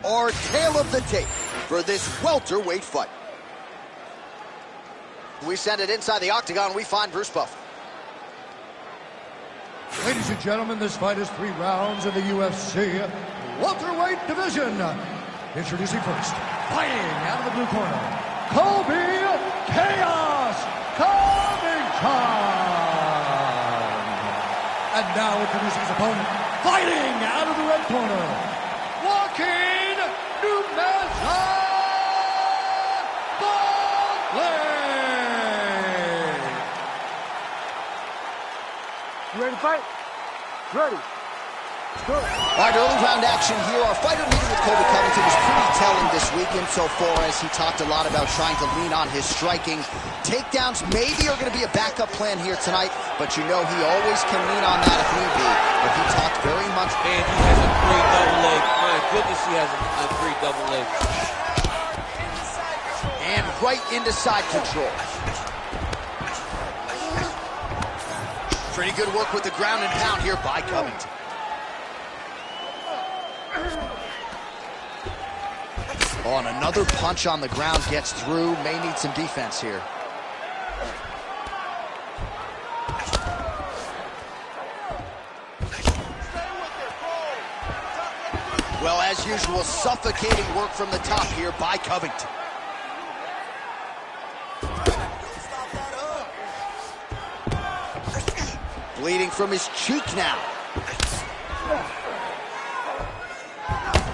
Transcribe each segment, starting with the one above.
our tale of the tape for this welterweight fight. We send it inside the octagon. We find Bruce Buffer. Ladies and gentlemen, this fight is 3 rounds in the UFC welterweight division. Introducing first, fighting out of the blue corner, Colby Chaos Covington. And now introducing his opponent, fighting out of the red corner, Joaquin Numeza Buckley. You ready to fight? Ready. All right, early round action here. Our fighter meeting with Colby Covington was pretty telling this weekend so far as he talked a lot about trying to lean on his striking. Takedowns maybe are going to be a backup plan here tonight, but you know he always can lean on that if need be. But he talked very much. Man, he has a great double leg. My goodness, he has a great double leg. And right into side control. Pretty good work with the ground and pound here by Covington. Oh, and another punch on the ground gets through. May need some defense here. Well, as usual, suffocating work from the top here by Covington. Bleeding from his cheek now.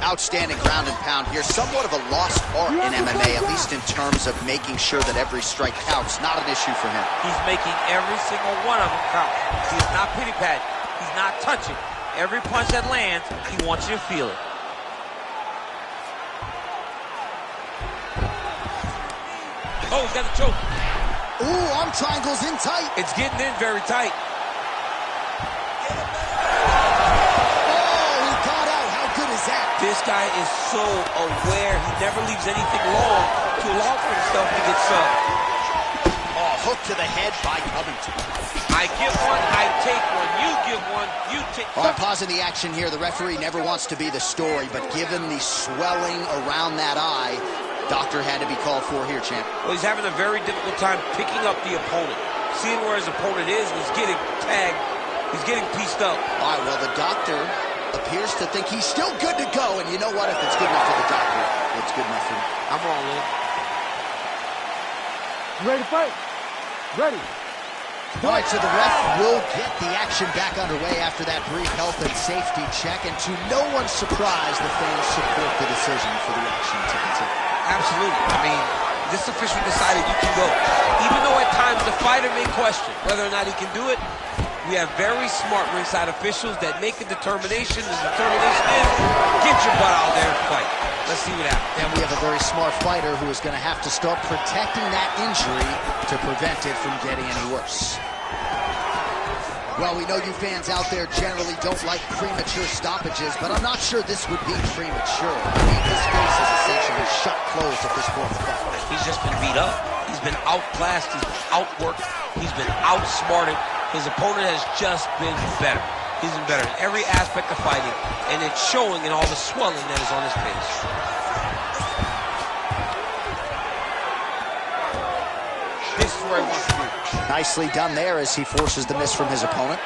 Outstanding ground and pound here. Somewhat of a lost art in MMA, at least in terms of making sure that every strike counts. Not an issue for him. He's making every single one of them count. He's not pity-patting. He's not touching. Every punch that lands, he wants you to feel it. Oh, he's got the choke. Ooh, arm triangle's in tight. It's getting in very tight. This guy is so aware. He never leaves anything long to allow for himself to get subbed. Oh, hook to the head by Covington. I give one, I take one. You give one, you take one. All right, pausing the action here. The referee never wants to be the story, but given the swelling around that eye, doctor had to be called for here, champ. Well, he's having a very difficult time picking up the opponent. Seeing where his opponent is, and he's getting tagged. He's getting pieced up. All right, well, the doctor appears to think he's still good to go, and you know what? If it's good enough for the doctor, it's good enough for me. I'm all in. You ready to fight? Ready. All right, so the ref will get the action back underway after that brief health and safety check, and to no one's surprise, the fans support the decision for the action to continue. Absolutely. I mean, this official decided you can go. Even though at times the fighter may question whether or not he can do it, we have very smart ringside officials that make a determination. The determination is, get your butt out there and fight. Let's see what happens. And we have a very smart fighter who is going to have to start protecting that injury to prevent it from getting any worse. Well, we know you fans out there generally don't like premature stoppages, but I'm not sure this would be premature. I mean, his face is essentially shut closed at this point in the fight. He's just been beat up. He's been outclassed. He's been outworked. He's been outsmarted. His opponent has just been better. He's been better in every aspect of fighting, and it's showing in all the swelling that is on his face. This is where he wants to be. Nicely done there as he forces the miss from his opponent.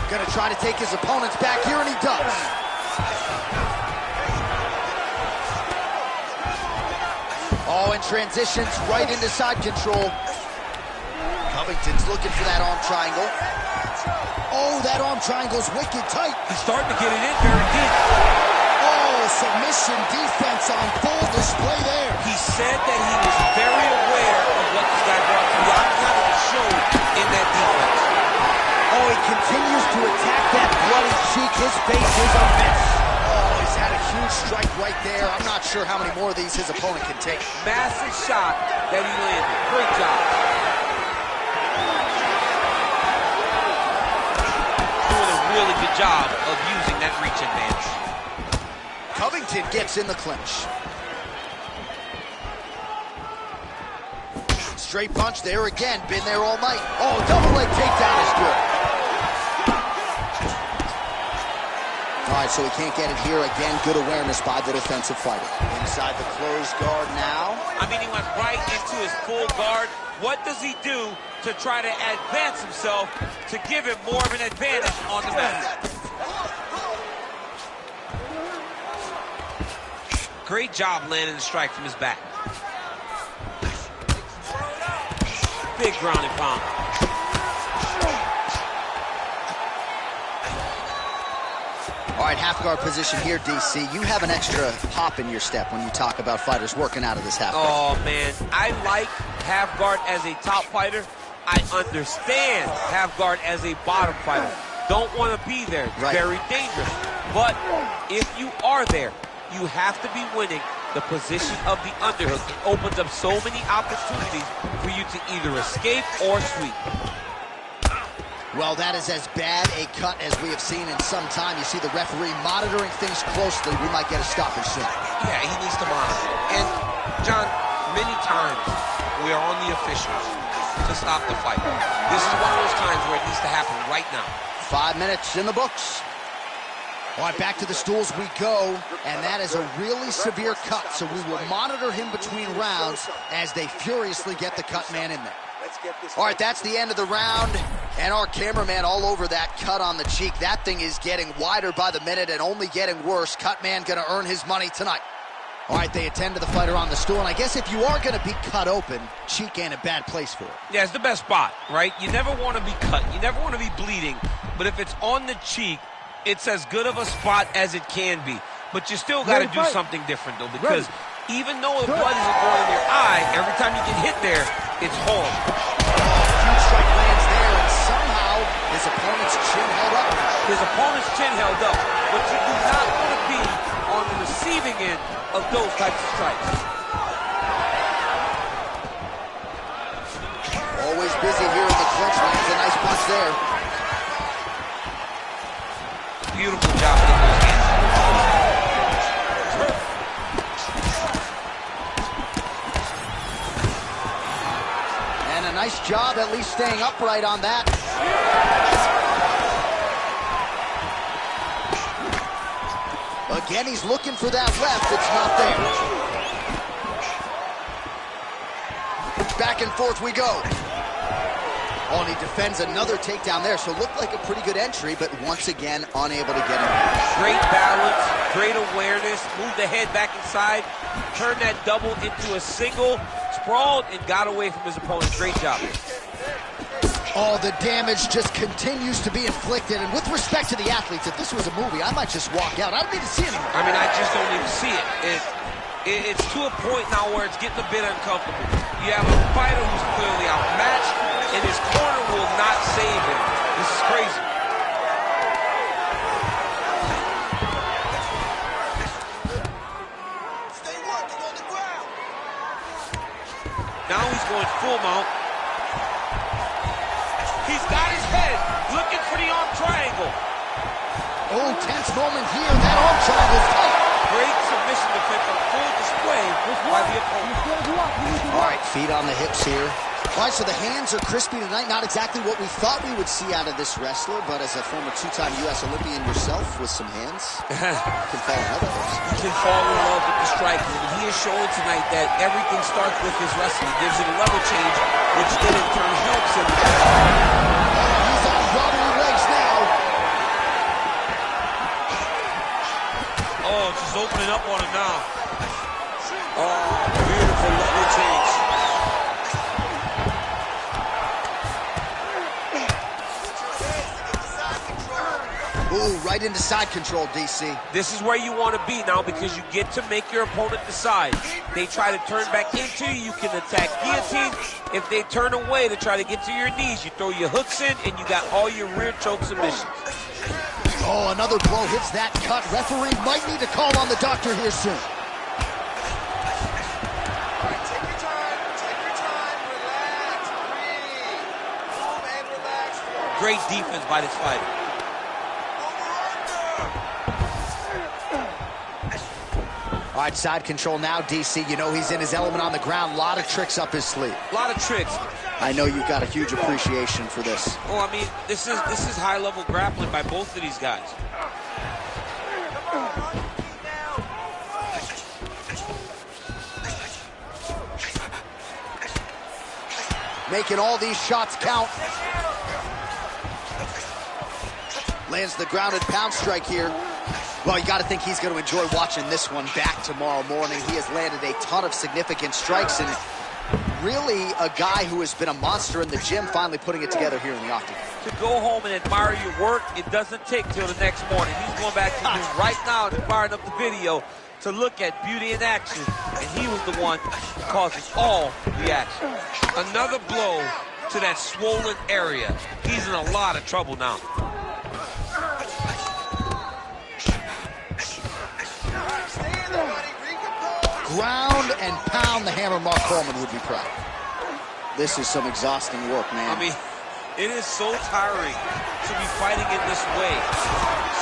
Gonna try to take his opponents back here, and he does. Oh, and transitions right into side control. Covington's looking for that arm triangle. Oh, that arm triangle's wicked tight. He's starting to get it in very deep. Oh, submission defense on full display there. He said that he was very aware of what this guy brought to the octagon, and it showed in that defense. Oh, he continues to attack that bloody cheek. His face is a mess. Oh, he's had a huge strike right there. I'm not sure how many more of these his opponent can take. Massive shot that he landed. Great job. Really good job of using that reach advance. Covington gets in the clinch. Straight punch there again. Been there all night. Oh, double leg takedown is good. All right, so he can't get it here. Again, good awareness by the defensive fighter. Inside the closed guard now. I mean, he went right into his full guard. What does he do to try to advance himself to give him more of an advantage on the mat? Great job landing the strike from his back. Big ground and pound. All right, half guard position here, DC. You have an extra hop in your step when you talk about fighters working out of this half guard. Oh, man. I like half guard as a top fighter. I understand half guard as a bottom fighter. Don't want to be there. It's very dangerous. But if you are there, you have to be winning the position of the underhook. It opens up so many opportunities for you to either escape or sweep. Well, that is as bad a cut as we have seen in some time. You see the referee monitoring things closely. We might get a stoppage soon. Yeah, he needs to monitor. And, John, many times we are on the officials to stop the fight. This is one of those times where it needs to happen right now. 5 minutes in the books. All right, back to the stools we go, and that is a really severe cut, so we will monitor him between rounds as they furiously get the cut man in there. All right, that's the end of the round, and our cameraman all over that cut on the cheek. That thing is getting wider by the minute and only getting worse. Cut man gonna earn his money tonight. All right, they attend to the fighter on the stool, and I guess if you are gonna be cut open, cheek ain't a bad place for it. Yeah, it's the best spot, right? You never want to be cut. You never want to be bleeding, but if it's on the cheek, it's as good of a spot as it can be. But you still got to do something different, though, because even though the blood isn't going in your eye, every time you get hit there, it's horrible. Huge strike lands there, and somehow his opponent's chin held up. His opponent's chin held up, but you do not want to be on the receiving end of those types of strikes. Always busy here in the clinch. Lands a nice punch there. Beautiful job with those hands. And a nice job at least staying upright on that. Again, he's looking for that left. It's not there. Back and forth we go. Oh, and he defends another takedown there, so it looked like a pretty good entry, but once again, unable to get him. Great balance, great awareness, moved the head back inside, turned that double into a single, sprawled, and got away from his opponent. Great job. Oh, the damage just continues to be inflicted, and with respect to the athletes, if this was a movie, I might just walk out. I don't need to see it anymore. I mean, I just don't even see it. It's to a point now where it's getting a bit uncomfortable. You have a fighter who's clearly outmatched, and his corner will not save him. This is crazy. Stay working on the ground. Now he's going full mount. He's got his head looking for the arm triangle. Oh, tense moment here. That arm triangle's tight. Great submission defense on full display by the opponent. All right, feet on the hips here. All right, so the hands are crispy tonight. Not exactly what we thought we would see out of this wrestler, but as a former two-time U.S. Olympian yourself with some hands, you can fall in love with those. You can fall in love with the striking. And he is showing tonight that everything starts with his wrestling. He gives it a level change, which then in turn helps him. He's on wobbly legs now. Oh, just opening up on him now. Oh, beautiful level change. Ooh, right into side control, DC. This is where you want to be now because you get to make your opponent decide. They try to turn back into you, you can attack guillotine. If they turn away to try to get to your knees, you throw your hooks in and you got all your rear choke submissions. Oh, another blow hits that cut. Referee might need to call on the doctor here soon. All right, take your time, relax, breathe. Calm and relax. Great defense by this fighter. All right, side control now, DC. You know he's in his element on the ground. A lot of tricks up his sleeve. A lot of tricks. I know you've got a huge appreciation for this. Oh, I mean, this is high-level grappling by both of these guys. making all these shots count. Lands the ground and pound strike here. Well, you got to think he's going to enjoy watching this one back tomorrow morning. He has landed a ton of significant strikes, and really a guy who has been a monster in the gym, finally putting it together here in the octagon. To go home and admire your work, it doesn't take till the next morning. He's going back to this right now and firing up the video to look at beauty in action, and he was the one who causes all the action. Another blow to that swollen area. He's in a lot of trouble now. Ground and pound, the hammer Mark Coleman would be proud. This is some exhausting work, man. I mean, it is so tiring to be fighting in this way.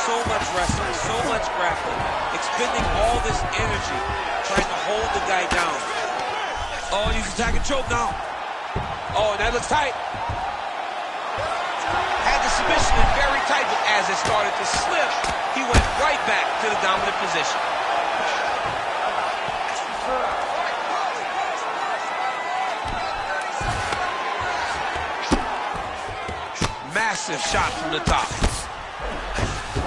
So much wrestling, so much grappling, expending all this energy trying to hold the guy down. Oh, he's attacking choke now. Oh, and that looks tight. Had the submission in very tight, but as it started to slip, he went right back to the dominant position. Massive shot from the top.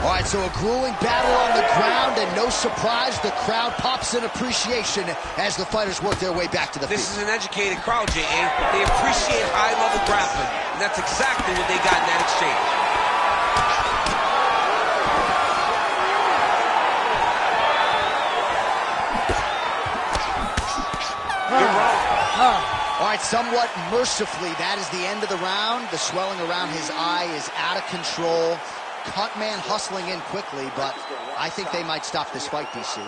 All right, so a grueling battle on the ground, and no surprise, the crowd pops in appreciation as the fighters work their way back to the This feet. is an educated crowd, J.A. They appreciate high-level grappling, and that's exactly what they got in that exchange. Good round. All right, somewhat mercifully, that is the end of the round. The swelling around his eye is out of control. Cut man hustling in quickly, but I think they might stop this fight, DC.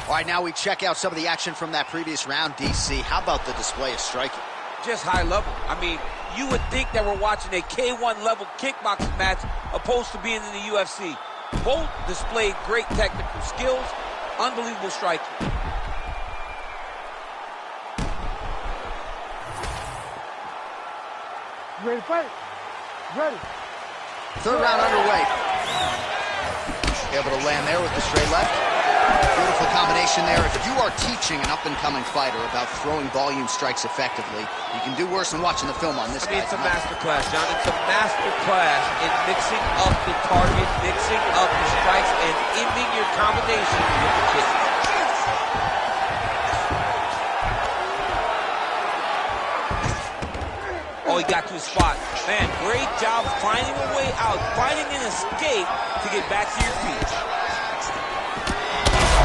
All right, now we check out some of the action from that previous round, DC. How about the display of striking? Just high level. I mean, you would think that we're watching a K1 level kickboxing match opposed to being in the UFC. Both displayed great technical skills, unbelievable striking. You ready to fight? Ready. Third round underway. Able to land there with the straight left. Beautiful combination there. If you are teaching an up-and-coming fighter about throwing volume strikes effectively, you can do worse than watching the film on this guy. It's a master class, John. It's a master class in mixing up the target, mixing up the strikes, and ending your combination with the kick. Oh, he got to his spot. Man, great job finding a way out, finding an escape to get back to your feet.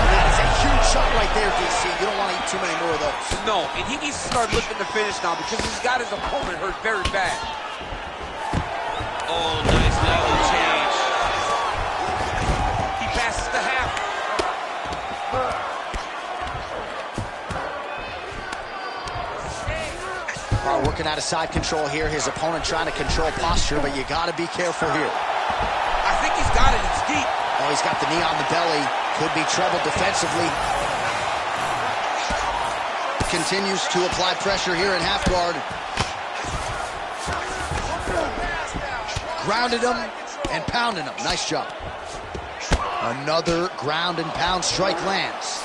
That is a huge shot right there, DC. You don't want to eat too many more of those. No, and he needs to start looking to finish now because he's got his opponent hurt very bad. Oh, nice level change. He passes the half. All right, working out of side control here. His opponent trying to control posture, but you got to be careful here. I think he's got it. It's deep. Oh, he's got the knee on the belly. Could be trouble defensively. Continues to apply pressure here in half guard. Grounded him and pounded him. Nice job. Another ground and pound strike lands.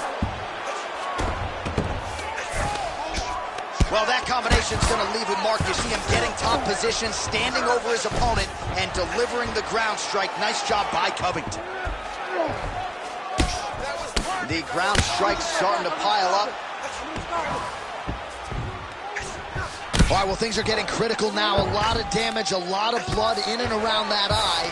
Well, that combination's going to leave a mark. You see him getting top position, standing over his opponent, and delivering the ground strike. Nice job by Covington. The ground strike's starting to pile up. All right, well, things are getting critical now. A lot of damage, a lot of blood in and around that eye.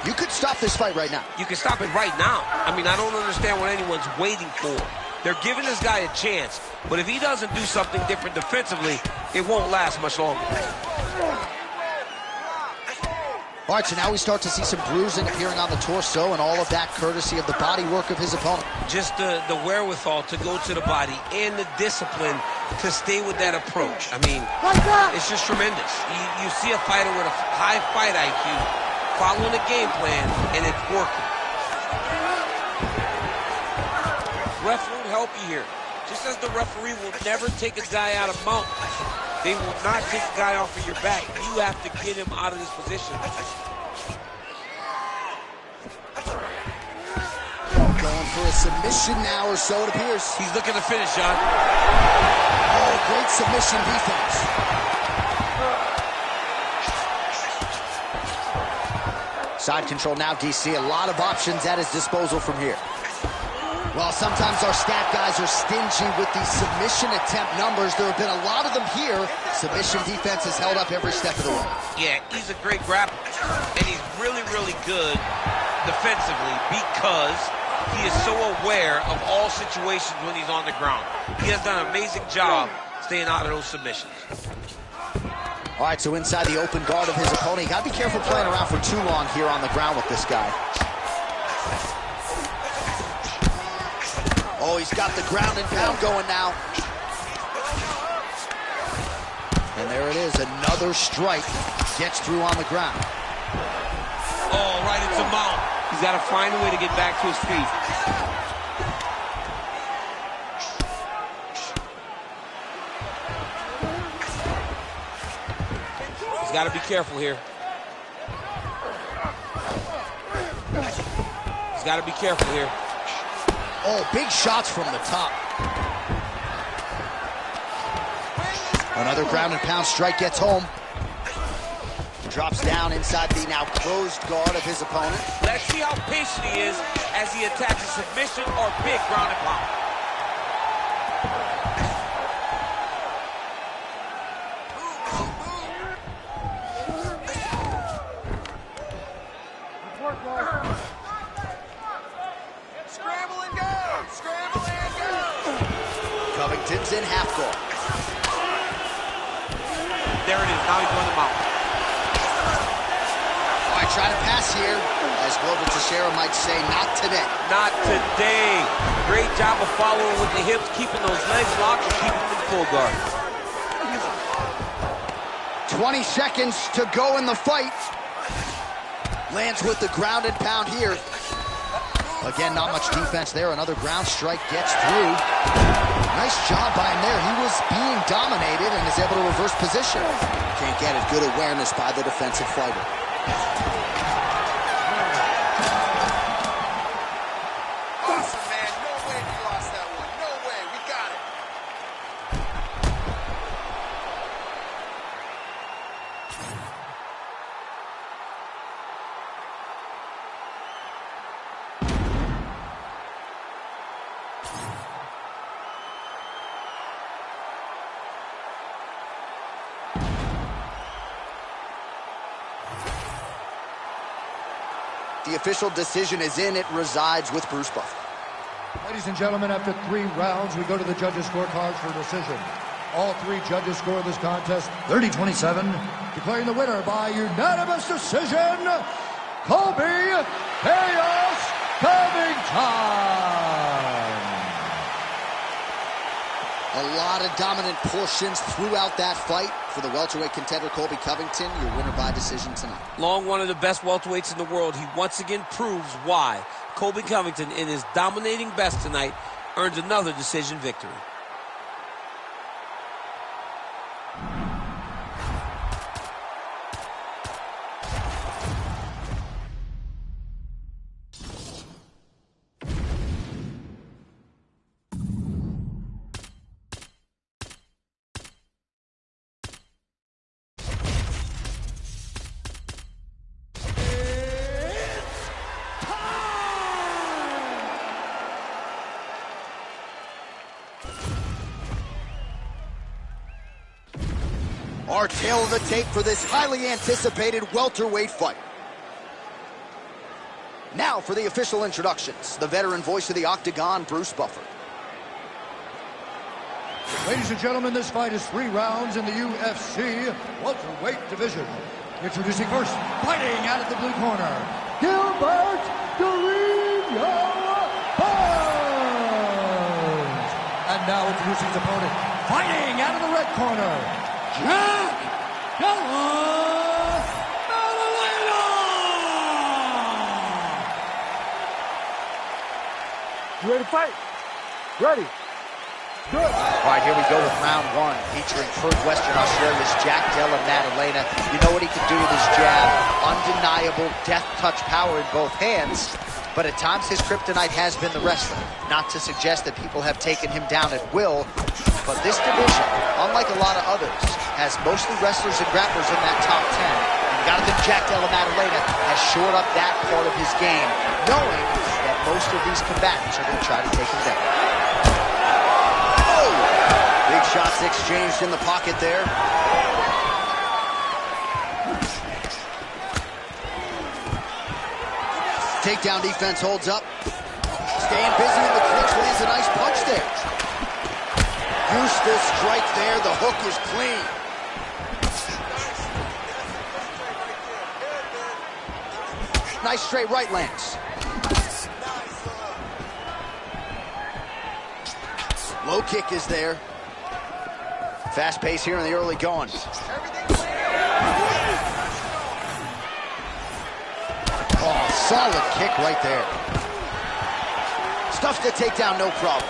You could stop this fight right now. You can stop it right now. I mean, I don't understand what anyone's waiting for. They're giving this guy a chance, but if he doesn't do something different defensively, it won't last much longer. All right, so now we start to see some bruising appearing on the torso, and all of that courtesy of the body work of his opponent. Just the wherewithal to go to the body and the discipline to stay with that approach. I mean, it's just tremendous. You see a fighter with a high fight IQ following a game plan, and it's working. Ref won't help you here. Just as the referee will never take a guy out of mountains, they will not take a guy off of your back. You have to get him out of this position. Going for a submission now, or so it appears. He's looking to finish, John. Oh, submission defense. Side control now, DC. A lot of options at his disposal from here. Well, sometimes our stat guys are stingy with these submission attempt numbers. There have been a lot of them here. Submission defense has held up every step of the way. Yeah, he's a great grappler, and he's really, really good defensively because he is so aware of all situations when he's on the ground. He has done an amazing job staying out of those submissions. All right, so inside the open guard of his opponent. You got to be careful playing around for too long here on the ground with this guy. Oh, he's got the ground and pound going now. And there it is, another strike. Gets through on the ground. Oh, right into mount. He's got to find a way to get back to his feet. He's got to be careful here. He's got to be careful here. Oh, big shots from the top. Another ground and pound strike gets home. Drops down inside the now closed guard of his opponent. Let's see how patient he is as he attacks a submission or big ground and pound. Scramble and go! Scramble and go! Covington's in half guard. There it is. Now he's going to mount. All right, try to pass here. As Glover Teixeira might say, not today. Not today. Great job of following with the hips, keeping those legs locked and keeping them in full guard. 20 seconds to go in the fight. Lands with the ground and pound here. Again, not much defense there. Another ground strike gets through. Nice job by him there. He was being dominated and is able to reverse position. Can't get it. Good awareness by the defensive fighter. Awesome, man. No way we lost that one. No way. We got it. The official decision is in. It resides with Bruce Buffer. Ladies and gentlemen, after 3 rounds, we go to the judges' scorecards for decision. All 3 judges score this contest 30-27, declaring the winner by unanimous decision, Colby Chaos Covington. A lot of dominant portions throughout that fight for the welterweight contender Colby Covington, your winner by decision tonight. Long one of the best welterweights in the world. He once again proves why Colby Covington, in his dominating best tonight, earns another decision victory. Our tail of the tape for this highly anticipated welterweight fight. Now for the official introductions, the veteran voice of the Octagon, Bruce Buffer. Ladies and gentlemen, this fight is 3 rounds in the UFC welterweight division. Introducing first, fighting out of the blue corner, Gilbert Durinho Burns. And now introducing his opponent, fighting out of the red corner, Jack Della Maddalena. You ready to fight? Ready. Good. All right, here we go with round 1, featuring Perth, Western Australia's Jack Della Maddalena. You know what he can do with his jab. Undeniable death touch power in both hands. But at times his kryptonite has been the wrestling. Not to suggest that people have taken him down at will. But this division, unlike a lot of others, has mostly wrestlers and grapplers in that top 10. And you gotta think Jack Della Maddalena has shored up that part of his game, knowing that most of these combatants are gonna try to take him down. Oh! Big shots exchanged in the pocket there. Takedown defense holds up. Staying busy in the clinch, lands a nice punch there. Useful strike there. The hook is clean. Nice straight right lands. Low kick is there. Fast pace here in the early going. Oh, solid kick right there. Stuffs the takedown, no problem.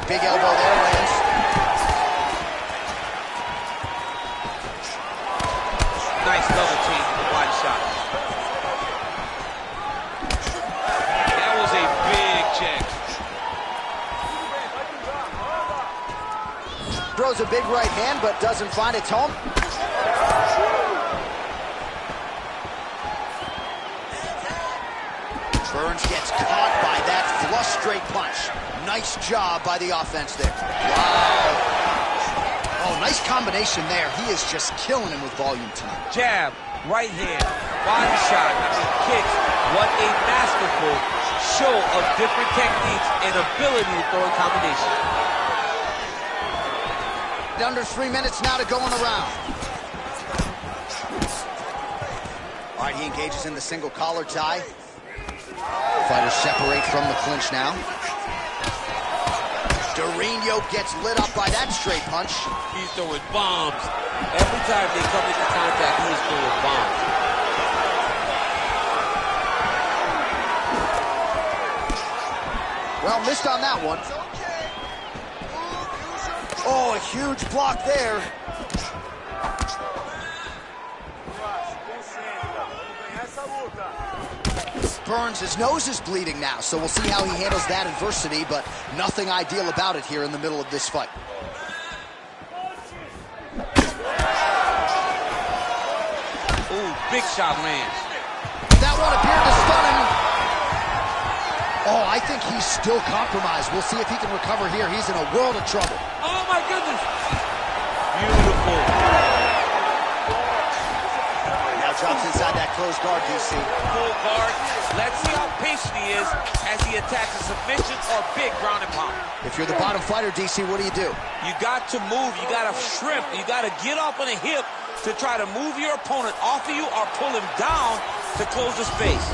Big elbow there, lands. Nice double change with the body shot. That was a big check. Throws a big right hand, but doesn't find its home. Burns gets caught by that flush straight punch. Nice job by the offense there. Wow. Oh, nice combination there. He is just killing him with volume tonight. Jab, right hand, body shot, kicks. What a masterful show of different techniques and ability to throw in combination. Under 3 minutes now to go in the round. All right, he engages in the single collar tie. Fighters separate from the clinch now. Dorino gets lit up by that straight punch. He's throwing bombs. Every time they come into contact, he's throwing bombs. Well, missed on that one. Oh, a huge block there. Burns, his nose is bleeding now, so we'll see how he handles that adversity, but nothing ideal about it here in the middle of this fight. Ooh, big shot lands. That one appeared to stun him. Oh, I think he's still compromised. We'll see if he can recover here. He's in a world of trouble. Oh, my goodness. Beautiful. Now drops inside that closed guard, DC. Full guard. Let's see how patient he is as he attacks a submission or big ground and pound. If you're the bottom fighter, DC, what do? You got to move. You got to shrimp. You got to get off on a hip to try to move your opponent off of you or pull him down to close the space.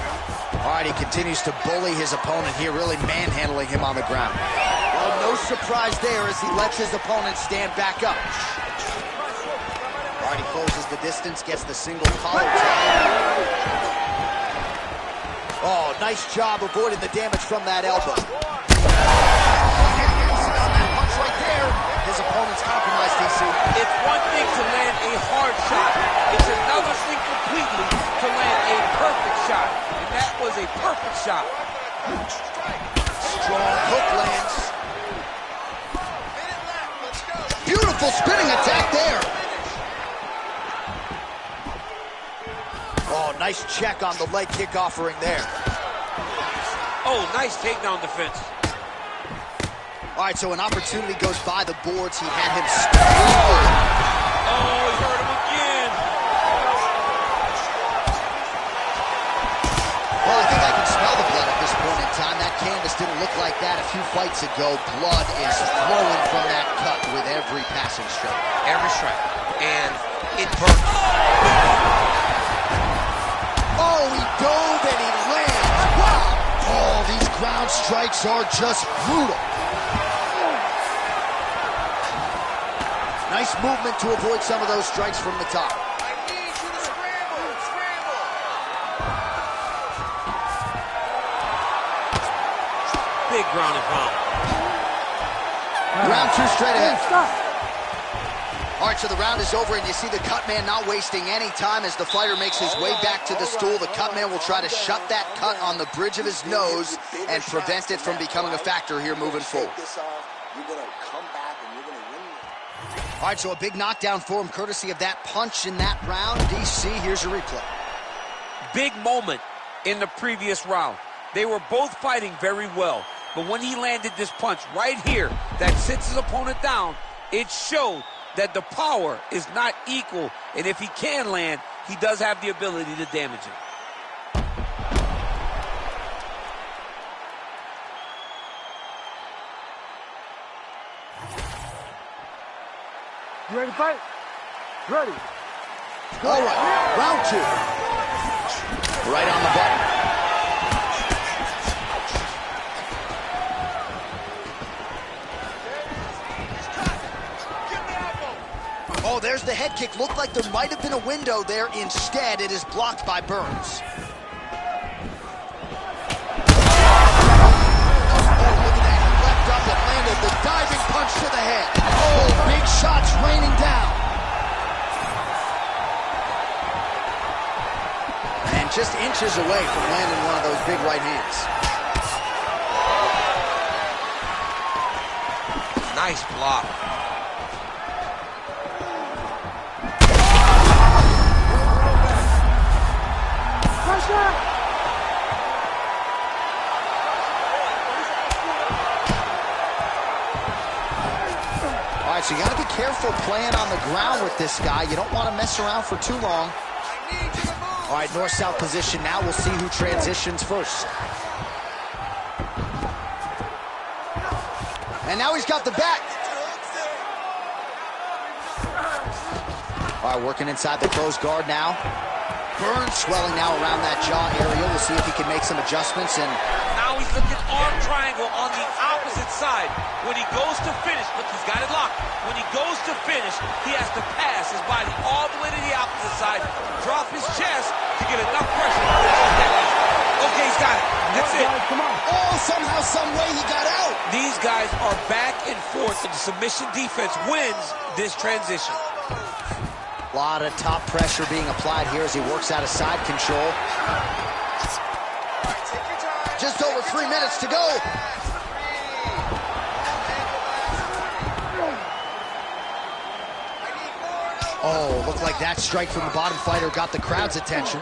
All right, he continues to bully his opponent here, really manhandling him on the ground. Well, no surprise there as he lets his opponent stand back up. All right, he closes the distance, gets the single collar tie. Oh, nice job avoiding the damage from that elbow. On that punch right there, his opponent's compromised, DC. It's one thing to land a hard shot. It's another thing completely to land a perfect shot. And that was a perfect shot. Strong hook lands. Beautiful spinning attack there. Oh, nice check on the leg kick offering there. Oh, nice takedown defense. All right, so an opportunity goes by the boards. He had him Oh, he hurt him again. Well, I think I can smell the blood at this point in time. That canvas didn't look like that a few fights ago. Blood is flowing from that cut with every passing strike. Every strike. And it burns. Oh, he dove and he lands. Wow. Oh, these ground strikes are just brutal. Nice movement to avoid some of those strikes from the top. I need you to scramble, scramble. Big ground and pound. Round two straight ahead. Stop. All right, so the round is over, and you see the cut man not wasting any time as the fighter makes his way back to the stool. The cut man will try to shut that cut on the bridge of his nose and prevent it from becoming a factor here moving forward. All right, so a big knockdown for him, courtesy of that punch in that round. DC, here's your replay. Big moment in the previous round. They were both fighting very well, but when he landed this punch right here that sits his opponent down, it showed that the power is not equal, and if he can land, he does have the ability to damage him. You ready to fight? Ready. All right, round 2. Right on the button. Oh, there's the head kick. Looked like there might have been a window there. Instead, it is blocked by Burns. The diving punch to the head. Oh, big shots raining down. And just inches away from landing one of those big right hands. Nice block. So you got to be careful playing on the ground with this guy. You don't want to mess around for too long. All right, north-south position now. We'll see who transitions first. And now he's got the back. All right, working inside the closed guard now. Burns swelling now around that jaw area. We'll see if he can make some adjustments. And now he's looking arm triangle on the opposite side. When he goes to finish, look, he's got it locked. When he goes to finish, he has to pass his body all the way to the opposite side, drop his chest to get enough pressure. Okay, he's got it. That's it. Come on. oh, somehow, some way he got out. These guys are back and forth, and the submission defense wins this transition. A lot of top pressure being applied here as he works out of side control. Just over 3 minutes to go. Oh, looked like that strike from the bottom fighter got the crowd's attention.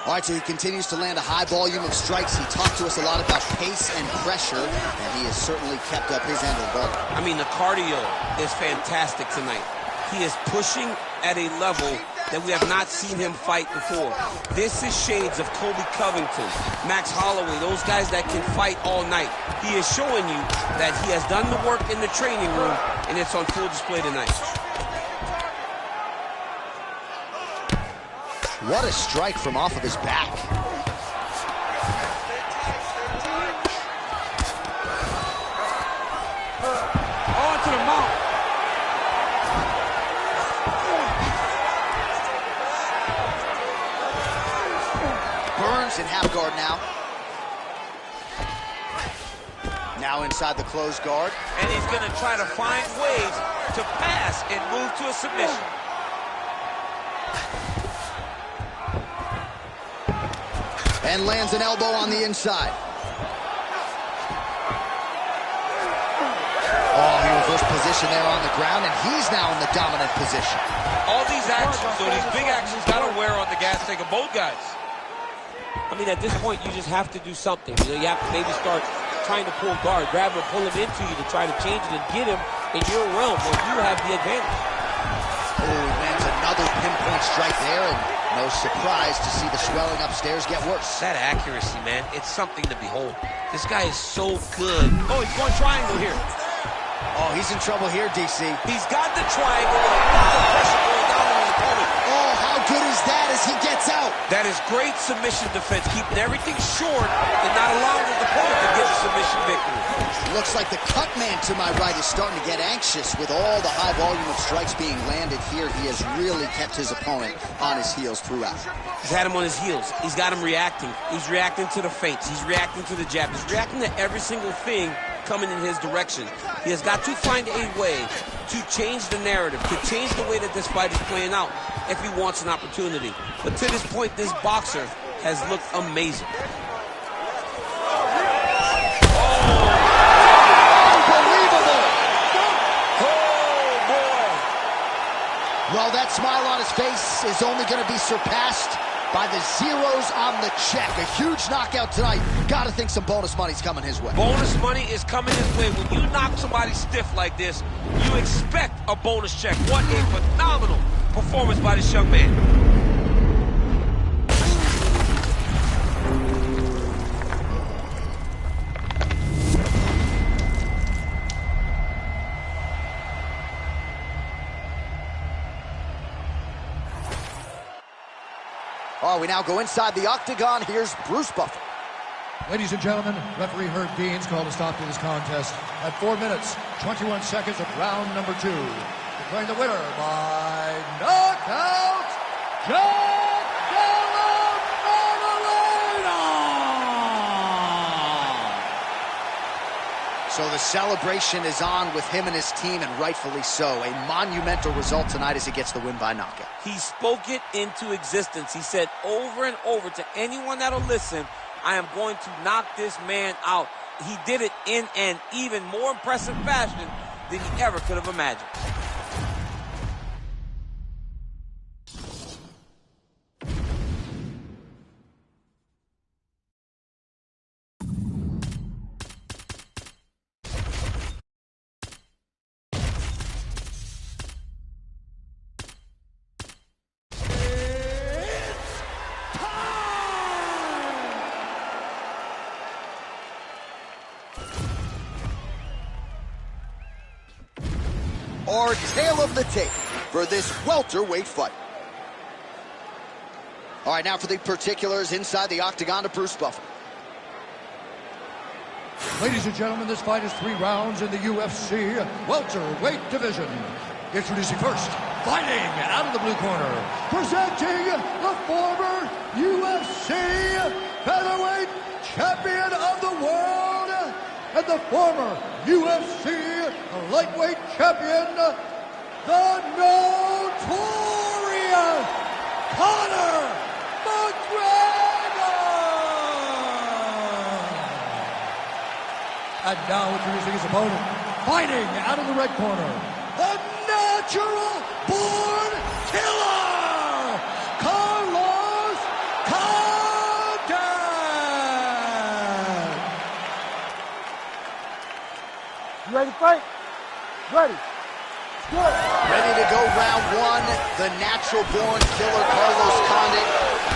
All right, so he continues to land a high volume of strikes. He talked to us a lot about pace and pressure, and he has certainly kept up his end of the bargain. I mean, the cardio is fantastic tonight. He is pushing at a level that we have not seen him fight before. This is shades of Colby Covington, Max Holloway, those guys that can fight all night. He is showing you that he has done the work in the training room, and it's on full display tonight. What a strike from off of his back. On to the mount. Burns in half guard now. Now inside the closed guard. And he's going to try to find ways to pass and move to a submission. And lands an elbow on the inside. Oh, he reversed position there on the ground, and he's now in the dominant position. All these actions, though, these big actions, got to wear on the gas tank of both guys. I mean, at this point, you just have to do something. You know, you have to maybe start trying to pull guard, grab him, pull him into you to try to change it and get him in your realm where you have the advantage. Oh, he lands another pinpoint strike there, and no surprise to see the swelling upstairs get worse. That accuracy, man, it's something to behold. This guy is so good. Oh, he's going triangle here. Oh, he's in trouble here, DC. He's got the triangle with a lot of pressure going down on his opponent. Oh, how good is that as he gets out? That is great submission defense, keeping everything short and not allowing his opponent to get the submission victory. Looks like the cut man to my right is starting to get anxious with all the high volume of strikes being landed here. He has really kept his opponent on his heels throughout. He's had him on his heels. He's got him reacting. He's reacting to the feints. He's reacting to the jab. He's reacting to every single thing coming in his direction. He has got to find a way to change the narrative, to change the way that this fight is playing out if he wants an opportunity. But to this point, this boxer has looked amazing. Well, that smile on his face is only going to be surpassed by the zeros on the check. A huge knockout tonight. Got to think some bonus money's coming his way. Bonus money is coming his way. When you knock somebody stiff like this, you expect a bonus check. What a phenomenal performance by this young man. Oh, we now go inside the octagon. Here's Bruce Buffer. Ladies and gentlemen, referee Herb Dean's called a stop to this contest at 4 minutes, 21 seconds of round number 2. Declaring the winner by knockout, Jack Della Maddalena! So the celebration is on with him and his team, and rightfully so. A monumental result tonight as he gets the win by knockout. He spoke it into existence. He said over and over to anyone that'll listen, I am going to knock this man out. He did it in an even more impressive fashion than he ever could have imagined. Our tale of the tape for this welterweight fight. All right, now for the particulars inside the octagon to Bruce Buffer. Ladies and gentlemen, this fight is 3 rounds in the UFC welterweight division. Introducing first, fighting out of the blue corner, presenting the former UFC featherweight champion of the world and the former UFC lightweight champion, the notorious Conor McGregor! And now introducing his opponent, fighting out of the red corner, the natural-born killer, Carlos Condit! You ready to fight? Ready. Good. Ready to go round 1, the natural-born killer Carlos Condit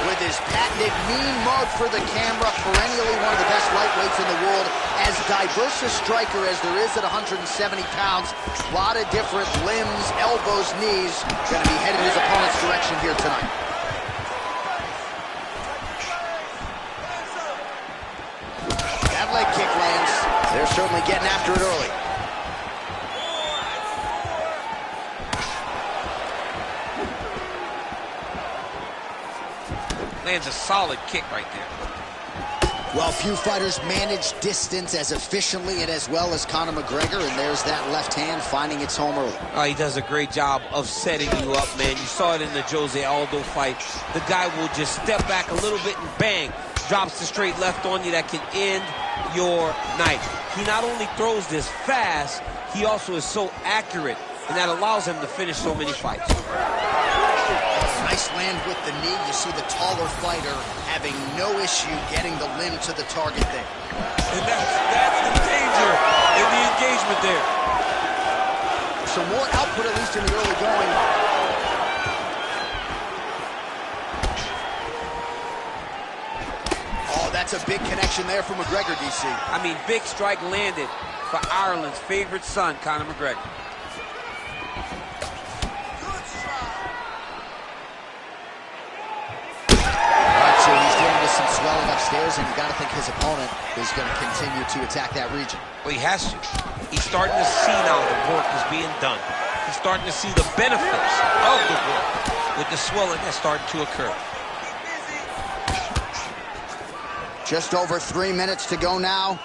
with his patented mean mug for the camera, perennially one of the best lightweights in the world, as diverse a striker as there is at 170 pounds. A lot of different limbs, elbows, knees, going to be headed his opponent's direction here tonight. That leg kick lands. They're certainly getting after it early. Lands a solid kick right there. Well, few fighters manage distance as efficiently and as well as Conor McGregor, and there's that left hand finding its home early. He does a great job of setting you up, man. You saw it in the Jose Aldo fight. The guy will just step back a little bit and bang, drops the straight left on you that can end your night. He not only throws this fast, he also is so accurate, and that allows him to finish so many fights. Nice land with the knee. You see the taller fighter having no issue getting the limb to the target there. And that's the danger in the engagement there. So more output, at least in the early going. Oh, that's a big connection there for McGregor, DC. I mean, big strike landed for Ireland's favorite son, Conor McGregor. Some swelling upstairs, and you got to think his opponent is going to continue to attack that region. Well, he has to. He's starting to see now the work is being done. He's starting to see the benefits of the work with the swelling that's starting to occur. Just over 3 minutes to go now.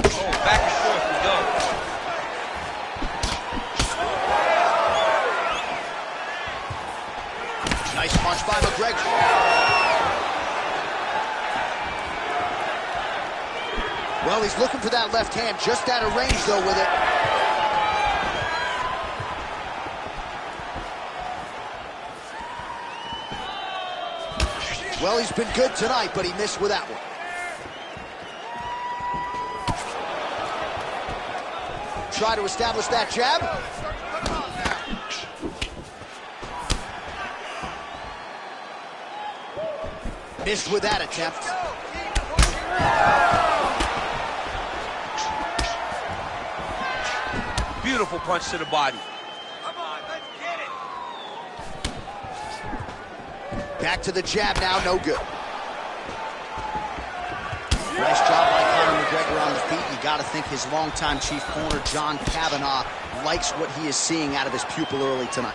Oh, back and forth we go. Nice punch by McGregor. Well, he's looking for that left hand, just out of range, though, with it. Well, he's been good tonight, but he missed with that one. Try to establish that jab. Missed with that attempt. Beautiful punch to the body. Come on, let's get it. Back to the jab now, no good. Nice job by Conor McGregor on the feet. You got to think his longtime chief corner, John Kavanagh, likes what he is seeing out of his pupil early tonight.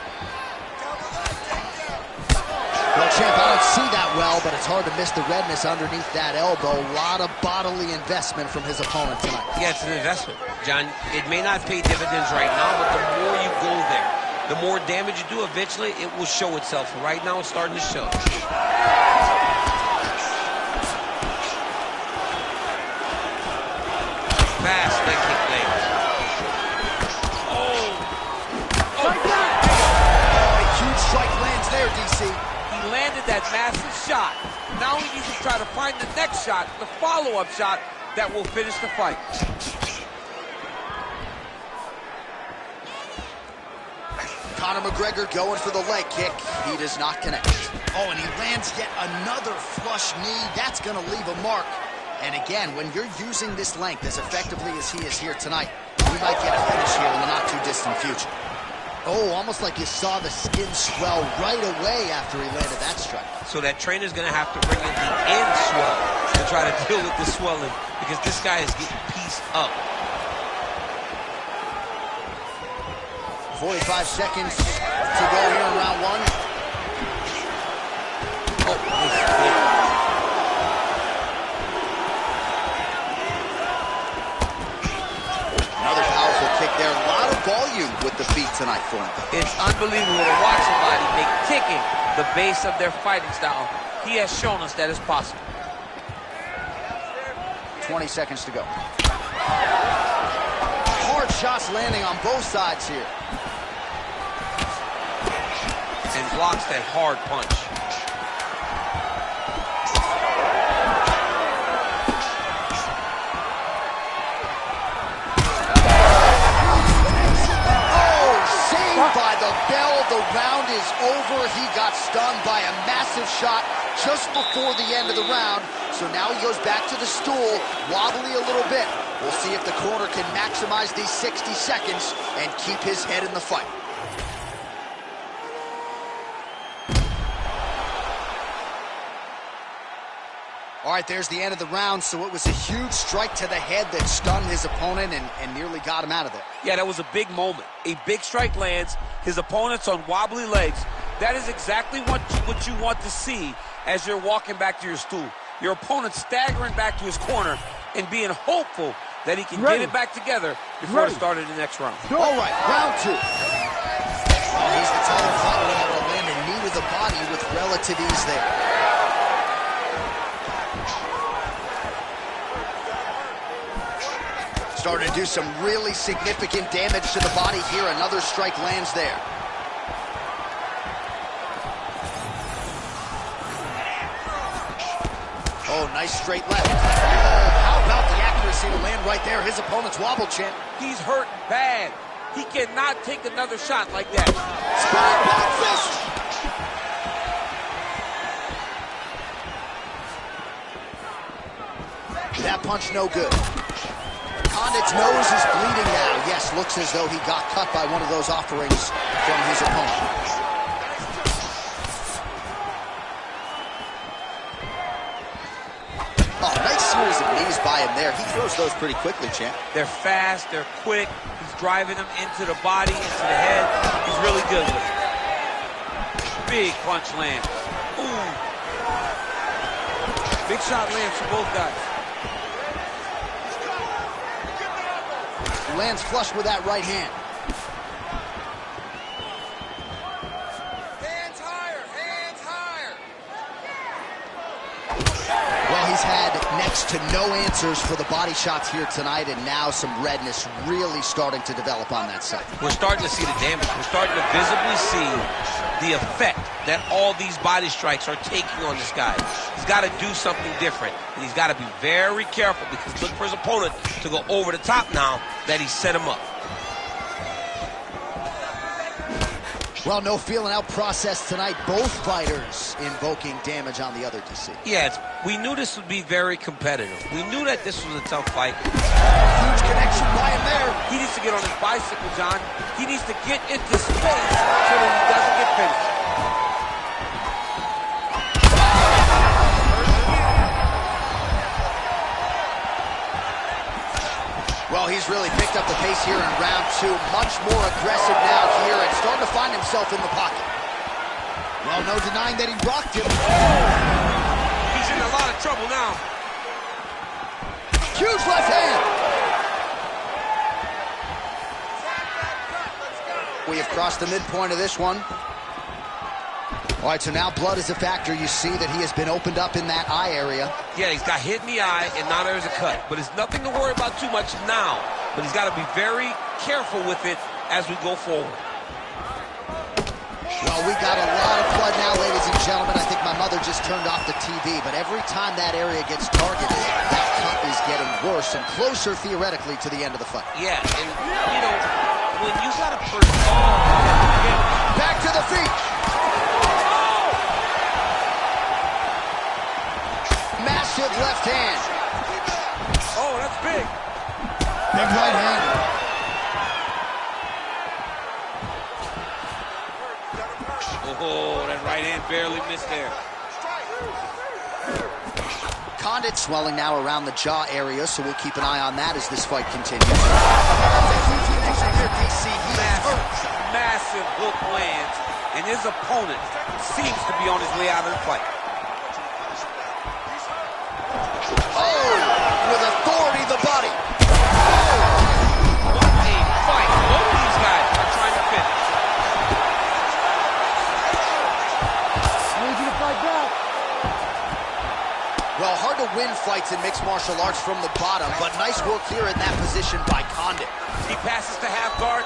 Well, champ, I don't see that well, but it's hard to miss the redness underneath that elbow. A lot of bodily investment from his opponent tonight. Yeah, it's an investment, John. It may not pay dividends right now, but the more you go there, the more damage you do, eventually it will show itself. Right now, it's starting to show. Fast leg kick lands. Oh, A huge strike lands there, DC. he landed that massive shot. Now he needs to try to find the next shot, the follow-up shot that will finish the fight. Conor McGregor going for the leg kick. He does not connect. Oh, and he lands yet another flush knee. That's going to leave a mark. And again, when you're using this length as effectively as he is here tonight, we might get a finish here in the not-too-distant future. Oh, almost like you saw the skin swell right away after he landed that strike. So that trainer's going to have to bring in the end swell to try to deal with the swelling, because this guy is getting pieced up. 45 seconds to go here in round one. Oh, this is good. Another powerful kick there. A lot of volume with the feet tonight for him. It's unbelievable to watch somebody make kicking the base of their fighting style. He has shown us that is possible. 20 seconds to go. Hard shots landing on both sides here. And blocks that hard punch. By the bell, the round is over. He got stunned by a massive shot just before the end of the round. So now he goes back to the stool, wobbly a little bit. We'll see if the corner can maximize these 60 seconds and keep his head in the fight. All right, there's the end of the round. So it was a huge strike to the head that stunned his opponent and nearly got him out of there. Yeah, that was a big moment. A big strike lands. His opponent's on wobbly legs. That is exactly what you want to see as you're walking back to your stool. Your opponent staggering back to his corner and being hopeful that he can get it back together before the start of the next round. All right, round two. Well, he's the taller fighter and able to land a knee to the body with relative ease there. Starting to do some really significant damage to the body here. Another strike lands there. Oh, nice straight left. Oh, how about the accuracy to land right there? His opponent's wobble, champ. He's hurt bad. He cannot take another shot like that. Spine back fist. That punch no good. Condit's nose is bleeding now. Yes, looks as though he got cut by one of those offerings from his opponent. Oh, nice series of knees by him there. He throws those pretty quickly, champ. They're fast, they're quick. He's driving them into the body, into the head. He's really good with it. Big punch lands. Ooh. Big shot lands for both guys. Lands flush with that right hand. Hands higher, hands higher. Well, he's had next to no answers for the body shots here tonight, and now some redness really starting to develop on that side. We're starting to see the damage. We're starting to visibly see the effect that all these body strikes are taking on this guy. He's got to do something different. And he's got to be very careful because look for his opponent to go over the top now that he set him up. Well, no feeling out process tonight. Both fighters invoking damage on the other, DC. Yes, we knew this would be very competitive. We knew that this was a tough fight. Huge connection by him there. He needs to get on his bicycle, John. He needs to get into space so that he doesn't get finished. Well, he's really picked up the pace here in round 2. Much more aggressive now here and starting to find himself in the pocket. Well, no denying that he rocked him. He's in a lot of trouble now. Huge left hand. We have crossed the midpoint of this one. All right, so now blood is a factor. You see that he has been opened up in that eye area. Yeah, he's got hit in the eye, and now there's a cut. But it's nothing to worry about too much now. But he's got to be very careful with it as we go forward. Well, we got a lot of blood now, ladies and gentlemen. I think my mother just turned off the TV, but every time that area gets targeted, that cut is getting worse and closer, theoretically, to the end of the fight. Yeah, and, you know, when you got a person... Back to the feet. Massive left hand. Oh, that's big. Big right hand. Oh, that right hand barely missed there. Condit swelling now around the jaw area, so we'll keep an eye on that as this fight continues. Massive hook lands, and his opponent seems to be on his way out of the fight. Oh, with authority, the body. What a fight. Both of these guys are trying to finish. I need you to fight back. Well, hard to win fights in mixed martial arts from the bottom, but nice work here in that position by Condit. He passes to half guard.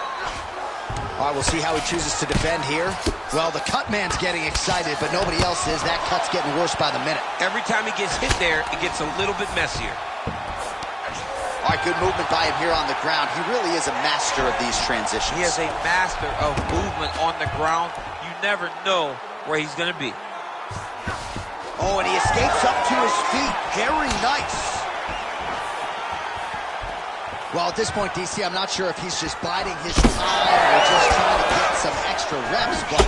All right, we'll see how he chooses to defend here. Well, the cut man's getting excited, but nobody else is. That cut's getting worse by the minute. Every time he gets hit there, it gets a little bit messier. All right, good movement by him here on the ground. He really is a master of these transitions. He is a master of movement on the ground. You never know where he's going to be. Oh, and he escapes up to his feet. Very nice. Well, at this point, DC, I'm not sure if he's just biding his time or just trying to get some extra reps, but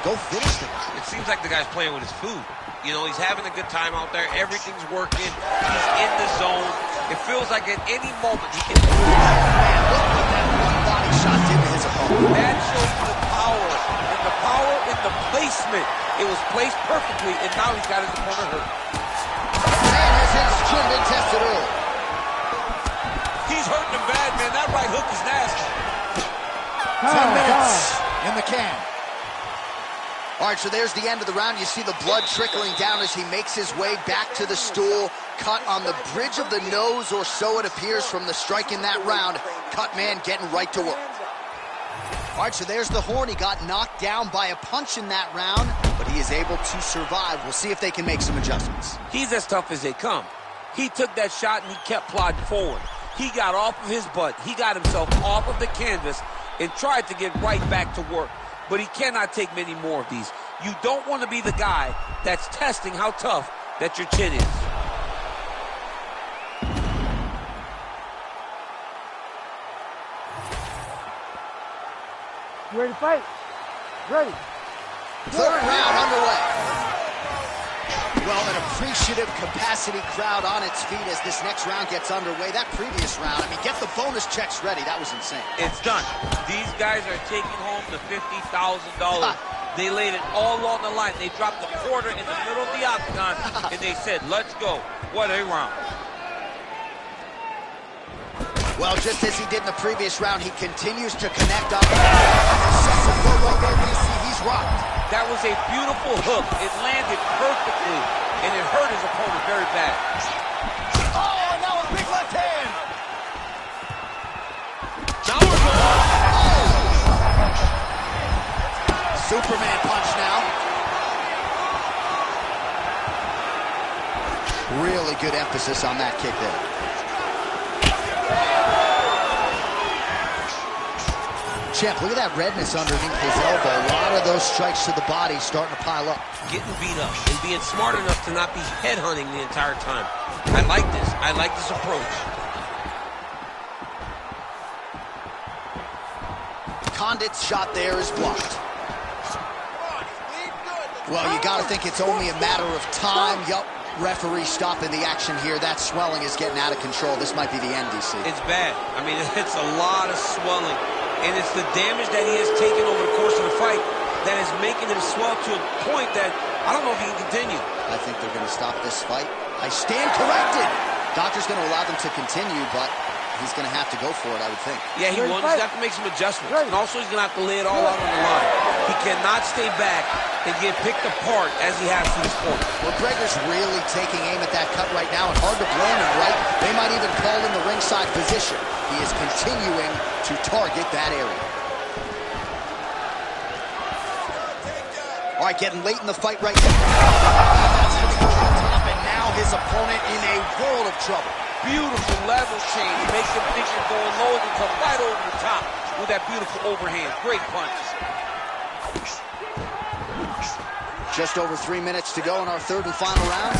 go finish the guy. It seems like the guy's playing with his food. You know, he's having a good time out there. Everything's working. He's in the zone. It feels like at any moment he can... Man, look at that one body shot into his opponent. That shows the power, and the power in the placement. It was placed perfectly, and now he's got his opponent hurt. Man, has his chin been tested early. He's hurting him bad, man. That right hook is nasty. 10 minutes in the can. All right, so there's the end of the round. You see the blood trickling down as he makes his way back to the stool. Cut on the bridge of the nose, or so it appears from the strike in that round. Cut man getting right to work. All right, so there's the horn. He got knocked down by a punch in that round, but he is able to survive. We'll see if they can make some adjustments. He's as tough as they come. He took that shot and he kept plodding forward. He got off of his butt. He got himself off of the canvas and tried to get right back to work. But he cannot take many more of these. You don't want to be the guy that's testing how tough that your chin is. You ready to fight? Ready. Third round underway. Well, an appreciative capacity crowd on its feet as this next round gets underway. That previous round, I mean, get the bonus checks ready. That was insane. It's done. These guys are taking home the $50,000. They laid it all on the line. They dropped the quarter in the middle of the octagon, and they said, let's go. What a round. Well, just as he did in the previous round, he continues to connect up. He's rocked. That was a beautiful hook. It landed perfectly, and it hurt his opponent very bad. Oh, and now a big left hand. Now we're going. Oh. Superman punch now. Really good emphasis on that kick there. Champ, look at that redness underneath his elbow. A lot of those strikes to the body starting to pile up. Getting beat up and being smart enough to not be headhunting the entire time. I like this. I like this approach. Condit's shot there is blocked. Well, you got to think it's only a matter of time. Yup, referee stopping the action here. That swelling is getting out of control. This might be the end, DC. It's bad. I mean, it's a lot of swelling. And it's the damage that he has taken over the course of the fight that is making him swell to a point that I don't know if he can continue. I think they're going to stop this fight. I stand corrected. Doctor's going to allow them to continue, but he's going to have to go for it, I would think. Yeah, he will. He's got to make some adjustments. And also, he's going to have to lay it all out on the line. He cannot stay back and get picked apart as he has to this point. Well, Gregor's really taking aim at that cut right now, and hard to blame him, right? They might even call in the ringside position. He is continuing to target that area. All right, getting late in the fight right now. That's going to go to the top, and now his opponent in a world of trouble. Beautiful level change. Makes him think you're going low and you come right over the top with that beautiful overhand. Great punch. Just over 3 minutes to go in our third and final round.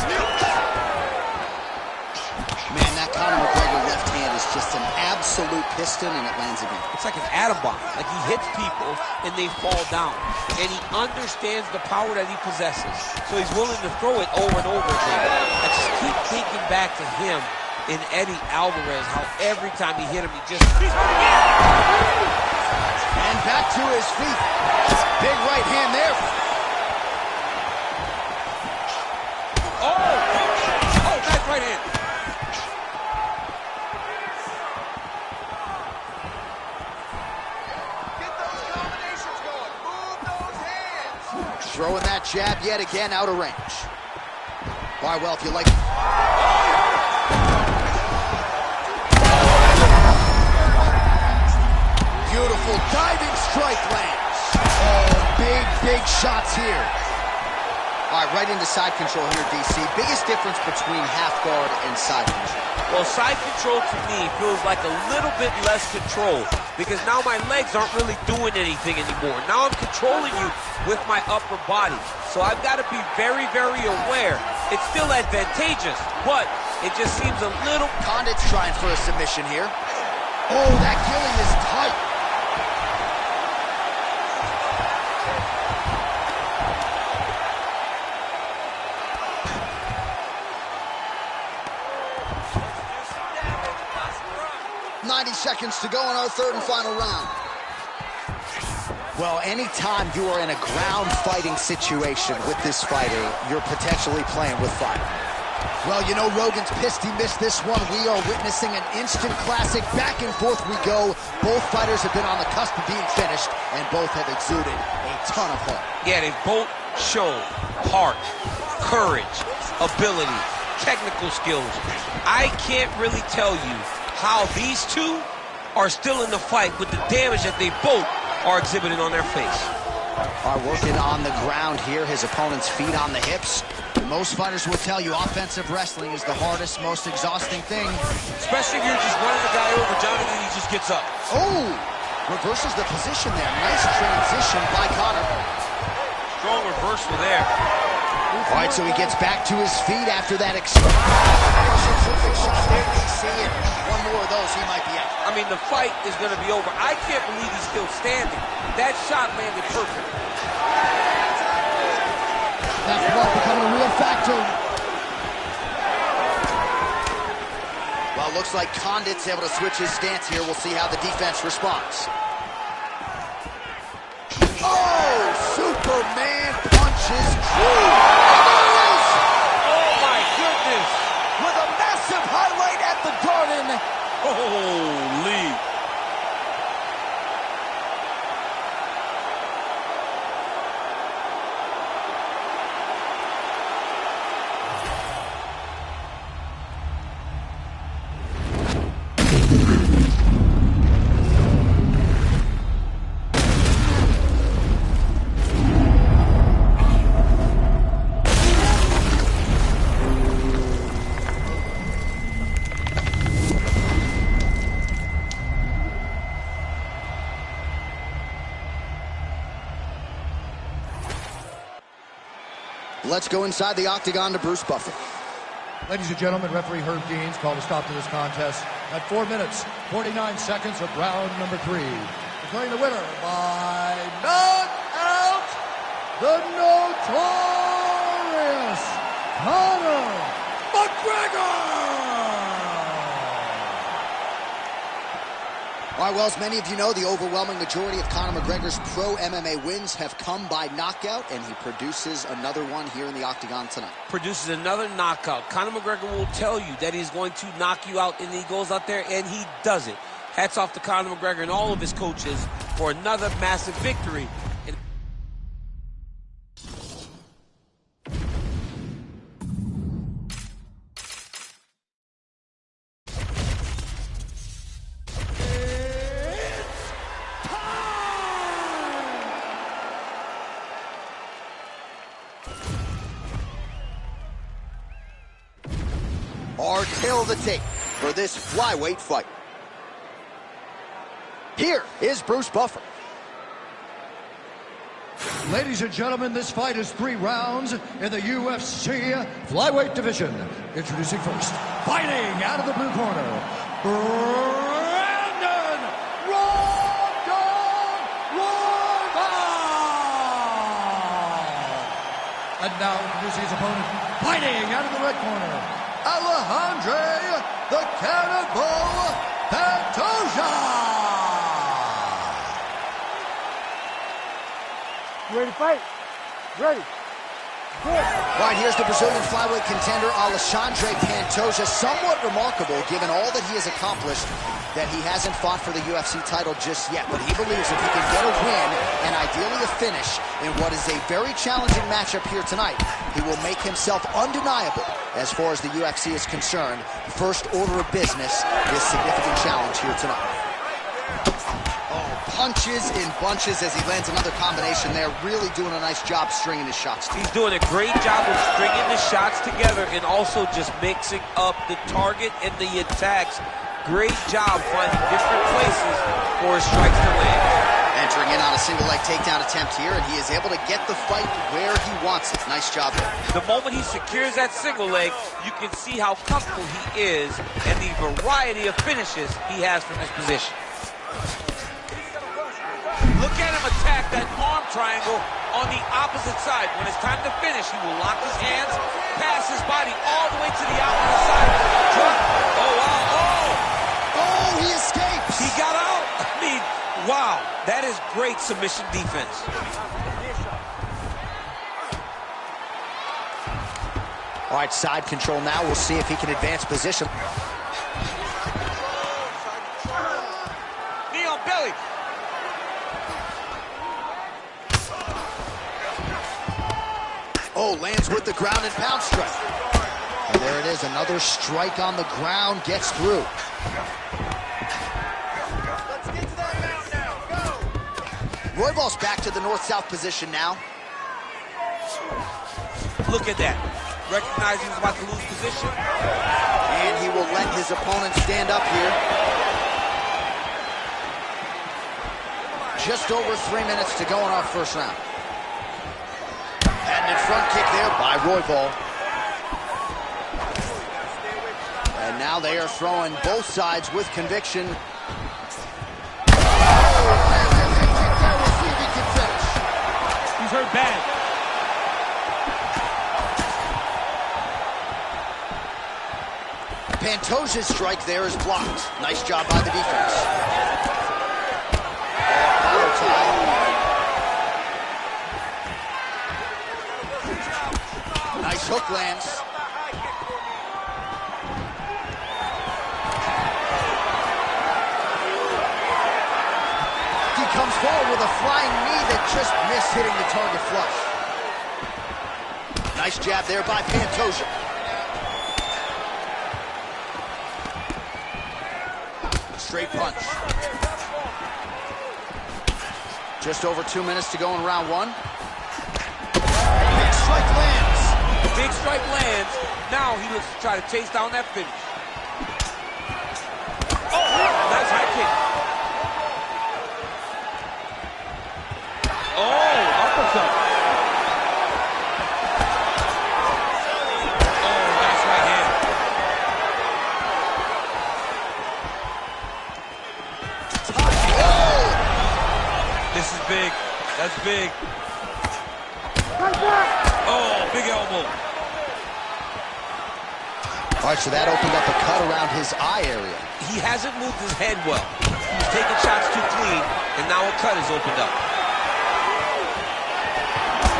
Man, that Conor McGregor left hand is just an absolute piston, and it lands again. It's like an atom bomb. Like he hits people and they fall down. And he understands the power that he possesses. So he's willing to throw it over and over again. I just keep thinking back to him in Eddie Alvarez, how every time he hit him, he just... And back to his feet. Big right hand there. Oh, nice right hand. Get those combinations going. Move those hands. Throwing that jab yet again out of range. All right, well, if you like... Beautiful diving strike lands. Oh, big shots here. All right, right into side control here, DC. Biggest difference between half guard and side control. Well, side control to me feels like a little bit less control because now my legs aren't really doing anything anymore. Now I'm controlling you with my upper body. So I've got to be very, very aware. It's still advantageous, but it just seems a little... Condit's trying for a submission here. Oh, that killing is tight. Seconds to go in our third and final round. Well, anytime you are in a ground fighting situation with this fighter, you're potentially playing with fire. Well, you know, Rogan's pissed he missed this one. We are witnessing an instant classic. Back and forth we go. Both fighters have been on the cusp of being finished, and both have exuded a ton of heart. Yeah, they've both shown heart, courage, ability, technical skills. I can't really tell you how these two are still in the fight with the damage that they both are exhibiting on their face. Are working on the ground here, his opponent's feet on the hips. Most fighters will tell you offensive wrestling is the hardest, most exhausting thing. Especially if you're just running the guy over, Johnny, and he just gets up. Oh, reverses the position there. Nice transition by Conor. Strong reversal there. All right, so he gets back to his feet after that terrific shot there, DC, and one more of those, he might be out. I mean, the fight is going to be over. I can't believe he's still standing. That shot landed perfect. That's blood becoming a real factor. Well, looks like Condit's able to switch his stance here. We'll see how the defense responds. Oh, Superman punches true. Oh, my goodness. With a massive highlight at the Garden. Holy. Let's go inside the octagon to Bruce Buffer. Ladies and gentlemen, referee Herb Deans called a stop to this contest at 4 minutes, 49 seconds of round number 3. Declaring the winner by knockout, the notorious Conor McGregor! All right, well, as many of you know, the overwhelming majority of Conor McGregor's pro MMA wins have come by knockout, and he produces another one here in the octagon tonight. Produces another knockout. Conor McGregor will tell you that he's going to knock you out, and he goes out there and he does it. Hats off to Conor McGregor and all of his coaches for another massive victory. Our tail of the tape for this flyweight fight. Here is Bruce Buffer. Ladies and gentlemen, this fight is 3 rounds in the UFC flyweight division. Introducing first, fighting out of the blue corner, Brandon Royval! And now introducing his opponent, fighting out of the red corner, Alejandro the Cannibal Pantoja! You ready to fight? Ready. Good. All right, here's the Brazilian flyweight contender, Alexandre Pantoja. Somewhat remarkable, given all that he has accomplished, that he hasn't fought for the UFC title just yet. But he believes if he can get a win, and ideally a finish, in what is a very challenging matchup here tonight, he will make himself undeniable as far as the UFC is concerned. First order of business, this significant challenge here tonight. Punches in bunches as he lands another combination there. Really doing a nice job stringing his shots together. He's doing a great job of stringing the shots together and also just mixing up the target and the attacks. Great job finding different places for his strikes to land. Entering in on a single leg takedown attempt here, and he is able to get the fight where he wants it. Nice job there. The moment he secures that single leg, you can see how comfortable he is and the variety of finishes he has from this position. Look at him attack that arm triangle on the opposite side. When it's time to finish, he will lock his hands, pass his body all the way to the opposite side. Drop. Oh, wow. Oh, he escapes. He got out. I mean, wow. That is great submission defense. All right, side control now. We'll see if he can advance position. Knee on belly. Oh, lands with the ground and pound strike. And there it is, another strike on the ground, gets through. Let's get to that mount now. Go! Royval's back to the north-south position now. Look at that. Recognizing he's about to lose position. And he will let his opponent stand up here. Just over 3 minutes to go in our first round. Patented front kick there by Royval. And now they are throwing both sides with conviction. We'll see if he can finish. He's hurt bad. Pantoja's strike there is blocked. Nice job by the defense. Nice hook lands. He comes forward with a flying knee that just missed hitting the target flush. Nice jab there by Pantoja. Straight punch. Just over 2 minutes to go in round one. Big strike lands. Big strike lands. Now he looks to try to chase down that finish. Oh, nice high kick. Oh, uppercut. big. That's big. Right back. Oh, big elbow. All right, so that opened up a cut around his eye area. He hasn't moved his head well. He's taking shots too clean, and now a cut is opened up.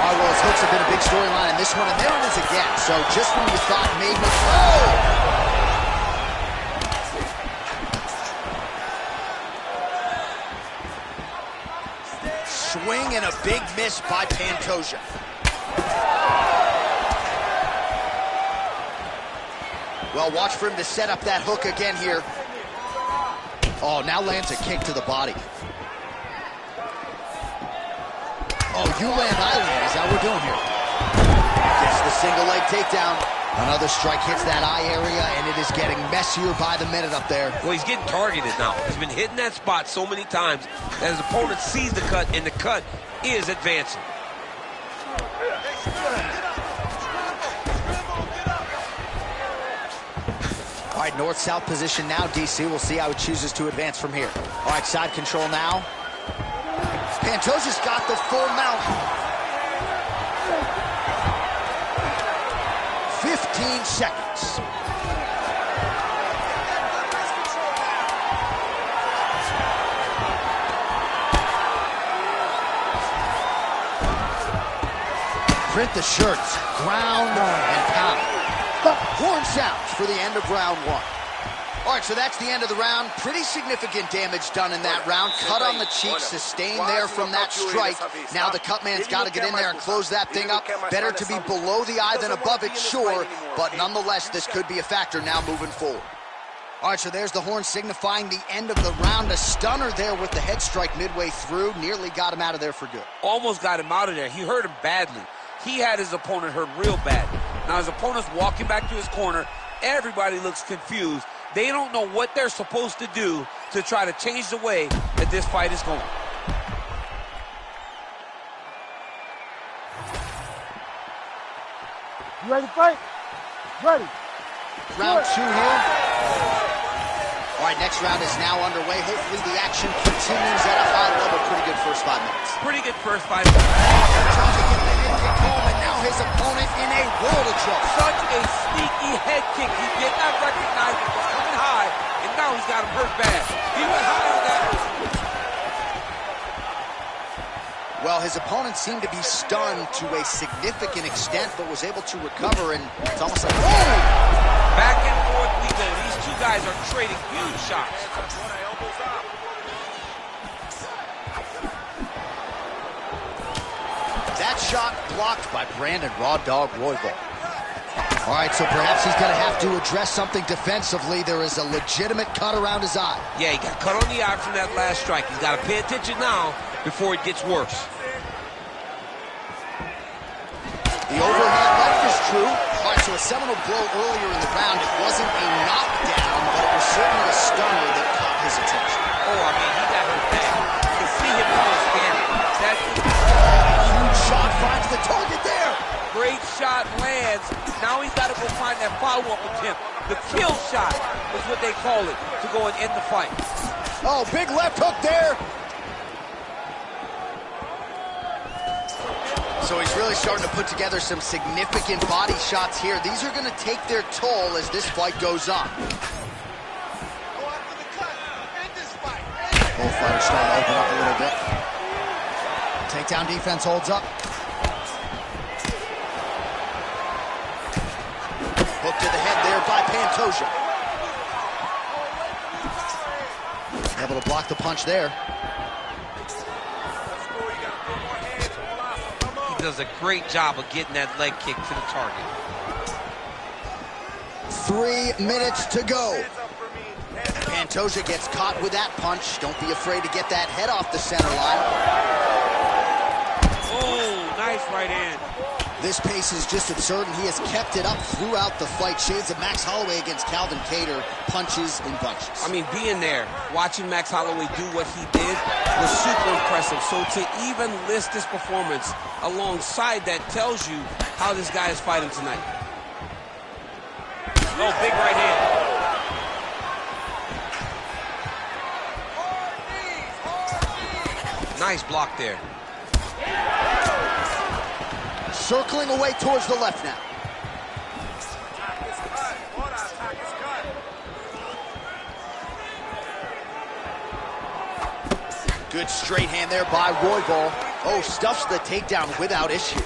All right, well, his hooks have been a big storyline in this one, and there it is again. So just when you thought maybe... Oh! Swing and a big miss by Pantoja. Well, watch for him to set up that hook again here. Oh, now lands a kick to the body. Oh, you land, I land, is that what we're doing here? Gets the single leg takedown. Another strike hits that eye area, and it is getting messier by the minute up there. Well, he's getting targeted now. He's been hitting that spot so many times that his opponent sees the cut, and the cut is advancing. All right, north-south position now, DC. We'll see how he chooses to advance from here. All right, side control now. Pantoja's got the full mount. 15 seconds. Print the shirts, ground and pound. Horn sounds for the end of round one. All right, so that's the end of the round. Pretty significant damage done in that round. Cut on the cheek, sustained there from that strike. Now the cut man's got to get in there and close that thing up. Better to be below the eye than above it, sure. But nonetheless, this could be a factor now moving forward. All right, so there's the horn signifying the end of the round. A stunner there with the head strike midway through. Nearly got him out of there for good. Almost got him out of there. He hurt him badly. He had his opponent hurt real bad. Now his opponent's walking back to his corner. Everybody looks confused. They don't know what they're supposed to do to try to change the way that this fight is going. You ready to fight? Ready. Round two here. All right, next round is now underway. Hopefully the action continues at a high level. Pretty good first 5 minutes. Pretty good first 5 minutes. Trying to get the head kick home, and now his opponent in a world of trouble. Such a sneaky head kick. He did not recognize it was coming high, and now he's got him hurt bad. He went high on that. Well, his opponent seemed to be stunned to a significant extent, but was able to recover, and it's almost like, whoa! Back and forth we go. These two guys are trading huge shots. That shot blocked by Brandon Raw Dog Royval. All right, so perhaps he's going to have to address something defensively. There is a legitimate cut around his eye. Yeah, he got cut on the eye from that last strike. He's got to pay attention now before it gets worse. The overhand left is true. All right, so a seminal blow earlier in the round. It wasn't a knockdown, but it was certainly a stunner that caught his attention. Oh, I mean, he got hurt bad. You can see him almost standing. That huge shot finds the target there. Great shot lands. Now he's got to go find that follow-up attempt. The kill shot is what they call it, to go and end the fight. Oh, big left hook there. So he's really starting to put together some significant body shots here. These are going to take their toll as this fight goes on. Both fighters starting to open up a little bit. Takedown defense holds up. Hook to the head there by Pantoja. Able to block the punch there. Does a great job of getting that leg kick to the target. 3 minutes to go. Pantoja gets caught with that punch. Don't be afraid to get that head off the center line. Oh, nice right hand. This pace is just absurd, and he has kept it up throughout the fight. Shades of Max Holloway against Calvin Kattar, punches and bunches. I mean, being there, watching Max Holloway do what he did was super impressive. So to even list this performance alongside that tells you how this guy is fighting tonight. Oh, big right hand. Nice block there. Circling away towards the left now. Good straight hand there by Roybal. Oh, stuffs the takedown without issue. Oh,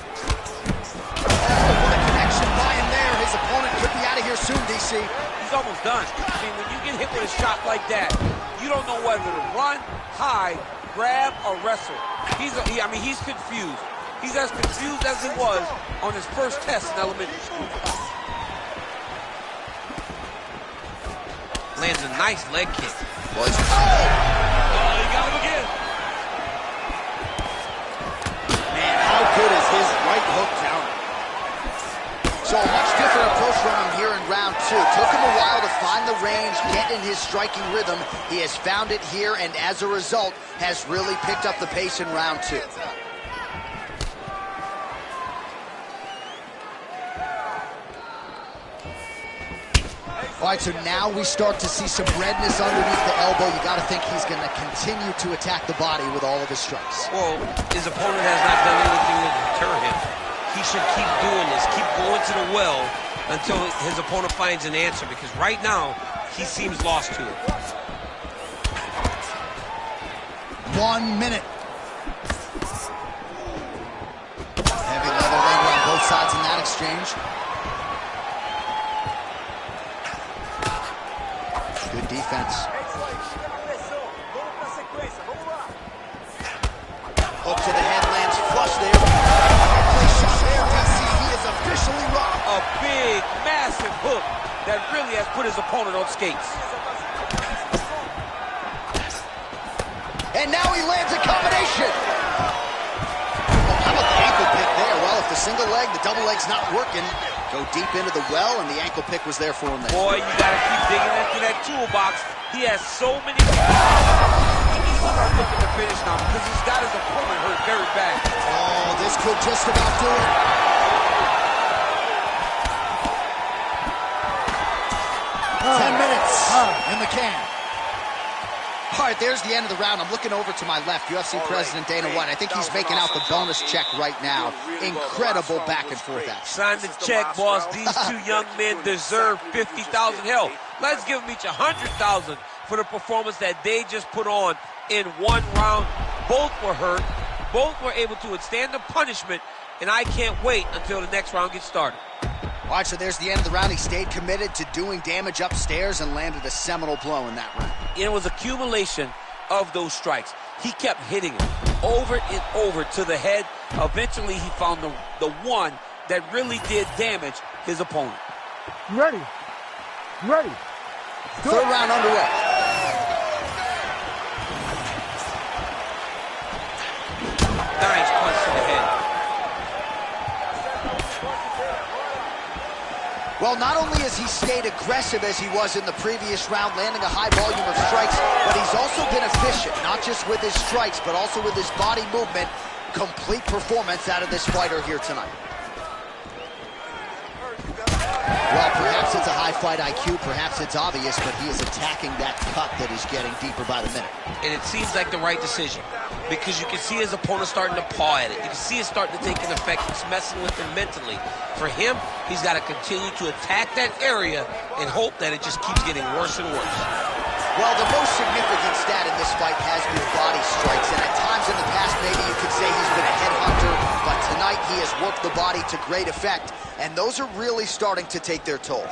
what a connection by him there. His opponent could be out of here soon, DC. He's almost done. I mean, when you get hit with a shot like that, you don't know whether to run, hide, grab, or wrestle. He's confused. He's as confused as he was on his first test in elementary school. Lands a nice leg kick. Well, Oh, he got him again. Man, how good is his right hook counter? So a much different approach from him here in round two. Took him a while to find the range, get in his striking rhythm. He has found it here, and as a result, has really picked up the pace in round two. All right, so now we start to see some redness underneath the elbow. You got to think he's going to continue to attack the body with all of his strikes. Well, his opponent has not done anything to deter him. He should keep doing this, keep going to the well until his opponent finds an answer, because right now, he seems lost to it. 1 minute. Heavy level labor on both sides in that exchange. Good defense. Hook to the head, lands flush there. Great shot there, DC. He is officially rocked. A big, massive hook that really has put his opponent on skates. And now he lands a combination. Oh, how about the ankle pick there? Well, if the single leg, the double leg's not working, go deep into the well, and the ankle pick was there for him there. Boy, you gotta keep digging into that toolbox. He has so many. He needs to start looking to finish now because he's got his opponent hurt very bad. Oh, this could just about do it. Ten minutes in the can. All right, there's the end of the round. I'm looking over to my left, UFC President Dana White. I think he's making out the bonus check right now. Incredible back and forth action. Sign the check, boss. These two young men deserve $50,000. Hell, let's give them each $100,000 for the performance that they just put on in one round. Both were hurt. Both were able to withstand the punishment, and I can't wait until the next round gets started. All right, so there's the end of the round. He stayed committed to doing damage upstairs and landed a seminal blow in that round. It was accumulation of those strikes. He kept hitting him over and over to the head. Eventually, he found the one that really did damage his opponent. You ready? You ready? Third round underway. Nice punch to the head. Well, not only has he stayed aggressive as he was in the previous round, landing a high volume of strikes, but he's also been efficient, not just with his strikes, but also with his body movement. Complete performance out of this fighter here tonight. Well, perhaps it's a high fight IQ, perhaps it's obvious, but he is attacking that cut that is getting deeper by the minute. And it seems like the right decision, because you can see his opponent starting to paw at it. You can see it starting to take an effect. It's messing with him mentally. For him, he's got to continue to attack that area and hope that it just keeps getting worse and worse. Well, the most significant stat in this fight has been body strikes, and at times in the past, maybe you could say he's been a headhunter, but tonight he has worked the body to great effect, and those are really starting to take their toll.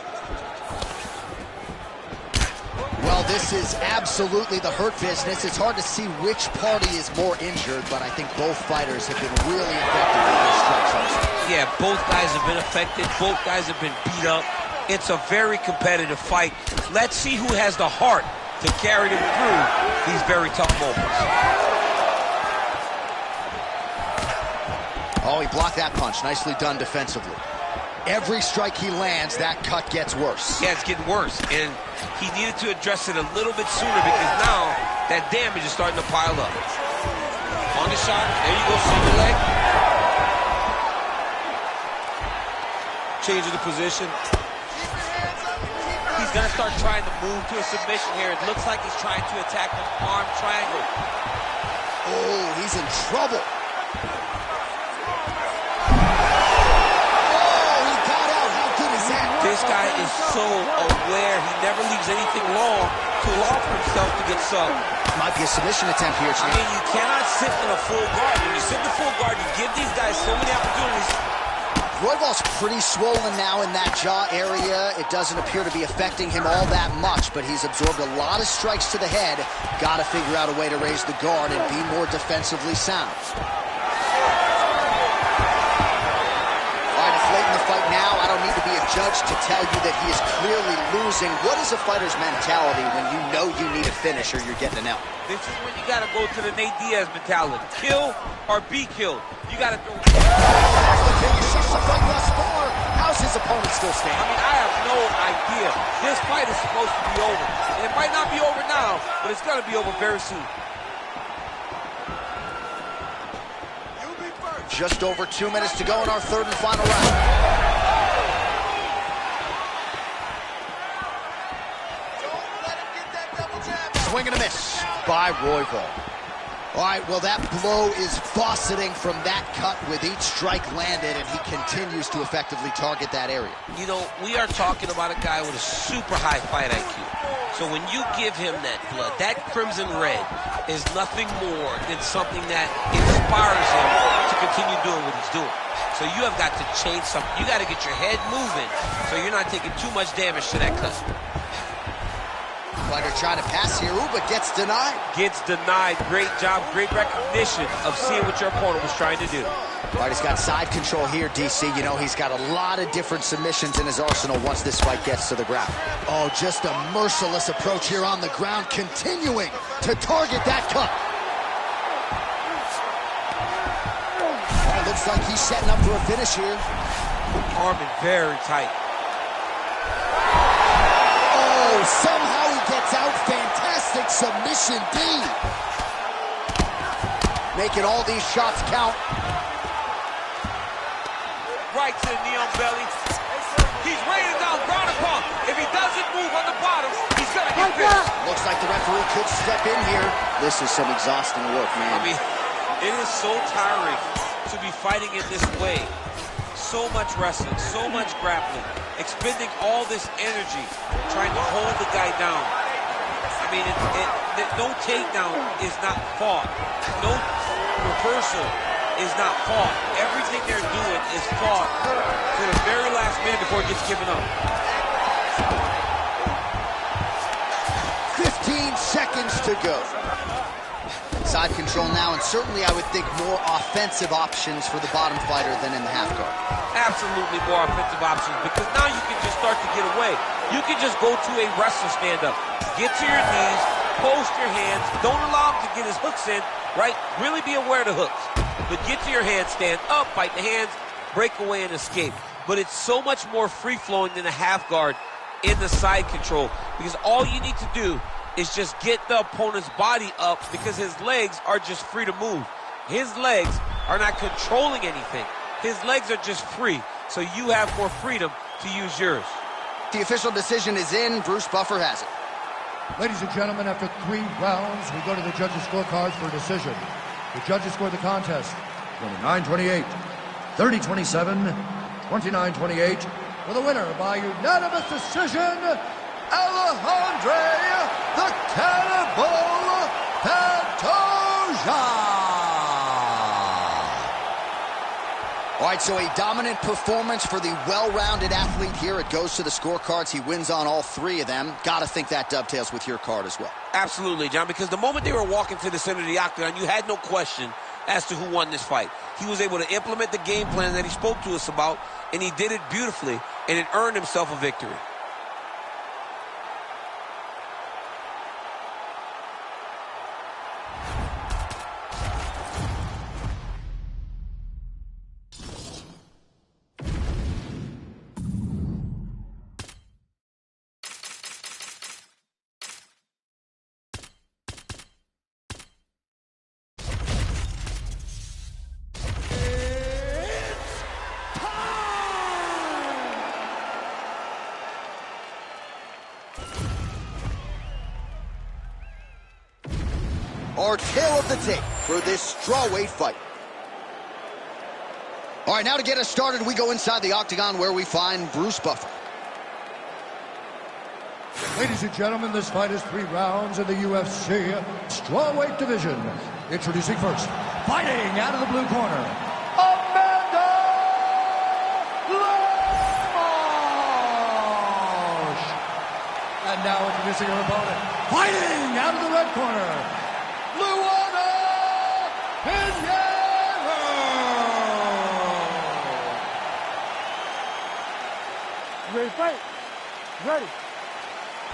Well, this is absolutely the hurt business. It's hard to see which party is more injured, but I think both fighters have been really effective with their strikes also. Yeah, both guys have been affected. Both guys have been beat up. It's a very competitive fight. Let's see who has the heart to carry them through these very tough moments. Oh, he blocked that punch. Nicely done defensively. Every strike he lands, that cut gets worse. Yeah, it's getting worse, and he needed to address it a little bit sooner because now that damage is starting to pile up. On the shot, there you go, single leg. Changing the position. He's going to start trying to move to a submission here. It looks like he's trying to attack an arm triangle. Oh, he's is in trouble. This guy is so aware. He never leaves anything long to allow for himself to get subbed. Might be a submission attempt here, I mean, you cannot sit in a full guard. When you sit in a full guard, you give these guys so many opportunities. Royval's pretty swollen now in that jaw area. It doesn't appear to be affecting him all that much, but he's absorbed a lot of strikes to the head. Got to figure out a way to raise the guard and be more defensively sound. Late in the fight now, I don't need to be a judge to tell you that he is clearly losing. What is a fighter's mentality when you know you need a finish or you're getting an L? This is when you got to go to the Nate Diaz mentality. Kill or be killed. You got to throw. How's his opponent still standing? I mean, I have no idea. This fight is supposed to be over. And it might not be over now, but it's going to be over very soon. Just over 2 minutes to go in our third and final round. Don't let him get that double jab. Swing and a miss by Royval. All right, well, that blow is fauceting from that cut with each strike landed, and he continues to effectively target that area. You know, we are talking about a guy with a super high fight IQ. So when you give him that blood, that crimson red is nothing more than something that inspires him to continue doing what he's doing. So you have got to change something. You got to get your head moving so you're not taking too much damage to that cut. Fighter trying to pass here, but gets denied. Gets denied. Great job, great recognition of seeing what your opponent was trying to do. Fighter's got side control here, DC. You know, he's got a lot of different submissions in his arsenal once this fight gets to the ground. Oh, just a merciless approach here on the ground, continuing to target that cut. Oh, looks like he's setting up for a finish here. Arming very tight. Oh, somehow he gets out. Fantastic submission D. Making all these shots count. Right to the knee on belly. He's raining down ground and pound. If he doesn't move on the bottom, he's gonna get finished. Looks like the referee could step in here. This is some exhausting work, man. I mean, it is so tiring to be fighting in this way. So much wrestling, so much grappling, expending all this energy trying to hold the guy down. I mean, no takedown is not fought. No reversal is not fought. Everything they're doing is fought to the very last minute before it gets given up. 15 seconds to go. Side control now, and certainly I would think more offensive options for the bottom fighter than in the half guard. Absolutely more offensive options, because now you can just start to get away. You can just go to a wrestler stand-up. Get to your knees, post your hands, don't allow him to get his hooks in, right? Really be aware of the hooks. But get to your hands, stand up, fight the hands, break away and escape. But it's so much more free-flowing than a half guard in the side control, because all you need to do is just get the opponent's body up, because his legs are just free to move. His legs are not controlling anything. His legs are just free, so you have more freedom to use yours. The official decision is in. Bruce Buffer has it. Ladies and gentlemen, after 3 rounds, we go to the judges' scorecards for a decision. The judges scored the contest 29-28, 30-27, 29-28, for the winner by unanimous decision, Alejandro the Cannibal Pantoja. All right, so a dominant performance for the well-rounded athlete here. It goes to the scorecards. He wins on all 3 of them. Got to think that dovetails with your card as well. Absolutely, John, because the moment they were walking to the center of the octagon, you had no question as to who won this fight. He was able to implement the game plan that he spoke to us about, and he did it beautifully, and it earned himself a victory. Our tale of the tape. for this strawweight fight. All right, now to get us started, we go inside the octagon where we find Bruce Buffer. Ladies and gentlemen, this fight is 3 rounds in the UFC strawweight division. Introducing first, fighting out of the blue corner, Amanda Lemos. And now introducing her opponent, fighting out of the red corner, Luana Pinheiro. You ready to fight? Ready.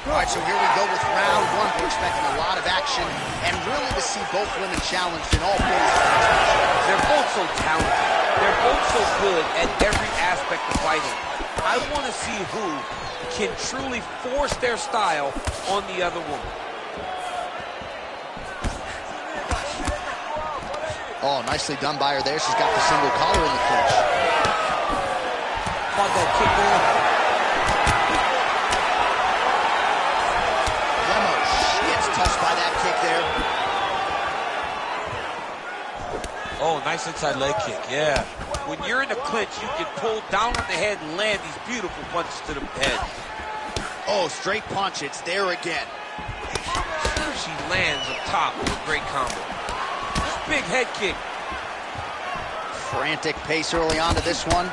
All right, so here we go with round 1. We're expecting a lot of action and really to see both women challenged in all phases. They're both so talented. They're both so good at every aspect of fighting. I want to see who can truly force their style on the other woman. Oh, nicely done by her there. She's got the single collar in the clinch. Caught that kick there. Touched by that kick there. Oh, nice inside leg kick, yeah. When you're in the clinch, you can pull down on the head and land these beautiful punches to the head. Oh, straight punch, it's there again. She lands up top with a great combo. Big head kick. Frantic pace early on to this one.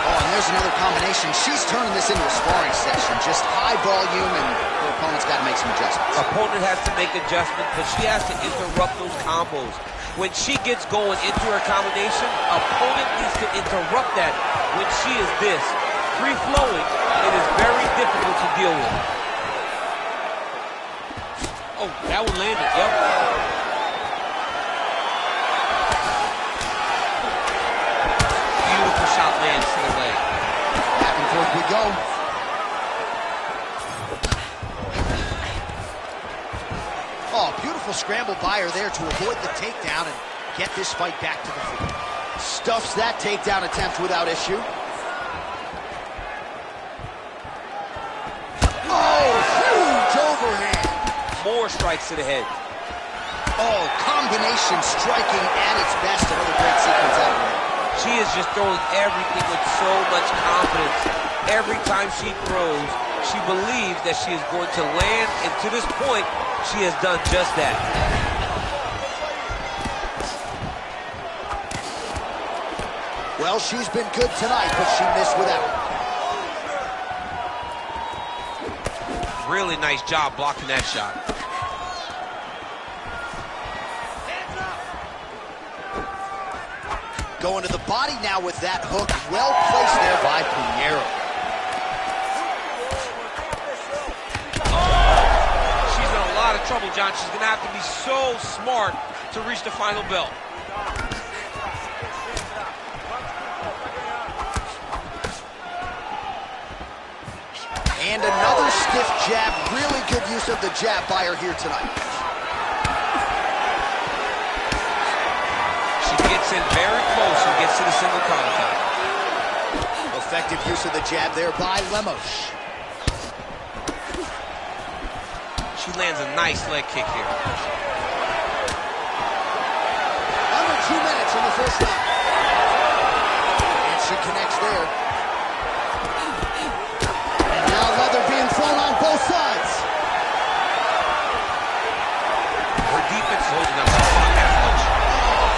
Oh, and there's another combination. She's turning this into a sparring session. Just high volume, and her opponent's got to make some adjustments. Opponent has to make adjustments, but she has to interrupt those combos. When she gets going into her combination, opponent needs to interrupt that. When she is this free-flowing, it is very difficult to deal with. Oh, that one landed, yep. Beautiful shot lands to the leg. Back and forth we go. Oh, beautiful scramble by her there to avoid the takedown and get this fight back to the feet. Stuffs that takedown attempt without issue. Oh, huge overhand. More strikes to the head. Oh, combination striking at its best. Another great sequence out of her. She is just throwing everything with so much confidence. Every time she throws, she believes that she is going to land, and to this point, she has done just that. Well, she's been good tonight, but she missed without. Really nice job blocking that shot. Going to the body now with that hook. Well placed there by Pinheiro. She's in a lot of trouble, John. She's going to have to be so smart to reach the final belt. And another stiff jab. Really good use of the jab by her here tonight. She gets in very close and gets to the single collar tie. Effective use of the jab there by Lemos. She lands a nice leg kick here. Under 2 minutes in the first round. And she connects there. And now leather being thrown on both sides. Her defense is holding up the block as much.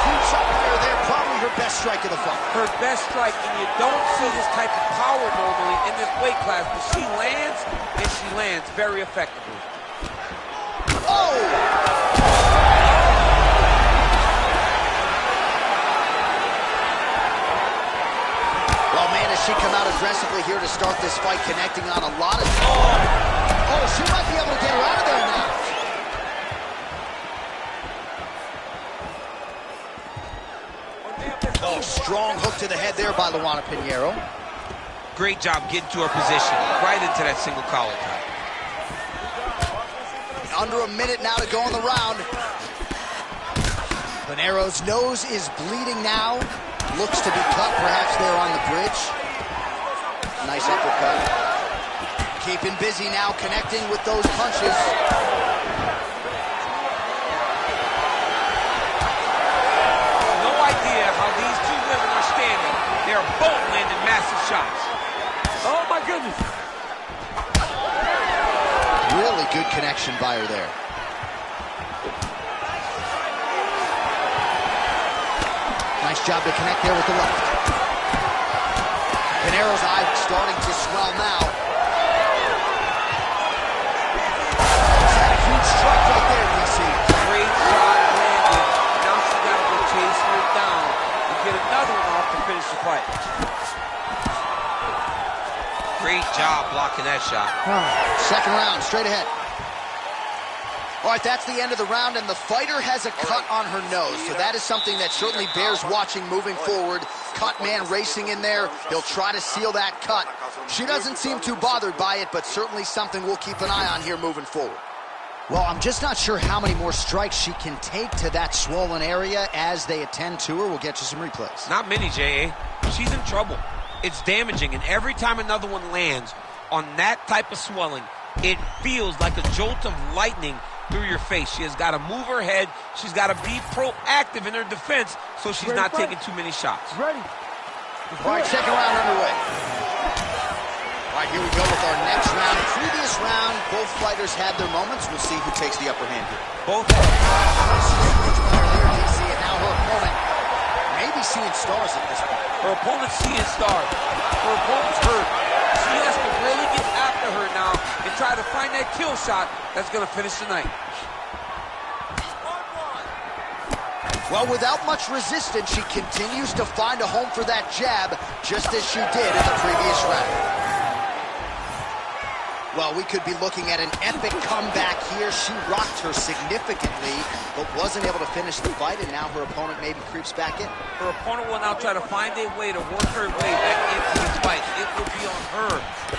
Huge shot fire there. Probably her best strike of the fight. Her best strike, and you don't see this type of power normally in this weight class, but she lands, and she lands very effectively. Oh! Well, man, has she come out aggressively here to start this fight, connecting on a lot of... Oh, she might be able to get her out of there now. Oh, strong hook to the head there by Luana Pinheiro. Great job getting to her position, right into that single collar tie. Under a minute now to go in the round. Pinheiro's nose is bleeding now. Looks to be cut, perhaps there on the bridge. Nice uppercut. Keeping busy now, connecting with those punches. goodness. Really good connection by her there. Nice job to connect there with the left. Pinero's eye starting to swell now. Huge strike right there, DC. Great shot landed. Now she got to go chasing it down and get another one off to finish the fight. Great job blocking that shot. Second round, straight ahead. All right, that's the end of the round, and the fighter has a cut on her nose, so that is something that certainly bears watching moving forward. Cut man racing in there. He'll try to seal that cut. She doesn't seem too bothered by it, but certainly something we'll keep an eye on here moving forward. Well, I'm just not sure how many more strikes she can take to that swollen area as they attend to her. We'll get you some replays. Not many, J.A. She's in trouble. It's damaging, and every time another one lands on that type of swelling, it feels like a jolt of lightning through your face. She has got to move her head. She's got to be proactive in her defense so she's not taking too many shots. Ready. All right, second round underway. All right, here we go with our next round. Previous round, both fighters had their moments. We'll see who takes the upper hand here. Both She's a huge player there, DC, and now her opponent may be seeing stars at this point. Her opponent's seeing stars. Her opponent's hurt. She has to really get after her now and try to find that kill shot that's going to finish the night. Well, without much resistance, she continues to find a home for that jab, just as she did in the previous round. Well, we could be looking at an epic comeback here. She rocked her significantly, but wasn't able to finish the fight, and now her opponent maybe creeps back in. Her opponent will now try to find a way to work her way back into this fight. It will be on her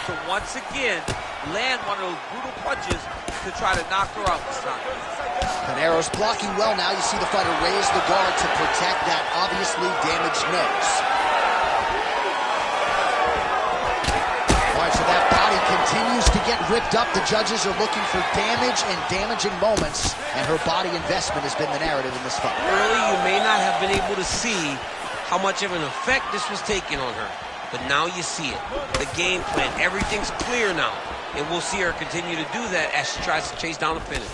to once again land one of those brutal punches to try to knock her out this time. Pinero's blocking well now. You see the fighter raise the guard to protect that obviously damaged nose. All right, so that body continues to get ripped up. The judges are looking for damage and damaging moments, and her body investment has been the narrative in this fight. Early, you may not have been able to see how much of an effect this was taking on her, but now you see it. The game plan, everything's clear now, and we'll see her continue to do that as she tries to chase down the finish.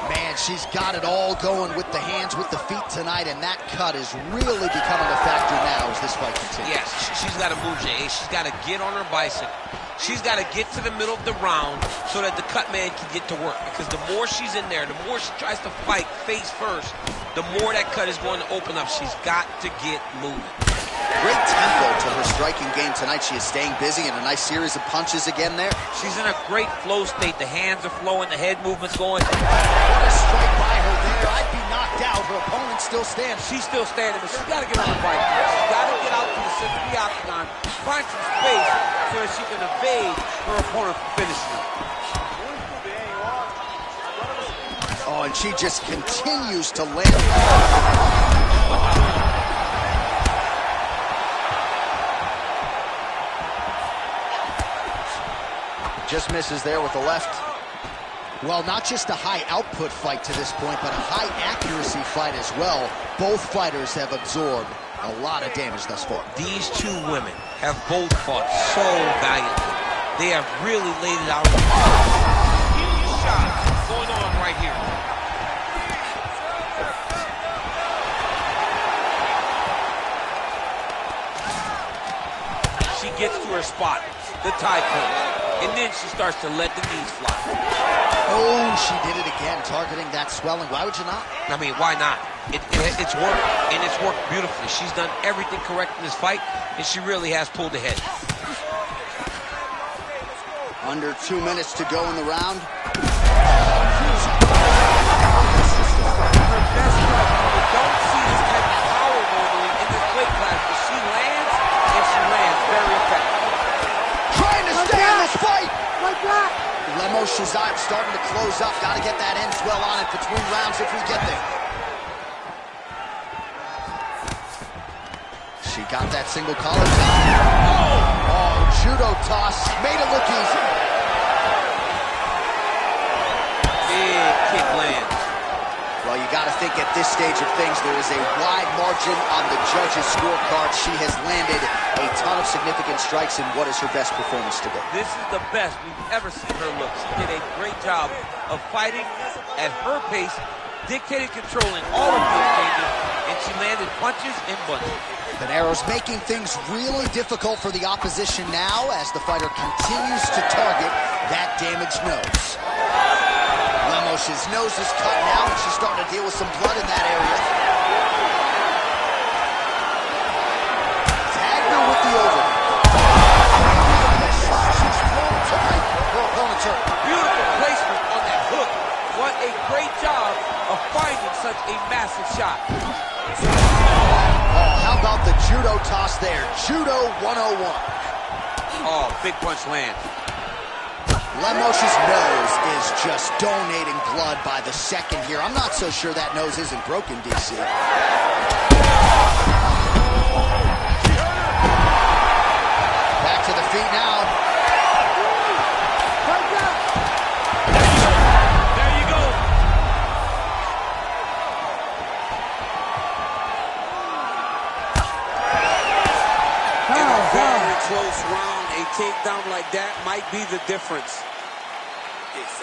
Man, she's got it all going with the hands, with the feet tonight, and that cut is really becoming a factor now as this fight continues. Yes, she's got to move, Jay. She's got to get on her bicycle. She's got to get to the middle of the round so that the cut man can get to work. Because the more she's in there, the more she tries to fight face first, the more that cut is going to open up. She's got to get moving. Great tempo to her striking game tonight. She is staying busy and a nice series of punches again there. She's in a great flow state. The hands are flowing, the head movement's going. What a strike by her there. I'd be knocked out. Her opponent still stands. She's still standing, but she's got to get on the bike. She's got to get out to the center of the octagon, find some space so that she can evade her opponent from finishing her. Oh, and she just continues to land. Just misses there with the left. Well, not just a high output fight to this point, but a high accuracy fight as well. Both fighters have absorbed a lot of damage thus far. These two women have both fought so valiantly. They have really laid it out. Huge shot going on right here. She gets to her spot, the tie comes. And then she starts to let the knees fly. Oh, she did it again, targeting that swelling. Why would you not? I mean, why not? It's worked, and it's worked beautifully. She's done everything correct in this fight, and she really has pulled ahead. Under 2 minutes to go in the round. Her best shot, you don't see this type of power normally in this weight class, but she lands, and she lands very effective. Trying to stay in this fight. Like that. Lemo Shazad starting to close up. Got to get that end swell on it between rounds if we get there. She got that single collar tie. Oh, judo toss. Made it look easy. Big kick lands. Well, you got to think at this stage of things, there is a wide margin on the judges' scorecard. She has landed a ton of significant strikes in what is her best performance today. This is the best we've ever seen her look. She did a great job of fighting at her pace, dictated controlling all of the exchanges, and she landed punches and bunches. Pinero's making things really difficult for the opposition now as the fighter continues to target that damaged nose. Lemos's nose is cut now, and she's starting to deal with some blood in that area. Tagged her with the overhand. She's thrown tonight. Her opponent's hurt. Beautiful placement on that hook. What a great job of finding such a massive shot. Oh, how about the judo toss there? Judo 101. Oh, big punch lands. Lemos's nose is just donating blood by the second here. I'm not so sure that nose isn't broken, DC. Back to the feet now. There you go. In a very close round, a takedown like that might be the difference.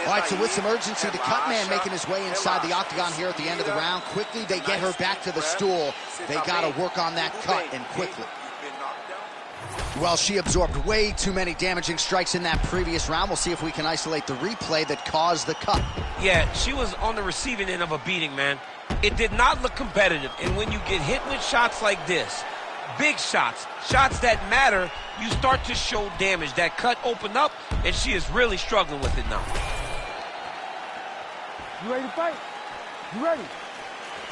All right, so with some urgency, the cut man making his way inside the octagon here at the end of the round. Quickly, they get her back to the stool. They got to work on that cut, and quickly. Well, she absorbed way too many damaging strikes in that previous round. We'll see if we can isolate the replay that caused the cut. Yeah, she was on the receiving end of a beating, man. It did not look competitive, and when you get hit with shots like this, big shots, shots that matter, you start to show damage. That cut opened up, and she is really struggling with it now. You ready to fight? You ready?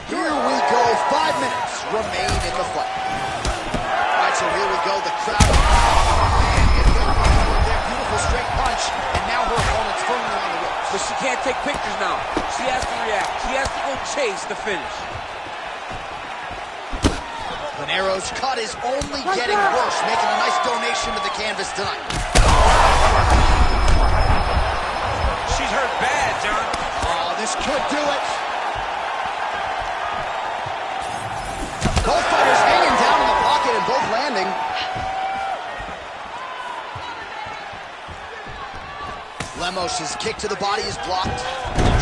Here we go. 5 minutes remain in the fight. All right, so here we go. The crowd. Their beautiful straight punch, and now her opponent's firmly on the ropes. But she can't take pictures now. She has to react. She has to go chase the finish. Pinero's cut is only getting worse, making a nice donation to the canvas tonight. She's hurt bad, John. Oh, this could do it. Both fighters hanging down in the pocket and both landing. Lemos's kick to the body is blocked.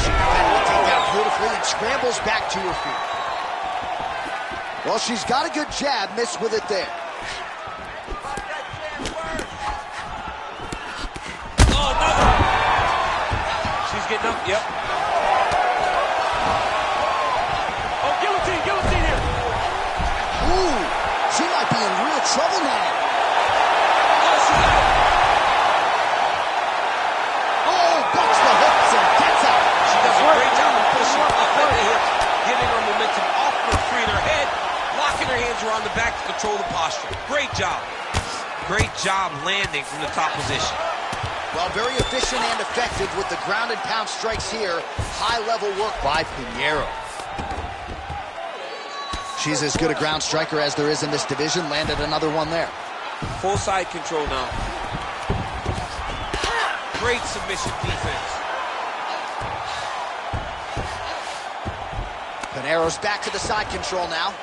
She defended the takedown beautifully and scrambles back to her feet. Well, she's got a good jab, missed with it there. Oh, another. She's getting up, yep. Oh, guillotine, guillotine here. Ooh, she might be in real trouble now. Oh, she got it. Oh, bucks the hips and gets out. She does a great job of pushing up at the hips, giving her momentum off her, freeing her head, locking her hands around the back to control the posture. Great job. Great job landing from the top position. Well, very efficient and effective with the ground and pound strikes here. High-level work by Pinheiro. She's as good a ground striker as there is in this division. Landed another one there. Full side control now. Great submission defense. Pinheiro's back to the side control now.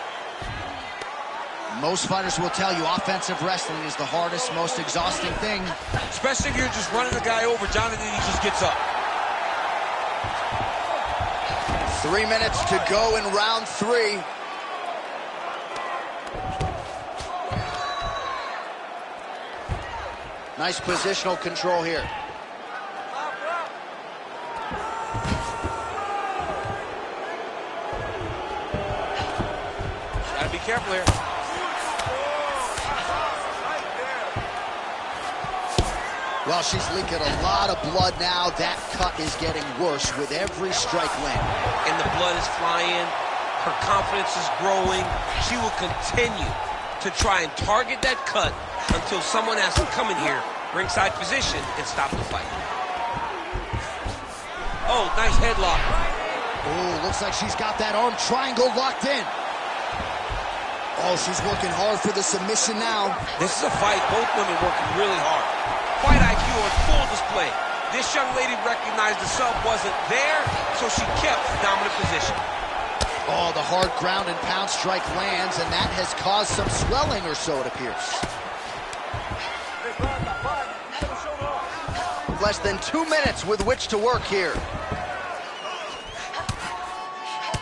Most fighters will tell you offensive wrestling is the hardest, most exhausting thing. Especially if you're just running the guy over, John, and then he just gets up. 3 minutes to go in round 3. Nice positional control here. Gotta be careful here. Well, she's leaking a lot of blood now. That cut is getting worse with every strike landing. And the blood is flying. Her confidence is growing. She will continue to try and target that cut until someone has to come in here, ringside position, and stop the fight. Oh, nice headlock. Oh, looks like she's got that arm triangle locked in. Oh, she's working hard for the submission now. This is a fight, both women working really hard. Fight IQ on full display. This young lady recognized the sub wasn't there, so she kept the dominant position. Oh, the hard ground and pound strike lands, and that has caused some swelling or so, it appears. Less than 2 minutes with which to work here.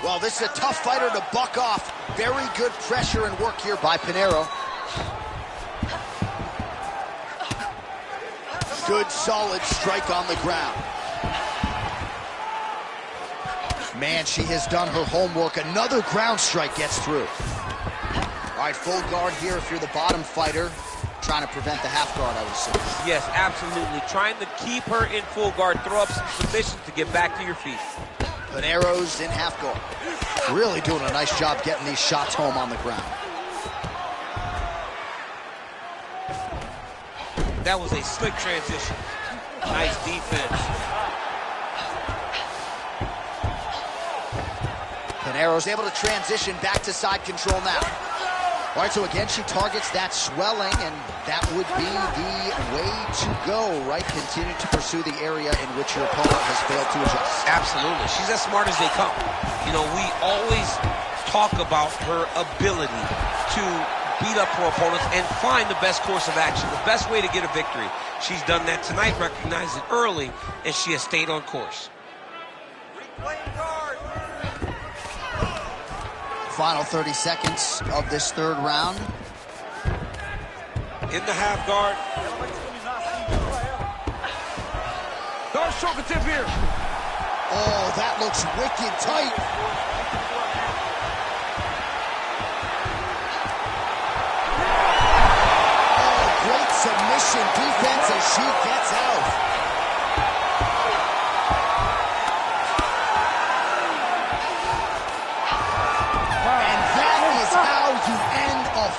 Well, this is a tough fighter to buck off. Very good pressure and work here by Pinheiro. Good, solid strike on the ground. Man, she has done her homework. Another ground strike gets through. All right, full guard here if you're the bottom fighter. Trying to prevent the half guard, I would say. Yes, absolutely. Trying to keep her in full guard, throw up some submissions to get back to your feet. Pinheiro's in half guard. Really doing a nice job getting these shots home on the ground. That was a slick transition. Nice defense. Pinheiro's able to transition back to side control now. All right, so again, she targets that swelling, and that would be the way to go, right? Continue to pursue the area in which your opponent has failed to adjust. Absolutely. She's as smart as they come. You know, we always talk about her ability to beat up her opponents and find the best course of action, the best way to get a victory. She's done that tonight, recognized it early, and she has stayed on course. Final 30 seconds of this third round. In the half guard. Guard stroke tip here. Oh, that looks wicked tight. Oh, great submission defense as she gets out.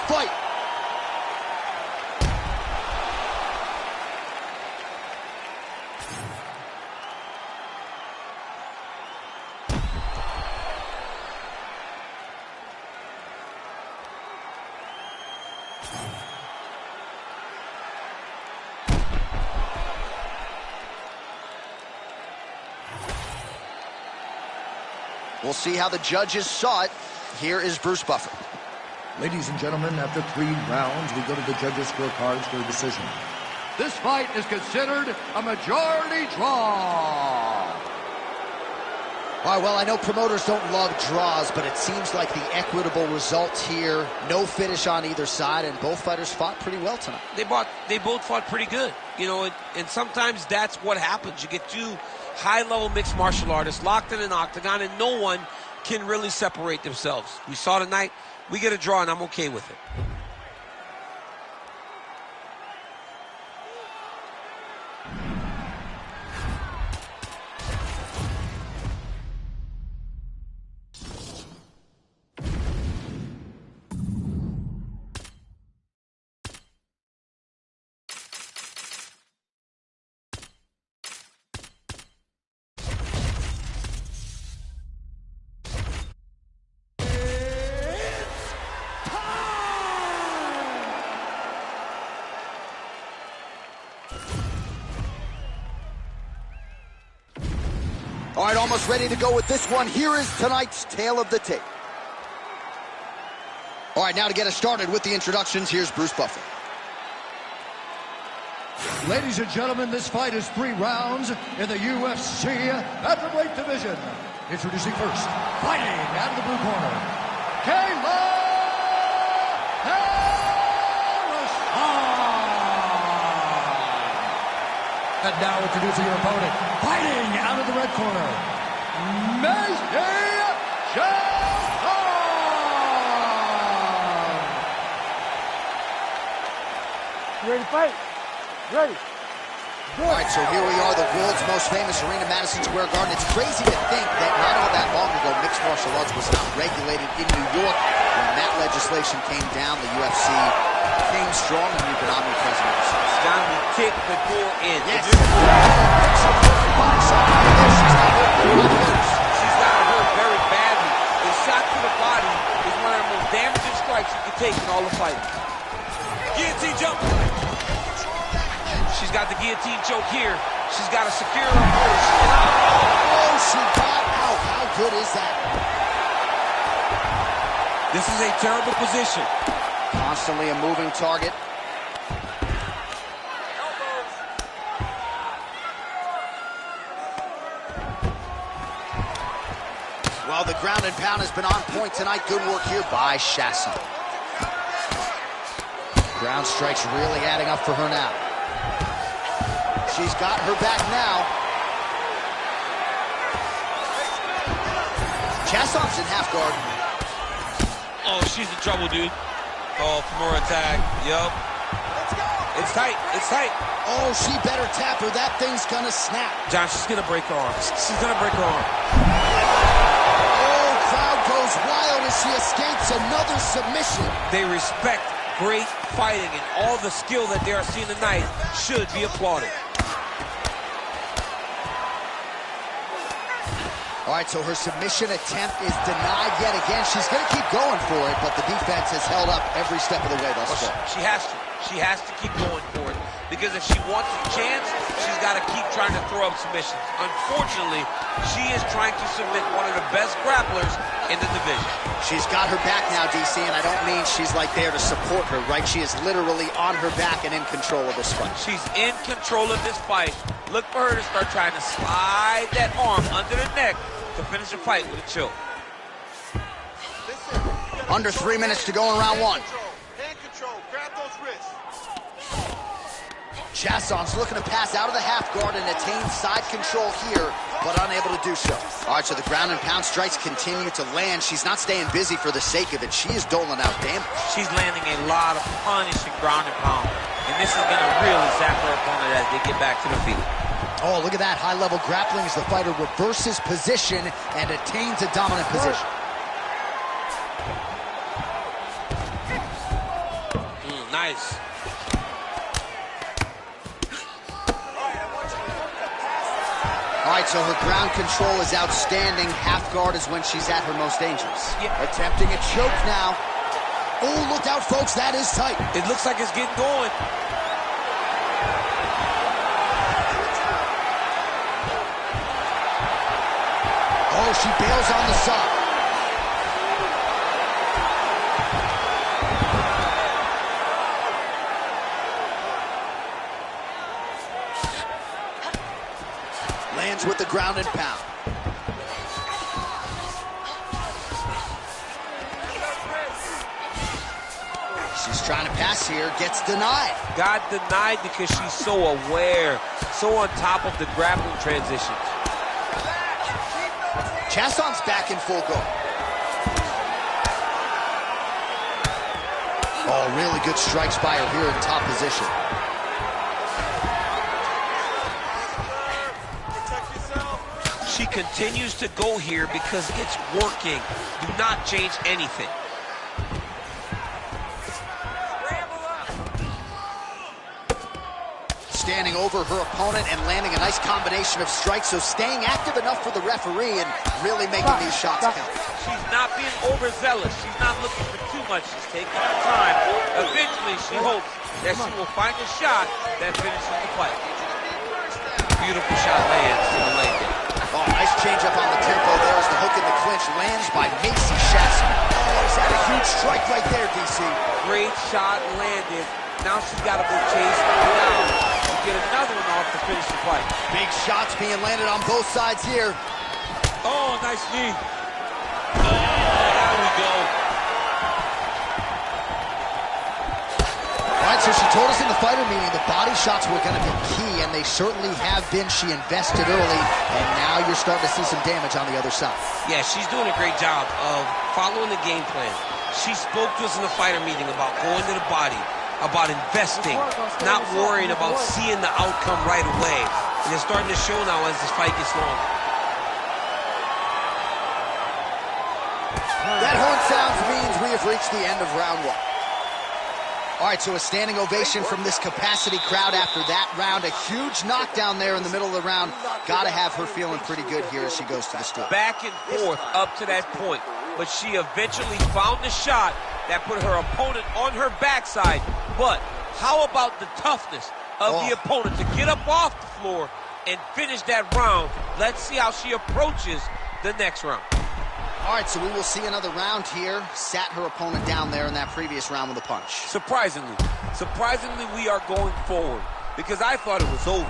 Fight. We'll see how the judges saw it. Here is Bruce Buffer. Ladies and gentlemen, after 3 rounds, we go to the judges' scorecards for a decision. This fight is considered a majority draw. All right, well, I know promoters don't love draws, but it seems like the equitable result here. No finish on either side, and both fighters fought pretty well tonight. They both fought pretty good. You know, and sometimes that's what happens. You get 2 high-level mixed martial artists locked in an octagon, and no one can really separate themselves. We saw tonight. We get a draw, and I'm okay with it. All right, almost ready to go with this one. Here is tonight's tale of the tape. All right, now to get us started with the introductions, here's Bruce Buffer. Ladies and gentlemen, this fight is 3 rounds in the UFC Featherweight division. Introducing first, fighting out of the blue corner, Kayla Harris. And now introducing your opponent, fighting out of the red corner, Macy Johnson. You ready to fight? Ready. All right, so here we are, the world's most famous arena, Madison Square Garden. It's crazy to think that not all that long ago, mixed martial arts was not regulated in New York. When that legislation came down, the UFC came strong, and we've been omnipresent ever since. John, we kick the door in. Yes. She's got hurt very badly. A shot to the body is one of the most damaging strikes you can take in all the fighting. Guillotine jump. She's got the guillotine choke here. She's got to secure her first. Oh, she got out. How good is that? This is a terrible position. Constantly a moving target. Well, the ground and pound has been on point tonight. Good work here by Chasson. Ground strikes really adding up for her now. She's got her back now. Chasson's in half guard. Oh, she's in trouble, dude. Oh, from her attack. Yup. It's tight. It's tight. Oh, she better tap her. That thing's gonna snap. John, she's gonna break her arm. She's gonna break her arm. Oh, crowd goes wild as she escapes another submission. They respect great fighting, and all the skill that they are seeing tonight should be applauded. All right, so her submission attempt is denied yet again. She's going to keep going for it, but the defense has held up every step of the way thus far. She has to. She has to keep going for it, because if she wants a chance, she's got to keep trying to throw up submissions. Unfortunately, she is trying to submit one of the best grapplers in the division. She's got her back now, DC, and I don't mean she's like there to support her, right? She is literally on her back and in control of this fight. She's in control of this fight. Look for her to start trying to slide that arm under the neck to finish the fight with a choke. Under 3 minutes to go in round one. Hand control. Grab those wrists. Chasson's looking to pass out of the half guard and attain side control here, but unable to do so. All right, so the ground and pound strikes continue to land. She's not staying busy for the sake of it. She is doling out damage. She's landing a lot of punishing ground and pound, and this is going to really zap her opponent as they get back to the feet. Oh, look at that high-level grappling as the fighter reverses position and attains a dominant position. Nice. All right, so her ground control is outstanding. Half guard is when she's at her most dangerous. Yeah. Attempting a choke now. Oh, look out, folks. That is tight. It looks like it's getting going. Oh, she bails on the sub. Lands with the ground and pound. She's trying to pass here, gets denied. Got denied because she's so aware, so on top of the grappling transitions. Chasson's back in full guard. Oh, really good strikes by her here in top position. She continues to go here because it's working. Do not change anything. Standing over her opponent and landing a nice combination of strikes, so staying active enough for the referee and really making these shots count. She's not being overzealous. She's not looking for too much. She's taking her time. Eventually, she hopes that she will find a shot that finishes the fight. Beautiful shot lands to the leg there. Oh, nice change up on the tempo there as the hook in the clinch lands by Macy Chasson. Oh, is that a huge strike right there, DC? Great shot landed. Now she's got to go chase down to get another one off to finish the fight. Big shots being landed on both sides here. Oh, nice knee. Oh, there we go. All right, so she told us in the fighter meeting the body shots were going to be key, and they certainly have been. She invested early, and now you're starting to see some damage on the other side. Yeah, she's doing a great job of following the game plan. She spoke to us in the fighter meeting about going to the body, about investing, not worrying about seeing the outcome right away. And it's starting to show now as this fight gets longer. That horn sounds means we have reached the end of round one. All right, so a standing ovation from this capacity crowd after that round. A huge knockdown there in the middle of the round. Got to have her feeling pretty good here as she goes to the stool. Back and forth up to that point, but she eventually found the shot that put her opponent on her backside. But how about the toughness of the opponent to get up off the floor and finish that round? Let's see how she approaches the next round. All right, so we will see another round here. Sat her opponent down there in that previous round with a punch. Surprisingly, we are going forward because I thought it was over.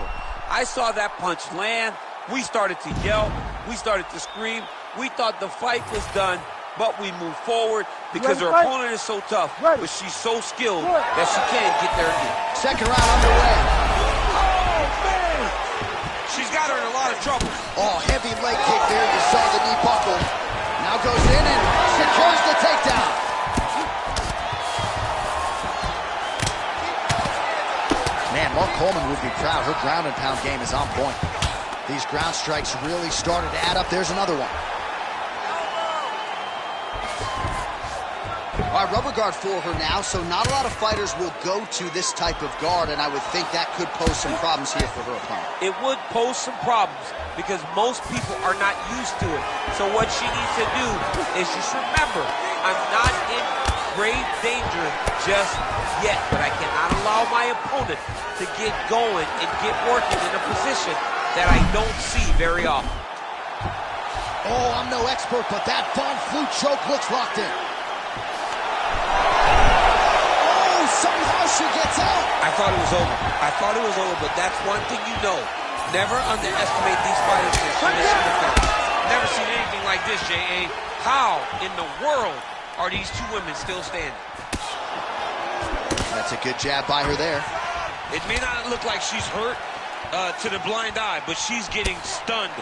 I saw that punch land. We started to yell. We started to scream. We thought the fight was done, but we moved forward because her opponent is so tough, but she's so skilled that she can't get there again. Second round underway. Oh, man! She's got her in a lot of trouble. Oh, heavy leg kick there. You saw the knee buckle. Now goes in and secures the takedown. Man, Mark Coleman would be proud. Her ground and pound game is on point. These ground strikes really started to add up. There's another one. All right, rubber guard for her now, so not a lot of fighters will go to this type of guard, and I would think that could pose some problems here for her opponent. It would pose some problems because most people are not used to it. So what she needs to do is just remember, I'm not in grave danger just yet, but I cannot allow my opponent to get going and get working in a position that I don't see very often. Oh, I'm no expert, but that Von Flue choke looks locked in. Oh, somehow she gets out. I thought it was over. But that's one thing you know. Never underestimate these fighters in submission defense. Never seen anything like this, J.A. How in the world are these two women still standing? That's a good jab by her there. It may not look like she's hurt to the blind eye, but she's getting stunned.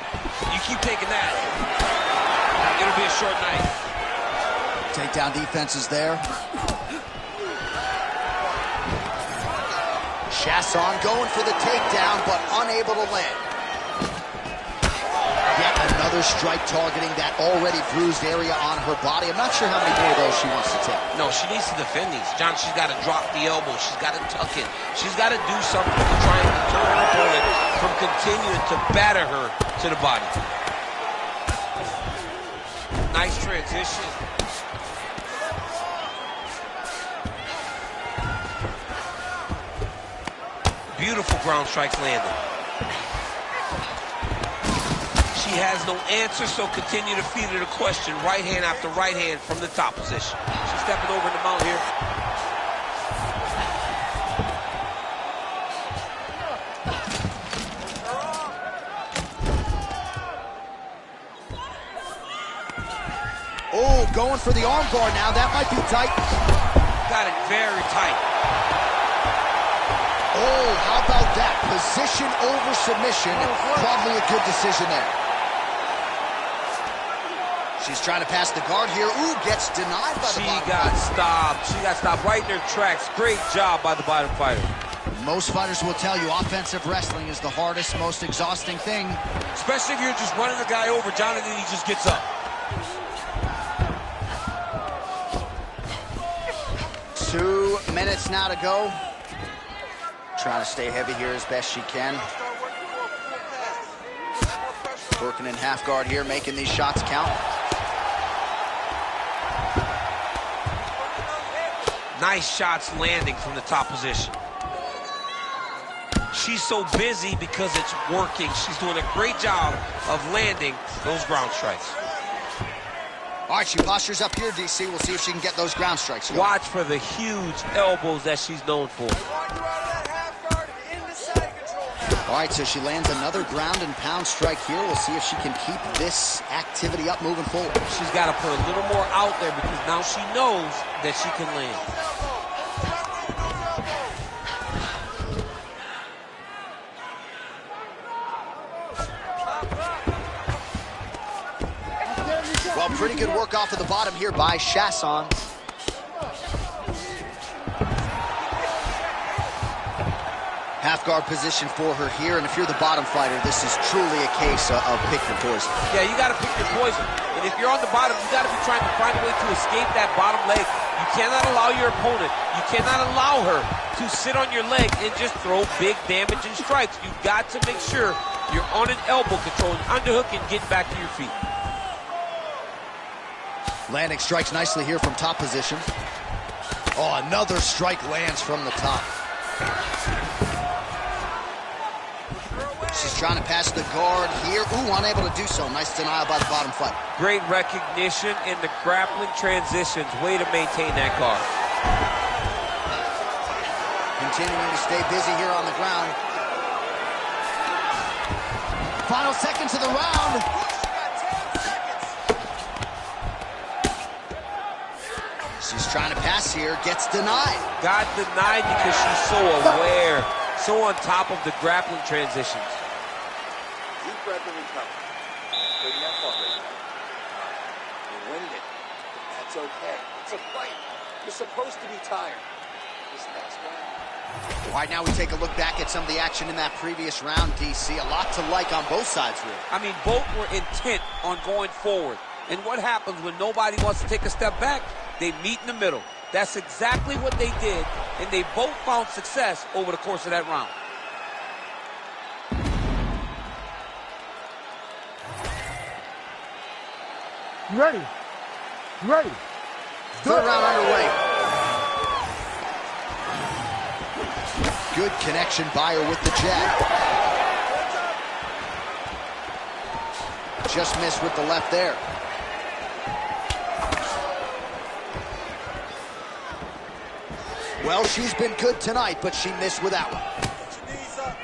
You keep taking that, it'll be a short night. Takedown defense is there. Chasson going for the takedown, but unable to land. Yet another strike targeting that already bruised area on her body. I'm not sure how many more of those she wants to take. No, she needs to defend these. John, she's got to drop the elbow. She's got to tuck it. She's got to do something to try and deter her opponent from continuing to batter her to the body. Nice transition. Beautiful ground strikes landed. She has no answer, so continue to feed her the question. Right hand after right hand from the top position. She's stepping over in the mount here. Oh, going for the arm bar now. That might be tight. Got it very tight. Oh, how about that? Position over submission. Probably a good decision there. She's trying to pass the guard here. Ooh, gets denied by the bottom. She got stopped right in her tracks. Great job by the bottom fighter. Most fighters will tell you offensive wrestling is the hardest, most exhausting thing. Especially if you're just running the guy over, John, and then he just gets up. 2 minutes now to go. Trying to stay heavy here as best she can. Working in half guard here, making these shots count. Nice shots landing from the top position. She's so busy because it's working. She's doing a great job of landing those ground strikes. All right, she postures up here, DC. We'll see if she can get those ground strikes going. Watch for the huge elbows that she's known for. All right, so she lands another ground and pound strike here. We'll see if she can keep this activity up moving forward. She's got to put a little more out there because now she knows that she can land. Well, pretty good work off of the bottom here by Chasson. Half guard position for her here, and if you're the bottom fighter, this is truly a case of pick your poison. Yeah, you got to pick your poison. And if you're on the bottom, you got to be trying to find a way to escape that bottom leg. You cannot allow your opponent, you cannot allow her to sit on your leg and just throw big damaging strikes. You've got to make sure you're on an elbow control, an underhook, and get back to your feet. Landing strikes nicely here from top position. Oh, another strike lands from the top. she's trying to pass the guard here. Ooh, unable to do so. Nice denial by the bottom fighter. Great recognition in the grappling transitions. Way to maintain that guard. Continuing to stay busy here on the ground. Final seconds of the round. She's trying to pass here, gets denied. Got denied because she's so aware, so on top of the grappling transitions. Deep breath and recover. Bring that forward. You're winning it. That's okay. It's a fight. You're supposed to be tired. This next round. All right, now we take a look back at some of the action in that previous round, DC. A lot to like on both sides, really. I mean, both were intent on going forward. And what happens when nobody wants to take a step back? They meet in the middle. That's exactly what they did, and they both found success over the course of that round. You ready? You ready? Third round underway. Good connection by her with the jab. Just missed with the left there. Well, she's been good tonight, but she missed with that one. Knees up.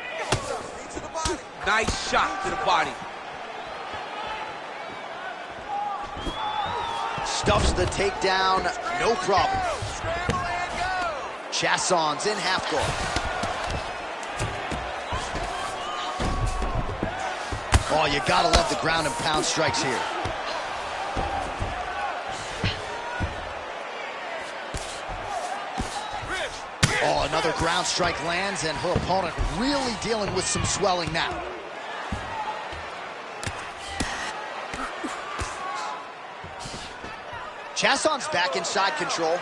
Knee to the body. Nice shot to the body. Stuffs the takedown, no problem. Scramble and go. Chasson's in half guard. Oh, you gotta love the ground and pound strikes here. Oh, another ground strike lands, and her opponent really dealing with some swelling now. Chasson's back in side control.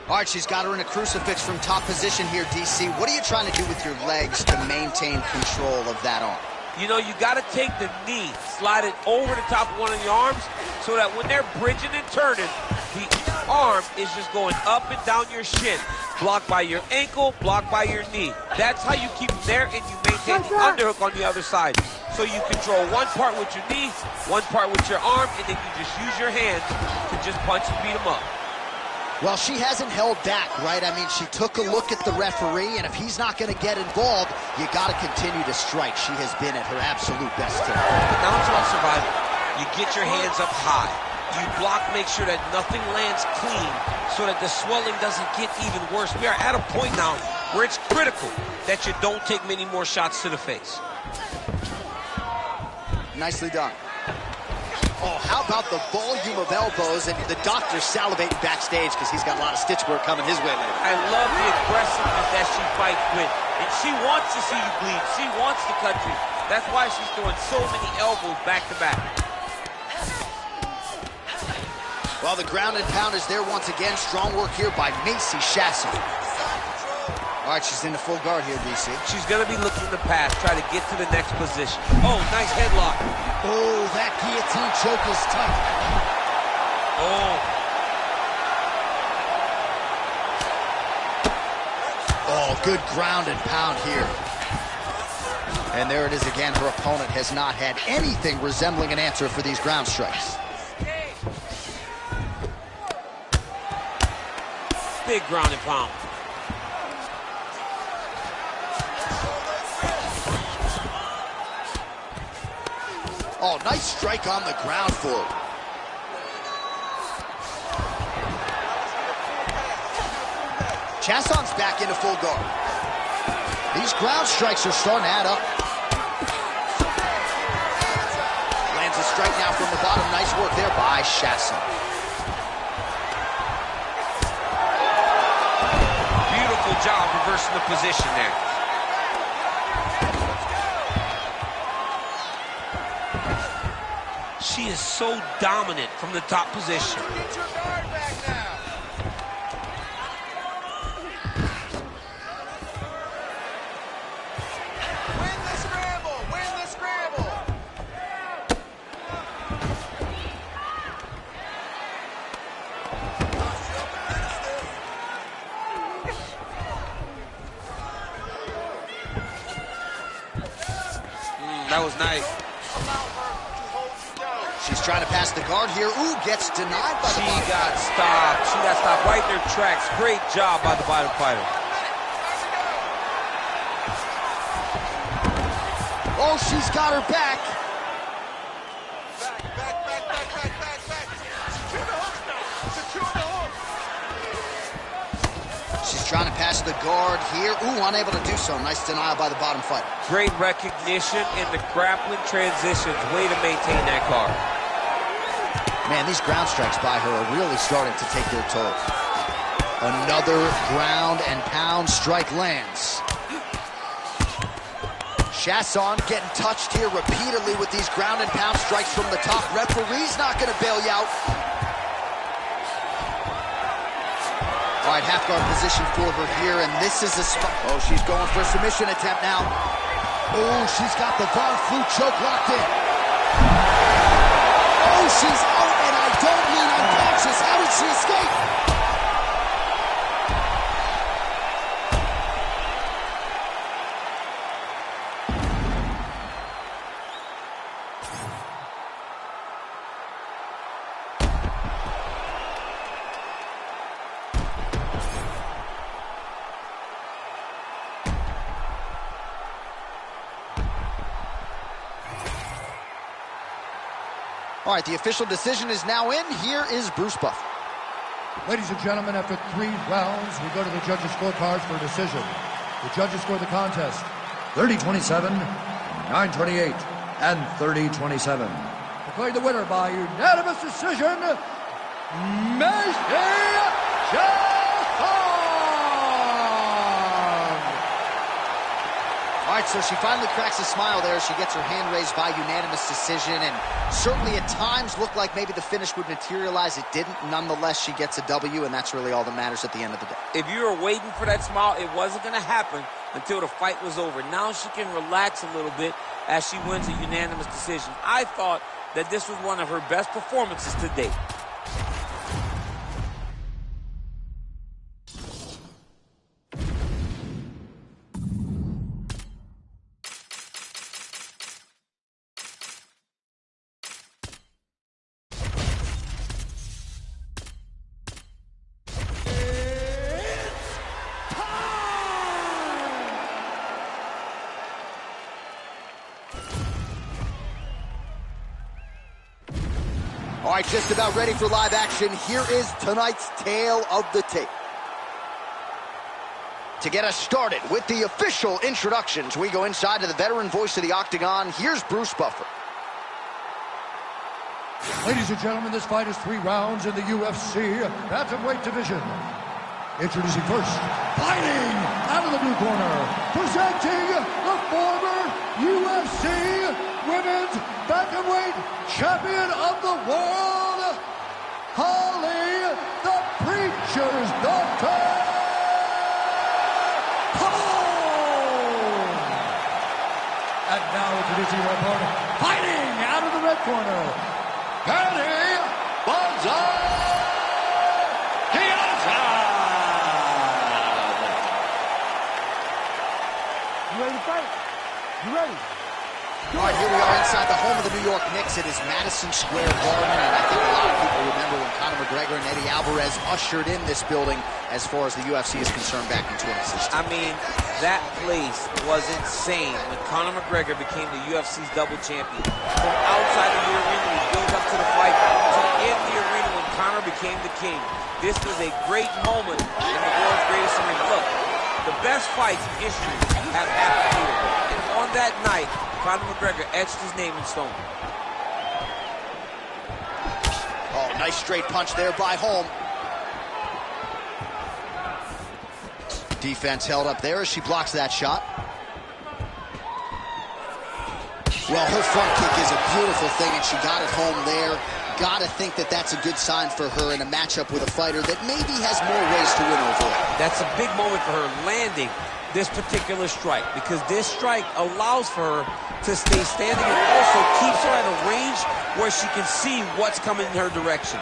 All right, she's got her in a crucifix from top position here, DC. What are you trying to do with your legs to maintain control of that arm? You know, you got to take the knee, slide it over the top of one of your arms so that when they're bridging and turning, the arm is just going up and down your shin. Blocked by your ankle, blocked by your knee. That's how you keep them there, and you maintain the underhook on the other side. So you control one part with your knee, one part with your arm, and then you just use your hands to just punch and beat them up. Well, she hasn't held back, right? I mean, she took a look at the referee, and if he's not going to get involved, you got to continue to strike. She has been at her absolute best today. But now it's about survival. You get your hands up high. You block, make sure that nothing lands clean so that the swelling doesn't get even worse. We are at a point now where it's critical that you don't take many more shots to the face. Nicely done. Oh, how about the volume of elbows, and the doctor's salivating backstage because he's got a lot of stitch work coming his way later. I love the aggressiveness that she fights with. And she wants to see you bleed. She wants to cut you. That's why she's throwing so many elbows back to back. Well, the ground and pound is there once again. Strong work here by Macy Chasson. All right, she's in the full guard here, DC. She's going to be looking to pass, try to get to the next position. Oh, nice headlock. Oh, that guillotine choke is tight. Oh, good ground and pound here. And there it is again. Her opponent has not had anything resembling an answer for these ground strikes. Big ground and pound. Oh, nice strike on the ground for her. Chasson's back into full guard. These ground strikes are starting to add up. Lands a strike now from the bottom. Nice work there by Chasson. Beautiful job reversing the position there. She is so dominant from the top position. Get your guard back now. Win the scramble. Win the scramble. That was nice. She's trying to pass the guard here. Ooh, gets denied by the She bottom. got stopped. She got stopped right in her tracks. Great job by the bottom fighter. Oh, she's got her back. She's trying to pass the guard here. Ooh, unable to do so. Nice denial by the bottom fighter. Great recognition in the grappling transitions. Way to maintain that guard. Man, these ground strikes by her are really starting to take their toll. Another ground and pound strike lands. Chasson getting touched here repeatedly with these ground and pound strikes from the top. Referee's not going to bail you out. All right, half guard position for her here, and this is a spot. Oh, she's going for a submission attempt now. Oh, she's got the Von Flue choke locked in. Oh, she's out, and I don't mean unconscious. How did she escape? All right, the official decision is now in. Here is Bruce Buffer. Ladies and gentlemen, after 3 rounds, we go to the judges' scorecards for a decision. The judges scored the contest 30-27, 9-28, and 30-27. Declaring the winner by unanimous decision, All right, so she finally cracks a smile there. She gets her hand raised by unanimous decision, and certainly at times looked like maybe the finish would materialize. It didn't. Nonetheless, she gets a W, and that's really all that matters at the end of the day. If you were waiting for that smile, it wasn't going to happen until the fight was over. Now she can relax a little bit as she wins a unanimous decision. I thought that this was one of her best performances to date. All right, just about ready for live action. Here is tonight's tale of the tape. To get us started with the official introductions, we go inside to the veteran voice of the Octagon. Here's Bruce Buffer. Ladies and gentlemen, this fight is 3 rounds in the UFC bantamweight division. Introducing first, fighting out of the blue corner, presenting the former UFC Women's Bantamweight Champion of the World, Holly the Preacher's Daughter Holm. And now introducing her opponent, fighting out of the red corner, Patty Bonzai. You ready to fight? You ready? All right, here we are inside the home of the New York Knicks. It is Madison Square Garden, and I think a lot of people remember when Conor McGregor and Eddie Alvarez ushered in this building as far as the UFC is concerned back in 2016. I mean, that place was insane when Conor McGregor became the UFC's double champion. From outside of the arena, we built up to the fight, to in the arena when Conor became the king. This was a great moment in the world's greatest arena. Look, the best fights in history have happened here. And on that night, Conor McGregor etched his name in stone. Oh, nice straight punch there by Holm. Defense held up there as she blocks that shot. Well, her front kick is a beautiful thing, and she got it home there. Gotta think that that's a good sign for her in a matchup with a fighter that maybe has more ways to win overall. That's a big moment for her, landing this particular strike, because this strike allows for her to stay standing and also keeps her at a range where she can see what's coming in her direction.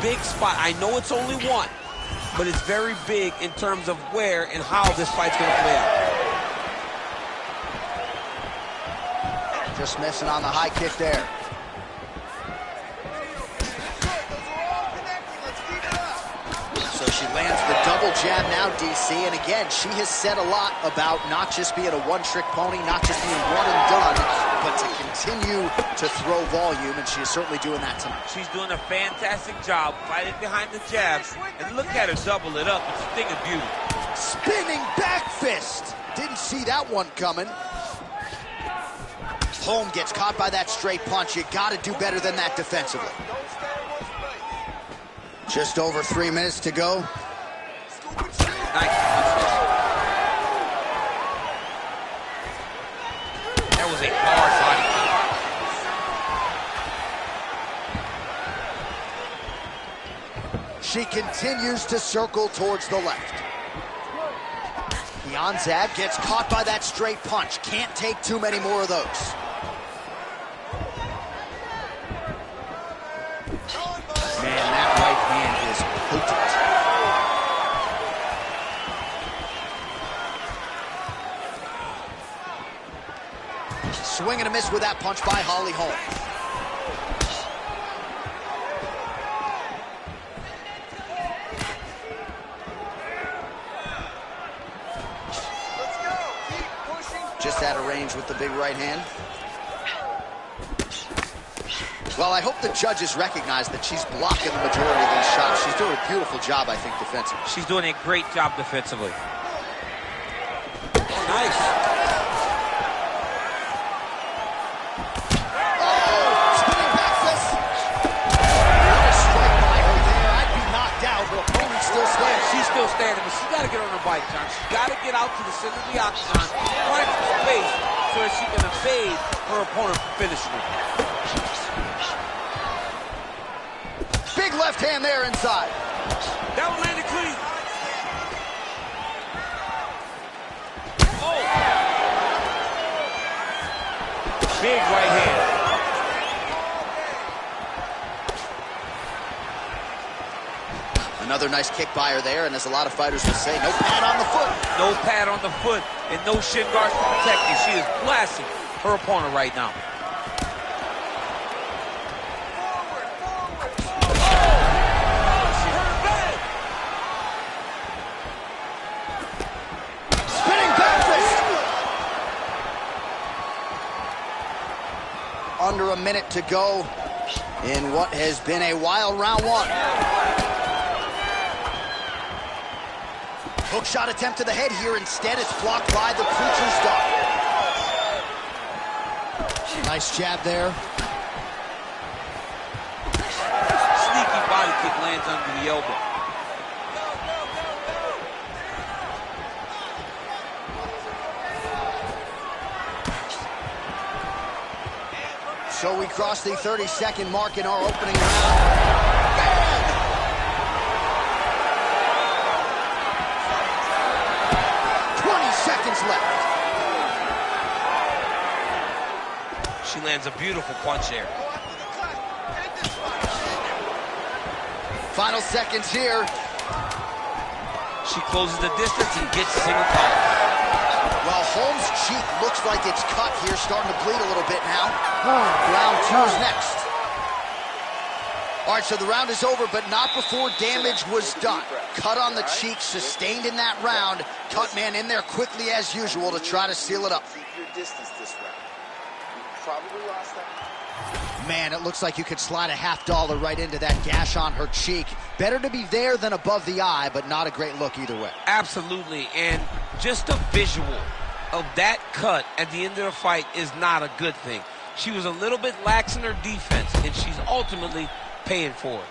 Big spot. I know it's only one, but it's very big in terms of where and how this fight's going to play out. Just missing on the high kick there. So she lands the double jab now, DC, and again, she has said a lot about not just being a one-trick pony, not just being one and done, but to continue to throw volume, and she is certainly doing that tonight. She's doing a fantastic job fighting behind the jabs, and look at her double it up. It's a thing of beauty. Spinning back fist. Didn't see that one coming. Holm gets caught by that straight punch. You got to do better than that defensively. Just over 3 minutes to go. Nice. That was a hard body kick. She continues to circle towards the left. Zab gets caught by that straight punch. Can't take too many more of those. Man, that right hand is potent. Swing and a miss with that punch by Holly Holm. Just out of range with the big right hand. Well, I hope the judges recognize that she's blocking the majority of these shots. She's doing a beautiful job, I think, defensively. She's doing a great job defensively. Nice. Oh, spinning back fist. What a strike by her there. I'd be knocked out. Her opponent's still standing. She's still standing, but she's got to get on her bike, John. She's got to get out to the center of the octagon, find some space so that she can evade her opponent from finishing her. Big left hand there inside. That one landed clean. Oh! Big right hand. Another nice kick by her there, and as a lot of fighters will say, no pad on the foot. No pad on the foot and no shin guards to protect you. She is blasting her opponent right now. Under a minute to go in what has been a wild round one. Hook shot attempt to the head here. Instead, it's blocked by the Preacher's Dog. Nice jab there. Sneaky body kick lands under the elbow. So we cross the 30-second mark in our opening round. Bang! 20 seconds left. She lands a beautiful punch there. Final seconds here. She closes the distance and gets single power. Well, Holmes' cheek looks like it's cut here, starting to bleed a little bit now. Round two is next. All right, so the round is over, but not before damage was done. Cut on the cheek, sustained in that round. Cut man in there quickly as usual to try to seal it up. Keep your distance this round. You probably lost that. Man, it looks like you could slide a $50 right into that gash on her cheek. Better to be there than above the eye, but not a great look either way. Absolutely, and just a visual of that cut at the end of the fight is not a good thing. She was a little bit lax in her defense, and she's ultimately paying for it.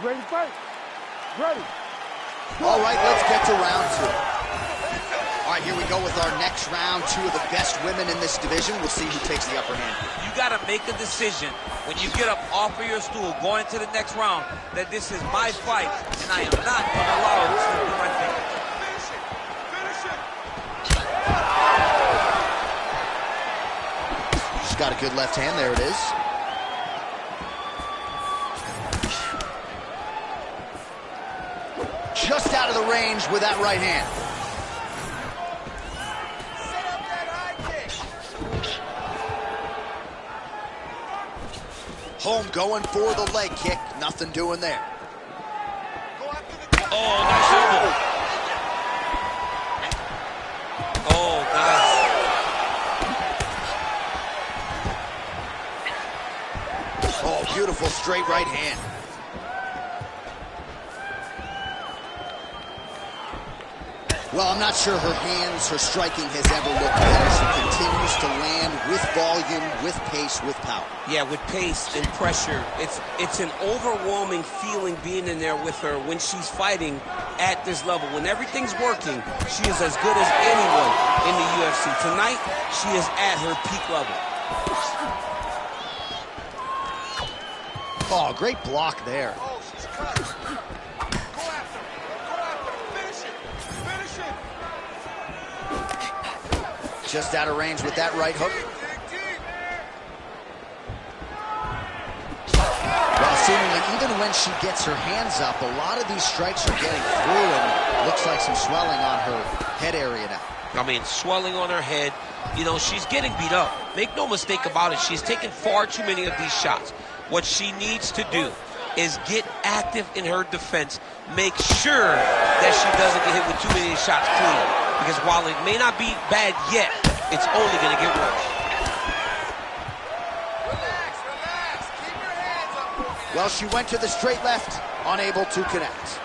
You ready to fight? Ready. All right, let's get to round two. All right, here we go with our next round. Two of the best women in this division. We'll see who takes the upper hand. You got to make a decision when you get up off of your stool going into the next round that this is my fight, and I am not going to allow it to slip through my fingers. She's got a good left hand. There it is. Just out of the range with that right hand. Home going for the leg kick. Nothing doing there. Oh, nice elbow. Oh, nice. Oh, beautiful straight right hand. Well, I'm not sure her hands, her striking has ever looked better. She continues to land with volume, with pace, with power. Yeah, with pace and pressure. It's an overwhelming feeling being in there with her when she's fighting at this level. When everything's working, she is as good as anyone in the UFC. Tonight, she is at her peak level. Oh, great block there. Oh, she's cut. Go after him. Go after him. Finish it. Finish it. Just out of range with that right hook. Well, seemingly, even when she gets her hands up, a lot of these strikes are getting through, and looks like some swelling on her head area now. I mean, swelling on her head. You know, she's getting beat up. Make no mistake about it. She's taken far too many of these shots. What she needs to do is get active in her defense. Make sure that she doesn't get hit with too many shots clean. Because while it may not be bad yet, it's only going to get worse. Relax, relax. Keep your hands up for me. Well, she went to the straight left, unable to connect.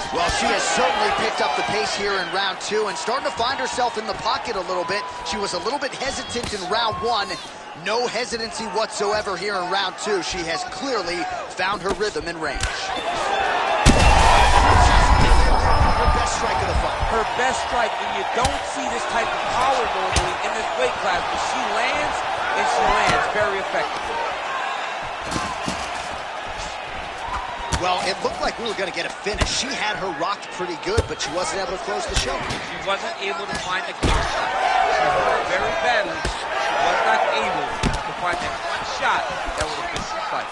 Well, she has certainly picked up the pace here in round 2 and starting to find herself in the pocket a little bit. She was a little bit hesitant in round 1. No hesitancy whatsoever here in round 2. She has clearly found her rhythm and range. Her best strike of the fight. Her best strike, and you don't see this type of power normally in this weight class, but she lands, and she lands very effectively. Well, it looked like we were going to get a finish. She had her rocked pretty good, but she wasn't able to close the show. She wasn't able to find the counter shot. She hurt very badly. She was not able to find that one shot that would have finished the fight.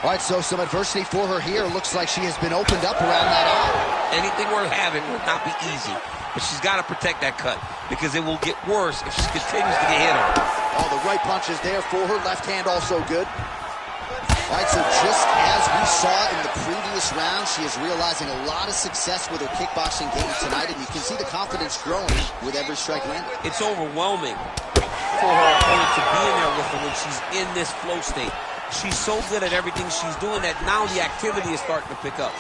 All right, so some adversity for her here. Looks like she has been opened up around that eye. Anything worth having would not be easy, but she's got to protect that cut because it will get worse if she continues to get hit on. Oh, the right punch is there for her. Left hand also good. All right, so just as we saw in the previous round, she is realizing a lot of success with her kickboxing game tonight, and you can see the confidence growing with every strike landed. It's overwhelming for her opponent to be in there with her when she's in this flow state. She's so good at everything she's doing that now the activity is starting to pick up.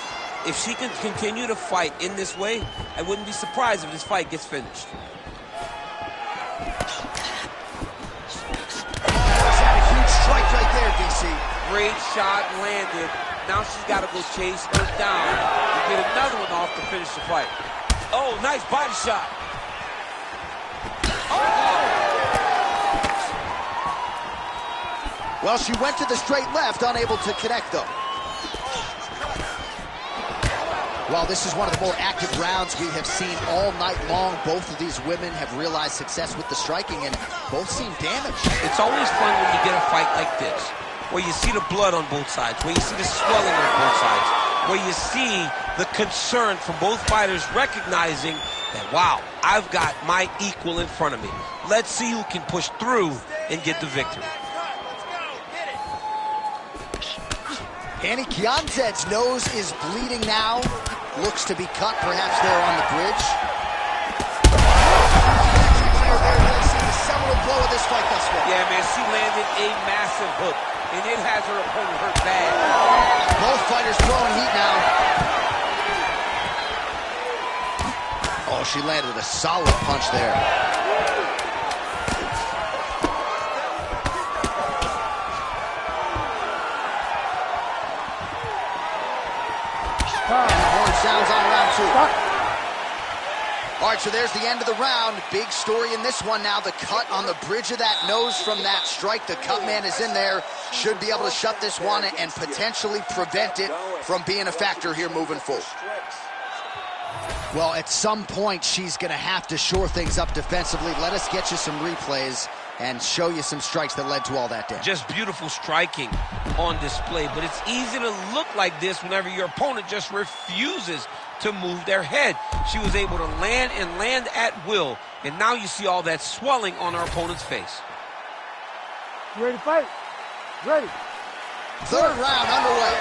If she can continue to fight in this way, I wouldn't be surprised if this fight gets finished. That's a huge strike right there, DC. Great shot landed. Now she's got to go chase her down and get another one off to finish the fight. Oh, nice body shot. Well, she went to the straight left, unable to connect, though. Well, this is one of the more active rounds we have seen all night long. Both of these women have realized success with the striking, and both seem damaged. It's always fun when you get a fight like this, where you see the blood on both sides, where you see the swelling on both sides, where you see the concern from both fighters recognizing that, wow, I've got my equal in front of me. Let's see who can push through and get the victory. Annie Kianzad's nose is bleeding now. Looks to be cut, perhaps there on the bridge. Really see the seminal blow of this fight thus far. Yeah, man, she landed a massive hook, and it has her opponent hurt bad. Both fighters throwing heat now. Oh, she landed a solid punch there. And the horn sounds on round 2. All right, so there's the end of the round. Big story in this one now. The cut on the bridge of that nose from that strike. The cut man is in there. Should be able to shut this one and potentially prevent it from being a factor here moving forward. Well, at some point, she's going to have to shore things up defensively. Let us get you some replays and show you some strikes that led to all that damage. Just beautiful striking on display, but it's easy to look like this whenever your opponent just refuses to move their head. She was able to land and land at will, and now you see all that swelling on our opponent's face. You ready to fight? Ready. Third round underway.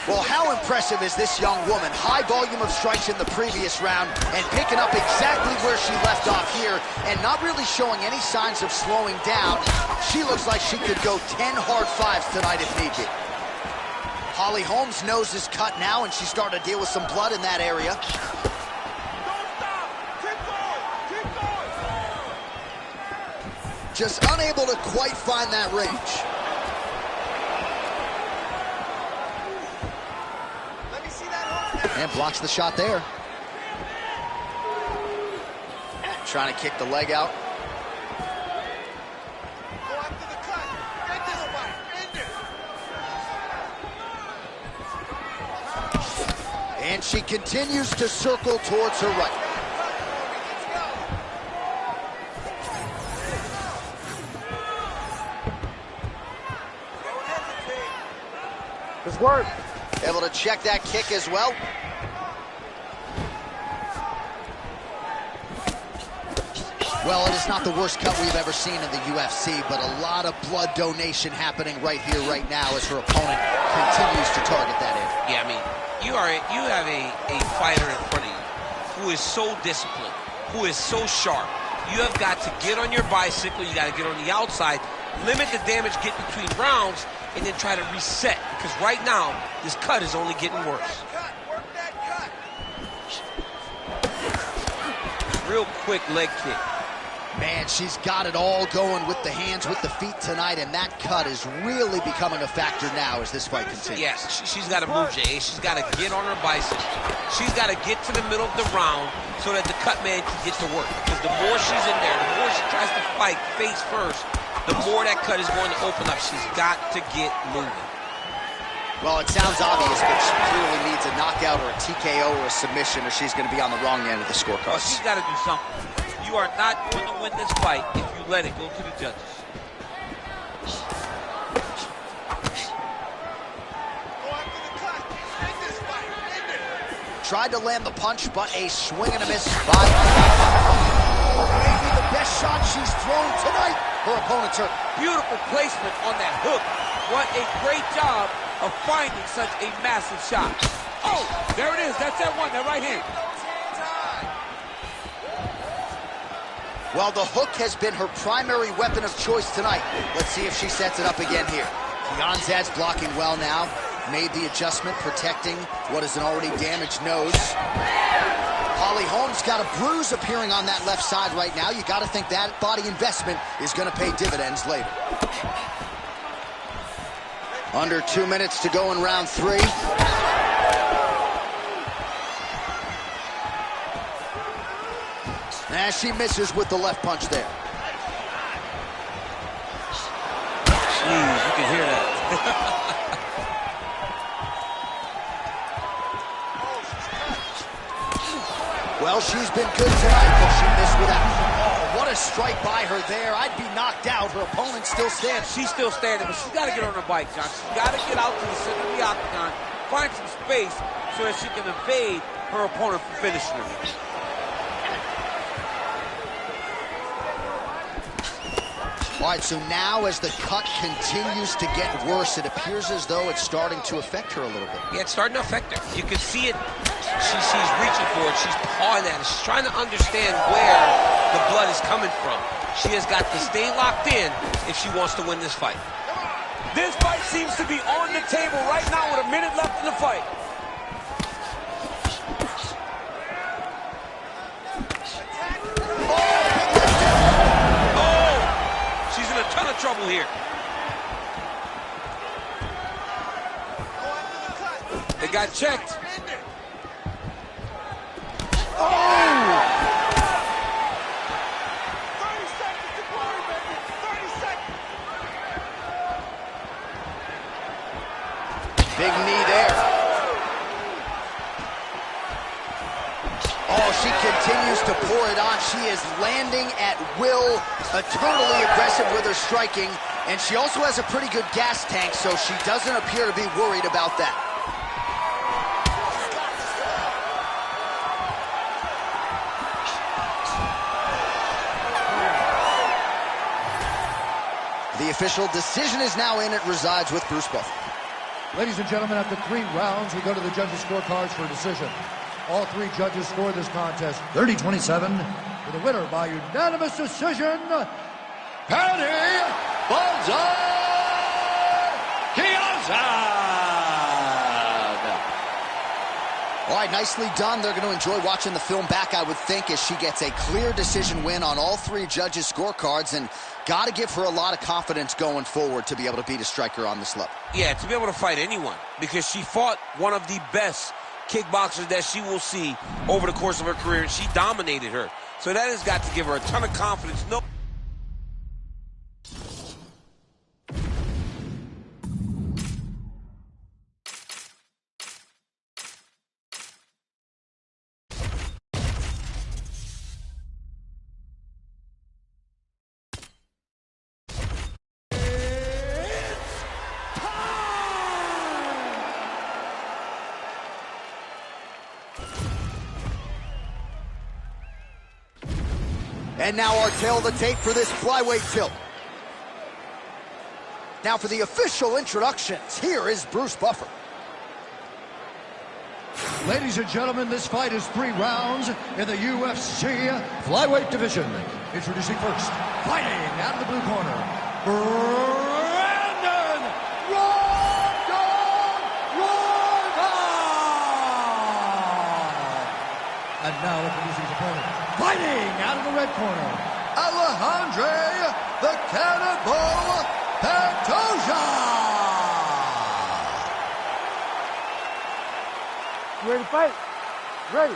Well, how impressive is this young woman? High volume of strikes in the previous round and picking up exactly where she left off here and not really showing any signs of slowing down. She looks like she could go 10 hard fives tonight if need be. Holly Holmes' nose is cut now, and she's starting to deal with some blood in that area. Don't stop. Keep going. Keep going. Just unable to quite find that range. Let me see that hook. And blocks the shot there. Trying to kick the leg out. Go after the cut. End this fight. End it. And she continues to circle towards her right. Let's work. Able to check that kick as well. Well, it is not the worst cut we've ever seen in the UFC, but a lot of blood donation happening right here, right now, as her opponent continues to target that area. Yeah, I mean, you have a fighter in front of you who is so disciplined, who is so sharp. You have got to get on your bicycle, you got to get on the outside, limit the damage, get between rounds, and then try to reset. Because right now, this cut is only getting worse. Work that cut. Real quick leg kick. Man, she's got it all going with the hands, with the feet tonight, and that cut is really becoming a factor now as this fight continues. Yes, she's got to move, Jay. She's got to get on her bicycle. She's got to get to the middle of the round so that the cut man can get to work. Because the more she's in there, the more she tries to fight face first, the more that cut is going to open up. She's got to get moving. Well, it sounds obvious, but she clearly needs a knockout or a TKO or a submission, or she's going to be on the wrong end of the scorecard. Well, she's got to do something. You are not going to win this fight if you let it go to the judges. Go after the cut. End this fight. End it. Tried to land the punch, but a swing and a miss by maybe the best shot she's thrown tonight. Her opponent's hurt. Beautiful placement on that hook. What a great job of finding such a massive shot. Oh, there it is. That's that one, that right hand. Those hands high. Well, the hook has been her primary weapon of choice tonight. Let's see if she sets it up again here. Kianzad's blocking well now. Made the adjustment, protecting what is an already damaged nose. Holly Holmes got a bruise appearing on that left side right now. You got to think that body investment is going to pay dividends later. Under 2 minutes to go in round 3. And she misses with the left punch there. Jeez, you can hear that. Well, she's been good tonight, but she missed without. Oh, what a strike by her there. I'd be knocked out. Her opponent still standing. She's still standing, but she's got to get on her bike, John. She's got to get out to the center of the octagon, find some space so that she can evade her opponent from finishing her. All right, so now as the cut continues to get worse, it appears as though it's starting to affect her a little bit. Yeah, it's starting to affect her. You can see it. She's reaching for it. She's pawing at it. She's trying to understand where the blood is coming from. She has got to stay locked in if she wants to win this fight. This fight seems to be on the table right now with a minute left in the fight. Trouble here. They got checked. Oh! 30 seconds to glory, baby. 30 seconds. Big knee there. Oh, she continues to pour it on. She is landing at will, eternally aggressive with her striking, and she also has a pretty good gas tank, so she doesn't appear to be worried about that. official. Decision is now in. It resides with Bruce Buffer. Ladies and gentlemen, after 3 rounds, we go to the judges' scorecards for a decision. All 3 judges scored this contest 30-27 for the winner by unanimous decision, Paddy Bonza Kiazad. All right, nicely done. They're going to enjoy watching the film back, I would think, as she gets a clear decision win on all 3 judges' scorecards, and got to give her a lot of confidence going forward to be able to beat a striker on this level. Yeah, to be able to fight anyone, because she fought one of the best kickboxers that she will see over the course of her career, and she dominated her. So that has got to give her a ton of confidence. No. And now our tail of the tape for this flyweight tilt. Now for the official introductions, here is Bruce Buffer. Ladies and gentlemen, this fight is 3 rounds in the UFC flyweight division. Introducing first, fighting out of the blue corner, Brandon Rondon Royval. And now introducing his opponent, fighting out of the red corner, Alejandro the Cannibal Pantoja. You ready to fight? Ready.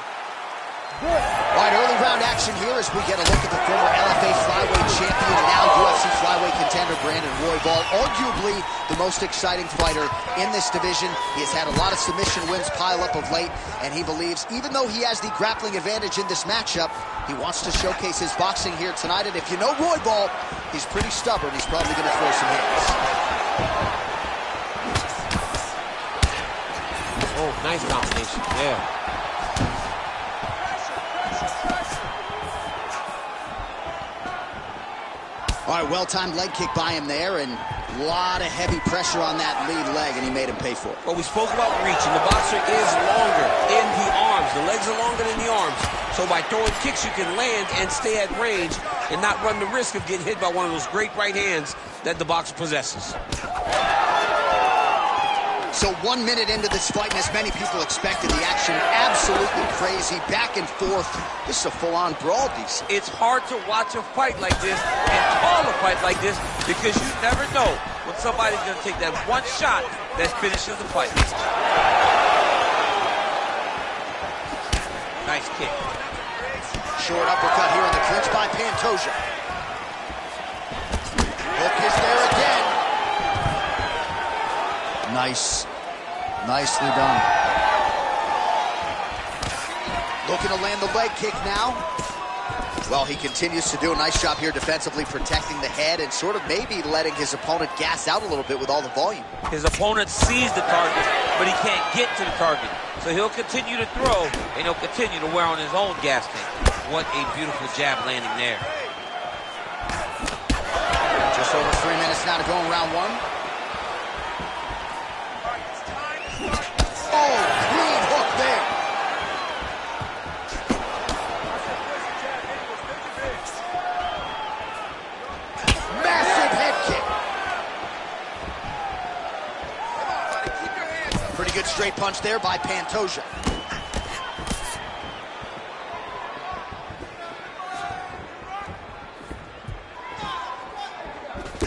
Good. All right, early round action here as we get a look at the former LFA flyweight champion and now UFC flyweight contender Brandon Royval, arguably the most exciting fighter in this division. He has had a lot of submission wins pile up of late, and he believes even though he has the grappling advantage in this matchup, he wants to showcase his boxing here tonight. And if you know Royval, he's pretty stubborn. He's probably going to throw some hits. Oh, nice combination. Yeah. All right, well-timed leg kick by him there, and a lot of heavy pressure on that lead leg, and he made him pay for it. Well, we spoke about reach, and the boxer is longer in the arms. The legs are longer than the arms. So by throwing kicks, you can land and stay at range and not run the risk of getting hit by one of those great right hands that the boxer possesses. So 1 minute into this fight, and as many people expected, the action absolutely crazy, back and forth. This is a full-on brawl, DC. It's hard to watch a fight like this and call a fight like this because you never know when somebody's going to take that one shot that finishes the fight. Nice kick. Short uppercut here in the clinch by Pantoja. Hook is there again. Nice. Nicely done. Looking to land the leg kick now. Well, he continues to do a nice job here defensively, protecting the head and sort of maybe letting his opponent gas out a little bit with all the volume. His opponent sees the target, but he can't get to the target. So he'll continue to throw, and he'll continue to wear on his own gas tank. What a beautiful jab landing there. Just over 3 minutes now to go in round 1. Oh, clean hook there. Massive head kick. Pretty good straight punch there by Pantoja.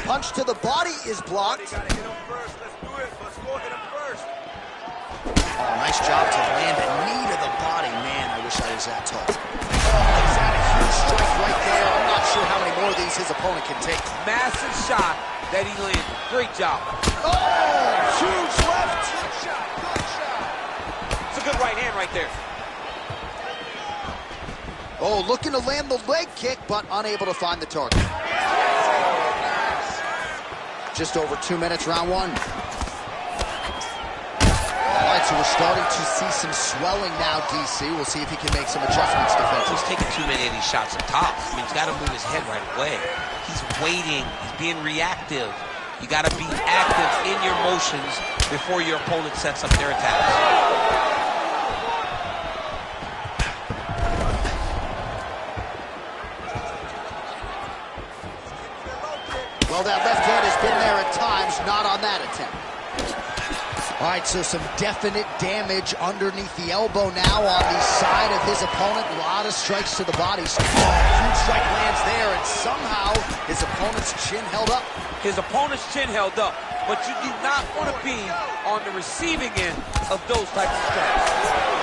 Punch to the body is blocked. Oh, nice job to land a knee to the body. Man, I wish I was that tall. Oh, he's had a huge strike right there. I'm not sure how many more of these his opponent can take. Massive shot that he landed. Great job. Oh, huge left. Good shot, good shot. It's a good right hand right there. Oh, looking to land the leg kick, but unable to find the target. Just over 2 minutes, round 1. All right, right, so we're starting to see some swelling now, DC. We'll see if he can make some adjustments defensively. He's taking too many of these shots up top. I mean, he's got to move his head right away. He's waiting. He's being reactive. You got to be active in your motions before your opponent sets up their attacks. Well, that left hand has been there at times, not on that attempt. All right, so some definite damage underneath the elbow now on the side of his opponent. A lot of strikes to the body. Huge strike lands there, and somehow his opponent's chin held up. His opponent's chin held up, but you do not want to be on the receiving end of those types of strikes.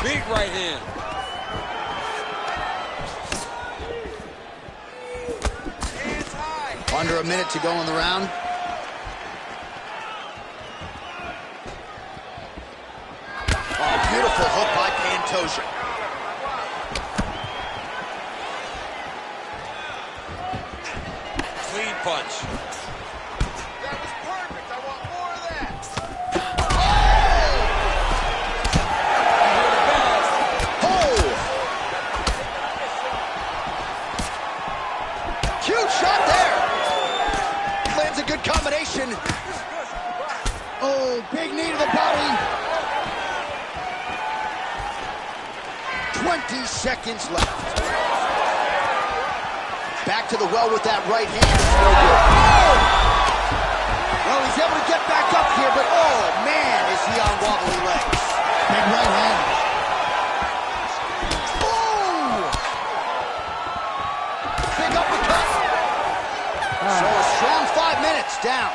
Big right hand. Under a minute to go in the round. Oh, beautiful hook by Pantoja. Clean punch. That was perfect. I want more of that. Huge shot there. Lands a good combination. Oh, big knee to the body. 20 seconds left. Back to the well with that right hand. It's no good. Oh! Well, he's able to get back up here, but oh, man, is he on wobbly legs. Big right hand. Big uppercut. So a strong 5 minutes down.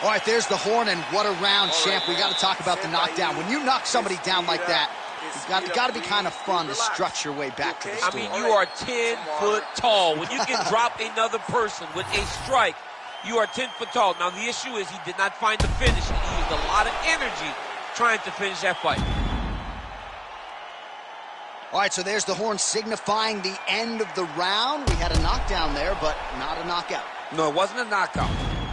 All right, there's the horn, and what a round, champ. We got to talk about the knockdown. When you knock somebody down like that, it's got to be kind of fun to strut your way back to the store. I mean, you are 10 foot tall. When you can drop another person with a strike, you are 10 foot tall. Now, the issue is he did not find the finish. He used a lot of energy trying to finish that fight. All right, so there's the horn signifying the end of the round. We had a knockdown there, but not a knockout. No, it wasn't a knockout,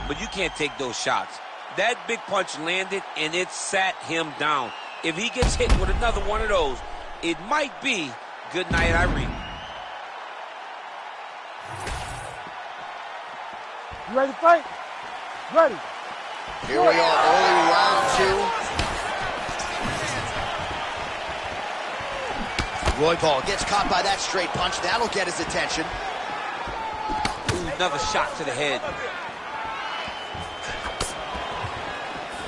but you can't take those shots. That big punch landed, and it sat him down. If he gets hit with another one of those, it might be good night, Irene. You ready to fight? Ready. Here we are, early round two. Roy Ball gets caught by that straight punch. That'll get his attention. Ooh, another shot to the head.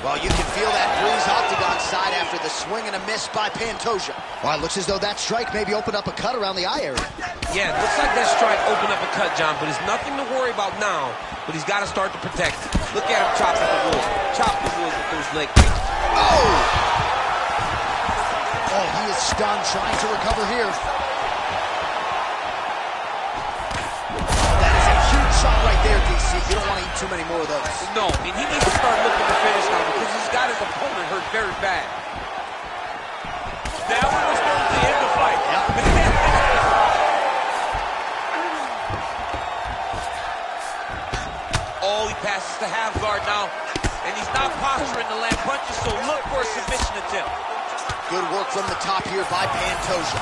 Well, you can feel that breeze octagon side after the swing and a miss by Pantoja. Well, it looks as though that strike maybe opened up a cut around the eye area. Yeah, it looks like that strike opened up a cut, John, but it's nothing to worry about now, but he's got to start to protect it. Look at him chopping the wood. Chop the wood with those leg kicks. Oh! Oh, he is stunned, trying to recover here. That is a huge shot right there, DC. You don't want to eat too many more of those. No, and he needs to start looking to finish now because he's got his opponent hurt very bad. That one was going to end the fight. Oh, he passes the half guard now, and he's not posturing to land punches, so look for a submission attempt. Good work from the top here by Pantoja.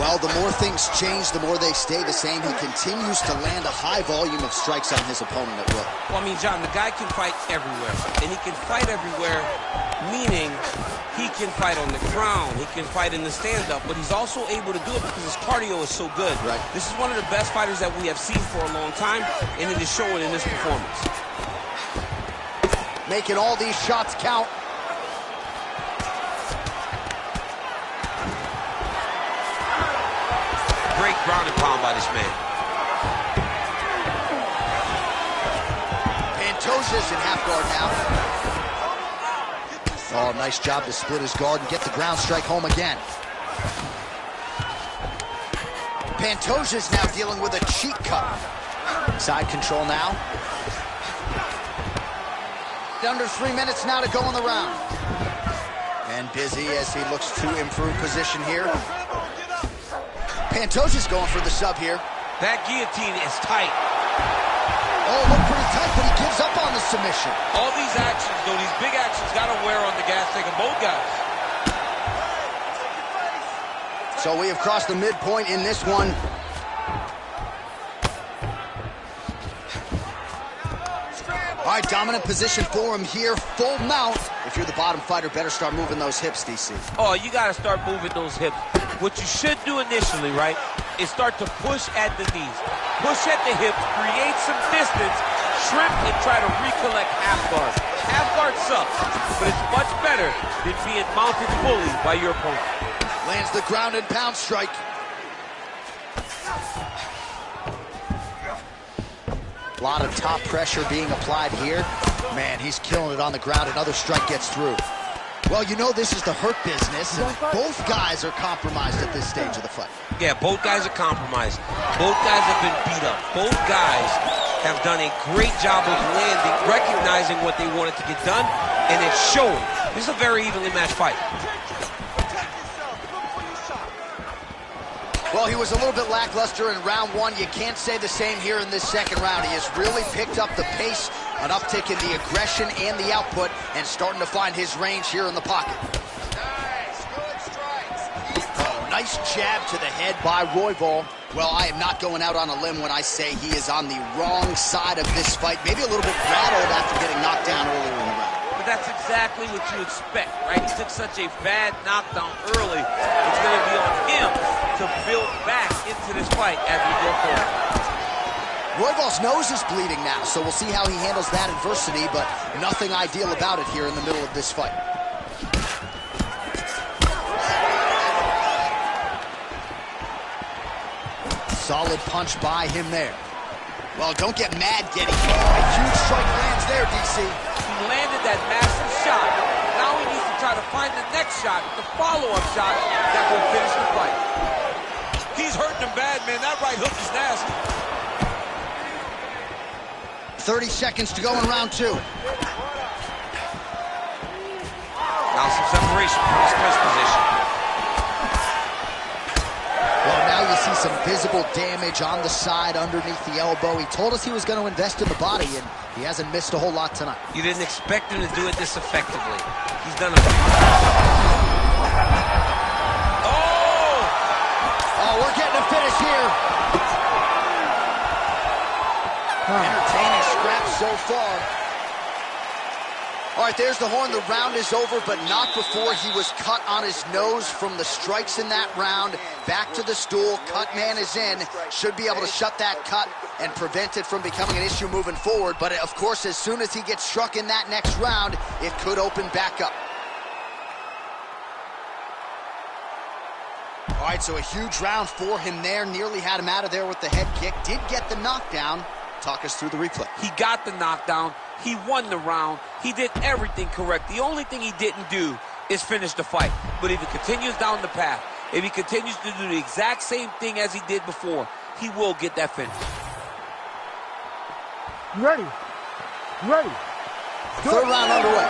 Well, the more things change, the more they stay the same. He continues to land a high volume of strikes on his opponent at will. Well, I mean, John, the guy can fight everywhere, and he can fight everywhere, meaning he can fight on the ground, he can fight in the stand-up, but he's also able to do it because his cardio is so good. Right. This is one of the best fighters that we have seen for a long time, and it is showing in this performance. Making all these shots count. Great ground and pound by this man. Pantoja's in half guard now. Oh, nice job to split his guard and get the ground strike home again. Pantoja's now dealing with a cheek cut. Side control now. Under 3 minutes now to go in the round. And busy as he looks to improve position here. Pantoja's going for the sub here. That guillotine is tight. Oh, looked pretty tight, but he gives up on the submission. All these actions, though, these big actions, got to wear on the gas tank of both guys. So we have crossed the midpoint in this one. All right, dominant position for him here, full mount. If you're the bottom fighter, better start moving those hips, DC. Oh, you got to start moving those hips. What you should do initially, right, is start to push at the knees. Push at the hips, create some distance, shrimp, and try to recollect half guard. Half guard sucks, but it's much better than being mounted fully by your opponent. Lands the ground and pound strike. A lot of top pressure being applied here. Man, he's killing it on the ground. Another strike gets through. Well, you know this is the hurt business, and both guys are compromised at this stage of the fight. Yeah, both guys are compromised. Both guys have been beat up. Both guys have done a great job of landing, recognizing what they wanted to get done, and it's showing. This is a very evenly matched fight. Well, he was a little bit lackluster in round one. You can't say the same here in this second round. He has really picked up the pace, an uptick in the aggression and the output, and starting to find his range here in the pocket. Nice, good strikes. Oh, nice jab to the head by Royval. Well, I am not going out on a limb when I say he is on the wrong side of this fight. Maybe a little bit rattled after getting knocked down earlier in the round. But that's exactly what you expect, right? He took such a bad knockdown early. It's going to be on him to build back into this fight as we go forward. Royval's nose is bleeding now, so we'll see how he handles that adversity, but nothing ideal about it here in the middle of this fight. Solid punch by him there. Well, don't get mad getting hit. A huge strike lands there, DC. He landed that massive shot. Now he needs to try to find the next shot, the follow-up shot that will finish the fight. He's hurting him bad, man. That right hook is nasty. 30 seconds to go in round two. Now some separation from his first position. Well, now you see some visible damage on the side underneath the elbow. He told us he was going to invest in the body, and he hasn't missed a whole lot tonight. You didn't expect him to do it this effectively. He's done it. Oh, we're getting a finish here. Entertaining scraps so far. All right, there's the horn. The round is over, but not before he was cut on his nose from the strikes in that round. Back to the stool. Cut man is in. Should be able to shut that cut and prevent it from becoming an issue moving forward. But, of course, as soon as he gets struck in that next round, it could open back up. All right, so a huge round for him there. Nearly had him out of there with the head kick. Did get the knockdown. Talk us through the replay. He got the knockdown. He won the round. He did everything correct. The only thing he didn't do is finish the fight. But if he continues down the path, if he continues to do the exact same thing as he did before, he will get that finish. You ready? You ready? Third round underway.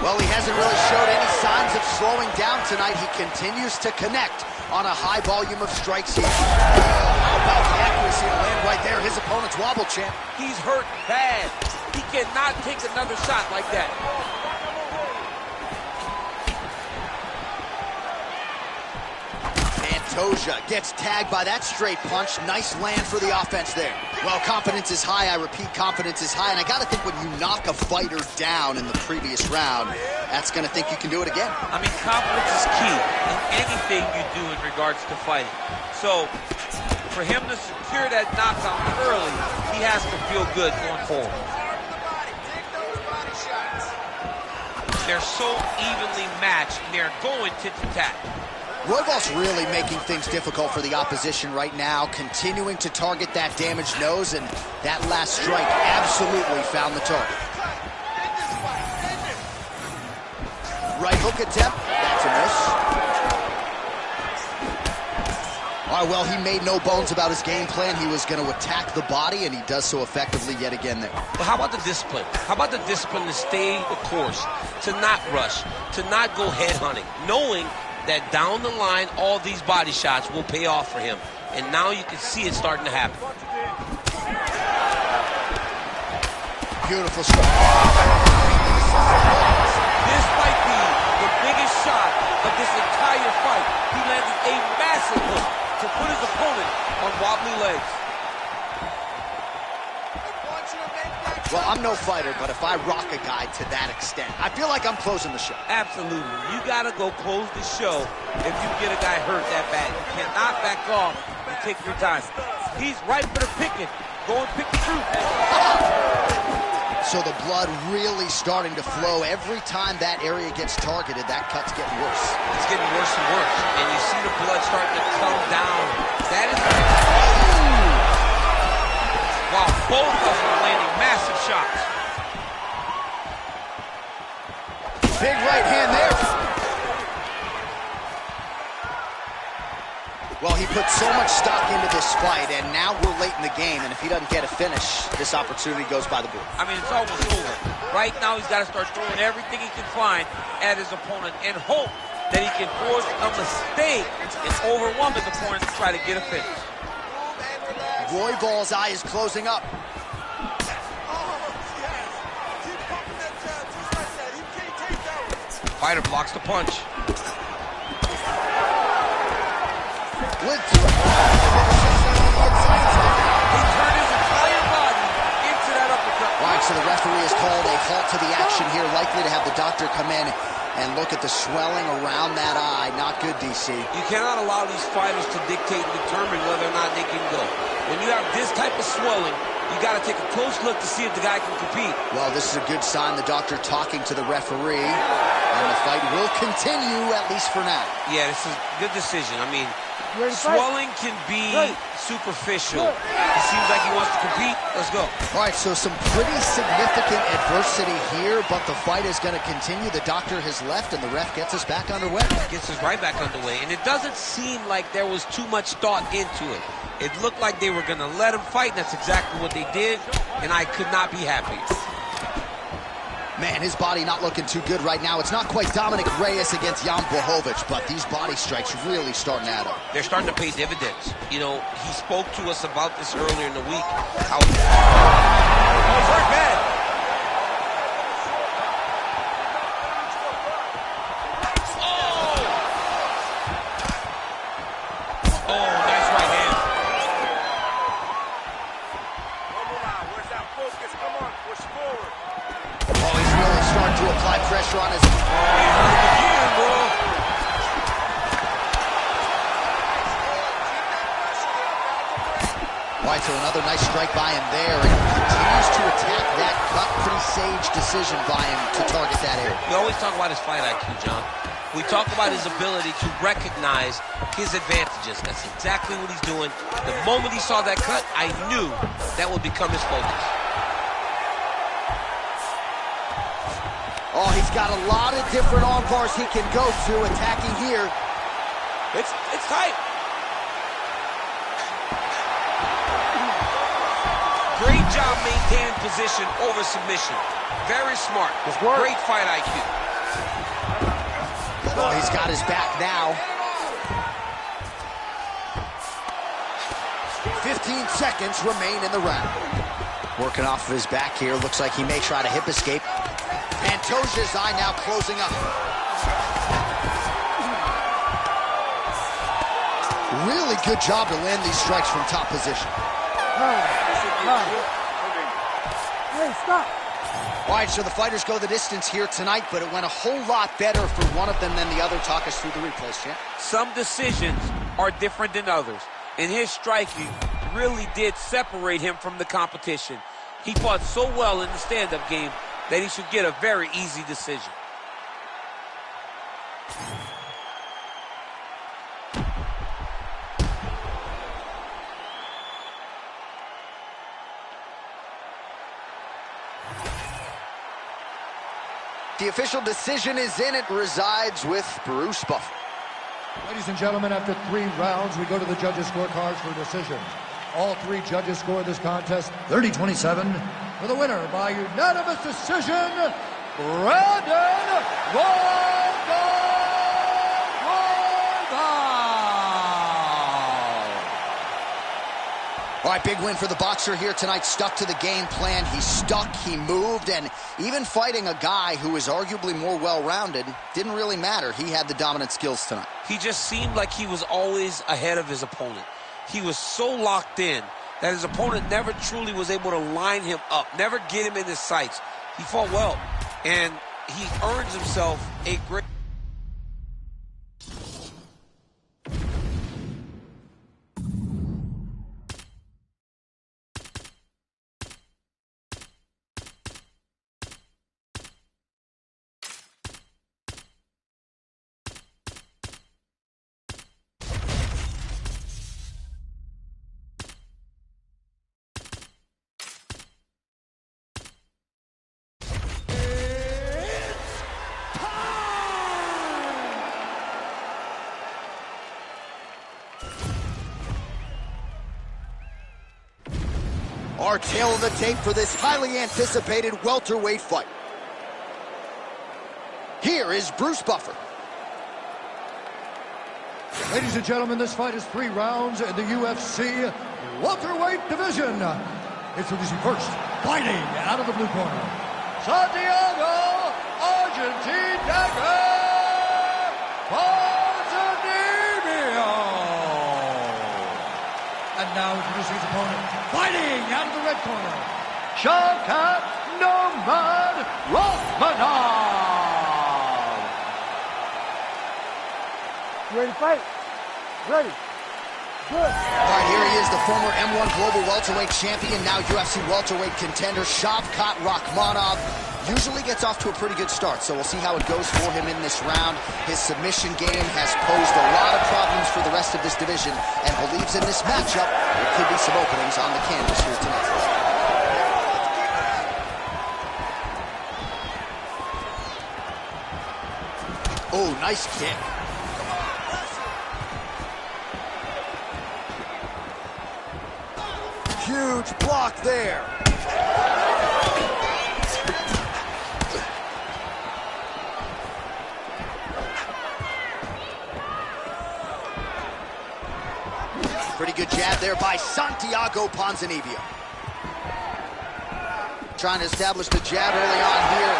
Well, he hasn't really showed any signs of slowing down tonight. He continues to connect on a high volume of strikes here. How about the accuracy to land right there? His opponent's wobble champ. He's hurt bad. He cannot take another shot like that. Pantoja gets tagged by that straight punch. Nice land for the offense there. Well, confidence is high. I repeat, confidence is high. And I got to think when you knock a fighter down in the previous round, that's going to think you can do it again. I mean, confidence is key in anything you do in regards to fighting. So, for him to secure that knockdown early, he has to feel good going forward. They're so evenly matched, and they're going tit-for-tat. Royval's really making things difficult for the opposition right now, continuing to target that damaged nose, and that last strike absolutely found the target. Right hook attempt, that's a miss. All All right, well, he made no bones about his game plan. He was going to attack the body, and he does so effectively yet again there. But how about the discipline? How about the discipline to stay the course, to not rush, to not go head hunting, knowing that down the line, all these body shots will pay off for him. And now you can see it starting to happen. Beautiful strike. This might be the biggest shot of this entire fight. He landed a massive hook to put his opponent on wobbly legs. Well, I'm no fighter, but if I rock a guy to that extent, I feel like I'm closing the show. Absolutely. You got to go close the show if you get a guy hurt that bad. You cannot back off and take your time. He's right for the picking. Go and pick the fruit. So the blood really starting to flow. Every time that area gets targeted, that cut's getting worse. It's getting worse and worse. And you see the blood starting to come down. That is... Wow, both of them are landing massive shots. Big right hand there. Well, he put so much stock into this fight, and now we're late in the game, and if he doesn't get a finish, this opportunity goes by the board. I mean, it's almost over. Right now, he's got to start throwing everything he can find at his opponent and hope that he can force a mistake and overwhelm his opponent to try to get a finish. Royval's eye is closing up. Fighter blocks the punch. With He turned his entire body into that uppercut. right, so the referee has called a halt to the action here, likely to have the doctor come in and look at the swelling around that eye. Not good, DC. You cannot allow these fighters to dictate and determine whether or not they can go. When you have this type of swelling, you got to take a close look to see if the guy can compete. Well, this is a good sign. The doctor talking to the referee, and the fight will continue, at least for now. Yeah, this is a good decision. I mean, ready to fight? swelling can be superficial. It seems like he wants to compete. Let's go. All right, so some pretty significant adversity here, but the fight is going to continue. The doctor has left, and the ref gets us back underway. Gets us right back underway. And it doesn't seem like there was too much thought into it. It looked like they were going to let him fight, and that's exactly what they did, and I could not be happier. Man, his body not looking too good right now. It's not quite Dominic Reyes against Jan Blachowicz, but these body strikes really starting to add up. They're starting to pay dividends. You know, he spoke to us about this earlier in the week. How it's hurt bad. Oh, nice right hand. Oh, he's really starting to apply pressure on his... Oh, he hurt him again, bro. All right, so another nice strike by him there, and he continues to attack that cut. Pretty sage decision by him to target that area. We always talk about his fight IQ, John. We talk about his ability to recognize his advantages. That's exactly what he's doing. The moment he saw that cut, I knew that would become his focus. Oh, he's got a lot of different arm bars he can go to, attacking here. It's tight. Great job maintaining position over submission. Very smart. Great fight IQ. Oh, he's got his back now. 15 seconds remain in the round. Working off of his back here. Looks like he may try to hip escape. Pantoja's eye now closing up. Really good job to land these strikes from top position. Hey, stop. All right, so the fighters go the distance here tonight, but it went a whole lot better for one of them than the other. Talk us through the replays, champ. Some decisions are different than others, and his striking really did separate him from the competition. He fought so well in the stand-up game that he should get a very easy decision. The official decision is in. It resides with Bruce Buffer. Ladies and gentlemen, after 3 rounds, we go to the judges' scorecards for decision. All 3 judges score this contest 30-27 for the winner by unanimous decision, Brandon Royval. All right, big win for the boxer here tonight. Stuck to the game plan. He stuck, he moved, and even fighting a guy who is arguably more well-rounded didn't really matter. He had the dominant skills tonight. He just seemed like he was always ahead of his opponent. He was so locked in that his opponent never truly was able to line him up, never get him in his sights. He fought well, and he earns himself a great... Our tail of the tape for this highly anticipated welterweight fight. Here is Bruce Buffer. Ladies and gentlemen, this fight is 3 rounds in the UFC welterweight division. Introducing first, fighting out of the blue corner, Santiago, Argentina, and now introducing his opponent, fighting out of the red corner, Shavkat Nurmagomedov. You ready to fight? Ready. Good. All right, here he is, the former M1 Global Welterweight Champion, now UFC Welterweight Contender, Shavkat Nurmagomedov. Usually gets off to a pretty good start, so we'll see how it goes for him in this round. His submission game has posed a lot of problems for the rest of this division, and believes in this matchup there could be some openings on the canvas here tonight. Oh, nice kick. Huge block there. Pretty good jab there by Santiago Ponzinibbio. Trying to establish the jab early on here.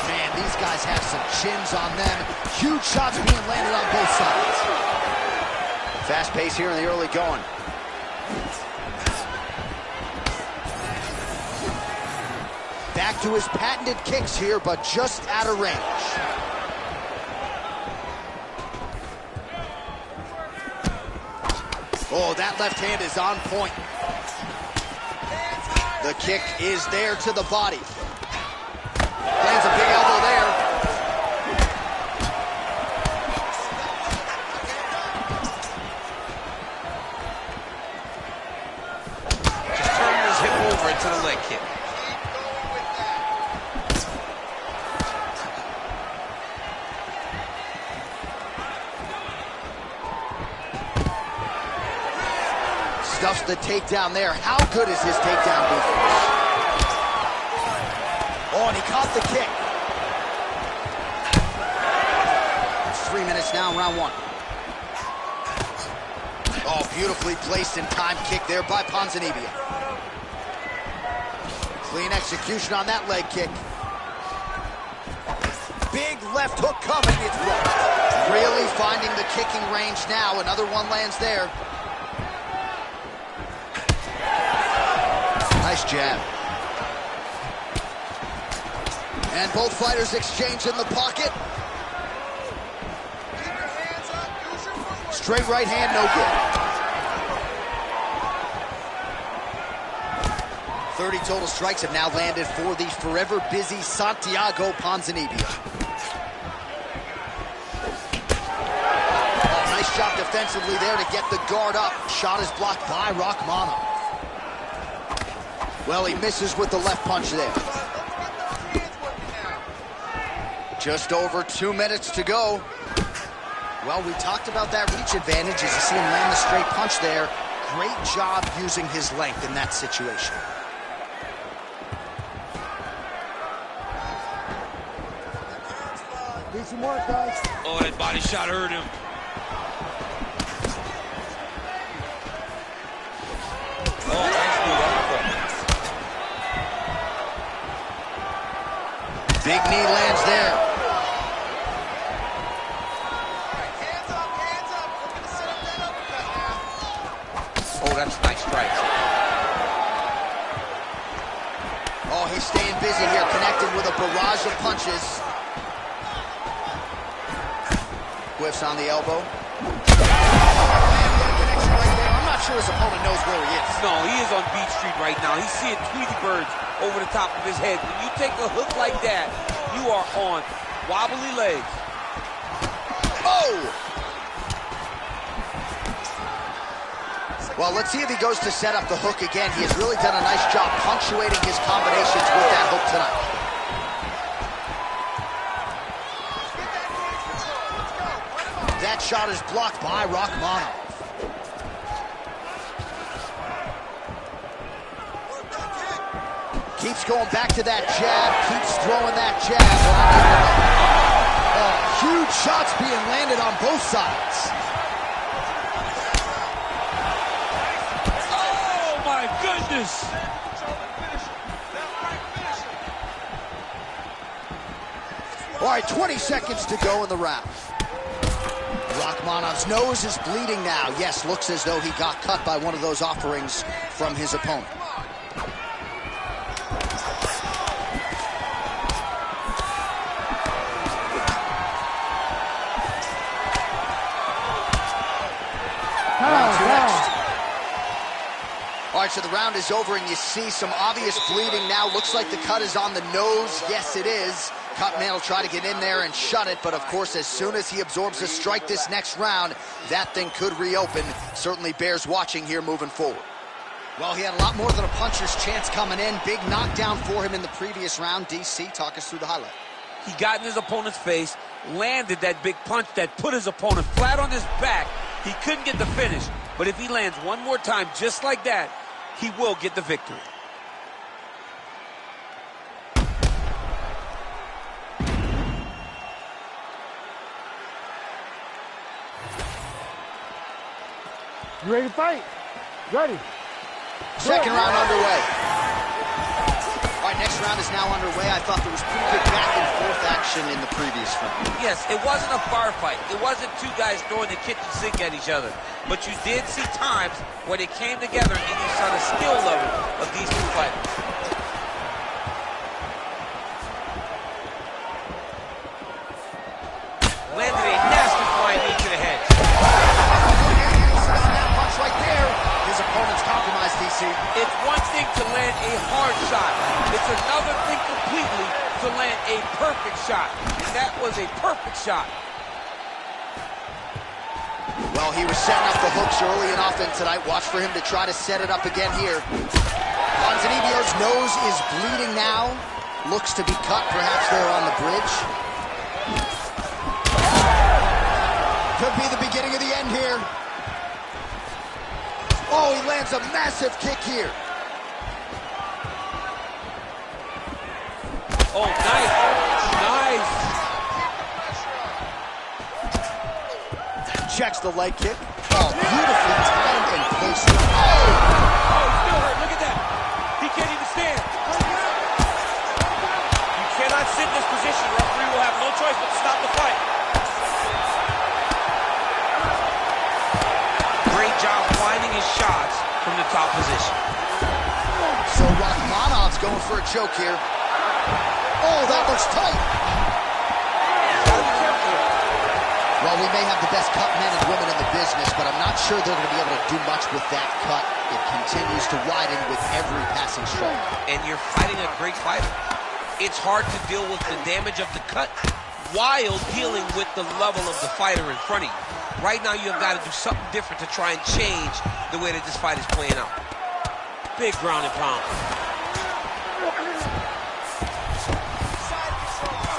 Man, these guys have some chins on them. Huge shots being landed on both sides. Fast pace here in the early going. Back to his patented kicks here, but just out of range. Oh, that left hand is on point. The kick is there to the body. Lands a big elbow there. Just turning his hip over into the leg kick. Stuffs the takedown there. How good is his takedown defense? Oh, and he caught the kick. It's 3 minutes now in round 1. Oh, beautifully placed and timed kick there by Ponzinibbio. Clean execution on that leg kick. Big left hook coming. It's blocked. Really finding the kicking range now. Another one lands there. Nice jab. And both fighters exchange in the pocket. Straight right hand, no good. 30 total strikes have now landed for the forever busy Santiago Ponzinibbio. Oh, nice job defensively there to get the guard up. Shot is blocked by Nurmagomedov. Well, he misses with the left punch there. Just over 2 minutes to go. Well, we talked about that reach advantage as you see him land the straight punch there. Great job using his length in that situation. Decent work, guys. Oh, that body shot hurt him. Oh, nice move. Big knee lands there. Oh, that's a nice strike. Oh, he's staying busy here, connecting with a barrage of punches. Whiffs on the elbow. I'm not sure his opponent knows where he is. No, he is on Beach Street right now. He's seeing Tweety birds over the top of his head. When you take a hook like that, you are on wobbly legs. Oh! Well, let's see if he goes to set up the hook again. He has really done a nice job punctuating his combinations with that hook tonight. That shot is blocked by Rachmanov. Keeps going back to that jab, keeps throwing that jab. Oh, huge shots being landed on both sides. Oh, my goodness! All right, 20 seconds to go in the round. Rachmanov's nose is bleeding now. Yes, looks as though he got cut by one of those offerings from his opponent. Round two next. All right, so the round is over, and you see some obvious bleeding now. Looks like the cut is on the nose. Yes, it is. Cutman will try to get in there and shut it, but of course, as soon as he absorbs a strike this next round, that thing could reopen. Certainly bears watching here moving forward. Well, he had a lot more than a puncher's chance coming in. Big knockdown for him in the previous round. DC, talk us through the highlight. He got in his opponent's face, landed that big punch that put his opponent flat on his back. He couldn't get the finish, but if he lands one more time just like that, he will get the victory. You ready to fight? Ready. Second round underway. All right, next round is now underway. I thought there was pretty good back and forth action in the previous round. Yes, it wasn't a bar fight. It wasn't two guys throwing the kitchen sink at each other. But you did see times where they came together and you saw the skill level of these two fighters. Landed a nasty flying knee to the head. That punch right there. His opponent's compromised, DC. It's one thing to land a hard shot. It's another thing completely to land a perfect shot. And that was a perfect shot. Well, he was setting up the hooks early and often tonight. Watch for him to try to set it up again here. Ponzinibbio's nose is bleeding now. Looks to be cut, perhaps there on the bridge. Could be the beginning of the end here. Oh, he lands a massive kick here. Oh, nice. Nice. Checks the leg kick. Oh, beautifully timed and placed. Oh, he's still hurt. Look at that. He can't even stand. You cannot sit in this position. The referee will have no choice but to stop the fight. Great job finding his shots from the top position. So Rachmanov's going for a choke here. Oh, that looks tight. Gotta be careful. Well, we may have the best cut men and women in the business, but I'm not sure they're going to be able to do much with that cut. It continues to widen with every passing strike. And you're fighting a great fighter. It's hard to deal with the damage of the cut while dealing with the level of the fighter in front of you. Right now, you've got to do something different to try and change the way that this fight is playing out. Big ground and pound.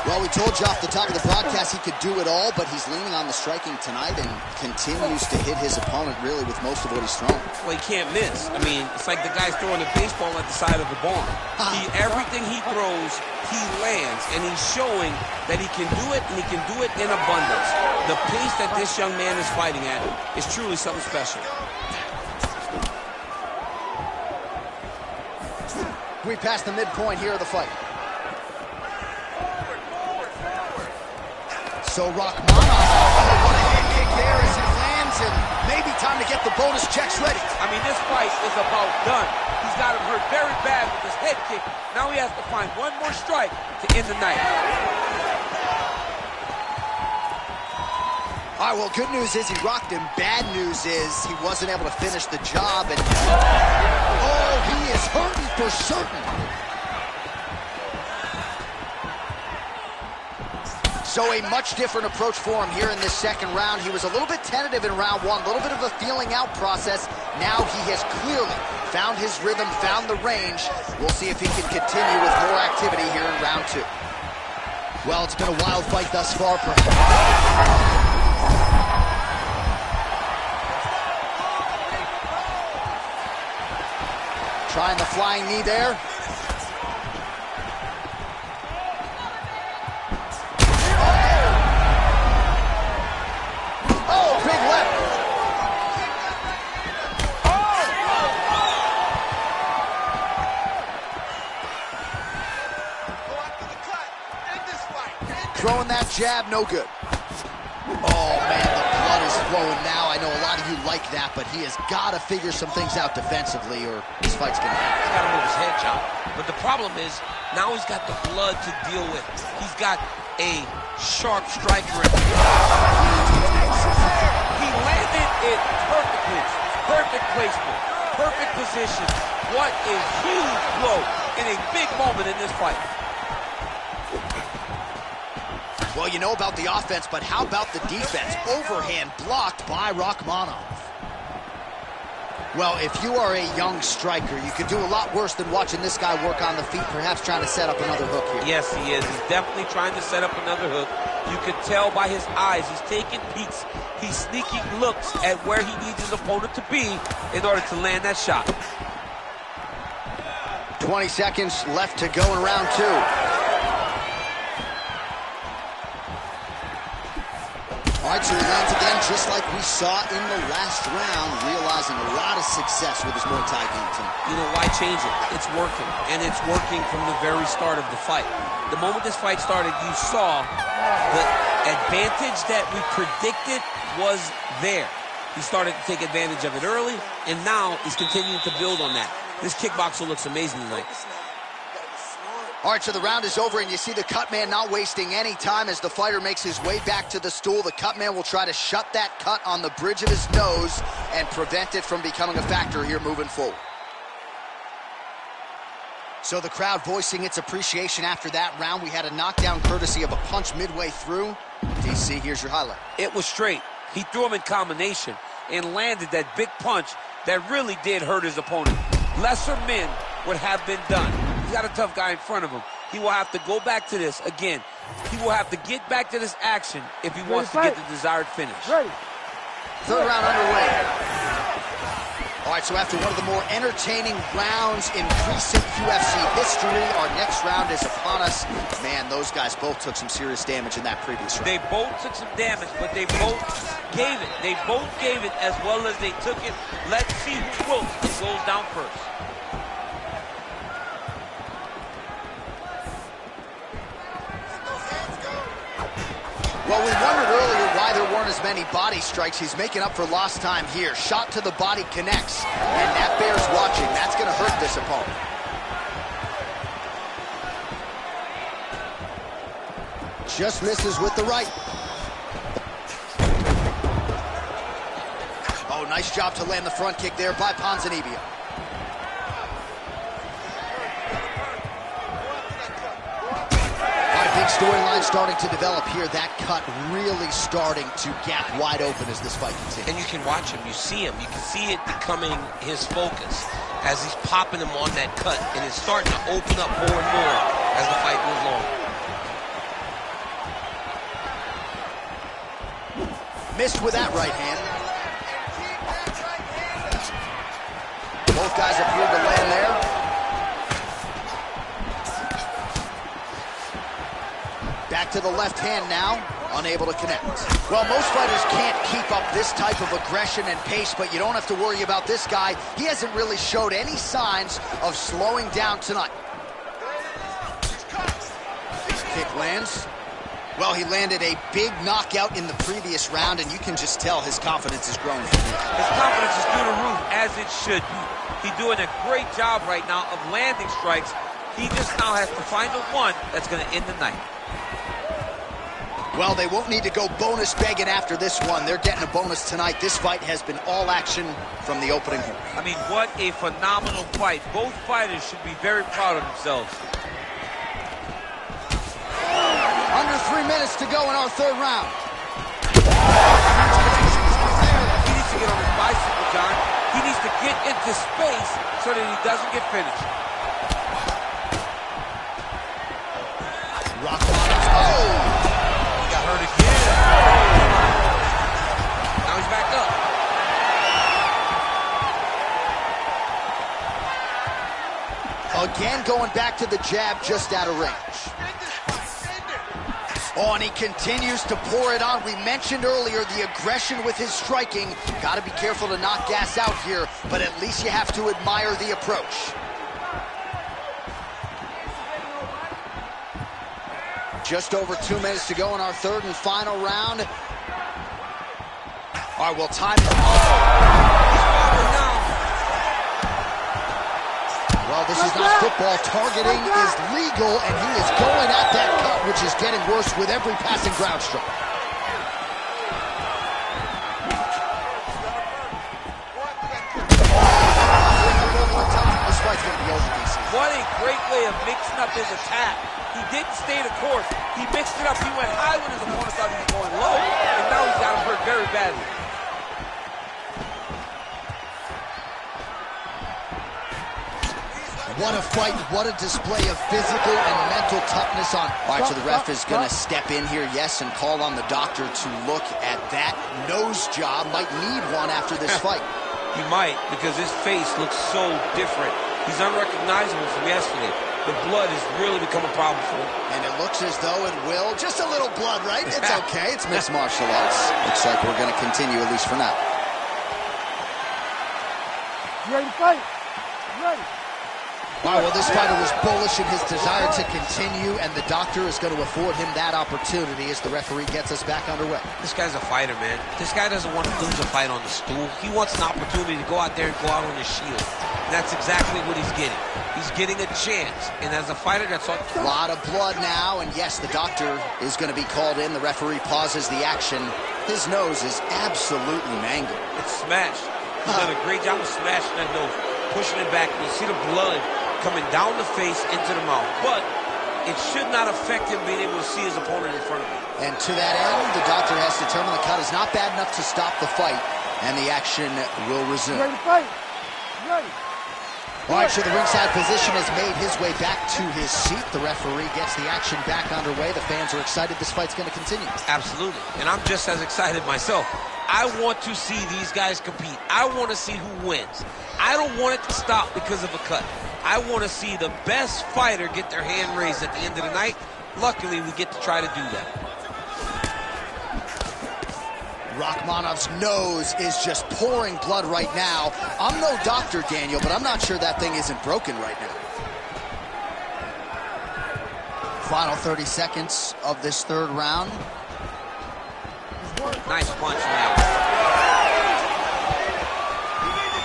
Well, Well, we told you off the top of the broadcast he could do it all, but he's leaning on the striking tonight and continues to hit his opponent really with most of what he's thrown. Well, he can't miss. I mean, it's like the guy's throwing a baseball at the side of the barn. Everything he throws, he lands, and he's showing that he can do it, and he can do it in abundance. The pace that this young man is fighting at is truly something special. We passed the midpoint here of the fight. So Rachmanov, what a hit kick there as he lands, and maybe time to get the bonus checks ready. I mean, this fight is about done. He's got him hurt very bad with his head kick. Now he has to find one more strike to end the night. All right, well, good news is he rocked him. Bad news is he wasn't able to finish the job, and oh, he is hurting for certain. So a much different approach for him here in this second round. He was a little bit tentative in round one, a little bit of a feeling out process. Now he has clearly found his rhythm, found the range. We'll see if he can continue with more activity here in round two. Well, it's been a wild fight thus far. Trying the flying knee there. Throwing that jab, no good. Oh, man, the blood is flowing now. I know a lot of you like that, but he has got to figure some things out defensively or this fight's going to happen. He's got to move his head, John. But the problem is, now he's got the blood to deal with. He's got a sharp striker. He landed it perfectly. Perfect placement. Perfect position. What a huge blow in a big moment in this fight. Well, you know about the offense, but how about the defense? Overhand blocked by Rachmanov. Well, if you are a young striker, you could do a lot worse than watching this guy work on the feet, perhaps trying to set up another hook here. Yes, he is. He's definitely trying to set up another hook. You can tell by his eyes. He's taking peeks. He's sneaking looks at where he needs his opponent to be in order to land that shot. 20 seconds left to go in round two. All right, so he lands again just like we saw in the last round, realizing a lot of success with his Muay Thai game tonight. You know, why change it? It's working, and it's working from the very start of the fight. The moment this fight started, you saw the advantage that we predicted was there. He started to take advantage of it early, and now he's continuing to build on that. This kickboxer looks amazing tonight. All right, so the round is over, and you see the cut man not wasting any time as the fighter makes his way back to the stool. The cut man will try to shut that cut on the bridge of his nose and prevent it from becoming a factor here moving forward. So the crowd voicing its appreciation after that round. We had a knockdown courtesy of a punch midway through. DC, here's your highlight. It was straight. He threw him in combination and landed that big punch that really did hurt his opponent. Lesser men would have been done. He's got a tough guy in front of him. He will have to go back to this again. He will have to get back to this action if he wants to get the desired finish. Ready. Third round underway. All right, so after one of the more entertaining rounds in recent UFC history, our next round is upon us. Man, those guys both took some serious damage in that previous round. They both took some damage, but they both gave it. They both gave it as well as they took it. Let's see who wilts and goes down first. Well, we wondered earlier why there weren't as many body strikes. He's making up for lost time here. Shot to the body connects, and that bears watching. That's going to hurt this opponent. Just misses with the right. Oh, nice job to land the front kick there by Ponzinibbio. Big storyline starting to develop here. That cut really starting to gap wide open as this fight continues. And you can watch him, you see him, you can see it becoming his focus as he's popping him on that cut, and it's starting to open up more and more as the fight goes on. Missed with that right hand. Both guys appeared to land there. Back to the left hand now, unable to connect. Well, most fighters can't keep up this type of aggression and pace, but you don't have to worry about this guy. He hasn't really showed any signs of slowing down tonight. Kick lands. Well, he landed a big knockout in the previous round, and you can just tell his confidence is growing from here. His confidence is through the roof, as it should be. He's doing a great job right now of landing strikes. He just now has to find the one that's going to end the night. Well, they won't need to go bonus begging after this one. They're getting a bonus tonight. This fight has been all action from the opening. I mean, what a phenomenal fight. Both fighters should be very proud of themselves. Under 3 minutes to go in our third round. He needs to get on his bicycle, John. He needs to get into space so that he doesn't get finished. Rock bottom. Oh! He got hurt again. Now he's back up. Again, going back to the jab just out of range. Oh, and he continues to pour it on. We mentioned earlier the aggression with his striking. Got to be careful to not gas out here, but at least you have to admire the approach. Just over 2 minutes to go in our third and final round. All right, well, time is... Well, this is not football. Targeting is legal, and he is going at that cut, which is getting worse with every passing ground stroke. This fight's going to be over, DC. What a great way of mixing up his attack. He didn't stay the course. He mixed it up. He went high when his opponent thought he was going low, and now he's got him hurt very badly. What a fight, what a display of physical and mental toughness on. All right, so the ref is going to step in here, yes, and call on the doctor to look at that nose job. Might need one after this fight. He might, because his face looks so different. He's unrecognizable from yesterday. The blood has really become a problem for him. And it looks as though it will. Just a little blood, right? It's okay. It's mixed martial arts. Looks like we're going to continue, at least for now. You ready to fight? You ready? All right, well, this fighter was bullish in his desire to continue, and the doctor is going to afford him that opportunity as the referee gets us back underway. This guy's a fighter, man. This guy doesn't want to lose a fight on the stool. He wants an opportunity to go out there and go out on his shield. And that's exactly what he's getting. He's getting a chance. And as a fighter, that's all. A lot of blood now, and yes, the doctor is going to be called in. The referee pauses the action. His nose is absolutely mangled. It's smashed. He's done a great job of smashing that nose, pushing it back. You see the blood coming down the face into the mouth. But it should not affect him being able to see his opponent in front of him. And to that end, the doctor has determined the cut is not bad enough to stop the fight, and the action will resume. You ready to fight? You ready? All right, so the ringside position has made his way back to his seat. The referee gets the action back underway. The fans are excited. This fight's going to continue. Absolutely. And I'm just as excited myself. I want to see these guys compete. I want to see who wins. I don't want it to stop because of a cut. I want to see the best fighter get their hand raised at the end of the night. Luckily, we get to try to do that. Rakhmonov's nose is just pouring blood right now. I'm no doctor, Daniel, but I'm not sure that thing isn't broken right now. Final 30 seconds of this third round. Nice punch now.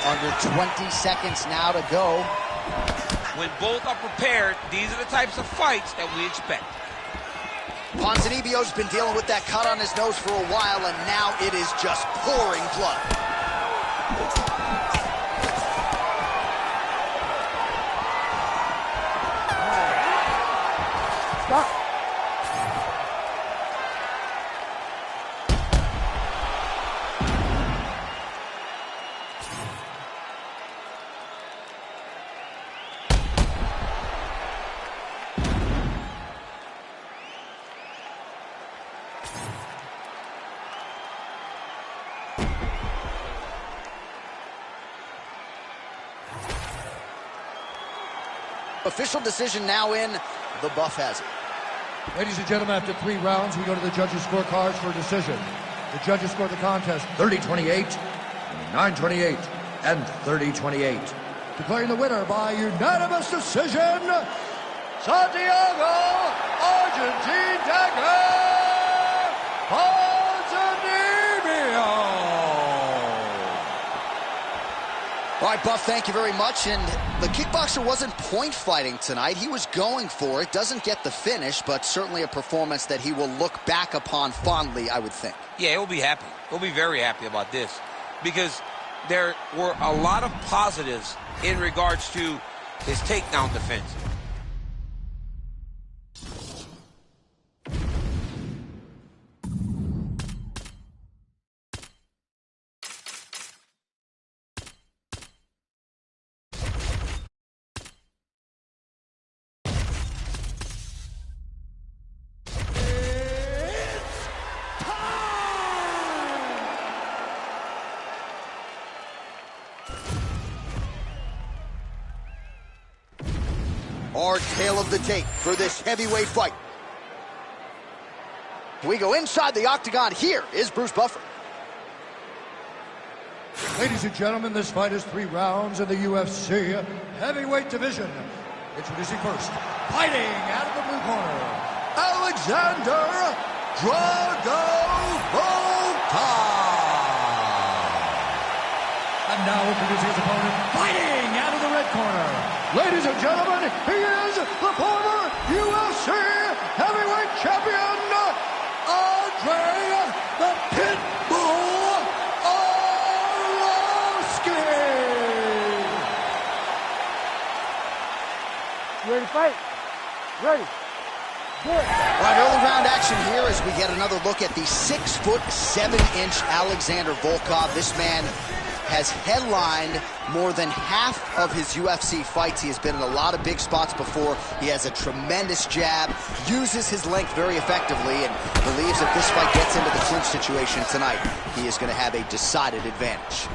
Under 20 seconds now to go. When both are prepared, these are the types of fights that we expect. Ponzinibbio's been dealing with that cut on his nose for a while, and now it is just pouring blood. Stop. Official decision now in. The buff has it. Ladies and gentlemen, after 3 rounds, we go to the judges' scorecards for a decision. The judges scored the contest 30-28, 9-28, and 30-28. Declaring the winner by unanimous decision, Santiago Argentine Dagger Ponzinibbio. All right, Buff, thank you very much. And the kickboxer wasn't point fighting tonight. He was going for it. Doesn't get the finish, but certainly a performance that he will look back upon fondly, I would think. Yeah, he'll be happy. He'll be very happy about this because there were a lot of positives in regards to his takedown defense. Our tale of the tape for this heavyweight fight. We go inside the octagon. Here is Bruce Buffer. Ladies and gentlemen, this fight is 3 rounds in the UFC heavyweight division. Introducing first, fighting out of the blue corner, Alexander Drago Volta. And now introducing his opponent, fighting out of the red corner. Ladies and gentlemen, he is the former UFC heavyweight champion, Andre the Pitbull Arlovski. You ready to fight? Ready. Good. All right, early round action here as we get another look at the 6'7" Alexander Volkov. This man has headlined more than half of his UFC fights. He has been in a lot of big spots before. He has a tremendous jab, uses his length very effectively, and believes if this fight gets into the clinch situation tonight, he is going to have a decided advantage.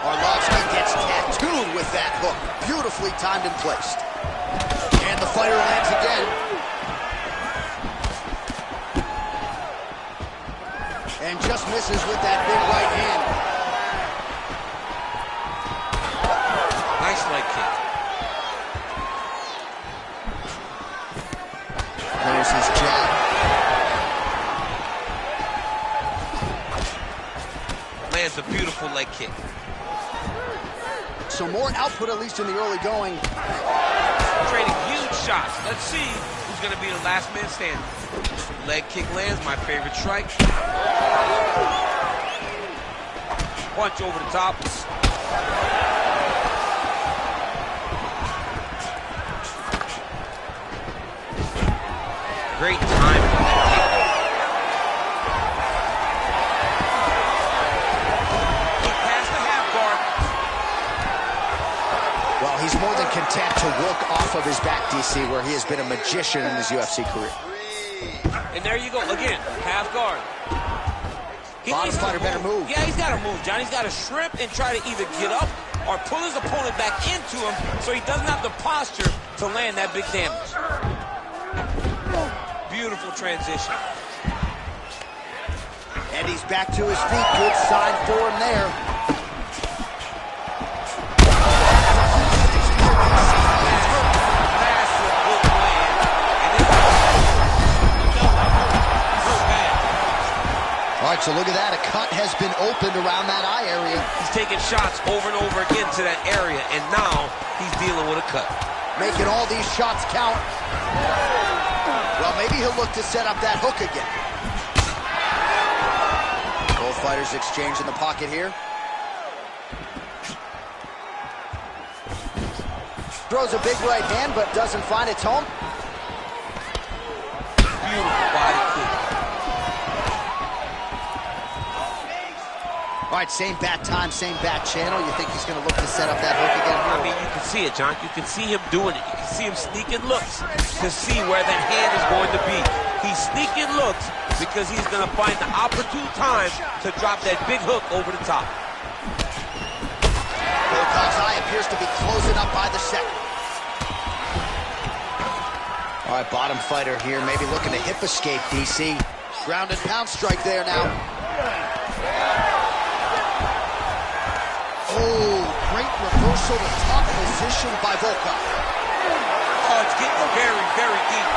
Arlovski gets tattooed with that hook. Beautifully timed and placed. And the fighter lands again. And just misses with that big right hand. Nice leg kick. There's his jab. Lands a beautiful leg kick. So more output, at least in the early going. Trading huge shots. Let's see who's going to be the last man standing. Leg kick lands, my favorite strike. Punch over the top. Great time. He passed the half guard. Well, he's more than content to work off of his back, DC, where he has been a magician in his UFC career. And there you go, again, half guard. Bottom fighter better move. Yeah, he's got to move, John. He's got to shrimp and try to either get up or pull his opponent back into him so he doesn't have the posture to land that big damage. Beautiful transition. And he's back to his feet. Good sign for him there. All right, so look at that. A cut has been opened around that eye area. He's taking shots over and over again to that area, and now he's dealing with a cut. Making all these shots count. Well, maybe he'll look to set up that hook again. Both fighters exchange in the pocket here. Throws a big right hand, but doesn't find its home. Beautiful body kick. All right, same bat time, same bat channel. You think he's going to look to set up that hook again? I mean, you can see it, John. You can see him doing it. You can see him sneaking looks to see where that hand is going to be. He's sneaking looks because he's going to find the opportune time to drop that big hook over the top. Volkov's eye appears to be closing up by the second. All right, bottom fighter here, maybe looking to hip escape, DC. Ground and pound strike there now. Oh, great reversal to top position by Volkov. Oh, it's getting very, very deep.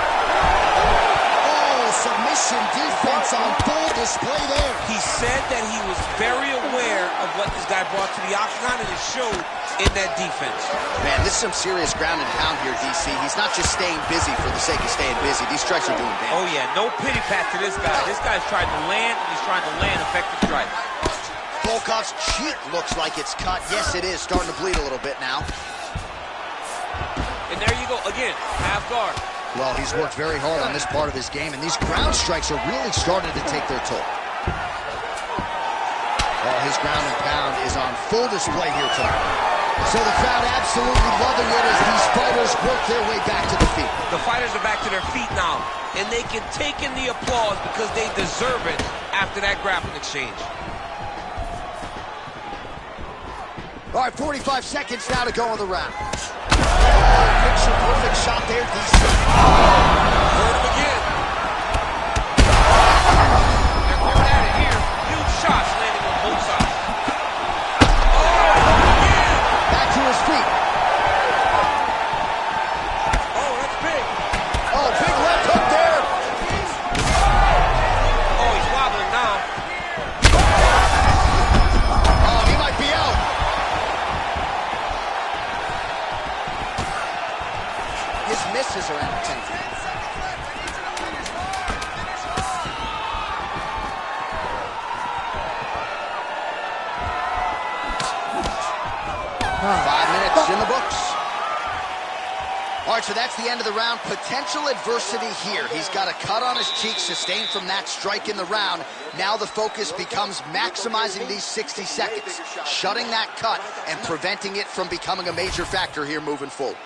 Oh, submission defense on full display there. He said that he was very aware of what this guy brought to the octagon, and it showed in that defense. Man, this is some serious ground and pound here, DC. He's not just staying busy for the sake of staying busy. These strikes are doing damage. Oh, yeah, no pity pat to this guy. This guy's trying to land, and he's trying to land effective strikes. Volkov's cheek looks like it's cut. Yes, it is. Starting to bleed a little bit now. And there you go, again, half guard. Well, he's worked very hard on this part of his game, and these ground strikes are really starting to take their toll. Oh, his ground and pound is on full display here tonight. So the crowd absolutely loving it as these fighters work their way back to the feet. The fighters are back to their feet now, and they can take in the applause because they deserve it after that grappling exchange. All right, 45 seconds now to go in the round. Picture perfect shot there, DC. Heard him again. They're going at it here. Huge shots landing on both sides. Oh, again. Back to his feet. Oh, that's big. Oh, big left hook there. Oh, he's wobbling now. Oh, he might be out. His misses are entertaining. Five minutes in the books. All right, so that's the end of the round. Potential adversity here. He's got a cut on his cheek sustained from that strike in the round. Now the focus becomes maximizing these 60 seconds, shutting that cut and preventing it from becoming a major factor here moving forward.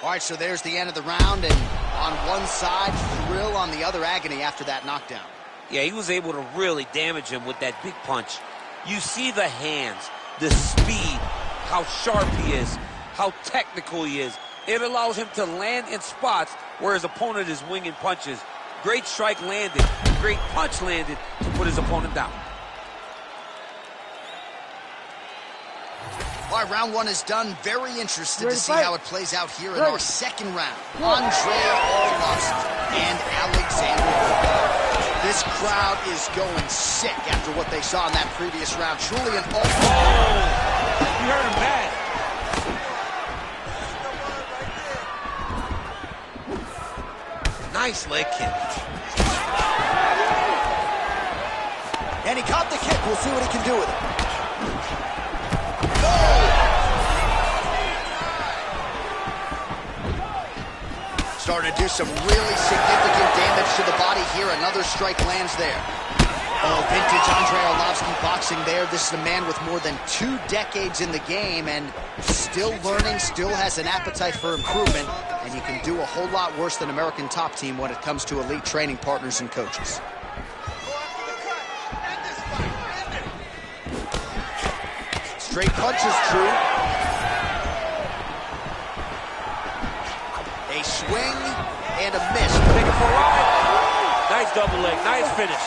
All right, so there's the end of the round, and on one side, thrill, on the other, agony after that knockdown. Yeah, he was able to really damage him with that big punch. You see the hands, the speed, how sharp he is, how technical he is. It allows him to land in spots where his opponent is winging punches. Great strike landed, great punch landed to put his opponent down. All right, round one is done. Very interested to see how it plays out here in our second round. Andre Arlovski and Alexander Volkov. This crowd is going sick after what they saw in that previous round. Truly an Oh, you heard him bad. Nice leg kick. And he caught the kick. We'll see what he can do with it. Starting to do some really significant damage to the body here. Another strike lands there. Oh, vintage Andre Arlovski boxing there. This is a man with more than 2 decades in the game and still learning, still has an appetite for improvement, and you can do a whole lot worse than American Top Team when it comes to elite training partners and coaches. Straight punches, true. A swing and a miss. Take it for a ride. Nice double leg, nice finish.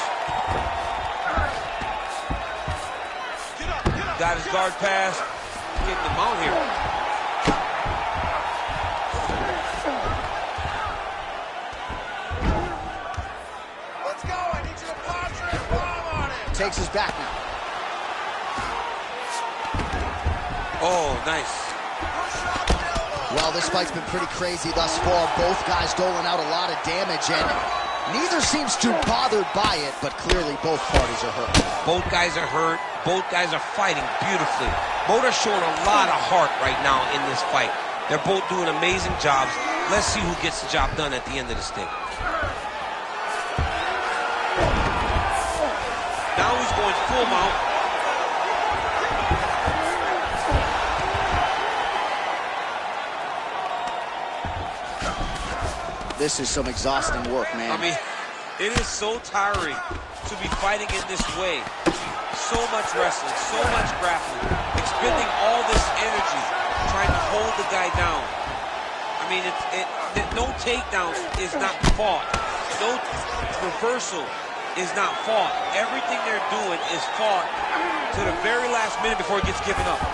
Got his guard pass, getting the mount here. Let's go. I need you to posture and bomb on it. Takes his back now. Oh, nice. Well, this fight's been pretty crazy thus far. Both guys doling out a lot of damage, and neither seems too bothered by it, but clearly both parties are hurt. Both guys are hurt. Both guys are fighting beautifully. Both are showing a lot of heart right now in this fight. They're both doing amazing jobs. Let's see who gets the job done at the end of this thing. Now he's going full mount. This is some exhausting work, man. I mean, It is so tiring to be fighting in this way. So much wrestling, so much grappling, expending all this energy trying to hold the guy down. I mean, no takedowns is not fought. No reversal is not fought. Everything they're doing is fought to the very last minute before it gets given up.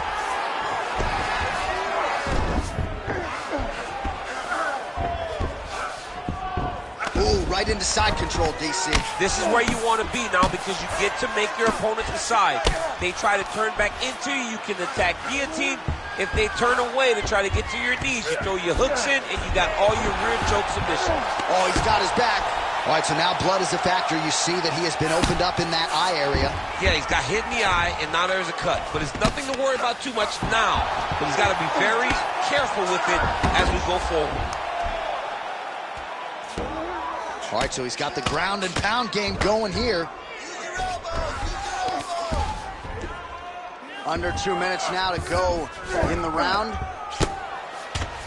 Ooh, right into side control, DC. This is where you want to be now because you get to make your opponent decide. They try to turn back into you, you can attack guillotine. If they turn away to try to get to your knees, you throw your hooks in and you got all your rear choke submissions. Oh, he's got his back. All right, so now blood is a factor. You see that he has been opened up in that eye area. Yeah, he's got hit in the eye, and now there's a cut. But it's nothing to worry about too much now. But he's got to be very careful with it as we go forward. All right, so he's got the ground and pound game going here. Under 2 minutes now to go in the round.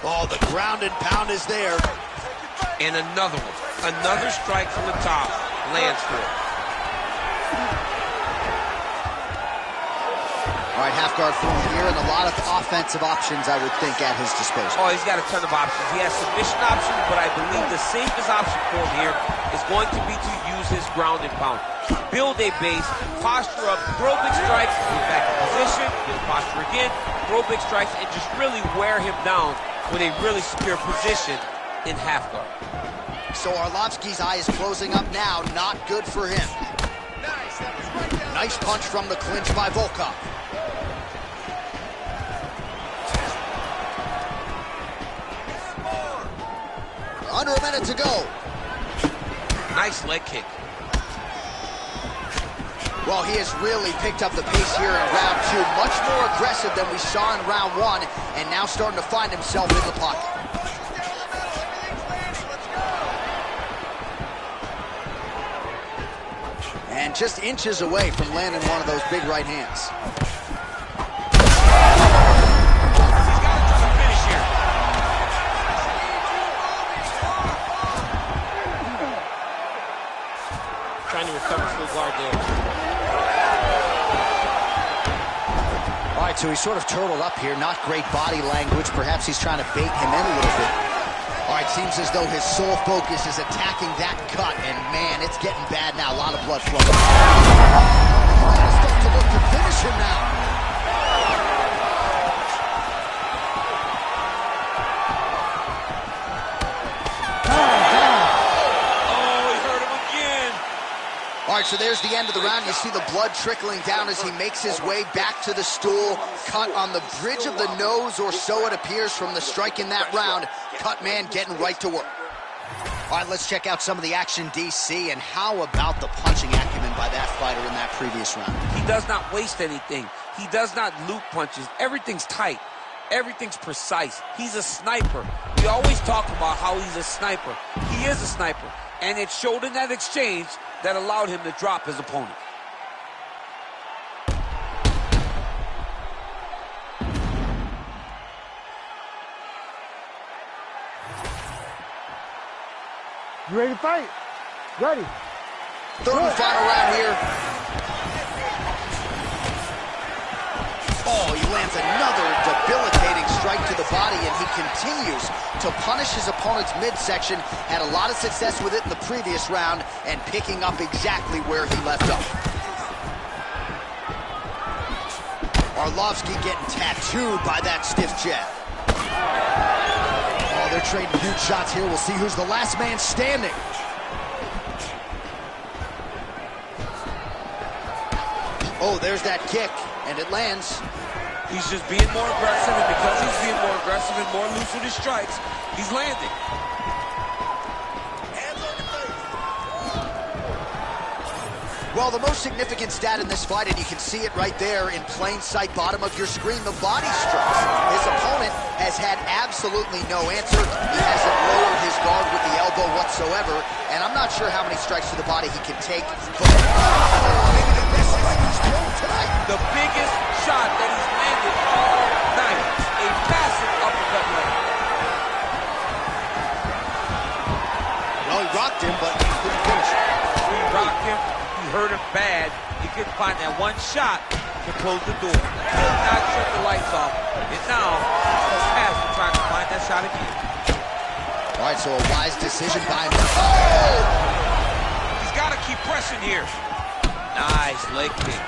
Oh, the ground and pound is there. And another one. Another strike from the top lands for it. All right, half guard form here, and a lot of offensive options, I would think, at his disposal. Oh, he's got a ton of options. He has submission options, but I believe the safest option for him here is going to be to use his ground and pound. Build a base, posture up, throw big strikes, get back in position, build posture again, throw big strikes, and just really wear him down with a really secure position in half guard. So Arlovsky's eye is closing up now. Not good for him. Nice punch from the clinch by Volkov. Under a minute to go. Nice leg kick. Well, he has really picked up the pace here in round two. Much more aggressive than we saw in round one, and now starting to find himself in the pocket. And just inches away from landing one of those big right hands. He's got to try to finish here. Trying to recover full guard there. All right, so he's sort of turtled up here. Not great body language. Perhaps he's trying to bait him in a little bit. All right, seems as though his sole focus is attacking that cut, and man, it's getting bad now. A lot of blood flowing. It's starting to look to finish him now. Oh, he hurt him again. All right, so there's the end of the round. You see the blood trickling down as he makes his way back to the stool. Cut on the bridge of the nose, or so it appears from the strike in that round. Cut man getting right to work. All right, let's check out some of the action, DC, and how about the punching acumen by that fighter in that previous round? He does not waste anything. He does not loop punches. Everything's tight. Everything's precise. He's a sniper. We always talk about how he's a sniper. He is a sniper. And it showed in that exchange that allowed him to drop his opponent. You ready to fight? Ready. Third and final round here. Oh, he lands another debilitating strike to the body, and he continues to punish his opponent's midsection. Had a lot of success with it in the previous round, and picking up exactly where he left off. Arlovsky getting tattooed by that stiff jab. Oh, they're trading huge shots here. We'll see who's the last man standing. Oh, there's that kick, and it lands. He's just being more aggressive, and because he's being more aggressive and more loose with his strikes, he's landing. Well, the most significant stat in this fight, and you can see it right there in plain sight, bottom of your screen, the body strikes. His opponent has had absolutely no answer. He hasn't lowered his guard with the elbow whatsoever, and I'm not sure how many strikes to the body he can take. But maybe the best strike he's thrown tonight. The biggest shot that he's landed all night. A massive uppercut land. Well, he rocked him, but he couldn't finish it. He rocked him. He hurt him bad. He couldn't find that one shot to close the door. Could not shut the lights off. And now he's past to trying to find that shot again. All right, so a wise decision by him. Oh! He's got to keep pressing here. Nice leg kick.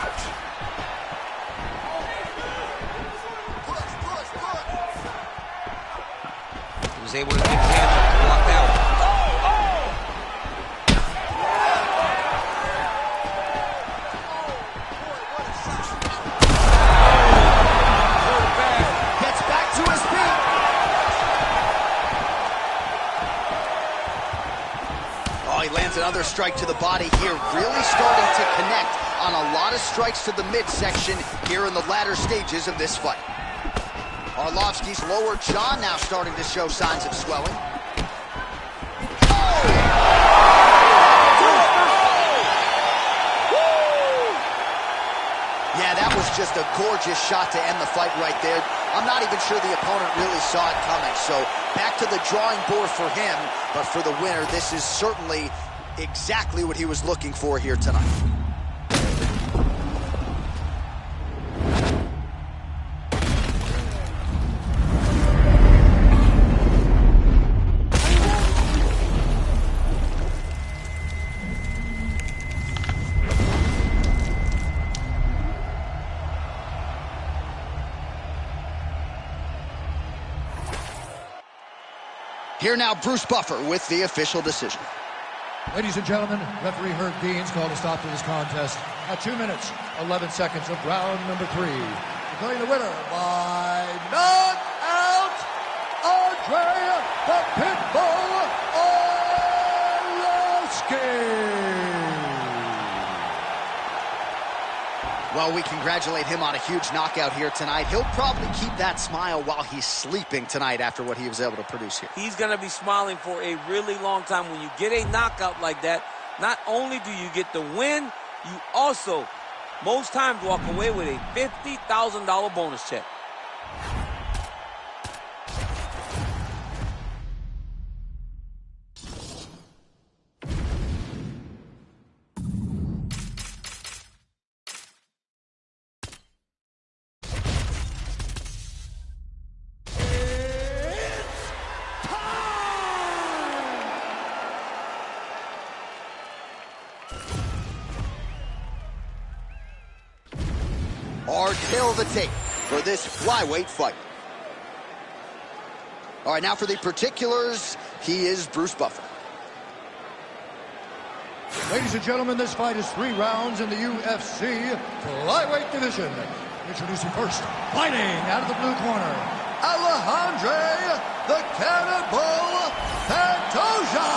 He was able to get his hands up to block that one. Gets back to his feet. Oh, he lands another strike to the body here, really starting to connect on a lot of strikes to the midsection here in the latter stages of this fight. Arlovsky's lower jaw now starting to show signs of swelling. Yeah, that was just a gorgeous shot to end the fight right there. I'm not even sure the opponent really saw it coming. So back to the drawing board for him. But for the winner, this is certainly exactly what he was looking for here tonight. Here now, Bruce Buffer with the official decision. Ladies and gentlemen, referee Herb Deans called a stop to this contest at 2 minutes, 11 seconds of round number 3. Declaring the winner by knockout, Andre the Pitbull Arlovsky. Well, we congratulate him on a huge knockout here tonight. He'll probably keep that smile while he's sleeping tonight after what he was able to produce here. He's going to be smiling for a really long time. When you get a knockout like that, not only do you get the win, you also, most times, walk away with a $50,000 bonus check. Or kill the tape for this flyweight fight. All right, now for the particulars, he is Bruce Buffer. Ladies and gentlemen, this fight is 3 rounds in the UFC flyweight division. Introducing first, fighting out of the blue corner, Alejandro the Cannibal Pantoja.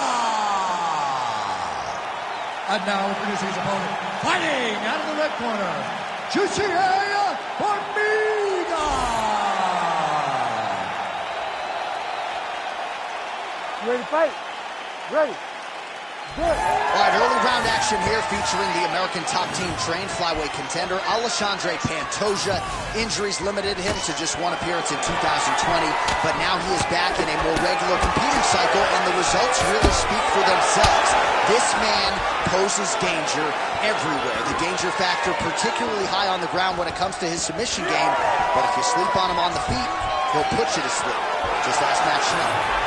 And now introducing his opponent, fighting out of the red corner, Jussier Formiga. You ready to fight? Ready. Good. All right, early round action here featuring the American top team trained flyweight contender Alejandro Pantoja. Injuries limited him to just one appearance in 2020, but now he is back in a more regular competing cycle, and the results really speak for themselves. This man poses danger everywhere. The danger factor particularly high on the ground when it comes to his submission game, but if you sleep on him on the feet, he'll put you to sleep. Just ask Matt Schnell.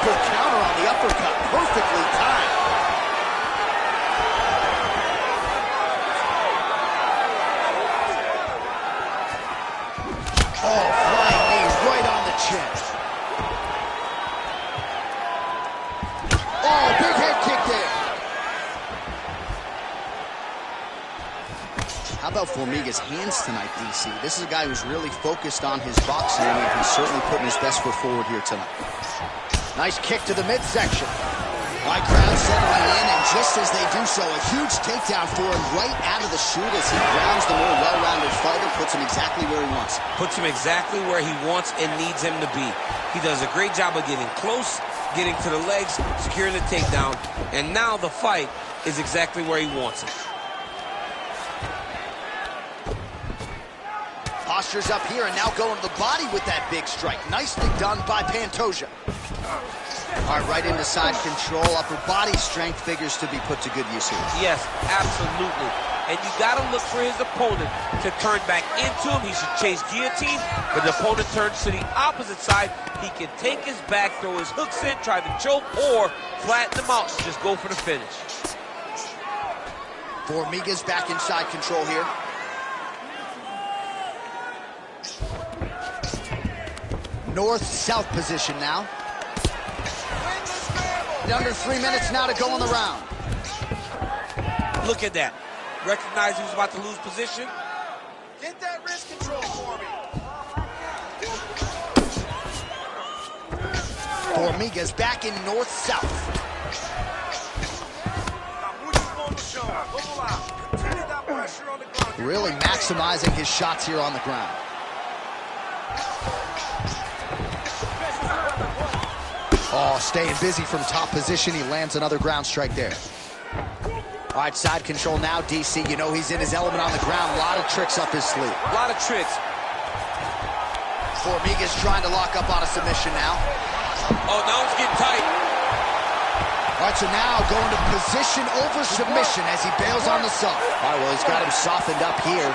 Counter on the uppercut, perfectly timed. Oh, flying knee right on the chin. Oh, big head kick there. How about Formiga's hands tonight, DC? This is a guy who's really focused on his boxing, and he's certainly putting his best foot forward here tonight. Nice kick to the midsection. White crowd settling in, and just as they do so, a huge takedown for him right out of the chute as he grounds the more well-rounded fighter, puts him exactly where he wants. Puts him exactly where he wants and needs him to be. He does a great job of getting close, getting to the legs, securing the takedown, and now the fight is exactly where he wants it. Postures up here and now going to the body with that big strike. Nicely done by Pantoja. All right, right into side control. Upper body strength figures to be put to good use here. Yes, absolutely. And you got to look for his opponent to turn back into him. He should chase guillotine, but the opponent turns to the opposite side. He can take his back, throw his hooks in, try to choke, or flatten him out and just go for the finish. Formiga's back in side control here. North-south position now. Under 3 minutes now to go in the round. Look at that. Recognized he was about to lose position. Get that wrist control for me. Formiga's back in north-south. Really maximizing his shots here on the ground. Oh, staying busy from top position. He lands another ground strike there. All right, side control now, DC. You know he's in his element on the ground. A lot of tricks up his sleeve. A lot of tricks. Formiga's trying to lock up on a submission now. Oh, now it's getting tight. All right, so now going to position over submission as he bails on the sub. All right, well, he's got him softened up here.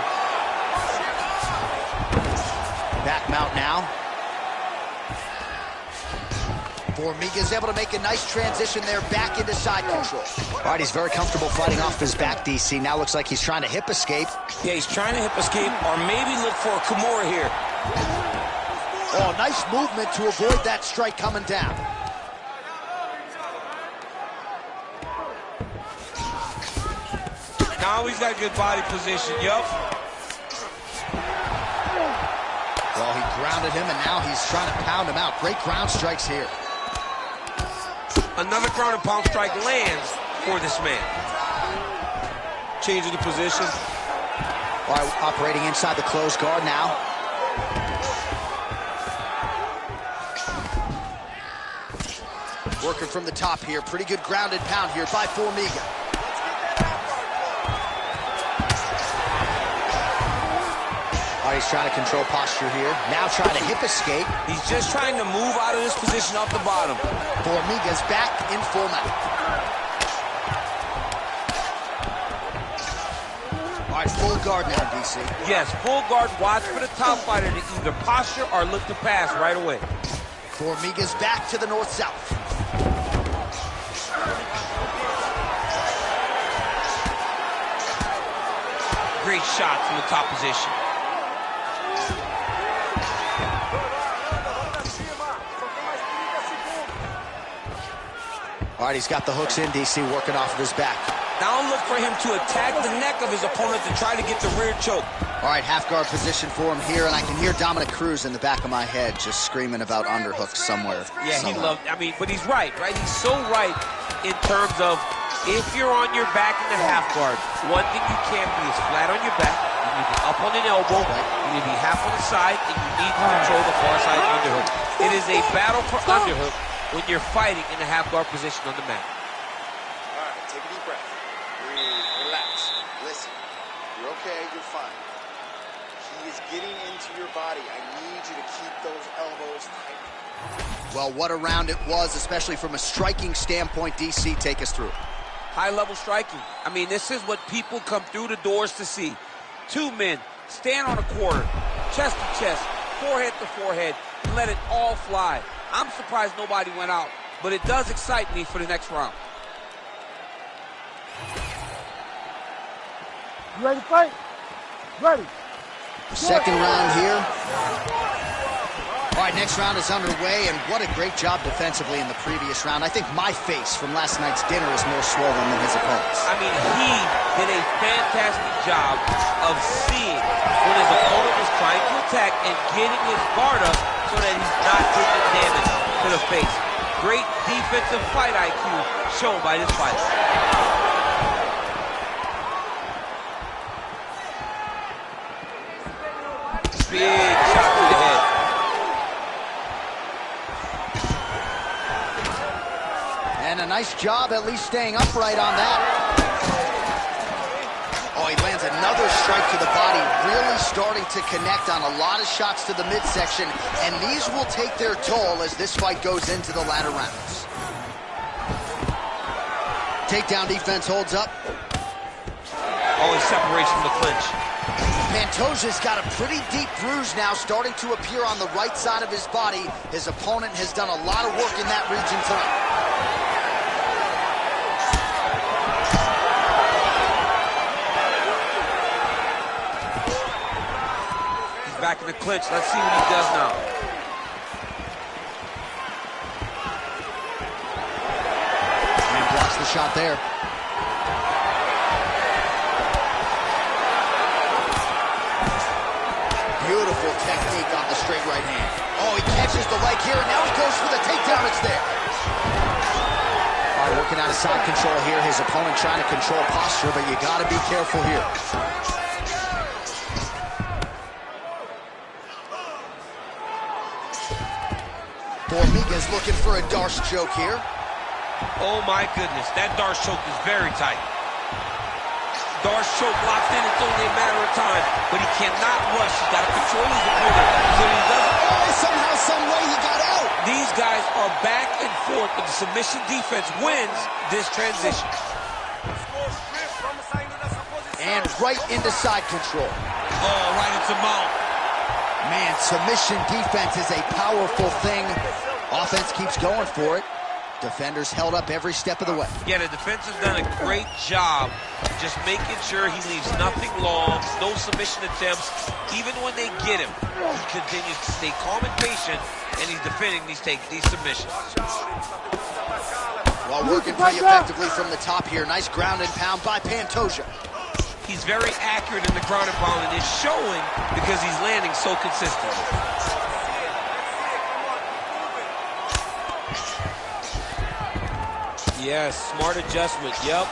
Back mount now. Formiga's able to make a nice transition there back into side control. All right, he's very comfortable fighting off his back, DC. Now looks like he's trying to hip escape. Yeah, he's trying to hip escape or maybe look for a Kimura here. Oh, nice movement to avoid that strike coming down. Now he's got good body position, yup. Well, he grounded him, and now he's trying to pound him out. Great ground strikes here. Another ground and pound strike lands for this man. Changing the position. All right, operating inside the closed guard now. Working from the top here. Pretty good grounded pound here by Formiga. All right, he's trying to control posture here. Now trying to hip escape. He's just trying to move out of this position off the bottom. Formiga's back in full mount. All right, full guard now, DC. Yes, full guard. Watch for the top fighter to either posture or look to pass right away. Formiga's back to the north-south. Great shot from the top position. All right, he's got the hooks in, DC, working off of his back. Now look for him to attack the neck of his opponent to try to get the rear choke. All right, half guard position for him here, and I can hear Dominic Cruz in the back of my head just screaming about underhooks somewhere. Yeah, he loved, but he's right? He's so right in terms of if you're on your back in the half guard, one thing you can't be is flat on your back. You need to be up on an elbow. You need to be half on the side, and you need to control the far side underhook. It is a battle for underhook when you're fighting in the half guard position on the mat. All right, take a deep breath. Breathe, relax. Listen, you're okay, you're fine. He is getting into your body. I need you to keep those elbows tight. Well, what a round it was, especially from a striking standpoint. DC, take us through. High-level striking. I mean, this is what people come through the doors to see. Two men stand on a quarter, chest to chest, forehead to forehead, and let it all fly. I'm surprised nobody went out, but it does excite me for the next round. You ready to fight? Ready. Second round here. All right, next round is underway, and what a great job defensively in the previous round. I think my face from last night's dinner is more swollen than his opponent's. I mean, he did a fantastic job of seeing when his opponent was trying to attack and getting his guard up so that he's not taking damage to the face. Great defensive fight IQ shown by this fighter. Big shot to the head. And a nice job at least staying upright on that. Oh, he lands another strike to the body, really starting to connect on a lot of shots to the midsection, and these will take their toll as this fight goes into the latter rounds. Takedown defense holds up. Oh, he separates from the clinch. Pantoja's got a pretty deep bruise now starting to appear on the right side of his body. His opponent has done a lot of work in that region tonight. He's back in the clinch. Let's see what he does now. And blocks the shot there. Beautiful technique on the straight right hand. Oh, he catches the leg here, and now he goes for the takedown. It's there. All right, working out of side control here. His opponent trying to control posture, but you got to be careful here. Formiga's looking for a Darce choke here. Oh, my goodness. That Darce choke is very tight. Darce choke locked in, it's only a matter of time, but he cannot rush. He's got to control his opponent so he doesn't. Oh, somehow, some way he got out. These guys are back and forth, but the submission defense wins this transition. And right into side control. Oh, right into mount. Man, submission defense is a powerful thing. Offense keeps going for it. Defenders held up every step of the way. Yeah, the defense has done a great job just making sure he leaves nothing long, no submission attempts. Even when they get him, he continues to stay calm and patient, and he's defending these submissions. While working pretty effectively from the top here. Nice ground and pound by Pantoja. He's very accurate in the ground and pound, and it's showing because he's landing so consistently. Yes, smart adjustment, yep.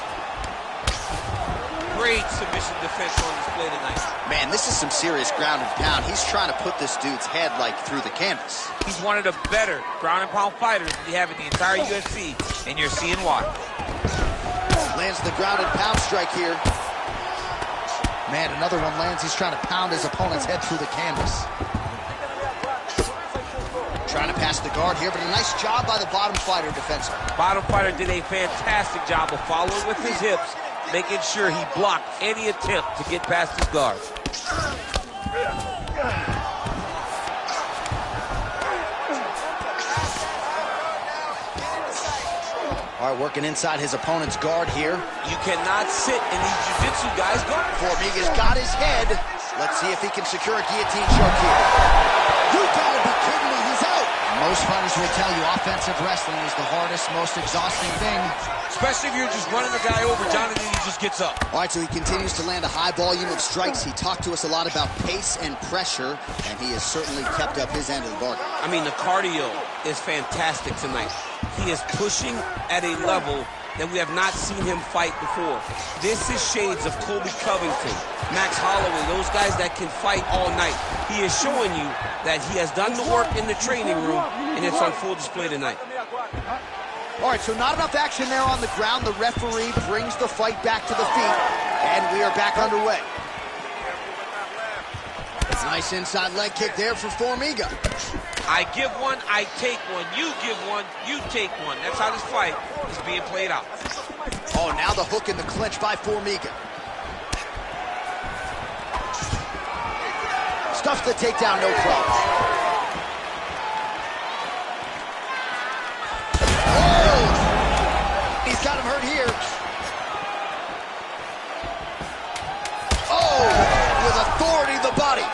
Great submission defense on display tonight. Man, this is some serious ground and pound. He's trying to put this dude's head like through the canvas. He's one of the better ground and pound fighters we have in the entire UFC, and you're seeing why. Lands the ground and pound strike here. Man, another one lands. He's trying to pound his opponent's head through the canvas. Trying to pass the guard here, but a nice job by the bottom fighter defensively. Bottom fighter did a fantastic job of following with his hips, making sure he blocked any attempt to get past his guard. All right, working inside his opponent's guard here. You cannot sit in these jiu-jitsu guys' guard. Formiga's got his head. Let's see if he can secure a guillotine choke here. You gotta be kidding me, he's out. Most fighters will tell you offensive wrestling is the hardest, most exhausting thing. Especially if you're just running the guy over, Jonathan, he just gets up. All right, so he continues to land a high volume of strikes. He talked to us a lot about pace and pressure, and he has certainly kept up his end of the bargain. I mean, the cardio is fantastic tonight. He is pushing at a level that we have not seen him fight before. This is shades of Colby Covington, Max Holloway, those guys that can fight all night. He is showing you that he has done the work in the training room, and it's on full display tonight. All right, so not enough action there on the ground. The referee brings the fight back to the feet, and we are back underway. Nice inside leg kick there for Formiga. I give one, I take one. You give one, you take one. That's how this fight is being played out. Oh, now the hook in the clinch by Formiga. Stuffs the takedown, no problem. Oh! He's got him hurt here. Oh! With authority, the body.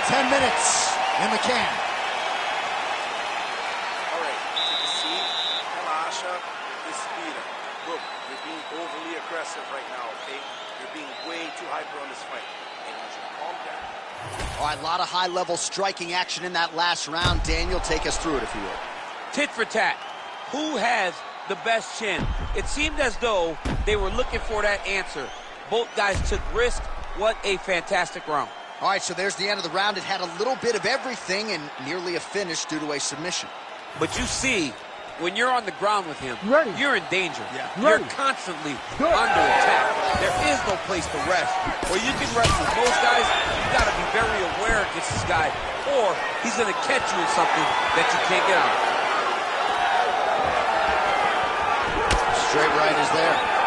10 minutes in the can. All right, take a seat, relaxa, respira. Look, you're being overly aggressive right now, okay? You're being way too hyper on this fight. And you should calm down. All right, a lot of high-level striking action in that last round. Daniel, take us through it, if you will. Tit for tat. Who has the best chin? It seemed as though they were looking for that answer. Both guys took risk. What a fantastic round. All right, so there's the end of the round. It had a little bit of everything and nearly a finish due to a submission. But you see when you're on the ground with him, Ready. you're in danger. Yeah. You're Ready. constantly Good. under attack. There is no place to rest. Where you can rest with most guys, you got to be very aware against this guy, or he's going to catch you in something that you can't get out of. Straight right is there.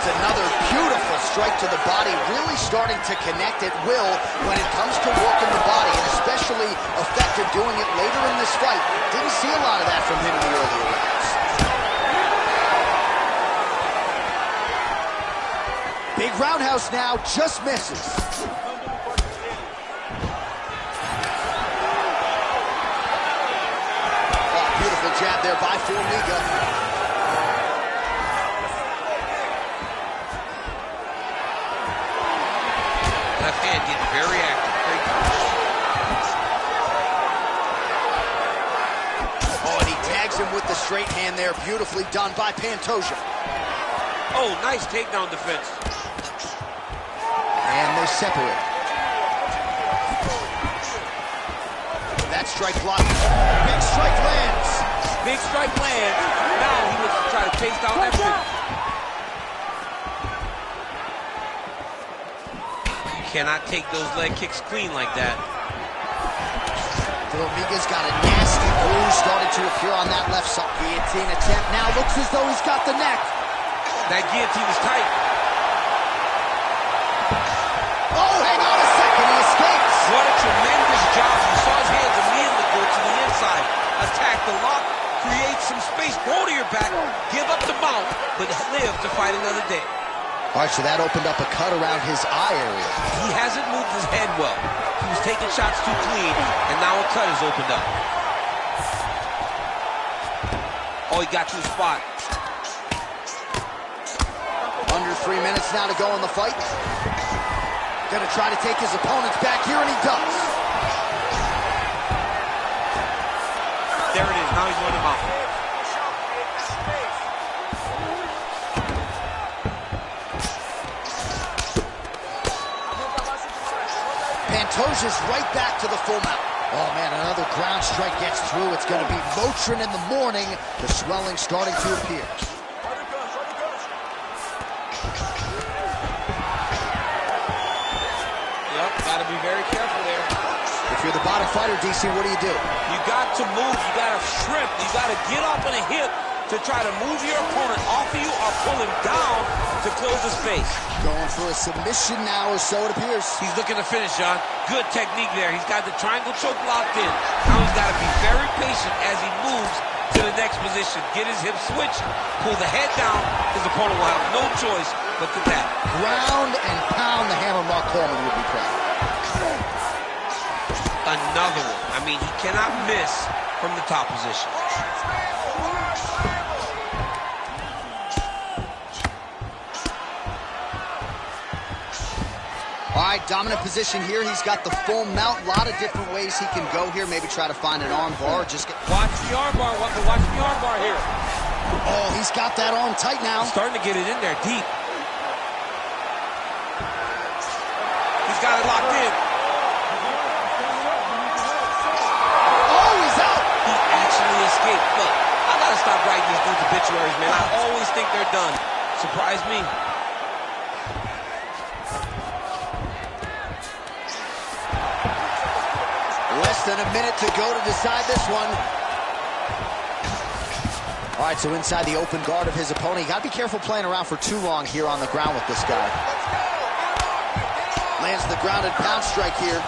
Another beautiful strike to the body, really starting to connect at will when it comes to working the body, and especially effective doing it later in this fight. Didn't see a lot of that from him in the earlier rounds. Big roundhouse now, just misses. Oh, beautiful jab there by Formiga. Left hand getting very active. Great punch. Oh, and he tags him with the straight hand there. Beautifully done by Pantoja. Oh, nice takedown defense. And they separate. That strike blocked. Big strike lands. Big strike lands. Now he looks to try to chase down that finish. Cannot take those leg kicks clean like that. Formiga's got a nasty bruise starting to appear on that left side. Guillotine attempt now looks as though he's got the neck. That guillotine is tight. Oh, hang on a second, he escapes. What a tremendous job. You saw his hands immediately go to the inside. Attack the lock, create some space, roll to your back, give up the mount, but live to fight another day. All right, so that opened up a cut around his eye area. He hasn't moved his head well. He was taking shots too clean, and now a cut has opened up. Oh, he got to the spot. Under 3 minutes now to go in the fight. Gonna try to take his opponents back here, and he does. There it is. Now he's running him out. Pantoja's right back to the full mount. Oh, man, another ground strike gets through. It's going to be Motrin in the morning. The swelling starting to appear. Yep, got to be very careful there. If you're the bottom fighter, DC, what do? You got to move. You got to shrimp. You got to get up on a hip to try to move your opponent off of you or pull him down to close the space. Going for a submission now, or so it appears. He's looking to finish, John. Good technique there. He's got the triangle choke locked in. Now he's got to be very patient as he moves to the next position. Get his hip switched, pull the head down. His opponent will have no choice but to tap. Ground and pound. The hammer Mark Coleman would be proud. Another one. I mean, he cannot miss from the top position. All right, dominant position here. He's got the full mount. A lot of different ways he can go here. Maybe try to find an arm bar or just get... Watch the arm bar. Watch the arm bar here. Oh, he's got that arm tight now. He's starting to get it in there deep. He's got it locked in. Oh, he's out. He actually escaped. Look, I got to stop writing these dudes obituaries, man. I always think they're done. Surprise me. Less than a minute to go to decide this one. All right, so inside the open guard of his opponent. You got to be careful playing around for too long here on the ground with this guy. Lands the grounded pound strike here.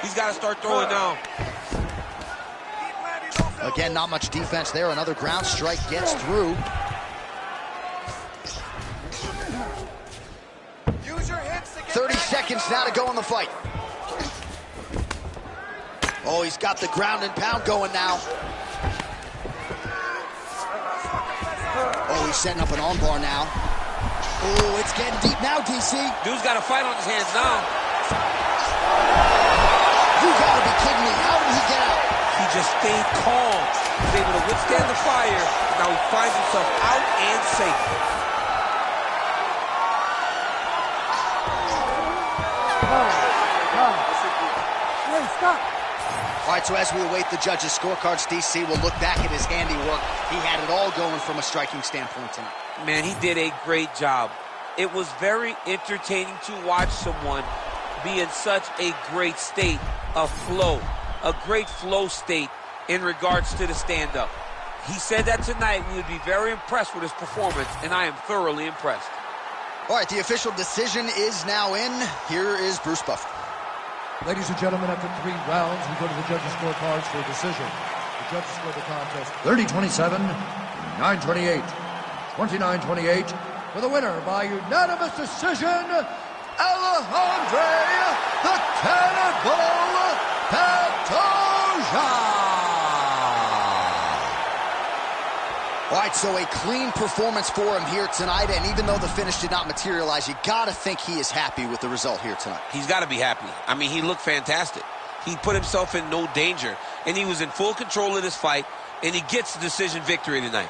He's got to start throwing now. Again, not much defense there. Another ground strike gets through. Use your hips to get 30 back. seconds now to go in the fight. Oh, he's got the ground and pound going now. Oh, he's setting up an armbar now. Oh, it's getting deep now, DC. Dude's got a fight on his hands now. You gotta be kidding me. How did he get out? He just stayed calm. He's able to withstand the fire. Now he finds himself out and safe. Stop. All right, so as we await the judges' scorecards, DC will look back at his handiwork. He had it all going from a striking standpoint tonight. Man, he did a great job. It was very entertaining to watch someone be in such a great state of flow, a great flow state in regards to the stand-up. He said that tonight we would be very impressed with his performance, and I am thoroughly impressed. All right, the official decision is now in. Here is Bruce Buffer. Ladies and gentlemen, after 3 rounds, we go to the judges' scorecards for a decision. The judges scored the contest 30-27, 9-28, 29-28, for the winner by unanimous decision, Alejandro the Cannibal Pantoja. All right, so a clean performance for him here tonight, and even though the finish did not materialize, you got to think he is happy with the result here tonight. He's got to be happy. I mean, he looked fantastic. He put himself in no danger, and he was in full control of this fight, and he gets the decision victory tonight.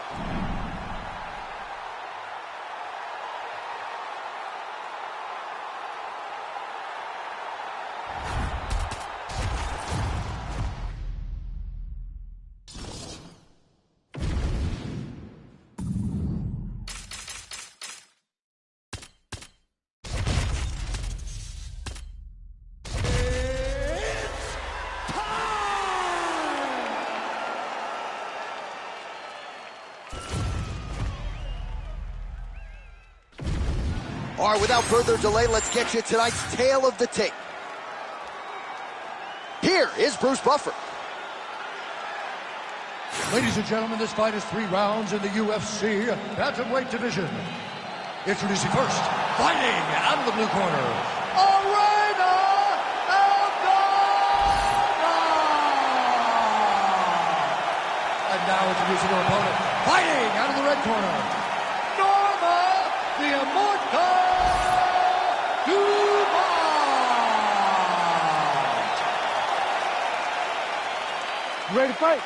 All right, without further delay, let's get you tonight's tale of the tape. Here is Bruce Buffer. Ladies and gentlemen, this fight is 3 rounds in the UFC bantamweight division. Introducing first, fighting out of the blue corner, Arena Aldana! And now introducing her opponent, fighting out of the red corner, Norma the Immortal Dumont! You ready to fight?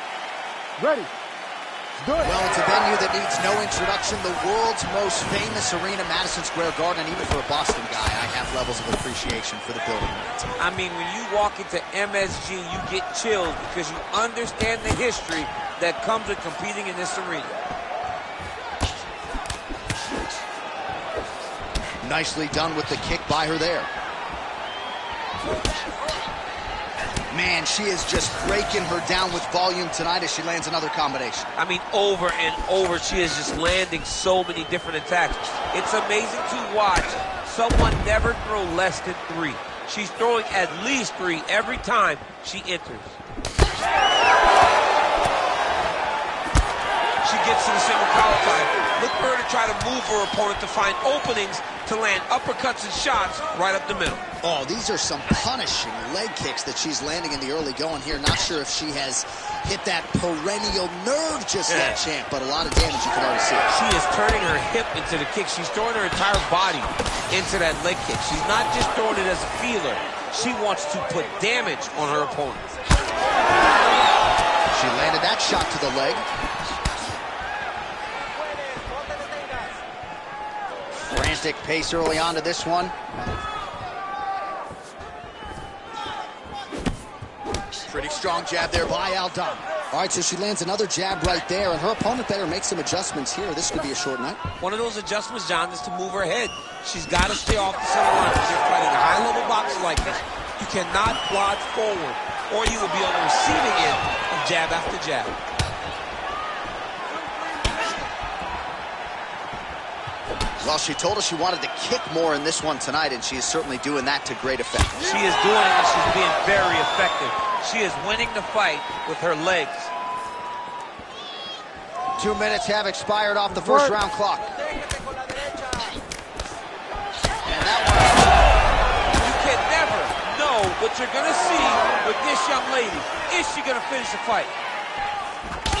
Ready. Let's do it. Well, it's a venue that needs no introduction. The world's most famous arena, Madison Square Garden, and even for a Boston guy, I have levels of appreciation for the building. I mean, when you walk into MSG, you get chills because you understand the history that comes with competing in this arena. Nicely done with the kick by her there. Man, she is just breaking her down with volume tonight as she lands another combination. I mean, over and over, she is just landing so many different attacks. It's amazing to watch someone never throw less than 3. She's throwing at least 3 every time she enters. She gets to the single collar tie. Look for her to try to move her opponent to find openings to land uppercuts and shots right up the middle. Oh, these are some punishing leg kicks that she's landing in the early going here. Not sure if she has hit that perennial nerve just yet, champ, but a lot of damage you can already see. She is turning her hip into the kick. She's throwing her entire body into that leg kick. She's not just throwing it as a feeler. She wants to put damage on her opponent. She landed that shot to the leg. Frantic pace early on to this one. Pretty strong jab there by Aldana. All right, so she lands another jab right there, and her opponent better make some adjustments here. This could be a short night. One of those adjustments, John, is to move her head. She's got to stay off the center line. You're fighting a high-level boxer like this. You cannot plod forward, or you will be on the receiving end of jab after jab. Well, she told us she wanted to kick more in this one tonight, and she is certainly doing that to great effect. She is doing it, and she's being very effective. She is winning the fight with her legs. 2 minutes have expired off the first round clock. And that one. You can never know what you're going to see with this young lady. Is she going to finish the fight?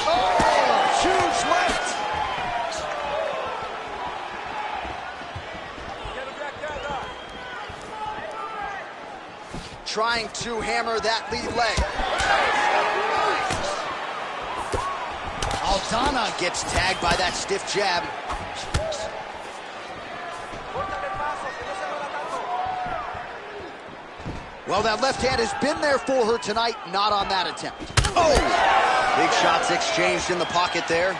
Oh, huge left. Trying to hammer that lead leg. Aldana gets tagged by that stiff jab. Well, that left hand has been there for her tonight, not on that attempt. Oh! Big shots exchanged in the pocket there.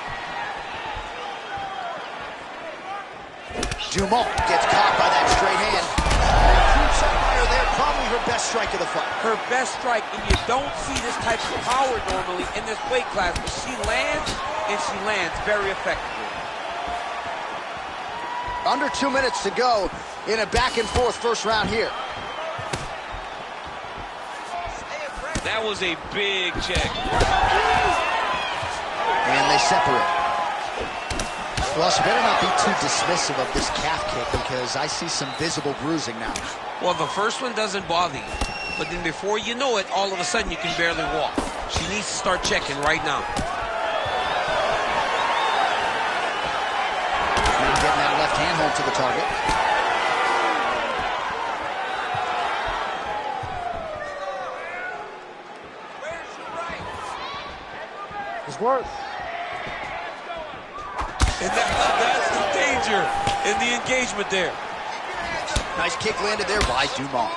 Dumont gets caught by that straight hand. Keeps up by her there, probably her best strike of the fight. Her best strike, and you don't see this type of power normally in this weight class, but she lands, and she lands very effectively. Under 2 minutes to go in a back-and-forth first round here. That was a big check. And they separate. Well, she better not be too dismissive of this calf kick because I see some visible bruising now. Well, the first one doesn't bother you, but then before you know it, all of a sudden you can barely walk. She needs to start checking right now. Getting that left hand home to the target. It's worse. And that's the danger in the engagement there. Nice kick landed there by Dumont.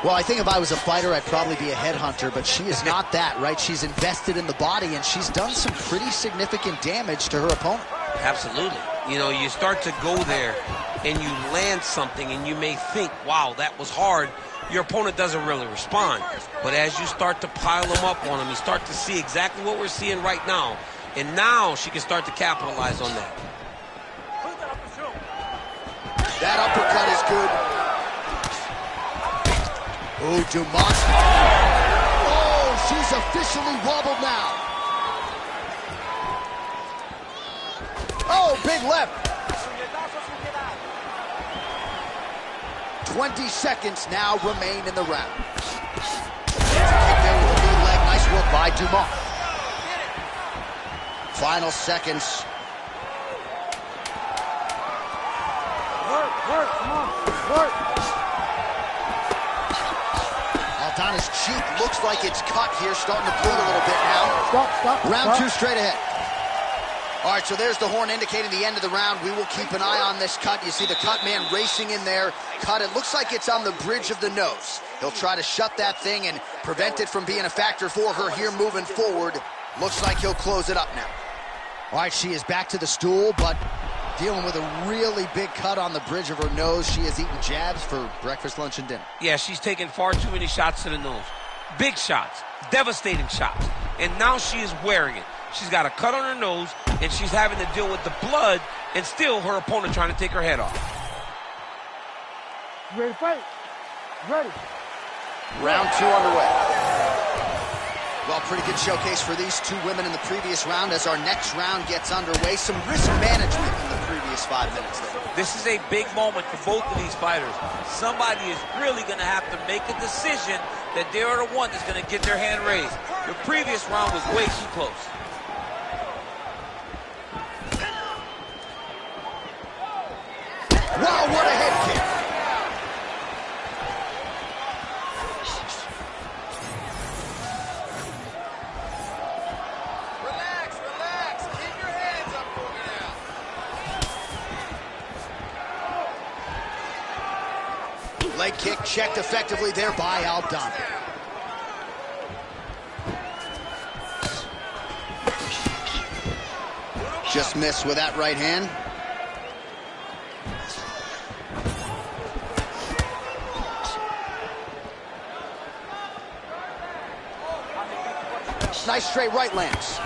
Well, I think if I was a fighter, I'd probably be a headhunter, but she is not that, right? She's invested in the body, and she's done some pretty significant damage to her opponent. Absolutely. You know, you start to go there, and you land something, and you may think, wow, that was hard. Your opponent doesn't really respond. But as you start to pile them up on him, you start to see exactly what we're seeing right now. And now she can start to capitalize on that. That uppercut is good. Oh, Dumont. Oh, she's officially wobbled now. Oh, big left. 20 seconds now remain in the round. Kick there with a knee leg. Nice work by Dumont. Final seconds. Work, come on, work. Aldana's cheek looks like it's cut here, starting to bleed a little bit now. Stop. Round two straight ahead. All right, so there's the horn indicating the end of the round. We will keep an eye on this cut. You see the cut man racing in there. Cut, it looks like it's on the bridge of the nose. He'll try to shut that thing and prevent it from being a factor for her here moving forward. Looks like he'll close it up now. All right, she is back to the stool, but dealing with a really big cut on the bridge of her nose. She has eaten jabs for breakfast, lunch, and dinner. Yeah, she's taken far too many shots to the nose. Big shots, devastating shots. And now she is wearing it. She's got a cut on her nose, and she's having to deal with the blood, and still her opponent trying to take her head off. You ready to fight? Ready. Round two underway. Well, pretty good showcase for these two women in the previous round. As our next round gets underway, some risk management in the previous 5 minutes there. This is a big moment for both of these fighters. Somebody is really going to have to make a decision that they are the one that's going to get their hand raised. The previous round was way too close. Wow, what a head kick. Relax. Keep your hands up for me now. Leg kick checked effectively there by Aldana. Just missed with that right hand. Nice straight right lands.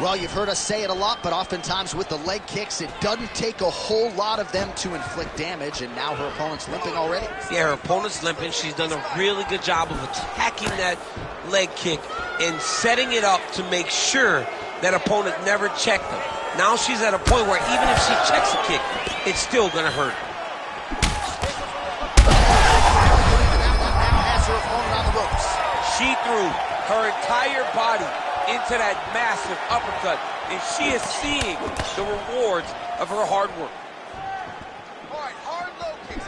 Well, you've heard us say it a lot, but oftentimes with the leg kicks, it doesn't take a whole lot of them to inflict damage, and now her opponent's limping already. Yeah, her opponent's limping. She's done a really good job of attacking that leg kick and setting it up to make sure that opponent never checked them. Now she's at a point where even if she checks a kick, it's still going to hurt. Now has her opponent on the ropes. She threw her entire body into that massive uppercut, and she is seeing the rewards of her hard work. All right, hard low kicks.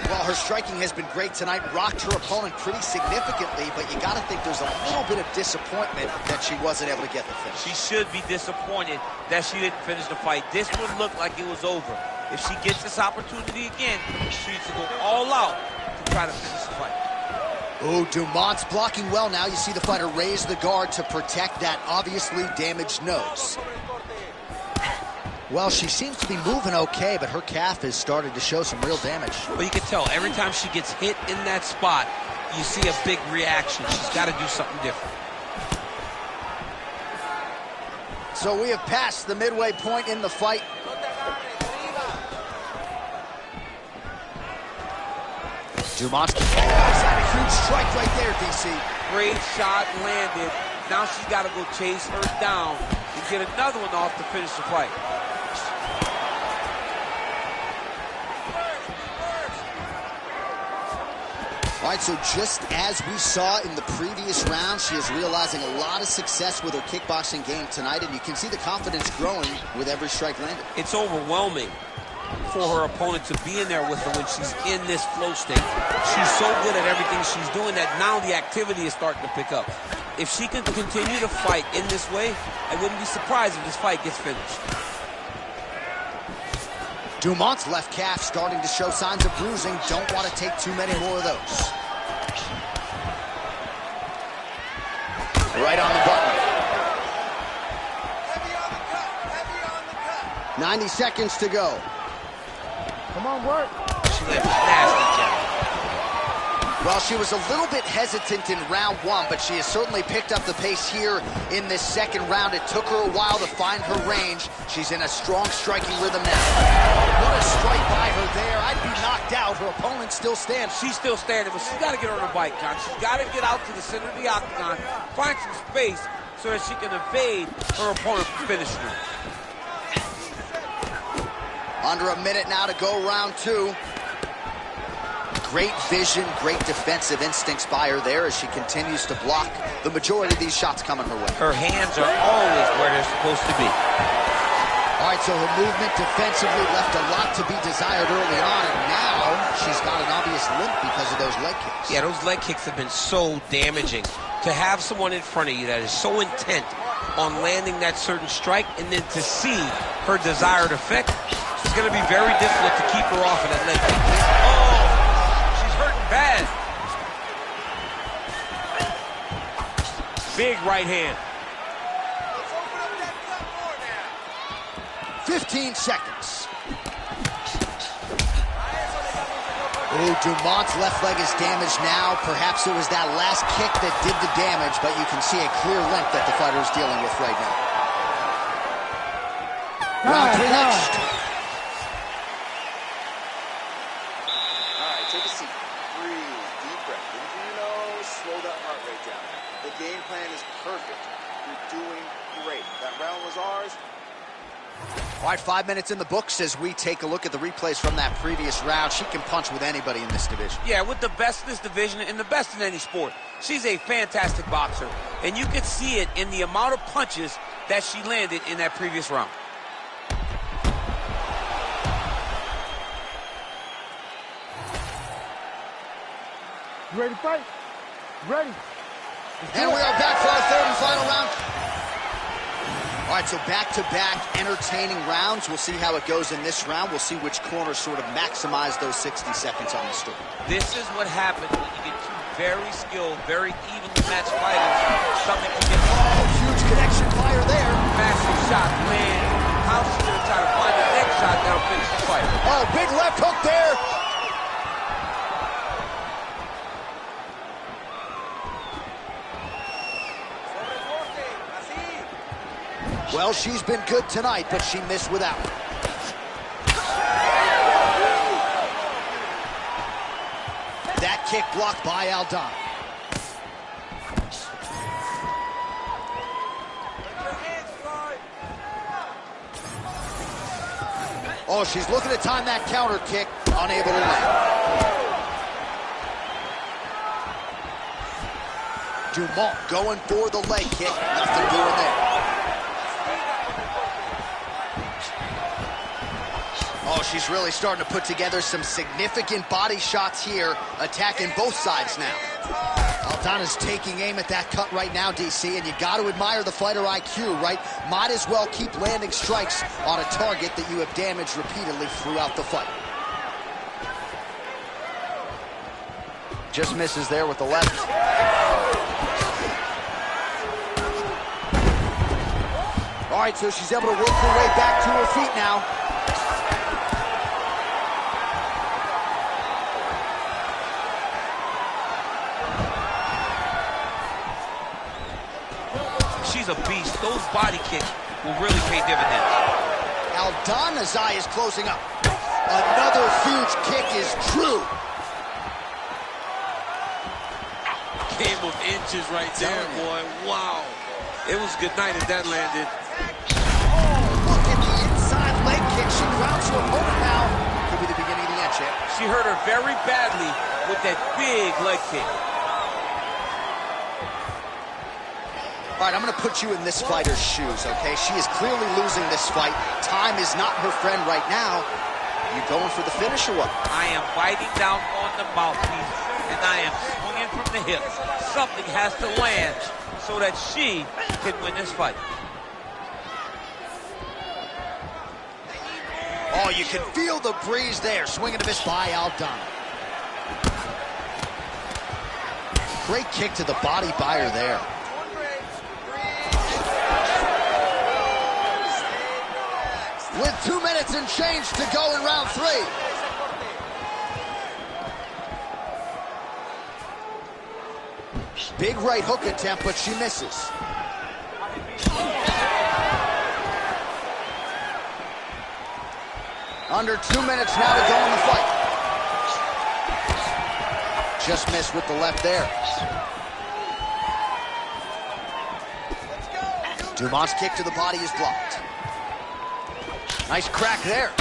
Well, her striking has been great tonight, rocked her opponent pretty significantly, but you gotta think there's a little bit of disappointment that she wasn't able to get the finish. She should be disappointed that she didn't finish the fight. This one looked like it was over. If she gets this opportunity again, she needs to go all out to try to finish the fight. Oh, Dumont's blocking well now. You see the fighter raise the guard to protect that obviously damaged nose. Well, she seems to be moving okay, but her calf is starting to show some real damage. Well, you can tell every time she gets hit in that spot, you see a big reaction. She's got to do something different. So we have passed the midway point in the fight. Dumont's had a huge strike right there, DC. Great shot landed. Now she's got to go chase her down and get another one off to finish the fight. All right, so just as we saw in the previous round, she is realizing a lot of success with her kickboxing game tonight, and you can see the confidence growing with every strike landed. It's overwhelming for her opponent to be in there with her when she's in this flow state. She's so good at everything she's doing that now the activity is starting to pick up. If she can continue to fight in this way, I wouldn't be surprised if this fight gets finished. Dumont's left calf starting to show signs of bruising. Don't want to take too many more of those. Right on the button. 90 seconds to go. Come on, work. She left nasty jab. Well, she was a little bit hesitant in round one, but she has certainly picked up the pace here in this second round. It took her a while to find her range. She's in a strong striking rhythm now. What a strike by her there. I'd be knocked out. Her opponent still stands. She's still standing, but she's got to get on her bike, John. She's got to get out to the center of the octagon, find some space so that she can evade her opponent from finishing her. Under a minute now to go, round two. Great vision, great defensive instincts by her there as she continues to block the majority of these shots coming her way. Her hands are always where they're supposed to be. All right, so her movement defensively left a lot to be desired early on, and now she's got an obvious limp because of those leg kicks. Yeah, those leg kicks have been so damaging. To have someone in front of you that is so intent on landing that certain strike and then to see her desired effect, it's going to be very difficult to keep her off of that leg kick. Oh, she's hurting bad. Big right hand. 15 seconds. Oh, Dumont's left leg is damaged now. Perhaps it was that last kick that did the damage, but you can see a clear limp that the fighter is dealing with right now. Round three next. All right, take a seat. Breathe, deep breath. In through your nose, slow that heart rate down. The game plan is perfect. You're doing great. That round was ours. All right, 5 minutes in the books as we take a look at the replays from that previous round. She can punch with anybody in this division. Yeah, with the best in this division and the best in any sport. She's a fantastic boxer, and you could see it in the amount of punches that she landed in that previous round. You ready to fight? Ready. And we are back for our third and final round. All right, so back-to-back entertaining rounds. We'll see how it goes in this round. We'll see which corner sort of maximize those 60 seconds on the story. This is what happens when you get two very skilled, very evenly matched fighters. Something can get Huge connection fire there. massive shot land. How's she going to try to find the next shot that'll finish the fight? Oh, big left hook there. Well, she's been good tonight, but she missed without. That kick blocked by Aldana. Oh, she's looking to time that counter kick, unable to land. Dumont going for the leg kick, nothing doing there. Oh, she's really starting to put together some significant body shots here, attacking both sides now. Aldana's taking aim at that cut right now, DC, and you got to admire the fighter IQ, right? Might as well keep landing strikes on a target that you have damaged repeatedly throughout the fight. Just misses there with the left. All right, so she's able to work her way back to her feet now. She's a beast. Those body kicks will really pay dividends. Aldana's eye is closing up. Another huge kick is true. Came with inches right there, boy. Wow. It was good night as that landed. Look at the inside leg kick. She grounds her opponent now. Could be the beginning of the end, champ. She hurt her very badly with that big leg kick. All right, I'm going to put you in this fighter's shoes, okay? She is clearly losing this fight. Time is not her friend right now. You going for the finish or what? I am biting down on the mouthpiece, and I am swinging from the hip. Something has to land so that she can win this fight. Oh, you can feel the breeze there. Swinging a miss by Aldana. Great kick to the body by her there. With 2 minutes and change to go in round 3. Big right hook attempt, but she misses. Under 2 minutes now to go in the fight. Just missed with the left there. Dumont's kick to the body is blocked. Nice crack there.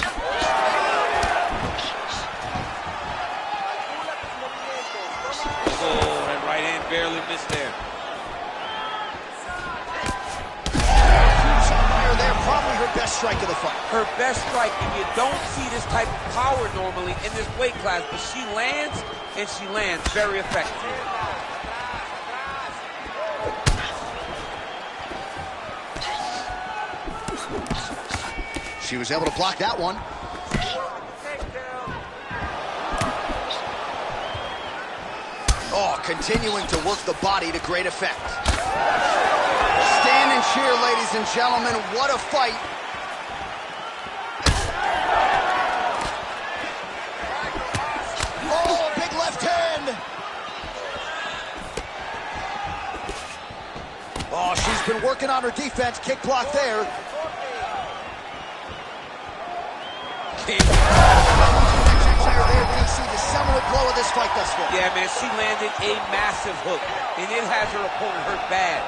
Oh, that right hand barely missed there. Huge fire there, probably her best strike of the fight. Her best strike, and you don't see this type of power normally in this weight class, but she lands, and she lands very effectively. She was able to block that one. Oh, continuing to work the body to great effect. Stand and cheer, ladies and gentlemen. What a fight. Oh, big left hand. Oh, she's been working on her defense. Kick block there. The seminal blow of this fight thus far. Yeah, man, she landed a massive hook, and it has her opponent hurt bad.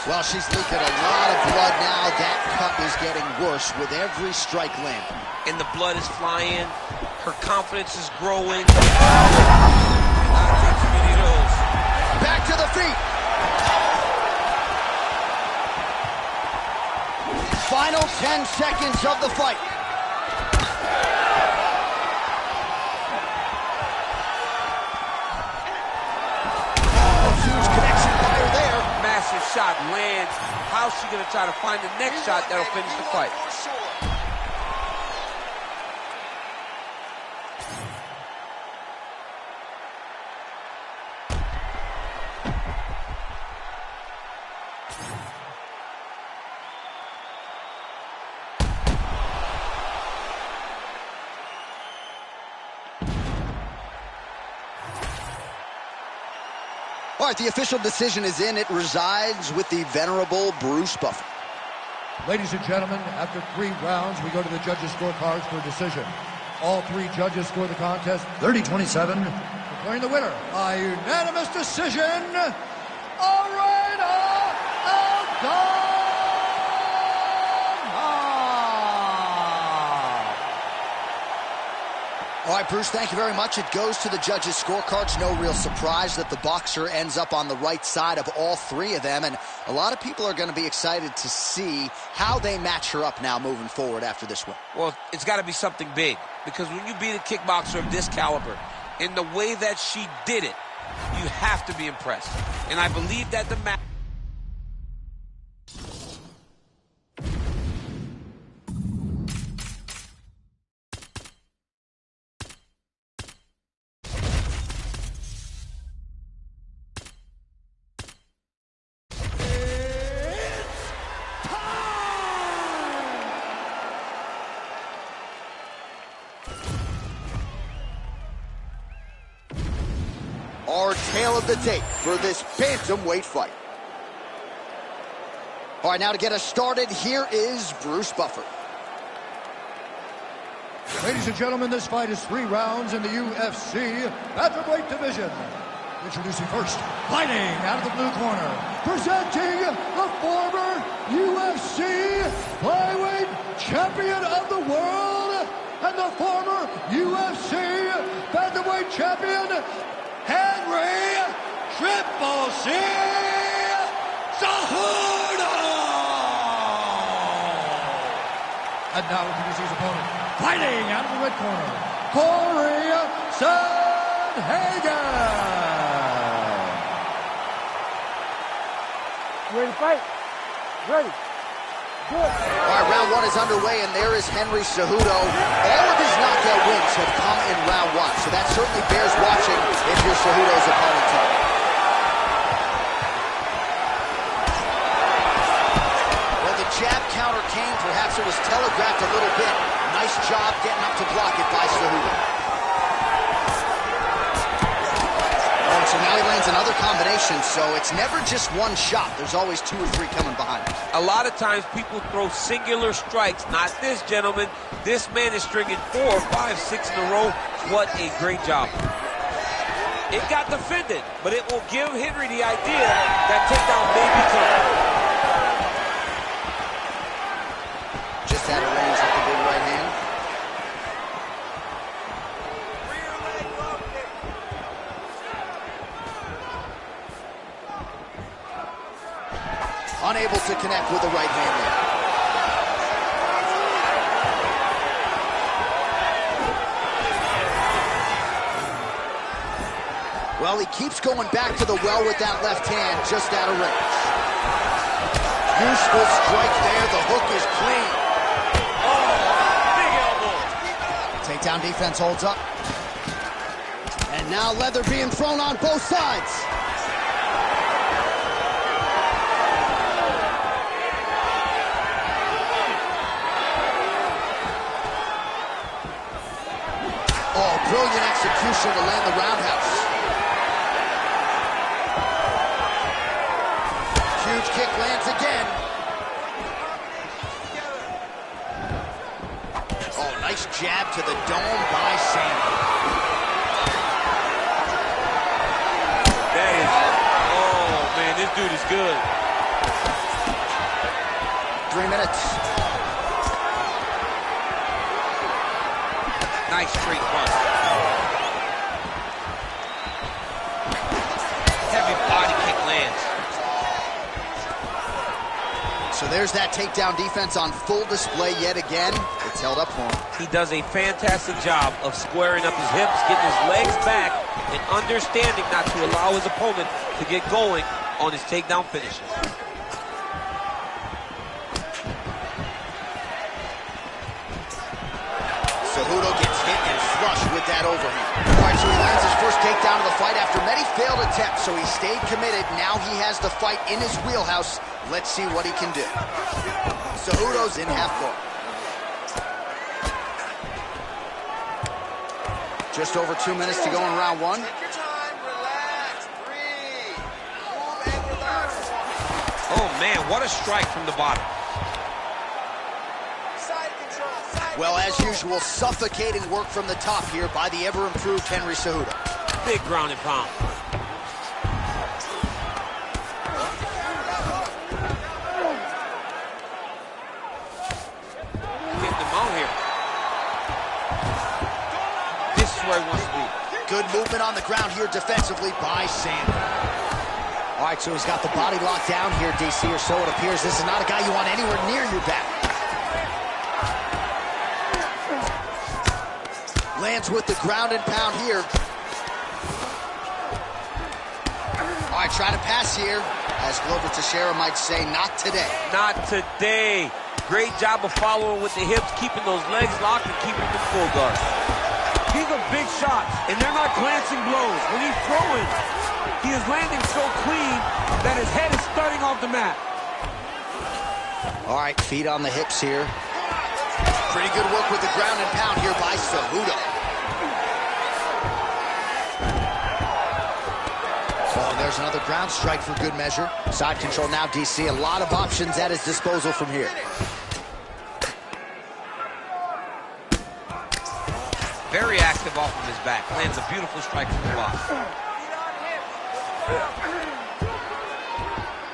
Well, she's leaking a lot of blood now. That cut is getting worse with every strike landed. And the blood is flying. Her confidence is growing. Back to the feet. Final 10 seconds of the fight. Massive shot lands. How's she going to try to find the next shot that'll finish the fight? All right, the official decision is in. It resides with the venerable Bruce Buffer. Ladies and gentlemen, after 3 rounds, we go to the judges' scorecards for a decision. All 3 judges score the contest 30-27, declaring the winner by unanimous decision, Aldana. All right, Bruce, thank you very much. It goes to the judges' scorecards. No real surprise that the boxer ends up on the right side of all three of them. And a lot of people are going to be excited to see how they match her up now moving forward after this win. Well, it's got to be something big, because when you beat a kickboxer of this caliber, in the way that she did it, you have to be impressed. And I believe that the match... Our tale of the tape for this bantamweight fight. All right, now to get us started, here is Bruce Buffer. Ladies and gentlemen, this fight is 3 rounds in the UFC bantamweight division. Introducing first, fighting out of the blue corner, presenting the former UFC flyweight champion of the world and the former UFC bantamweight champion, Henry Triple C Cejudo! And now introducing his opponent, fighting out of the red corner, Corey Sandhagen! You ready to fight? Ready. Good. All right, round one is underway, and there is Henry Cejudo. All of his knockout wins have come in round one, so that certainly bears watching if you're Cejudo's opponent tonight. Well, the jab counter came. Perhaps it was telegraphed a little bit. Nice job getting up to block it by Cejudo. So now he lands another combination, so it's never just one shot. There's always 2 or 3 coming behind him. A lot of times people throw singular strikes. Not this gentleman. This man is stringing 4, 5, 6 in a row. What a great job. It got defended, but it will give Henry the idea that takedown may be coming. Just out of range with the big right hand. Unable to connect with the right hand there. Well, he keeps going back to the well with that left hand, just out of range. Useful strike there. The hook is clean. Oh, big elbow. Takedown defense holds up. And now leather being thrown on both sides. Oh, brilliant execution to land the roundhouse. Huge kick lands again. Oh, nice jab to the dome by Sandy. That is, oh man, this dude is good. 3 minutes. Nice straight punch. Heavy body kick lands. So there's that takedown defense on full display yet again. It's held up for him. He does a fantastic job of squaring up his hips, getting his legs back, and understanding not to allow his opponent to get going on his takedown finishes. Cejudo gets hit and flush with that overhand. All right, so he lands his first takedown of the fight after many failed attempts, so he stayed committed. Now he has the fight in his wheelhouse. Let's see what he can do. Cejudo's in half guard. Just over 2 minutes to go in round one. Take your time, relax, breathe, move and relax. Oh man, what a strike from the bottom. Side control, side Well, as control. usual, suffocating work from the top here by the ever-improved Henry Cejudo. Big ground and pound. Getting him out here. This Good movement on the ground here defensively by Sanders. All right, so he's got the body locked down here, DC, or so it appears. This is not a guy you want anywhere near your back. Lands with the ground and pound here. All right, try to pass here. As Glover Teixeira might say, not today. Not today. Great job of following with the hips, keeping those legs locked and keeping them full guard. These are big shots, and they're not glancing blows. When he's throwing, he is landing so clean that his head is starting off the mat. All right, feet on the hips here. Pretty good work with the ground and pound here by Cejudo. Oh, there's another ground strike for good measure. Side control now, DC. A lot of options at his disposal from here. Very active off of his back. Lands a beautiful strike from the box.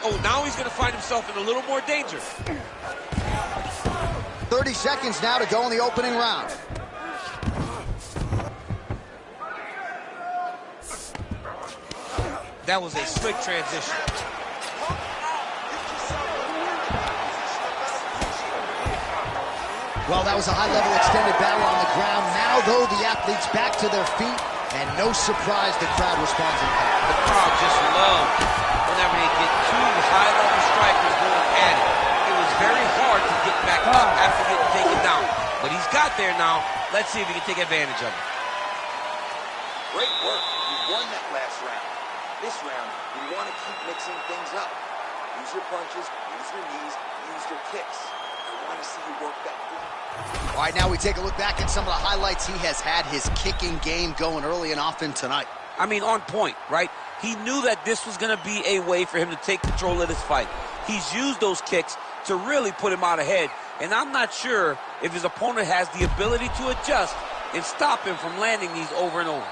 Oh, now he's going to find himself in a little more danger. 30 seconds now to go in the opening round. That was a slick transition. Well, that was a high-level extended battle on the ground. Now, though, the athletes back to their feet, and no surprise the crowd responds in kind. The crowd just loved whenever they get two high-level strikers going at it. It was very hard to get back up after getting taken down. But he's got there now. Let's see if he can take advantage of it. Great work. You won that last round. This round, you want to keep mixing things up. Use your punches, use your knees, use your kicks. I want to see you work that thing. All right, now we take a look back at some of the highlights. He has had his kicking game going early and often tonight. I mean, on point, right? He knew that this was going to be a way for him to take control of this fight. He's used those kicks to really put him out ahead. And I'm not sure if his opponent has the ability to adjust and stop him from landing these over and over.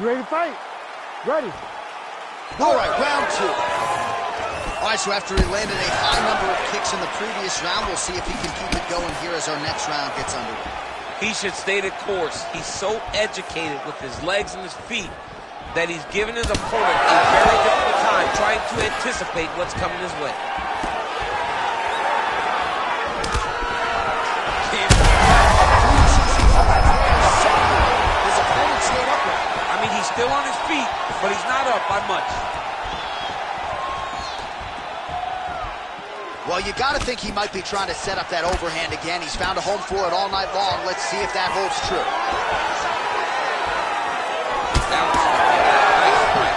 You ready to fight? Ready. All right, round two. All right, so after he landed a high number of kicks in the previous round, we'll see if he can keep it going here as our next round gets underway. He should stay the course. He's so educated with his legs and his feet that he's given his opponent a very difficult time trying to anticipate what's coming his way. His opponent stayed upright. I mean, he's still on his feet, but he's not up by much. Well, you got to think he might be trying to set up that overhand again. He's found a home for it all night long. Let's see if that holds true. That was a nice strike.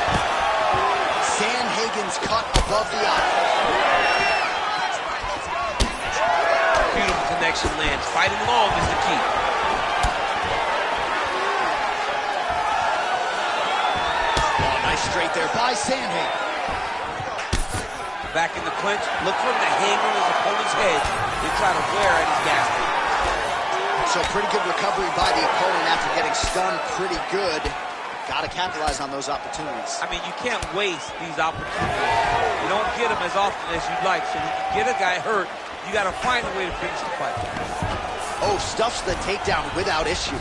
Sandhagen's cut above the eye. Beautiful connection lands. Fighting long is the key. Oh, nice straight there by Sandhagen. Back in the clinch, look for him to hang on his opponent's head and try to wear at his gasket. So pretty good recovery by the opponent after getting stunned pretty good. Got to capitalize on those opportunities. I mean, you can't waste these opportunities. You don't get them as often as you'd like. So when you get a guy hurt, you got to find a way to finish the fight. Oh, stuffs the takedown without issue.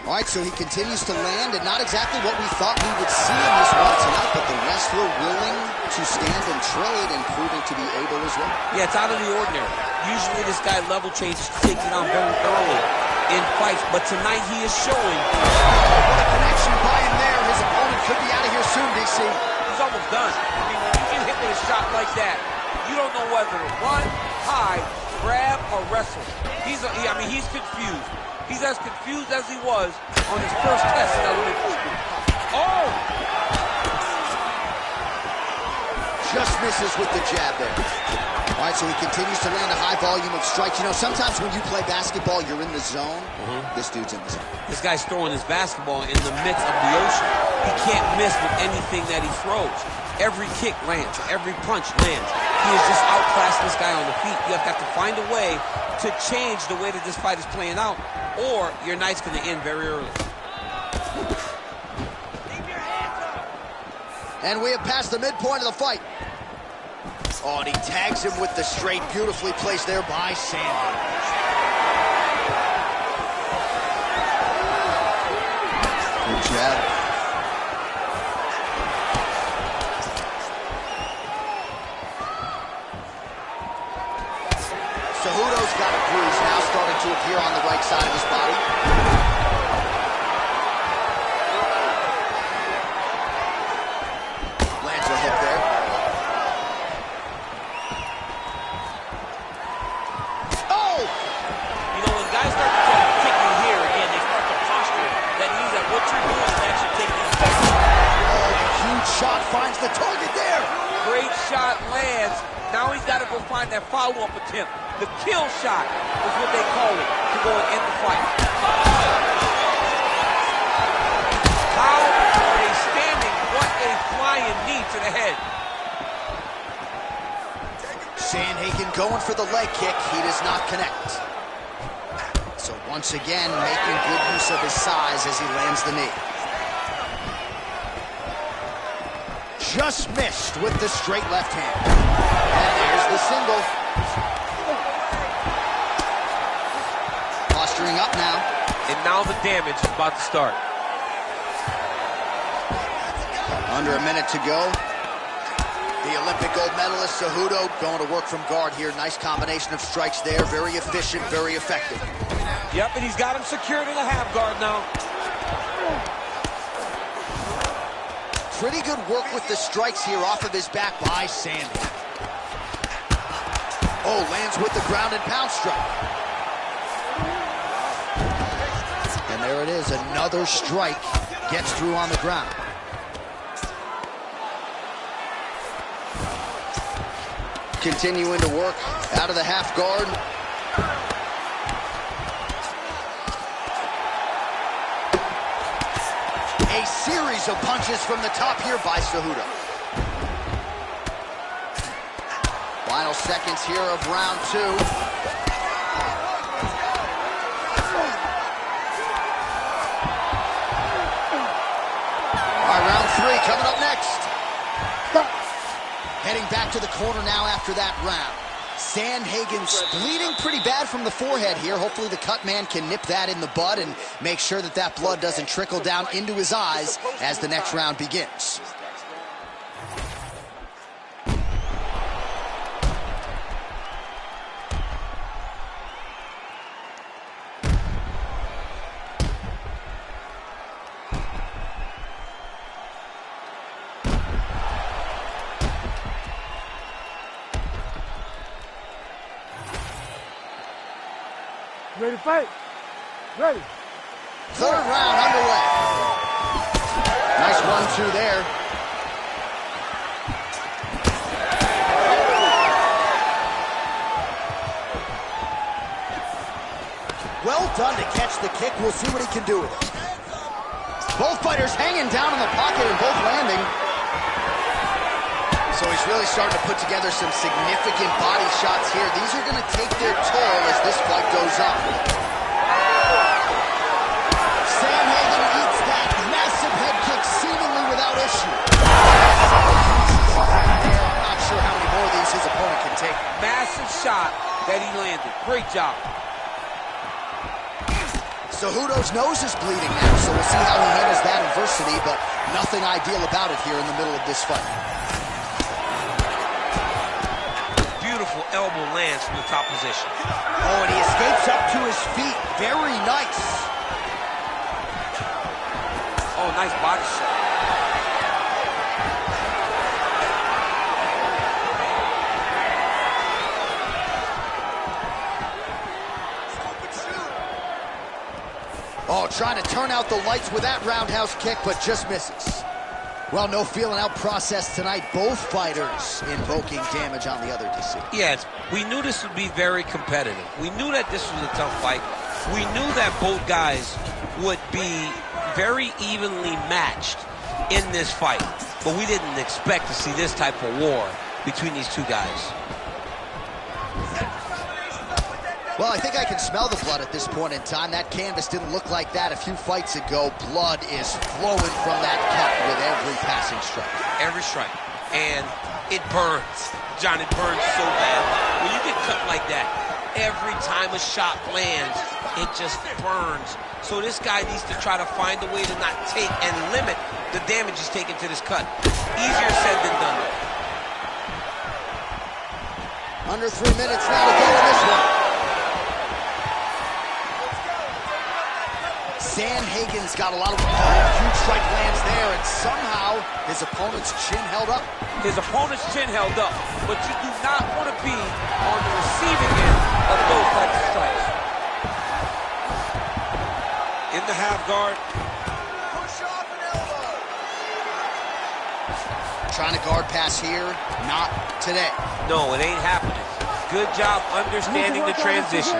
All right, so he continues to land, and not exactly what we thought we would see in this one tonight, but the wrestler willing to stand and trade and proving to be able as well. Yeah, it's out of the ordinary. Usually this guy level changes to take it on very thoroughly in fights, but tonight he is showing. What a connection by him there. His opponent could be out of here soon, DC. He's almost done. I mean, when you get hit with a shot like that, you don't know whether to run, hide, grab, or wrestle. He's confused. He's as confused as he was on his first test in elementary school. Oh! Just misses with the jab there. All right, so he continues to land a high volume of strikes. You know, sometimes when you play basketball, you're in the zone. This dude's in the zone. This guy's throwing his basketball in the midst of the ocean. He can't miss with anything that he throws. Every kick lands. Every punch lands. He has just outclassed this guy on the feet. You have to find a way to change the way that this fight is playing out, or your night's going to end very early. And we have passed the midpoint of the fight. Oh, and he tags him with the straight. Beautifully placed there by Sandhagen. here on the right side of his body. Lands a hook there. Oh! You know, when guys start to try to kick you here, again, they start to posture. That means that what you're doing is actually taking effect. Oh, a huge shot finds the target there. Great shot lands. Now he's got to go find that follow-up attempt. The kill shot is what they call it, to go and end the fight. How are they standing? What a flying knee to the head. Sandhagen going for the leg kick. He does not connect. So once again, making good use of his size as he lands the knee. Just missed with the straight left hand. And there's the single. Posturing up now. And now the damage is about to start. Under a minute to go. The Olympic gold medalist, Cejudo, going to work from guard here. Nice combination of strikes there. Very efficient, very effective. Yep, and he's got him secured in a half guard now. Pretty good work with the strikes here off of his back by Sandy. Oh, lands with the ground and pound strike. And there it is, another strike gets through on the ground. Continuing to work out of the half guard. A series of punches from the top here by Cejudo. Final seconds here of round two. All right, round three coming up next. Heading back to the corner now after that round. Sandhagen's bleeding pretty bad from the forehead here. Hopefully the cut man can nip that in the bud and make sure that that blood doesn't trickle down into his eyes as the next round begins. Ready to fight? Ready. Third round underway. Nice 1-2 there. Well done to catch the kick. We'll see what he can do with it. Both fighters hanging down in the pocket and both landing. So he's really starting to put together some significant body shots here. These are going to take their toll as this fight goes on. Sandhagen eats that massive head kick seemingly without issue. I'm not sure how many more of these his opponent can take. Massive shot that he landed. Great job. Cejudo's nose is bleeding now, so we'll see how he handles that adversity, but nothing ideal about it here in the middle of this fight. Beautiful elbow lands from the top position. Oh, and he escapes up to his feet. Very nice. Oh, nice body shot. Oh, trying to turn out the lights with that roundhouse kick, but just misses. Well, no feeling out process tonight. Both fighters invoking damage on the other DC. Yes, we knew this would be very competitive. We knew that this was a tough fight. We knew that both guys would be very evenly matched in this fight. But we didn't expect to see this type of war between these two guys. Well, I think I can smell the blood at this point in time. That canvas didn't look like that a few fights ago. Blood is flowing from that cut with every passing strike. Every strike. And it burns. John, it burns so bad. When you get cut like that, every time a shot lands, it just burns. So this guy needs to try to find a way to not take and limit the damage he's taking to this cut. Easier said than done. Under 3 minutes now to go in this one. Sanhagen's got a lot of huge strike lands there, and somehow his opponent's chin held up. His opponent's chin held up, but you do not want to be on the receiving end of those types of strikes. In the half guard. Push off an elbow. Trying to guard pass here, not today. No, it ain't happening. Good job understanding the transition.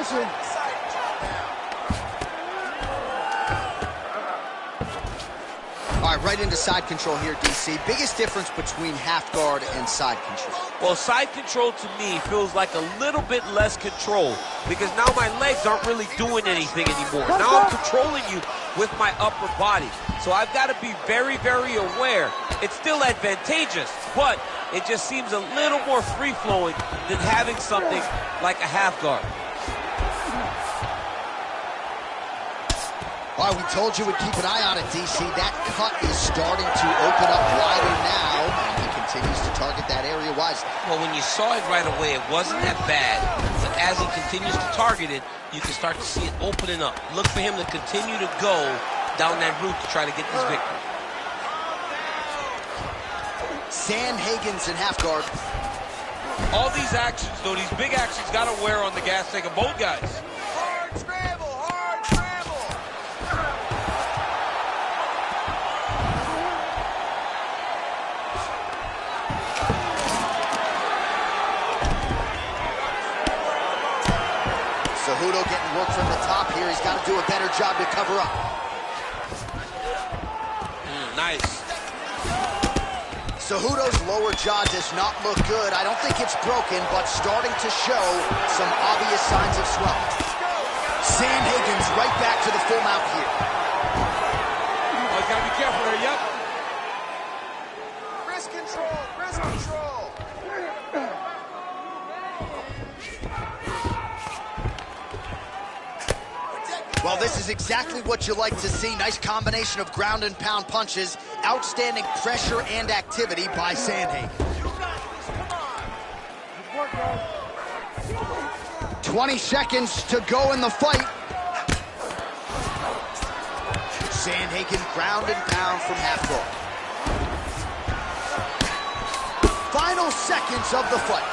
All right, right into side control here, DC. Biggest difference between half guard and side control? Well, side control to me feels like a little bit less control because now my legs aren't really doing anything anymore. Now I'm controlling you with my upper body. So I've got to be very, very aware. It's still advantageous, but it just seems a little more free-flowing than having something like a half guard. All right, we told you we'd keep an eye on it, DC. That cut is starting to open up wider now, and he continues to target that area wisely. Well, when you saw it right away, it wasn't that bad. But as he continues to target it, you can start to see it opening up. Look for him to continue to go down that route to try to get this victory. Sanhagen's in half guard. All these actions, though, these big actions, got to wear on the gas tank of both guys. Hard scramble, hard scramble. Cejudo getting work from the top here. He's got to do a better job to cover up. Nice. Cejudo's lower jaw does not look good. I don't think it's broken, but starting to show some obvious signs of swelling. Sanhagen's right back to the full mount here. Oh, you gotta be careful there, yep. Wrist control, wrist control. Well, this is exactly what you like to see. Nice combination of ground and pound punches. Outstanding pressure and activity by Sanhagen. 20 seconds to go in the fight. Sanhagen ground and pound from half guard. Final seconds of the fight.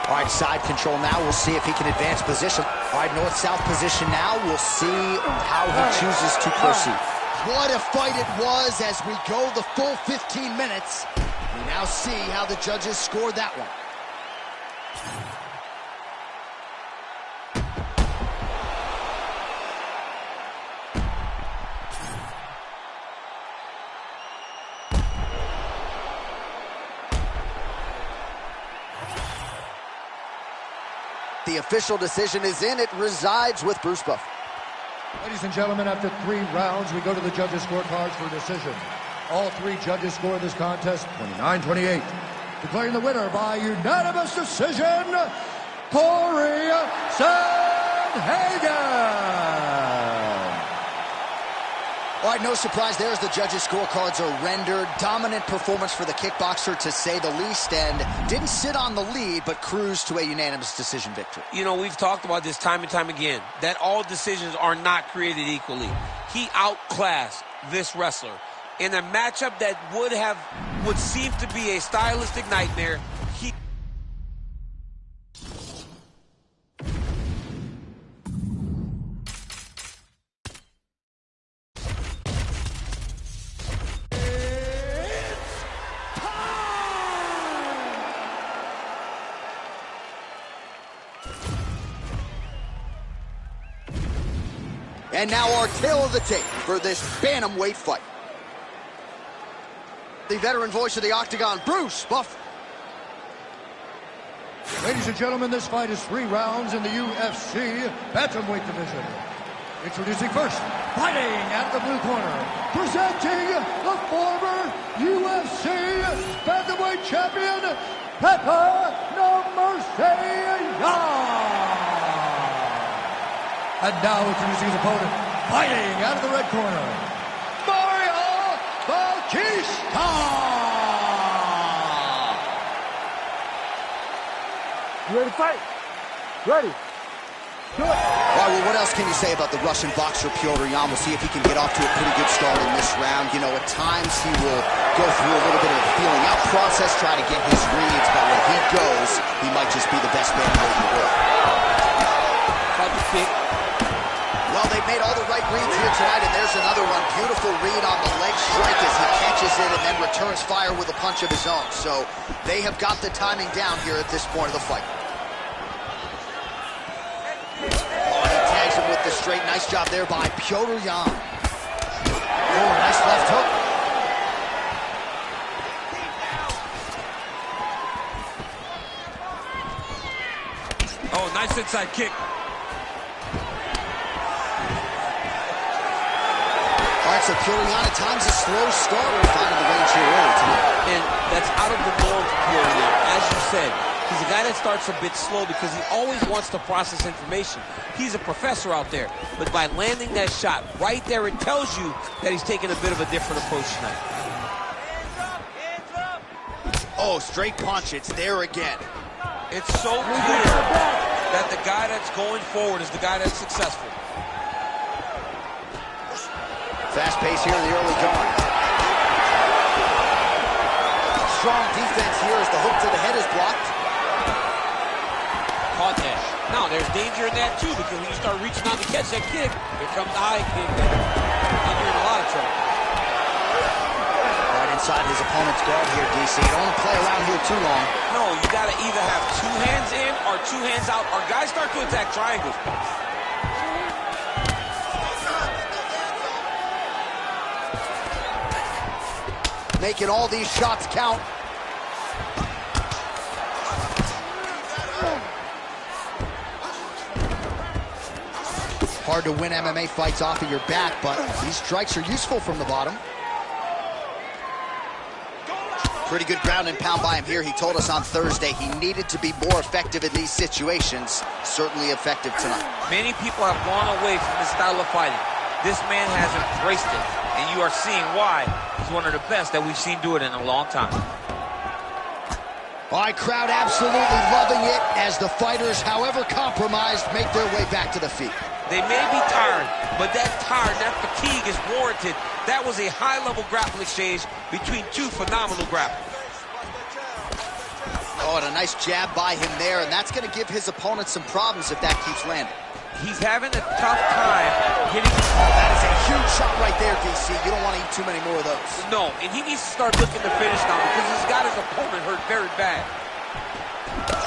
All right, side control now. We'll see if he can advance position. All right, north-south position now. We'll see how he chooses to proceed. What a fight it was as we go the full 15 minutes. We now see how the judges scored that one. The official decision is in. It resides with Bruce Buffer. Ladies and gentlemen, after 3 rounds, we go to the judges' scorecards for decision. All 3 judges score this contest 29-28. Declaring the winner by unanimous decision, Corey Sanhagen. All right, no surprise there as the judges' scorecards are rendered. Dominant performance for the kickboxer, to say the least, and didn't sit on the lead, but cruised to a unanimous decision victory. You know, we've talked about this time and time again, that all decisions are not created equally. He outclassed this wrestler in a matchup that would seem to be a stylistic nightmare. And now our tale of the tape for this bantamweight fight. The veteran voice of the Octagon, Bruce Buffer. Ladies and gentlemen, this fight is 3 rounds in the UFC bantamweight division. Introducing first, fighting at the blue corner, presenting the former UFC bantamweight champion, Pepper No Mercy Young. And now introducing his opponent, fighting out of the red corner, Mario Bautista. You ready to fight? Ready. Do it. Well, what else can you say about the Russian boxer Piotr Yan? We'll see if he can get off to a pretty good start in this round. You know, at times he will go through a little bit of a feeling out process, try to get his reads, but when he goes, he might just be the best bantamweight in the world. Caught the kick. Well, they've made all the right reads here tonight, and there's another one. Beautiful read on the leg strike as he catches it and then returns fire with a punch of his own. So they have got the timing down here at this point of the fight. With the straight, nice job there by Piotr Yan. Oh, nice left hook. Oh, nice inside kick. All right, so Piotr Yan at times a slow starter, finding the range here early tonight. And that's out of the norm for Piotr Yan. As you said, he's a guy that starts a bit slow because he always wants to process information. He's a professor out there. But by landing that shot right there, it tells you that he's taking a bit of a different approach tonight. Oh, straight punch. It's there again. It's so clear that the guy that's going forward is the guy that's successful. Fast pace here in the early going. Strong defense here as the hook to the head is blocked. Caught that. Now, there's danger in that, too, because when you start reaching out to catch that kick, here comes the high kick. Now you're in a lot of trouble. Right inside his opponent's guard here, DC. Don't play around here too long. No, you got to either have two hands in or two hands out, or guys start to attack triangles. Making all these shots count. Hard to win MMA fights off of your back, but these strikes are useful from the bottom. Pretty good ground and pound by him here. He told us on Thursday he needed to be more effective in these situations. Certainly effective tonight. Many people have gone away from this style of fighting. This man has embraced it, and you are seeing why he's one of the best that we've seen do it in a long time. All right, crowd absolutely loving it as the fighters, however compromised, make their way back to the feet. They may be tired, but that tired, that fatigue is warranted. That was a high-level grappling exchange between two phenomenal grapplers. Oh, and a nice jab by him there, and that's going to give his opponent some problems if that keeps landing. He's having a tough time hitting. Oh, that is a huge shot right there, DC. You don't want to eat too many more of those. No, and he needs to start looking to finish now because he's got his opponent hurt very bad.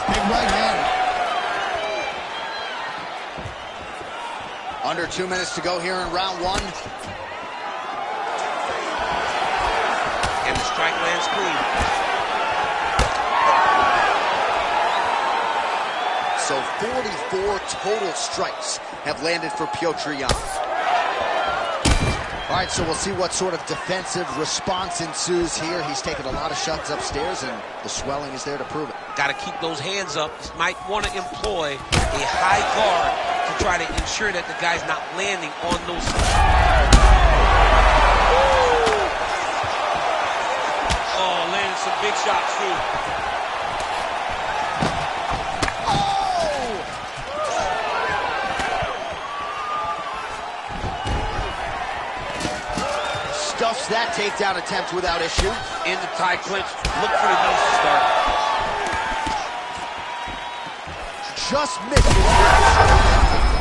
Big right hand. Under 2 minutes to go here in round one. And the strike lands clean. So 44 total strikes have landed for Piotr Yan. All right, so we'll see what sort of defensive response ensues here. He's taken a lot of shots upstairs, and the swelling is there to prove it. Got to keep those hands up. Might want to employ a high guard to try to ensure that the guy's not landing on those. Oh, landing some big shots, too. Stuffs that takedown attempt without issue. In the tie clinch, look for the knees to start. Just missed it.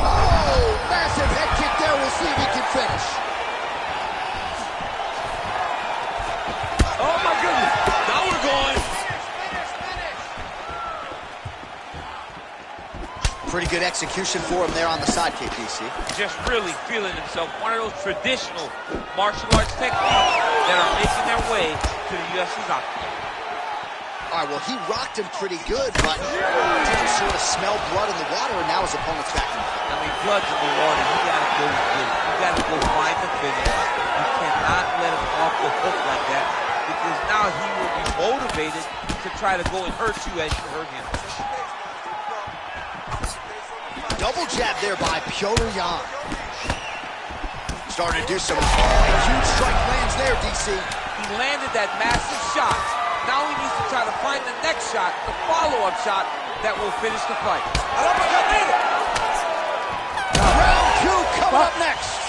Oh, massive head kick there. We'll see if he can finish. Oh, my goodness. Now we're going. Pretty good execution for him there on the side kick, DC. Just really feeling himself. One of those traditional martial arts techniques that are making their way to the UFC's octagon. All right, well, he rocked him pretty good, but didn't sort of smell blood in the water, and now his opponent's back in the fight. I mean, blood's in the water. You gotta go get it. You gotta go find the finish. You cannot let him off the hook like that, because now he will be motivated to try to go and hurt you as you hurt him. Double jab there by Piotr Yan. Starting to do some huge strike lands there, DC. He landed that massive shot. Now he needs to try to find the next shot, the follow-up shot that will finish the fight. up next.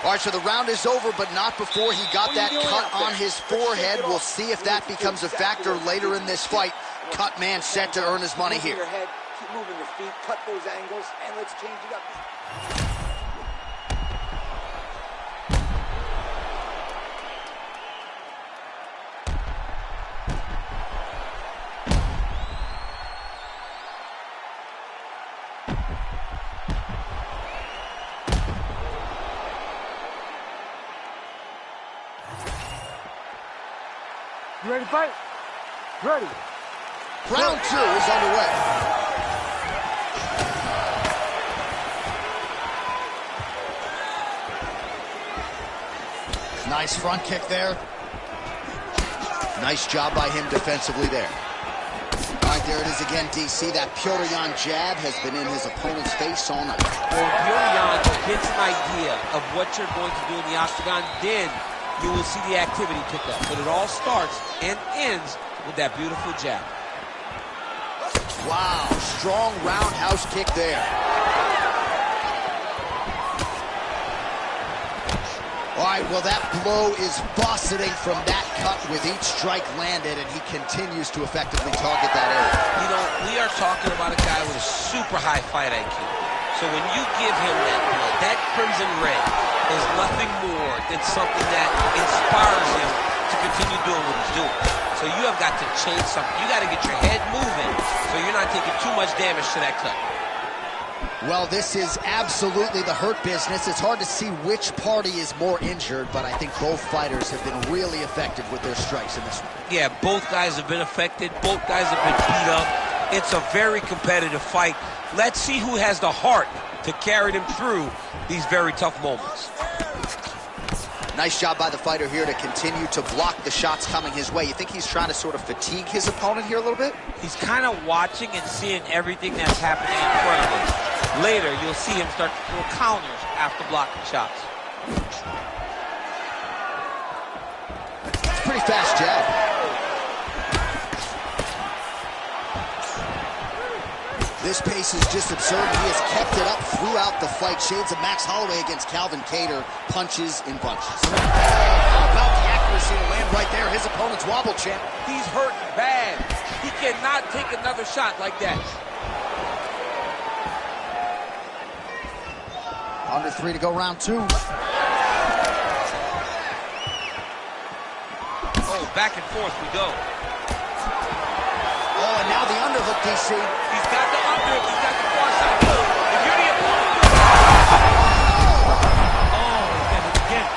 All right, so the round is over, but not before he got that cut on his forehead. We'll see if that becomes a factor later in this fight. Cut man set to earn his money here. Keep moving your feet, cut those angles, and let's change it up. You ready to fight? Ready. Round 2 is underway. Nice front kick there. Nice job by him defensively there. All right, there it is again, DC. That Petr Yan jab has been in his opponent's face all night. When Petr Yan gets an idea of what you're going to do in the octagon, then you will see the activity pick up. But it all starts and ends with that beautiful jab. Wow, strong roundhouse kick there. All right, well, that blow is buffeting from that cut with each strike landed, and he continues to effectively target that area. You know, we are talking about a guy with a super high fight IQ. So when you give him that blood, that crimson red is nothing more than something that inspires him to continue doing what he's doing. So you have got to change something. You got to get your head moving so you're not taking too much damage to that cut. Well, this is absolutely the hurt business. It's hard to see which party is more injured, but I think both fighters have been really effective with their strikes in this one. Yeah, both guys have been affected. Both guys have been beat up. It's a very competitive fight. Let's see who has the heart to carry them through these very tough moments. Nice job by the fighter here to continue to block the shots coming his way. You think he's trying to sort of fatigue his opponent here a little bit? He's kind of watching and seeing everything that's happening in front of him. Later, you'll see him start to throw counters after blocking shots. It's a pretty fast jab. This pace is just absurd. He has kept it up throughout the fight. Shades of Max Holloway against Calvin Kattar. Punches in bunches. How about the accuracy to land right there? His opponent's wobble champ. He's hurting bad. He cannot take another shot like that. Under 3 to go, round 2. Oh, back and forth we go. Oh, and now the underhook, DC. He's got the underhook. He's got the far side. If you're the opponent, oh, he's got it again.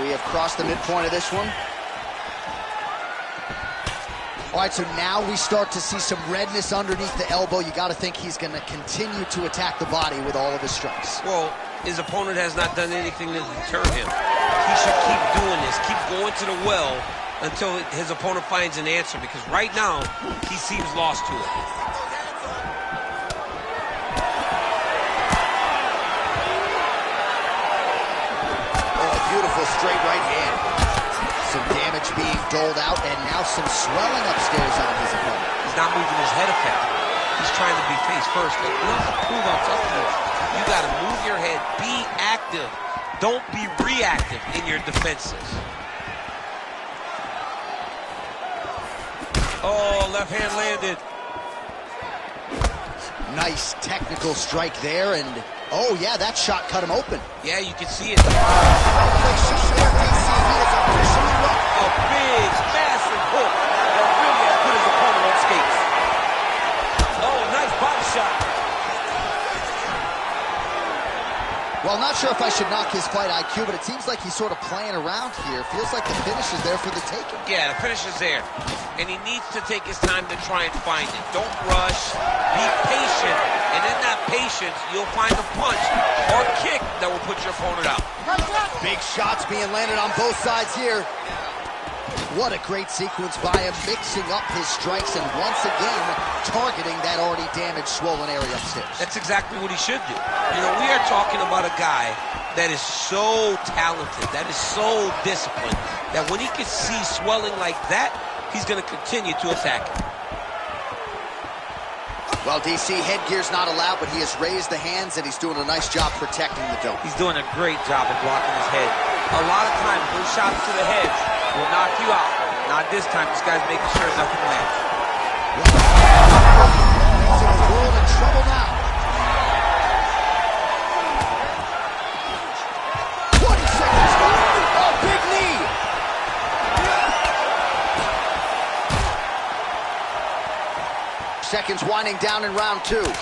We have crossed the midpoint of this one. All right, so now we start to see some redness underneath the elbow. You got to think he's going to continue to attack the body with all of his strikes. Well, his opponent has not done anything to deter him. He should keep doing this, keep going to the well until his opponent finds an answer, because right now, he seems lost to it. Oh, a beautiful straight right hand. Some damage being doled out, and now some swelling upstairs on his opponent. He's not moving his head effectively. He's trying to be face first. Look, he has to prove on toughness. You got to move your head, be active. Don't be reactive in your defenses. Oh, left hand landed. Nice technical strike there, and oh yeah, that shot cut him open. Yeah, you can see it. A big, massive hook that really has put his opponent on skates. Oh, nice body shot. Well, not sure if I should knock his fight IQ, but it seems like he's sort of playing around here. Feels like the finish is there for the taking. Yeah, the finish is there. And he needs to take his time to try and find it. Don't rush. Be patient. And in that patience, you'll find a punch or kick that will put your opponent out. Big shots being landed on both sides here. What a great sequence by him, mixing up his strikes and once again targeting that already damaged, swollen area upstairs. That's exactly what he should do. You know, we are talking about a guy that is so talented, that is so disciplined, that when he can see swelling like that, he's going to continue to attack it. Well, DC, headgear's not allowed, but he has raised the hands, and he's doing a nice job protecting the dome. He's doing a great job of blocking his head. A lot of times, those shots to the head will knock you out. Not this time. This guy's making sure nothing lands. He's in a world of trouble now. 20 seconds left. Oh, big knee. Seconds winding down in round 2. A little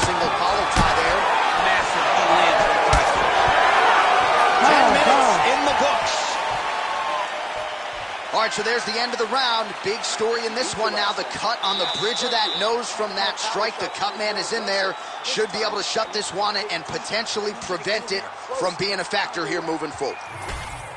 single collar tie there. Massive knee lands on the tie. 10 minutes in the books. All right, so there's the end of the round. Big story in this one now. The cut on the bridge of that nose from that strike. The cut man is in there. Should be able to shut this one and potentially prevent it from being a factor here moving forward.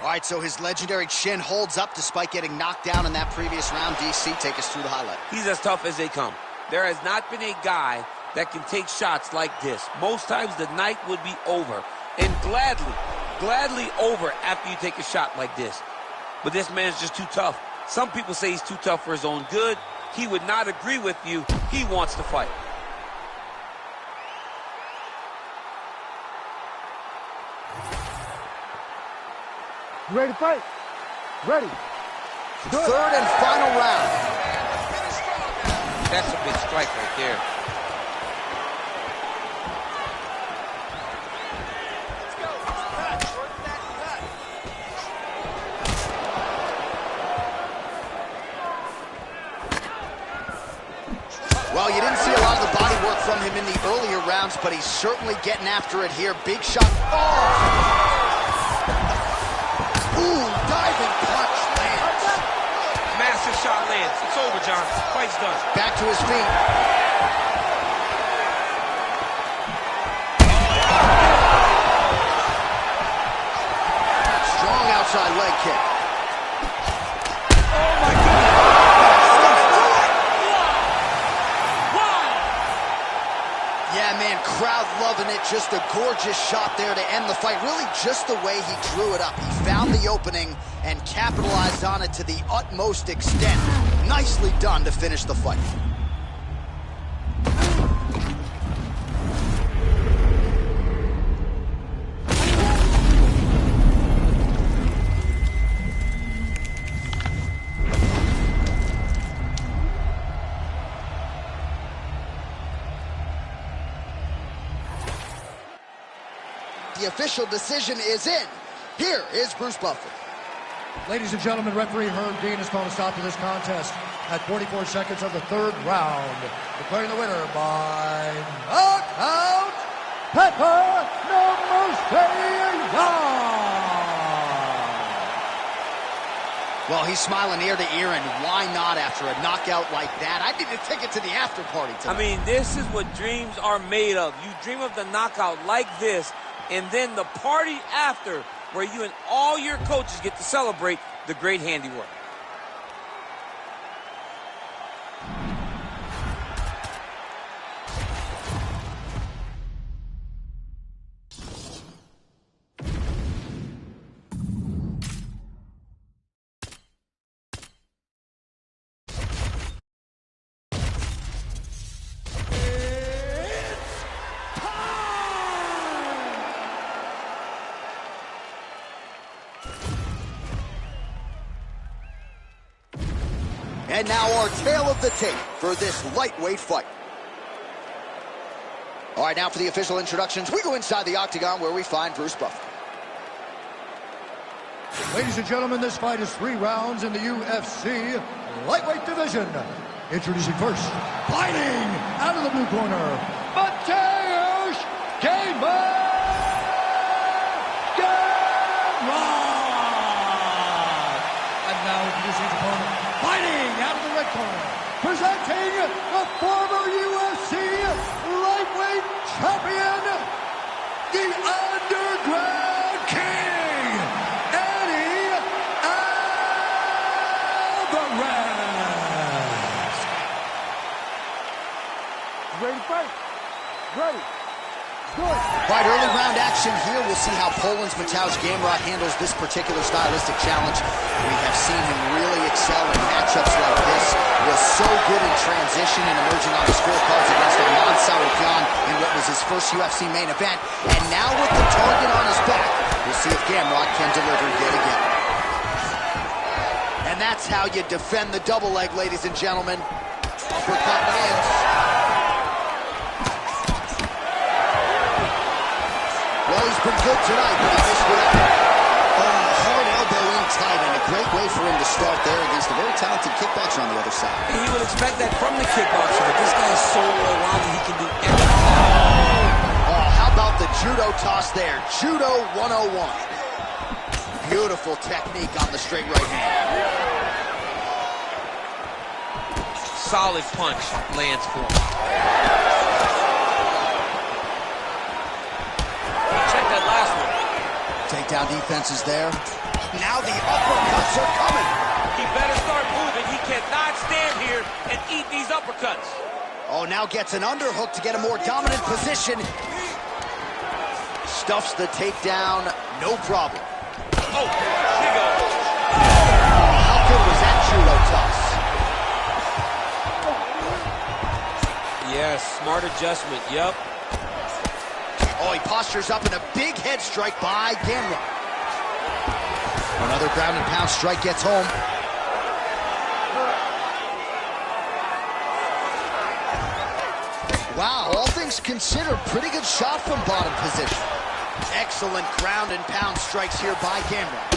All right, so his legendary chin holds up despite getting knocked down in that previous round. DC, take us through the highlight. He's as tough as they come. There has not been a guy that can take shots like this. Most times the night would be over, and gladly over after you take a shot like this. But this man's just too tough. Some people say he's too tough for his own good. He would not agree with you. He wants to fight. You ready to fight? Ready. Good. Third and final round. That's a big strike right there. Well, you didn't see a lot of the body work from him in the earlier rounds, but he's certainly getting after it here. Big shot. Oh! Ooh, diving punch lands. Massive shot lands. It's over, John. Fight's done. Back to his feet. Strong outside leg kick. Oh, my goodness. Yeah, man, crowd loving it. Just a gorgeous shot there to end the fight. Really just the way he drew it up. He found the opening and capitalized on it to the utmost extent. Nicely done to finish the fight. The official decision is in. Here is Bruce Buffer. Ladies and gentlemen, referee Herb Dean has called a stop to this contest at 44 seconds of the third round, declaring the winner by knockout, Pepper No Mercy Young. Well, he's smiling ear to ear, and why not after a knockout like that? I need a ticket to the after party tonight. I mean, this is what dreams are made of. You dream of the knockout like this, and then the party after, where you and all your coaches get to celebrate the great handiwork. And now our tale of the tape for this lightweight fight. All right, now for the official introductions, we go inside the octagon where we find Bruce Buffer. Ladies and gentlemen, this fight is 3 rounds in the UFC lightweight division. Introducing first, fighting out of the blue corner, Mateusz Gamma. And now introducing his opponent, fighting out of the red corner, presenting the former UFC lightweight champion, the Underground King, Eddie Alvarez. Ready to fight? Ready. Good. All right, early round action here. We'll see how Poland's Mateusz Gamrot handles this particular stylistic challenge. We have seen him really excel in matchups like so good in transition and emerging on the scorecards against Arman Tsarukyan in what was his first UFC main event. And now with the target on his back, we'll see if Gamrot can deliver yet again. And that's how you defend the double leg, ladies and gentlemen. Uppercut lands. Well, he's been good tonight, but he missed with hard elbow in tight, and a great way for him to start there against a very talented kickboxer on the other side. And you would expect that from the kickboxer, but this guy is so well-rounded, he can do everything. Oh, how about the judo toss there? Judo 101. Beautiful technique on the straight right hand. Solid punch lands for him. Check that last one. Takedown defense is there. Now the uppercuts are coming. He better start moving. He cannot stand here and eat these uppercuts. Oh, now gets an underhook to get a more dominant position. Stuffs the takedown, no problem. Oh, big elbow. How good was that judo toss? Yes, smart adjustment, yep. Oh, he postures up in a big head strike by Gamrot. Another ground and pound strike gets home. Wow, all things considered, pretty good shot from bottom position. Excellent ground and pound strikes here by Gamrot.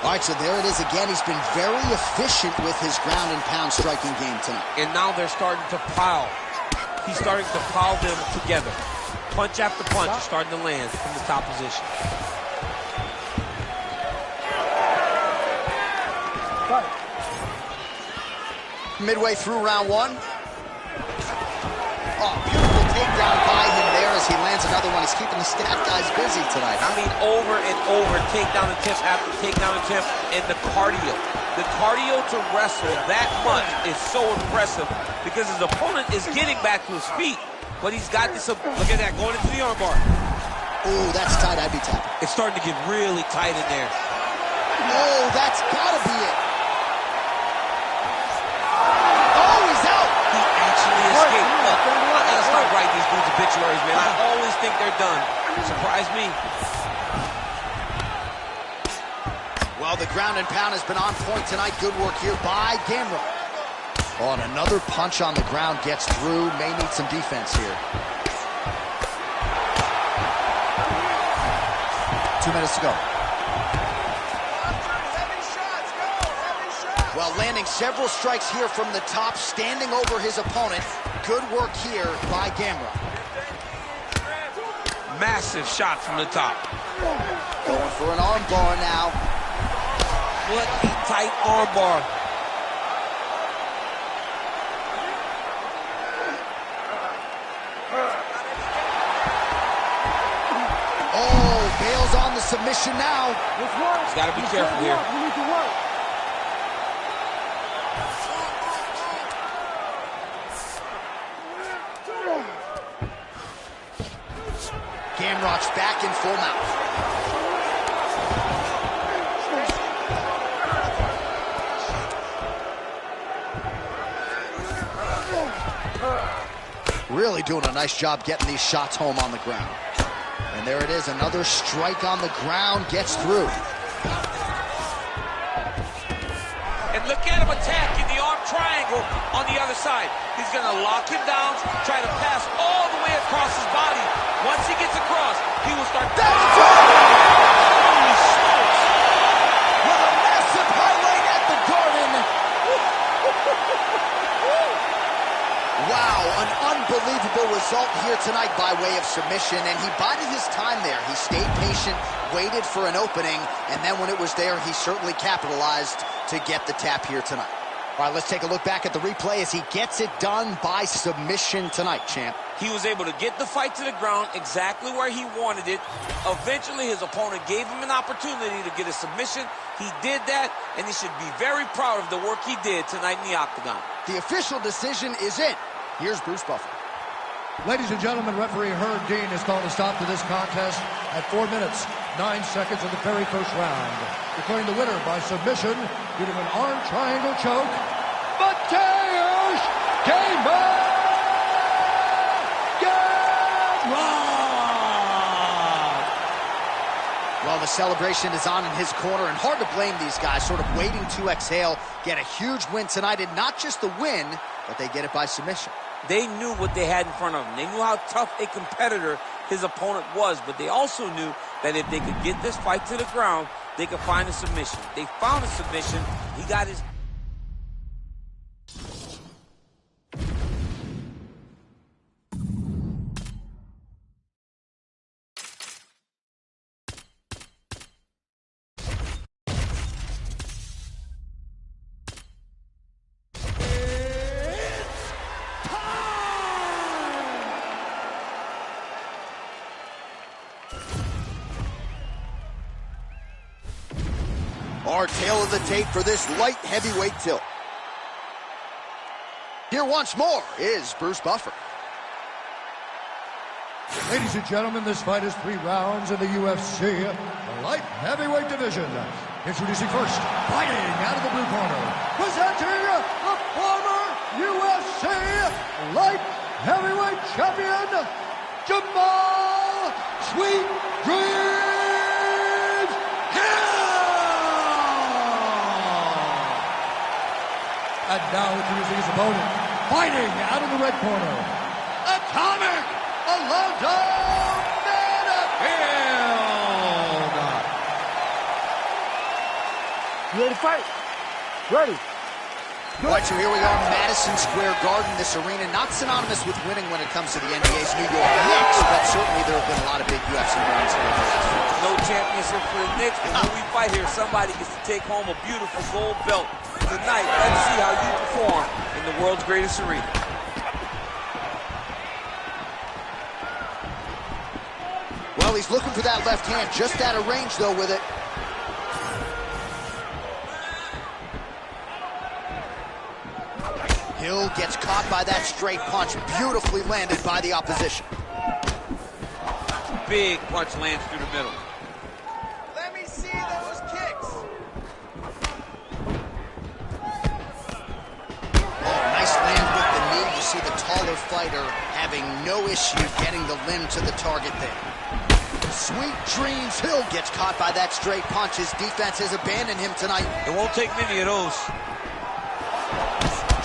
All right, so there it is again. He's been very efficient with his ground and pound striking game tonight. And now they're starting to pile. He's starting to pile them together. Punch after punch is starting to land from the top position. Midway through round one. Oh, beautiful takedown by him there as he lands another one. He's keeping the stat guys busy tonight. I mean, over and over, takedown attempt after takedown attempt, and the cardio. The cardio to wrestle that much is so impressive because his opponent is getting back to his feet, but he's got this, look at that, going into the armbar. Oh, that's tight, I'd be tapping. It's starting to get really tight in there. Oh, that's gotta be it. Oh, he's out. He actually escaped. Look, I gotta start writing these dudes obituaries, man. I always think they're done. Surprise me. Well, the ground and pound has been on point tonight. Good work here by Gamrot. Oh, and another punch on the ground gets through. May need some defense here. 2 minutes to go. Well, landing several strikes here from the top, standing over his opponent. Good work here by Gamrot. Massive shot from the top. Going for an arm bar now. What a tight arm bar. Oh, bails on the submission now. He's got to be careful here. We need to work. Gamrot's back in full mount. Really doing a nice job getting these shots home on the ground. And there it is, another strike on the ground, gets through. And look at him attacking the arm triangle on the other side. He's going to lock him down, try to pass all the way across his body. Once he gets across, he will start... Holy smokes! With a massive highlight at the Garden. Wow, an unbelievable result here tonight by way of submission, and he bided his time there. He stayed patient, waited for an opening, and then when it was there, he certainly capitalized to get the tap here tonight. All right, let's take a look back at the replay as he gets it done by submission tonight, champ. He was able to get the fight to the ground exactly where he wanted it. Eventually, his opponent gave him an opportunity to get a submission. He did that, and he should be very proud of the work he did tonight in the octagon. The official decision is in. Here's Bruce Buffer. Ladies and gentlemen, referee Herb Dean has called a stop to this contest at 4 minutes 9 seconds of the very first round. Declaring the winner by submission due to an arm triangle choke, Mateusz Gamrot! Well, the celebration is on in his corner, and hard to blame these guys, sort of waiting to exhale, get a huge win tonight, and not just the win, but they get it by submission. They knew what they had in front of them. They knew how tough a competitor his opponent was, but they also knew that if they could get this fight to the ground, they could find a submission. They found a submission. He got his... Our tail of the tape for this light heavyweight tilt. Here once more is Bruce Buffer. Ladies and gentlemen, this fight is 3 rounds in the UFC light heavyweight division. Introducing first, fighting out of the blue corner, presenting the former UFC light heavyweight champion, Jamal Sweet Dreams Hill! And now introducing his opponent, fighting out of the red corner, Atomic Alonzo Manafield! You ready to fight? Ready. All right, so here we are, Madison Square Garden. This arena not synonymous with winning when it comes to the NBA's New York Knicks, but certainly there have been a lot of big UFC wins here. No championship for the Knicks, but when we fight here, somebody gets to take home a beautiful gold belt. Tonight, let's see how you perform in the world's greatest arena. Well, he's looking for that left hand, just out of range, though, with it. Hill gets caught by that straight punch, beautifully landed by the opposition. Big punch lands through the middle. Let me see those kicks. Oh, nice land with the knee. You see the taller fighter having no issue getting the limb to the target there. Sweet Dreams Hill gets caught by that straight punch. His defense has abandoned him tonight. It won't take many of those.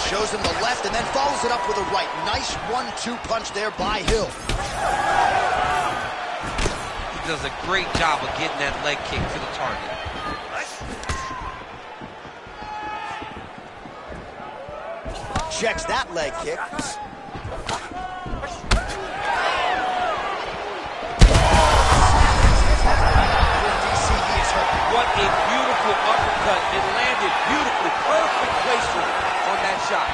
Shows him the left and then follows it up with a right. Nice 1-2 punch there by Hill. He does a great job of getting that leg kick to the target. Checks that leg kick. What a beautiful uppercut. It landed beautifully. Perfect placement on that shot.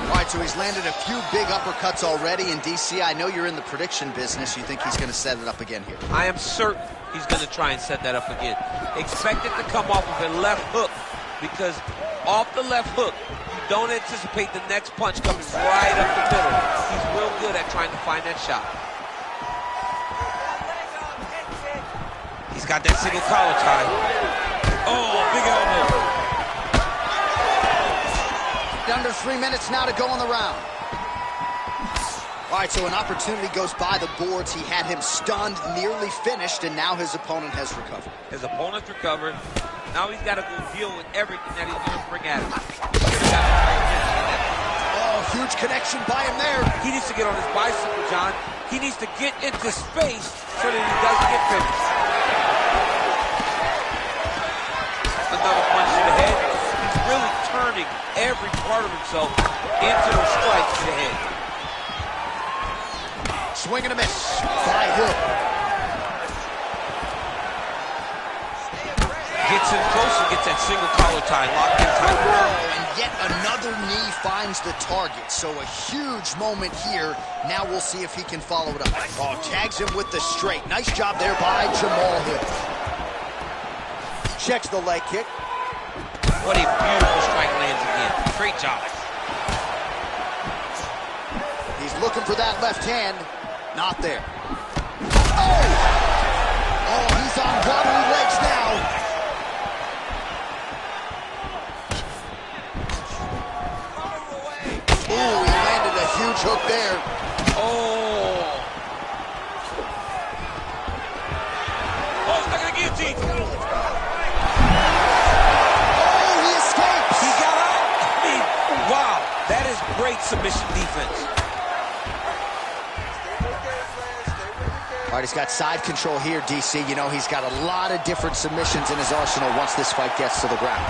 All right, so he's landed a few big uppercuts already in DC. I know you're in the prediction business. You think he's going to set it up again here? I am certain he's going to try and set that up again. Expect it to come off of a left hook, because off the left hook, you don't anticipate the next punch coming right up the middle. He's real good at trying to find that shot. He's got that single collar tie. Oh, big elbow. Under 3 minutes now to go in the round. All right, so an opportunity goes by the boards. He had him stunned, nearly finished, and now his opponent has recovered. His opponent's recovered. Now he's got to go deal with everything that he's going to bring at him. Oh, huge connection by him there. He needs to get on his bicycle, John. He needs to get into space so that he doesn't get finished. Another punch to the head. He's really turning every part of himself into those strikes to the head. Swing and a miss by Hill. Gets in close and gets that single collar tie locked in tight. Oh, and yet another knee finds the target. So a huge moment here. Now we'll see if he can follow it up. Oh, tags him with the straight. Nice job there by Jamal Hill. Checks the leg kick. What a beautiful strike lands again. Great job. He's looking for that left hand. Not there. Oh, he's on wobbly legs now. Ooh, he landed a huge hook there. Oh, he's not gonna guillotine. Oh, he escapes. He got out. I mean, wow, that is great submission defense. All right, he's got side control here, DC. You know, he's got a lot of different submissions in his arsenal once this fight gets to the ground.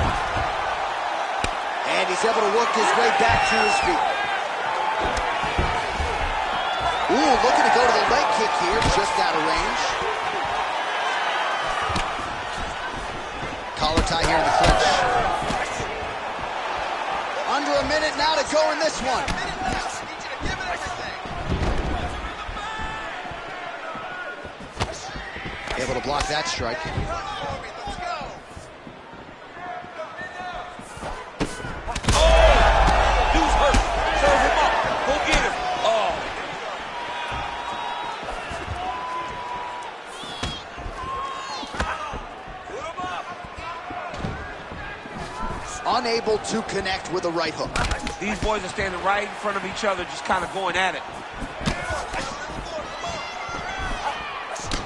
And he's able to work his way back to his feet. Ooh, looking to go to the leg kick here, just out of range. Collar tie here in the clinch. Under a minute now to go in this one. Able to block that strike. Dude's hurt. Serve him up. Go get him. Oh. Unable to connect with a right hook. These boys are standing right in front of each other, just kind of going at it.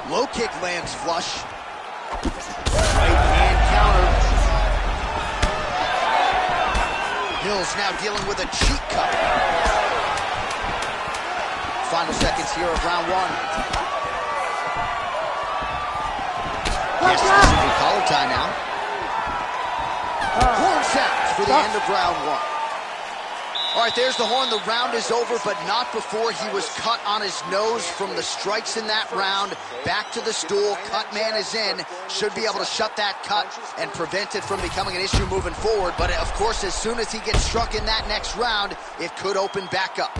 Low kick lands flush. Right hand counter. Hill's now dealing with a cheek cut. Final seconds here of round one. Yes, this will be collar tie now. Horn sounds for the end of round one. All right, there's the horn. The round is over, but not before he was cut on his nose from the strikes in that round. Back to the stool. Cut man is in. Should be able to shut that cut and prevent it from becoming an issue moving forward. But, of course, as soon as he gets struck in that next round, it could open back up.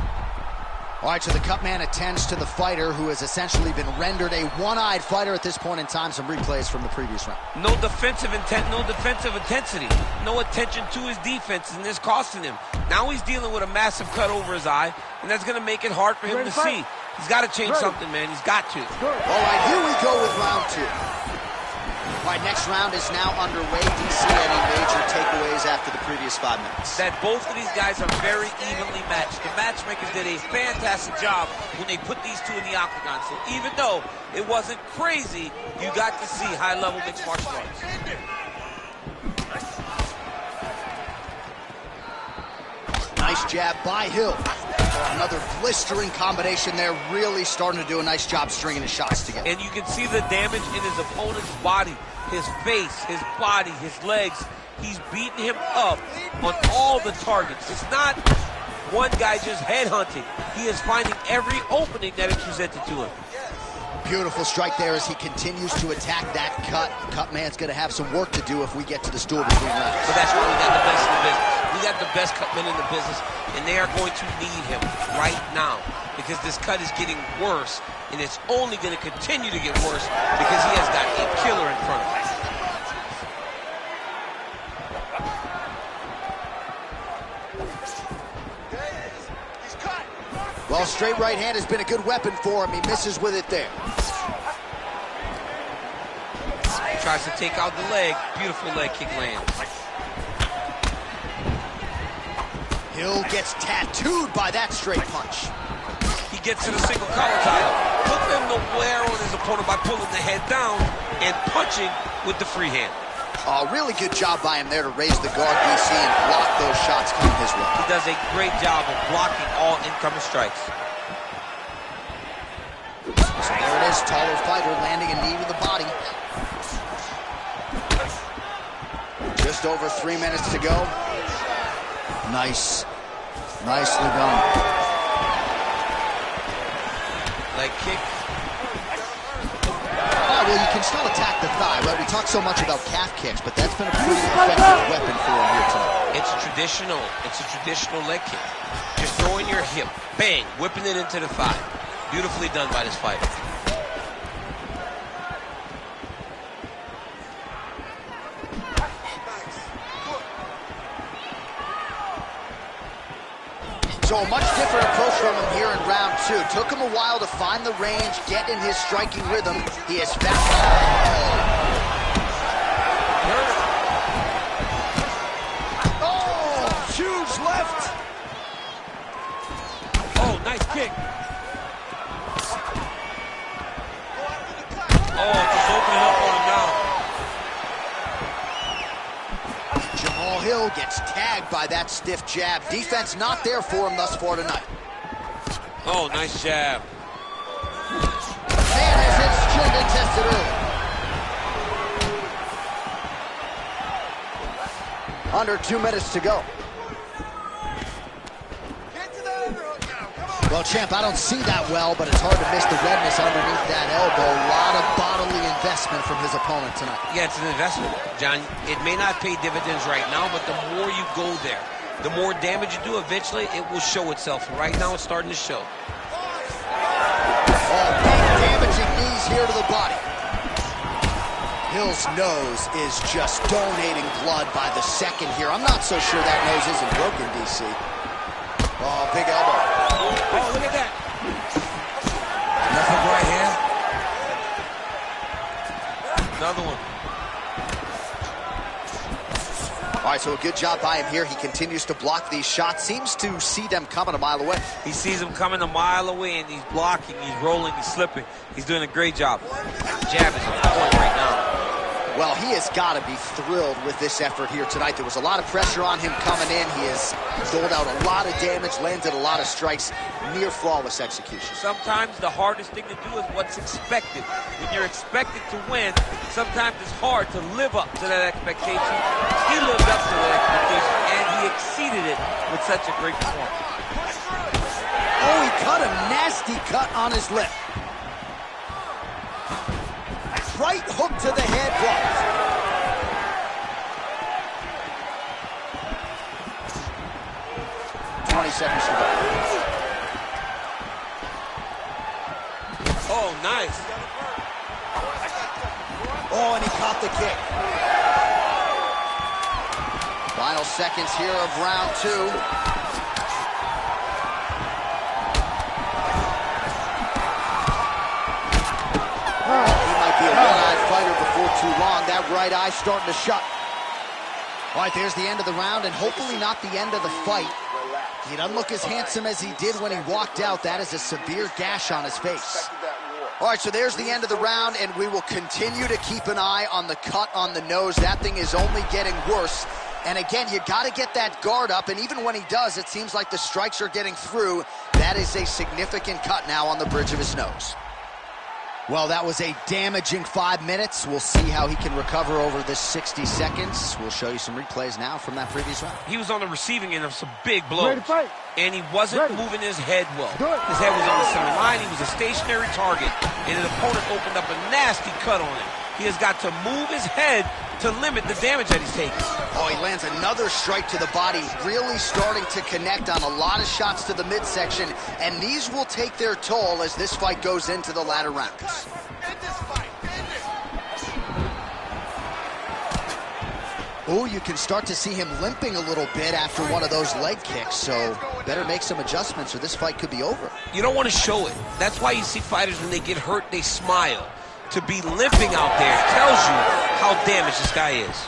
All right, so the cut man attends to the fighter who has essentially been rendered a one-eyed fighter at this point in time. Some replays from the previous round. No defensive intent, no defensive intensity. No attention to his defense, and this costing him. Now he's dealing with a massive cut over his eye, and that's going to make it hard for him to see. He's got to change something, man. He's got to. All right, here we go with round two. All right, next round is now underway. Do you see any major takeaways after the previous 5 minutes? That both of these guys are very evenly matched. The matchmakers did a fantastic job when they put these two in the octagon. So even though it wasn't crazy, you got to see high-level mixed martial arts. Nice jab by Hill. Another blistering combination there, really starting to do a nice job stringing his shots together. And you can see the damage in his opponent's body, his face, his body, his legs. He's beating him up on all the targets. It's not one guy just headhunting. He is finding every opening that is presented to him. Beautiful strike there as he continues to attack that cut. Cut man's going to have some work to do if we get to the stool between rounds. But that's why we got the best in the business. We got the best cut men in the business, and they are going to need him right now because this cut is getting worse, and it's only going to continue to get worse because he has got a killer in front of him. Well, straight right hand has been a good weapon for him. He misses with it there. Tries to take out the leg. Beautiful leg kick lands. Hill gets tattooed by that straight punch. He gets to the single collar tie. Put him to wear on his opponent by pulling the head down and punching with the free hand. Really good job by him there to raise the guard, DC, and block those shots coming his way. He does a great job of blocking all incoming strikes. So there it is, taller fighter landing a knee to the body. Just over 3 minutes to go. Nice. Nicely done. Leg kick. Oh, well, you can still attack the thigh, right? We talk so much about calf kicks, but that's been a pretty effective weapon for him here tonight. It's traditional. It's a traditional leg kick. Just throwing your hip, bang, whipping it into the thigh. Beautifully done by this fighter. So So a much different approach from him here in round 2. Took him a while to find the range, get in his striking rhythm. He has found Oh, huge left. Oh, nice kick. Oh, just opening up on him now. Jamal Hill gets tagged by that stiff jab. Defense not there for him thus far tonight. Oh, nice jab. Man has his chin been tested early. Under 2 minutes to go. Well, champ, I don't see that well, but it's hard to miss the redness underneath that elbow. A lot of bodily investment from his opponent tonight. Yeah, it's an investment, John. It may not pay dividends right now, but the more you go there, the more damage you do, eventually it will show itself. Right now, it's starting to show. Oh, big damaging knees here to the body. Hill's nose is just donating blood by the second here. I'm not so sure that nose isn't broken, DC. Oh, big elbow. Oh, look at that. Left hook right hand. Another one. All right, so a good job by him here. He continues to block these shots. Seems to see them coming a mile away. He sees them coming a mile away, and he's blocking, he's rolling, he's slipping. He's doing a great job. Jab is on point right now. Well, he has got to be thrilled with this effort here tonight. There was a lot of pressure on him coming in. He has doled out a lot of damage, landed a lot of strikes, near flawless execution. Sometimes the hardest thing to do is what's expected. When you're expected to win, sometimes it's hard to live up to that expectation. He lived up to that expectation, and he exceeded it with such a great performance. Oh, he cut a nasty cut on his lip. Right hook to the head blocked. Seconds to go. Oh, nice. Oh, and he caught the kick. Final seconds here of round 2. He might be a one-eyed fighter before too long. That right eye starting to shut. All right, there's the end of the round, and hopefully not the end of the fight. He doesn't look as handsome as he did when he walked out. That is a severe gash on his face. All right, so there's the end of the round, and we will continue to keep an eye on the cut on the nose. That thing is only getting worse. And again, you got to get that guard up, and even when he does, it seems like the strikes are getting through. That is a significant cut now on the bridge of his nose. Well, that was a damaging 5 minutes. We'll see how he can recover over this 60 seconds. We'll show you some replays now from that previous round. He was on the receiving end of some big blows. Ready to fight? And he wasn't moving his head well. His head was on the center line. He was a stationary target. And his opponent opened up a nasty cut on him. He has got to move his head to limit the damage that he's taking. Oh, he lands another strike to the body, really starting to connect on a lot of shots to the midsection, and these will take their toll as this fight goes into the latter rounds. Oh, you can start to see him limping a little bit after one of those leg kicks, so better make some adjustments or this fight could be over. You don't want to show it. That's why you see fighters, when they get hurt, they smile. To be limping out there tells you how damaged this guy is.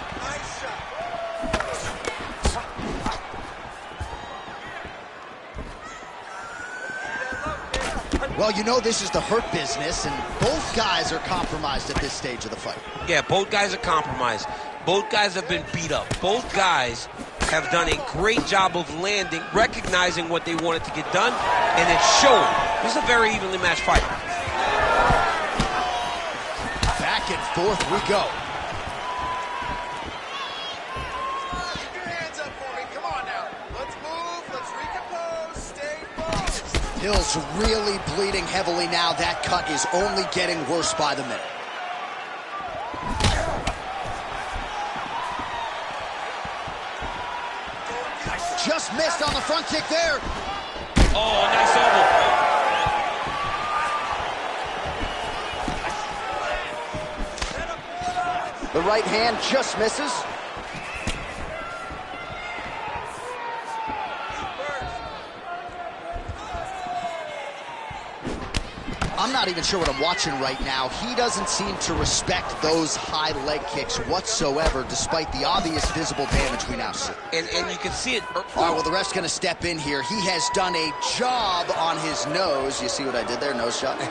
Well, you know this is the hurt business, and both guys are compromised at this stage of the fight. Yeah, both guys are compromised. Both guys have been beat up. Both guys have done a great job of landing, recognizing what they wanted to get done, and it's showing. This is a very evenly matched fight. Back and forth we go. Keep your hands up for me. Come on now. Let's move. Let's recompose. Stay focused. Hill's really bleeding heavily now. That cut is only getting worse by the minute. Just missed on the front kick there. Oh, nice elbow. The right hand just misses. not even sure what I'm watching right now. He doesn't seem to respect those high leg kicks whatsoever, despite the obvious visible damage we now see. And you can see it. All right, well, the ref's going to step in here. He has done a job on his nose. You see what I did there? Nose shot.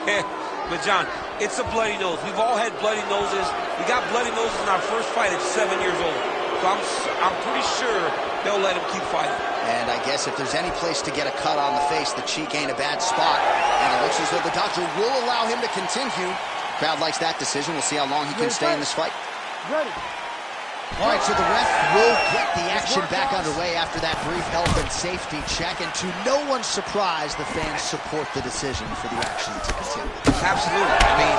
But, John, it's a bloody nose. We've all had bloody noses. We got bloody noses in our first fight at 7 years old. So I'm pretty sure they'll let him keep fighting. And I guess if there's any place to get a cut on the face, the cheek ain't a bad spot. And it looks as though the doctor will allow him to continue. Crowd likes that decision. We'll see how long he can stay in this fight. Ready. All right, so the ref will get the action back underway after that brief health and safety check. And to no one's surprise, the fans support the decision for the action to continue. Absolutely. I mean,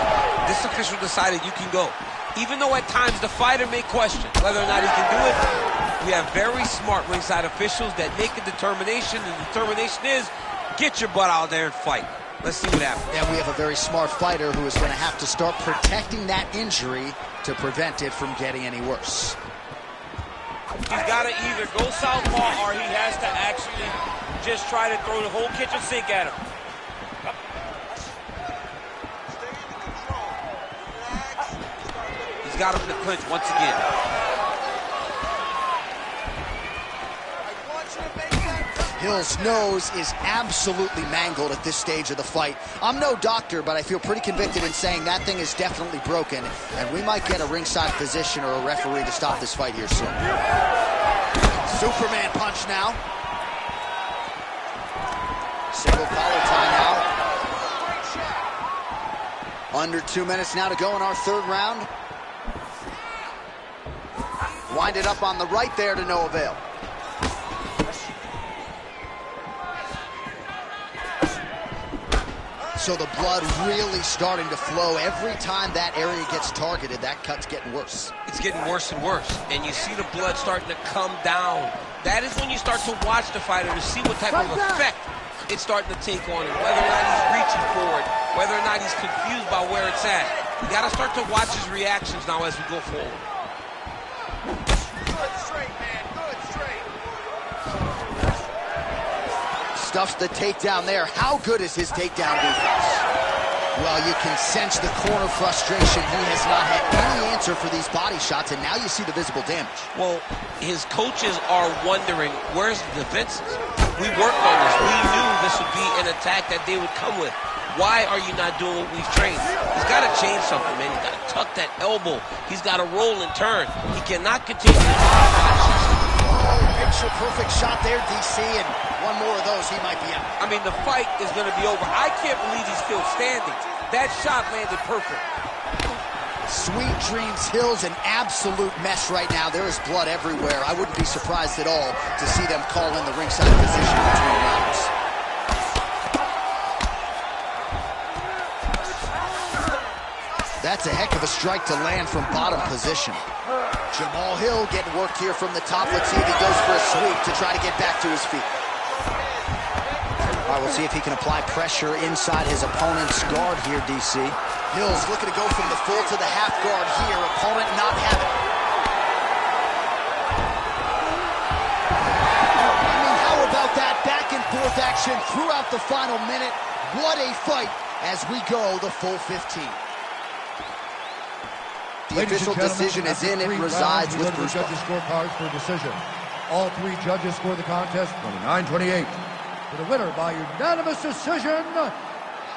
this official decided you can go. Even though at times the fighter may question whether or not he can do it, we have very smart ringside officials that make a determination. The determination is, get your butt out there and fight. Let's see what happens. And we have a very smart fighter who is going to have to start protecting that injury to prevent it from getting any worse. He's got to either go southpaw or he has to actually just try to throw the whole kitchen sink at him. He's got him in the clinch once again. Hill's nose is absolutely mangled at this stage of the fight. I'm no doctor, but I feel pretty convicted in saying that thing is definitely broken, and we might get a ringside physician or a referee to stop this fight here soon. Superman punch now. Single collar tie now. Under 2 minutes now to go in our third round. Wind it up on the right there to no avail. So the blood really starting to flow. Every time that area gets targeted, that cut's getting worse. It's getting worse and worse. And you see the blood starting to come down. That is when you start to watch the fighter to see what type of effect it's starting to take on him. Whether or not he's reaching for it, whether or not he's confused by where it's at. You got to start to watch his reactions now as we go forward. Good straight, man. Good straight. Stuffs the takedown there. How good is his takedown defense? Well, you can sense the corner frustration. He has not had any answer for these body shots, and now you see the visible damage. Well, his coaches are wondering, where's the defenses? We worked on this. We knew this would be an attack that they would come with. Why are you not doing what we've trained? He's got to change something, man. He's got to tuck that elbow. He's got to roll and turn. He cannot continue to do body shots. Picture perfect shot there, DC, and one more of those, he might be out. I mean, the fight is going to be over. I can't believe he's still standing. That shot landed perfect. Sweet Dreams Hill's an absolute mess right now. There is blood everywhere. I wouldn't be surprised at all to see them call in the ringside physician between rounds. That's a heck of a strike to land from bottom position. Jamal Hill getting worked here from the top. Let's see if he goes for a sweep to try to get back to his feet. All right, we'll see if he can apply pressure inside his opponent's guard here, DC. Hill's looking to go from the full to the half guard here. Opponent not having it. I mean, how about that back and forth action throughout the final minute? What a fight as we go the full 15. The official decision is in. It resides with Bruce. Judges' scorecards for decision. All three judges score the contest 29-28. For the winner by unanimous decision,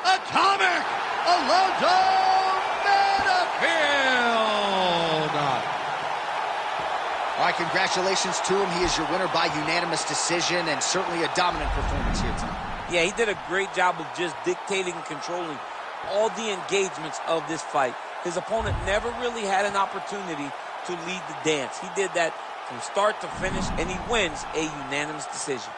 Atomic Alonzo Menifield. All right, congratulations to him. He is your winner by unanimous decision, and certainly a dominant performance here tonight. Yeah, he did a great job of just dictating and controlling all the engagements of this fight. His opponent never really had an opportunity to lead the dance. He did that from start to finish, and he wins a unanimous decision.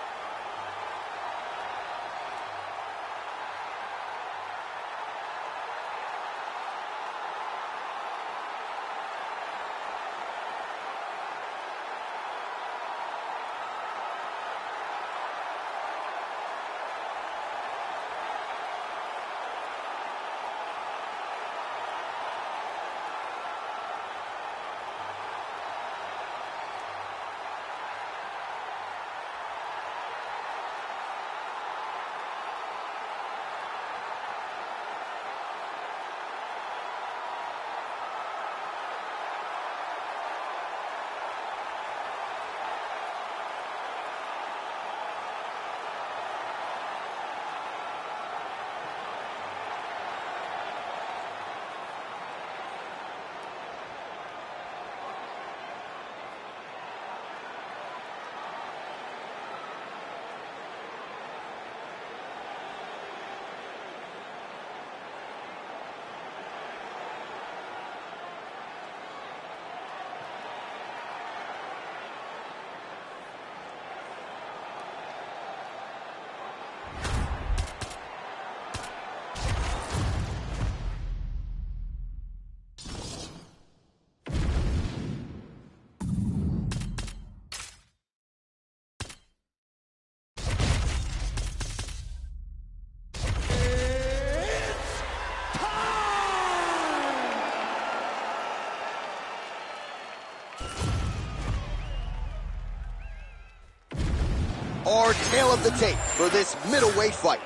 Our tail of the tape for this middleweight fight.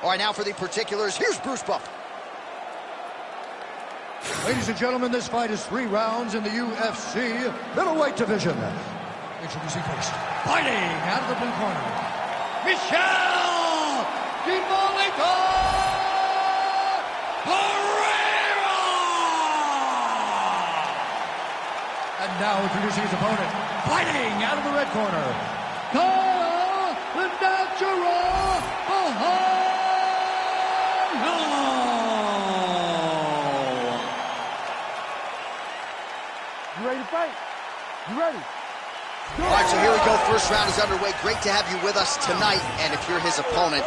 All right, now for the particulars, here's Bruce Buffer. Ladies and gentlemen, this fight is 3 rounds in the UFC middleweight division. Introducing first, fighting out of the blue corner, Michel Hipólito Pereira! And now introducing his opponent, fighting out of the red corner, Kyle the Natural Ohio! You ready to fight? You ready? All right, so here we go. First round is underway. Great to have you with us tonight. And if you're his opponent,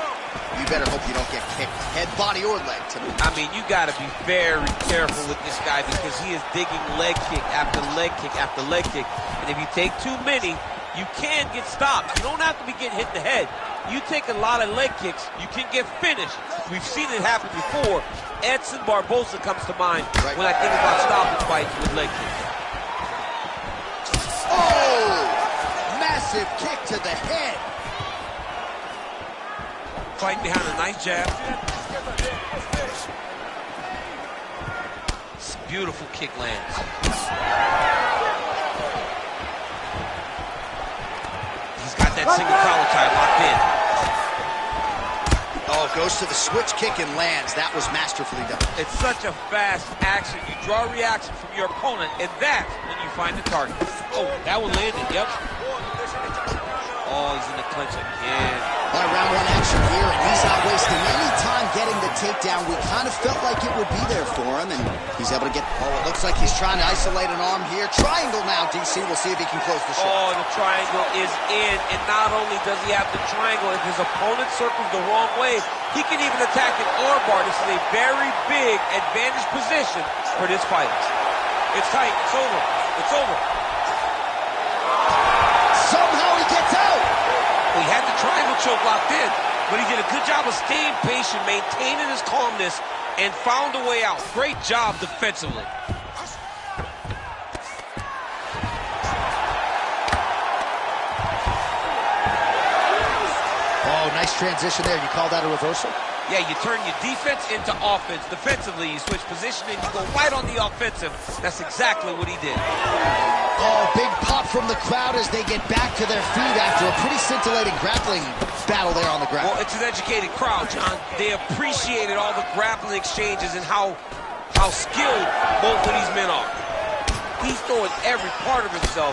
you better hope you don't get kicked head, body, or leg tonight. I mean, you got to be very careful with this guy because he is digging leg kick after leg kick after leg kick. And if you take too many, you can get stopped. You don't have to be getting hit in the head. You take a lot of leg kicks, you can get finished. We've seen it happen before. Edson Barboza comes to mind when I think about stopping fights with leg kicks. Oh! Massive kick to the head. Fighting behind a nice jab. Beautiful kick lands. He's got that single collar tie locked in. Oh, goes to the switch kick and lands. That was masterfully done. It's such a fast action. You draw a reaction from your opponent, and that's when you find the target. Oh, that one landed, yep. Oh, he's in the clinch again. All right, round 1 action here, and he's not wasting any time getting the takedown. We kind of felt like it would be there for him, and he's able to get... Oh, it looks like he's trying to isolate an arm here. Triangle now, DC. We'll see if he can close the shot. Oh, the triangle is in, and not only does he have the triangle, if his opponent circles the wrong way, he can even attack an armbar. This is a very big advantage position for this fight. It's tight. It's over. It's over. Somehow he gets out. He had the triangle choke locked in, but he did a good job of staying patient, maintaining his calmness, and found a way out. Great job defensively. Oh, nice transition there. You call that a reversal? Yeah, you turn your defense into offense. Defensively, you switch position and you go right on the offensive. That's exactly what he did. Oh, big pop from the crowd as they get back to their feet after a pretty scintillating grappling battle there on the ground. Well, it's an educated crowd, John. They appreciated all the grappling exchanges and how skilled both of these men are. He's throwing every part of himself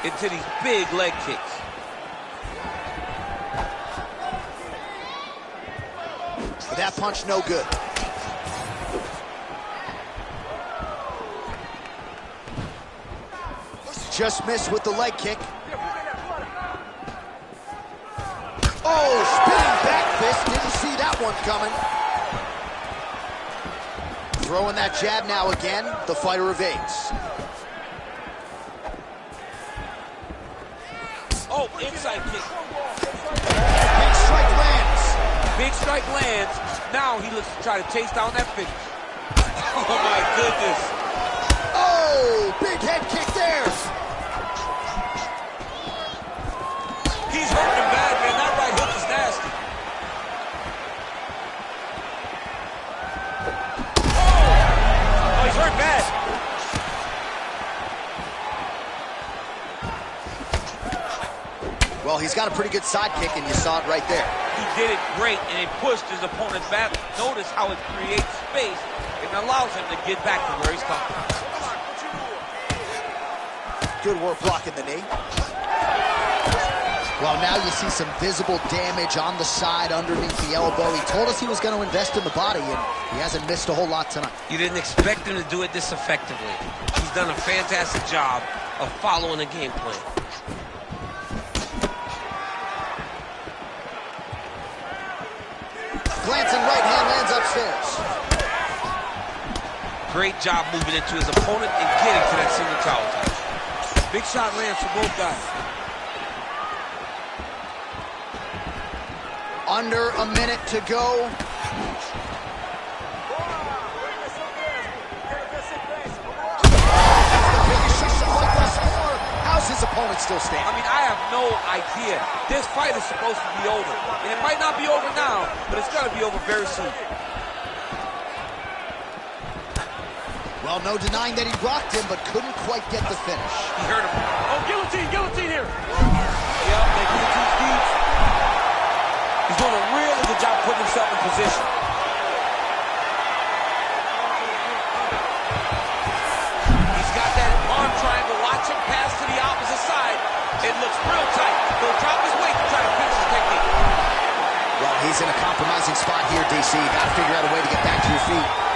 into these big leg kicks. But that punch no good. Just missed with the leg kick. Oh, spinning back fist. Didn't see that one coming. Throwing that jab now again. The fighter evades. Oh, inside kick. Big strike lands. Big strike lands. Now he looks to try to chase down that finish. Oh, my goodness. Oh, big head kick there. He's hurting him bad, man. That right hook is nasty. Oh, he's hurt bad. Well, he's got a pretty good sidekick, and you saw it right there. He did it great, and it pushed his opponent back. Notice how it creates space and allows him to get back to where he's coming. Good work blocking the knee. Well, now you see some visible damage on the side underneath the elbow. He told us he was going to invest in the body, and he hasn't missed a whole lot tonight. You didn't expect him to do it this effectively. He's done a fantastic job of following a game plan. Glancing right hand lands upstairs. Great job moving into his opponent and getting to that single collar tie. Big shot lands for both guys. Under a minute to go. opponent still standing. I mean, I have no idea. This fight is supposed to be over. And it might not be over now, but it's going to be over very soon. Well, no denying that he rocked him, but couldn't quite get the finish. He hurt him. Oh, guillotine here. Yep, they guillotine Steve. He's doing a really good job putting himself in position. He's got that arm triangle. Watch him pass to the opposite side. It looks real tight. He'll drop his weight to try to finish his technique. Well, he's in a compromising spot here, DC. You got to figure out a way to get back to your feet.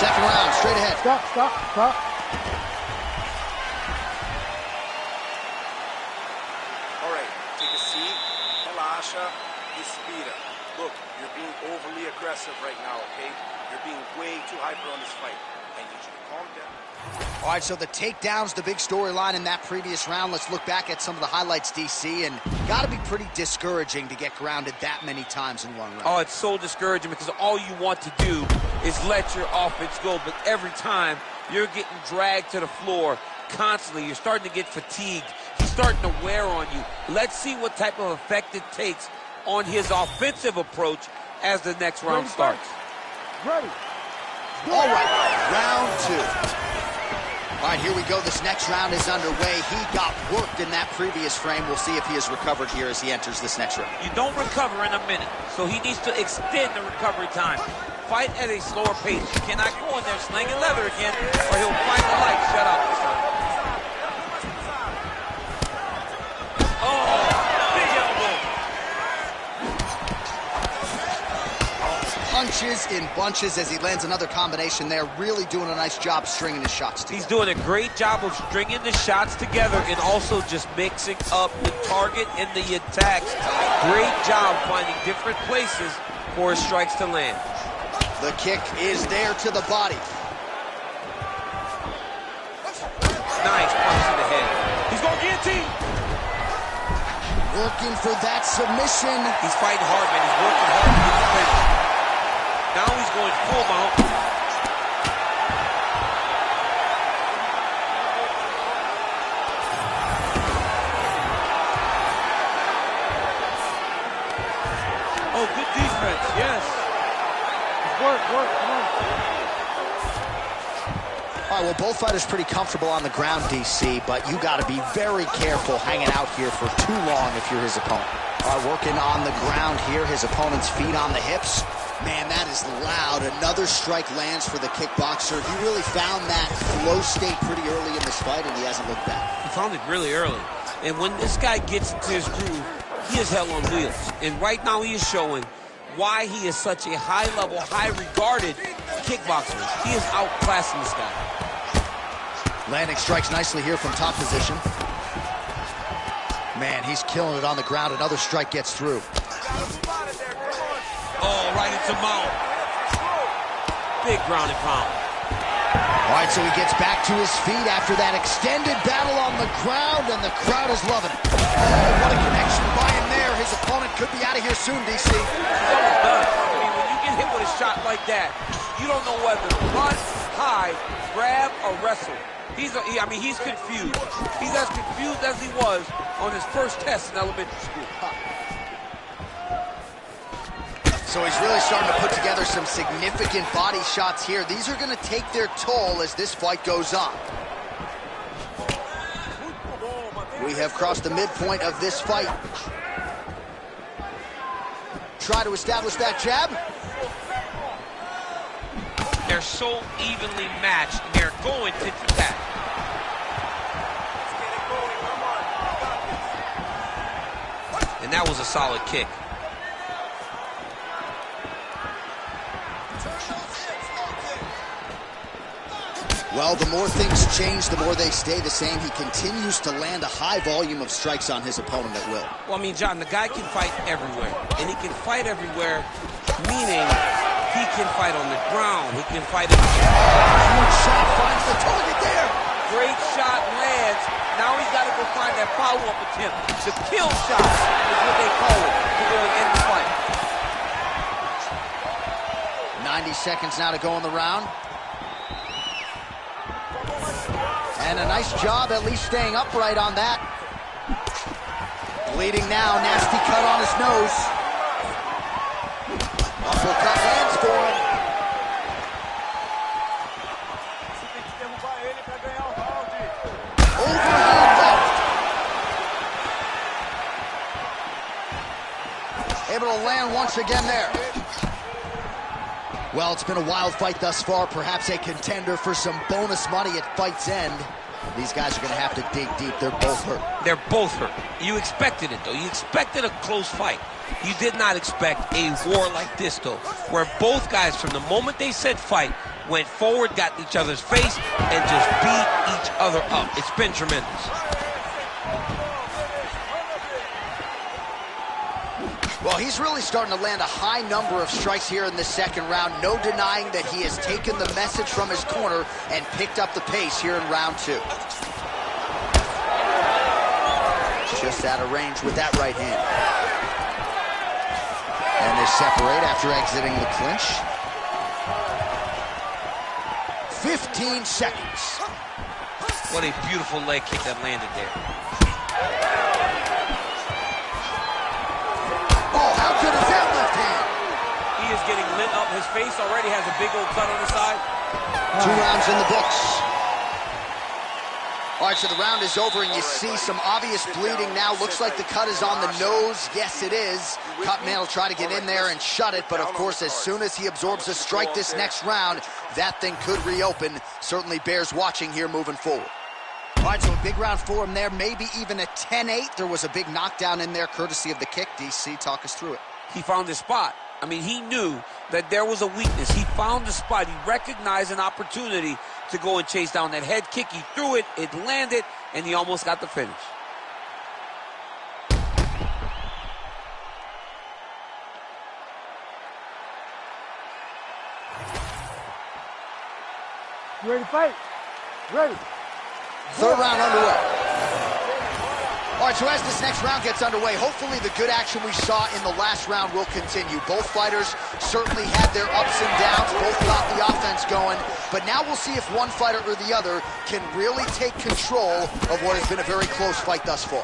Second round, straight ahead. Stop. All right, take a seat. Relaxa. Respira. Look, you're being overly aggressive right now, okay? You're being way too hyper on this fight. I need you to calm down. All right, so the takedown's the big storyline in that previous round. Let's look back at some of the highlights, DC, and got to be pretty discouraging to get grounded that many times in one round. Oh, it's so discouraging because all you want to do is let your offense go, but every time you're getting dragged to the floor constantly. You're starting to get fatigued. He's starting to wear on you. Let's see what type of effect it takes on his offensive approach as the next round starts. Ready. All right, round two. All right, here we go. This next round is underway. He got worked in that previous frame. We'll see if he has recovered here as he enters this next round. You don't recover in a minute, so he needs to extend the recovery time. Fight at a slower pace. You cannot go in there slinging leather again, or he'll find the light shut up this time. Oh, big elbow. Punches in bunches as he lands another combination there. Really doing a nice job stringing his shots together. He's doing a great job of stringing the shots together and also just mixing up the target and the attacks. Great job finding different places for his strikes to land. The kick is there to the body. Nice punch to the head. He's going guillotine. Working for that submission. He's fighting hard, man. He's working hard to get the finish. Now he's going full mount. Oh, good defense, yes. Work, come on. All right, well, both fighters pretty comfortable on the ground, DC, but you got to be very careful hanging out here for too long if you're his opponent. All right, working on the ground here, his opponent's feet on the hips. Man, that is loud. Another strike lands for the kickboxer. He really found that flow state pretty early in this fight, and he hasn't looked back. He found it really early. And when this guy gets into his groove, he is hell on wheels. And right now he is showing why he is such a high-level, high-regarded kickboxer. He is outclassing this guy. Landing strikes nicely here from top position. Man, he's killing it on the ground. Another strike gets through. Oh, right into mount. Big ground and pound. All right, so he gets back to his feet after that extended battle on the ground, and the crowd is loving it. Oh, what a connection by him there. His opponent could be out of here soon, DC. He's almost done. I mean, when you get hit with a shot like that, you don't know whether to run, hide, grab, or wrestle. He's confused. He's as confused as he was on his first test in elementary school. So he's really starting to put together some significant body shots here. These are going to take their toll as this fight goes on. We have crossed the midpoint of this fight. Try to establish that jab. They're so evenly matched, and they're going tit-for-tat. And that was a solid kick. Well, the more things change, the more they stay the same. He continues to land a high volume of strikes on his opponent at will. Well, I mean, John, the guy can fight everywhere. And he can fight everywhere, meaning he can fight on the ground. He can fight in the air. Huge shot finds the target there. Great shot lands. Now he's got to go find that follow-up attempt. The kill shot is what they call it to really end the fight. 90 30 seconds now to go in the round. And a nice job at least staying upright on that. Bleeding now, nasty cut on his nose. Uppercut lands for him. Overhand left. Able to land once again there. Well, it's been a wild fight thus far, perhaps a contender for some bonus money at fight's end. These guys are going to have to dig deep. They're both hurt. They're both hurt. You expected it, though. You expected a close fight. You did not expect a war like this, though, where both guys, from the moment they said fight, went forward, got in each other's face, and just beat each other up. It's been tremendous. Well, he's really starting to land a high number of strikes here in the second round. No denying that he has taken the message from his corner and picked up the pace here in round two. Just out of range with that right hand. And they separate after exiting the clinch. 15 seconds. What a beautiful leg kick that landed there. How good is that left hand? He is getting lit up. His face already has a big old cut on the side. 2 rounds in the books. All right, so the round is over, and you see some obvious bleeding now. Looks like the cut is on the nose. Yes, it is. Cutman will try to get in there and shut it, but of course, as soon as he absorbs a strike this next round, that thing could reopen. Certainly bears watching here moving forward. All right, so a big round for him there, maybe even a 10-8. There was a big knockdown in there, courtesy of the kick. DC, talk us through it. He found his spot. I mean, he knew that there was a weakness. He found the spot. He recognized an opportunity to go and chase down that head kick. He threw it, it landed, and he almost got the finish. You ready to fight? Ready. Third round underway. All right, so as this next round gets underway, hopefully the good action we saw in the last round will continue. Both fighters certainly had their ups and downs. Both got the offense going. But now we'll see if one fighter or the other can really take control of what has been a very close fight thus far.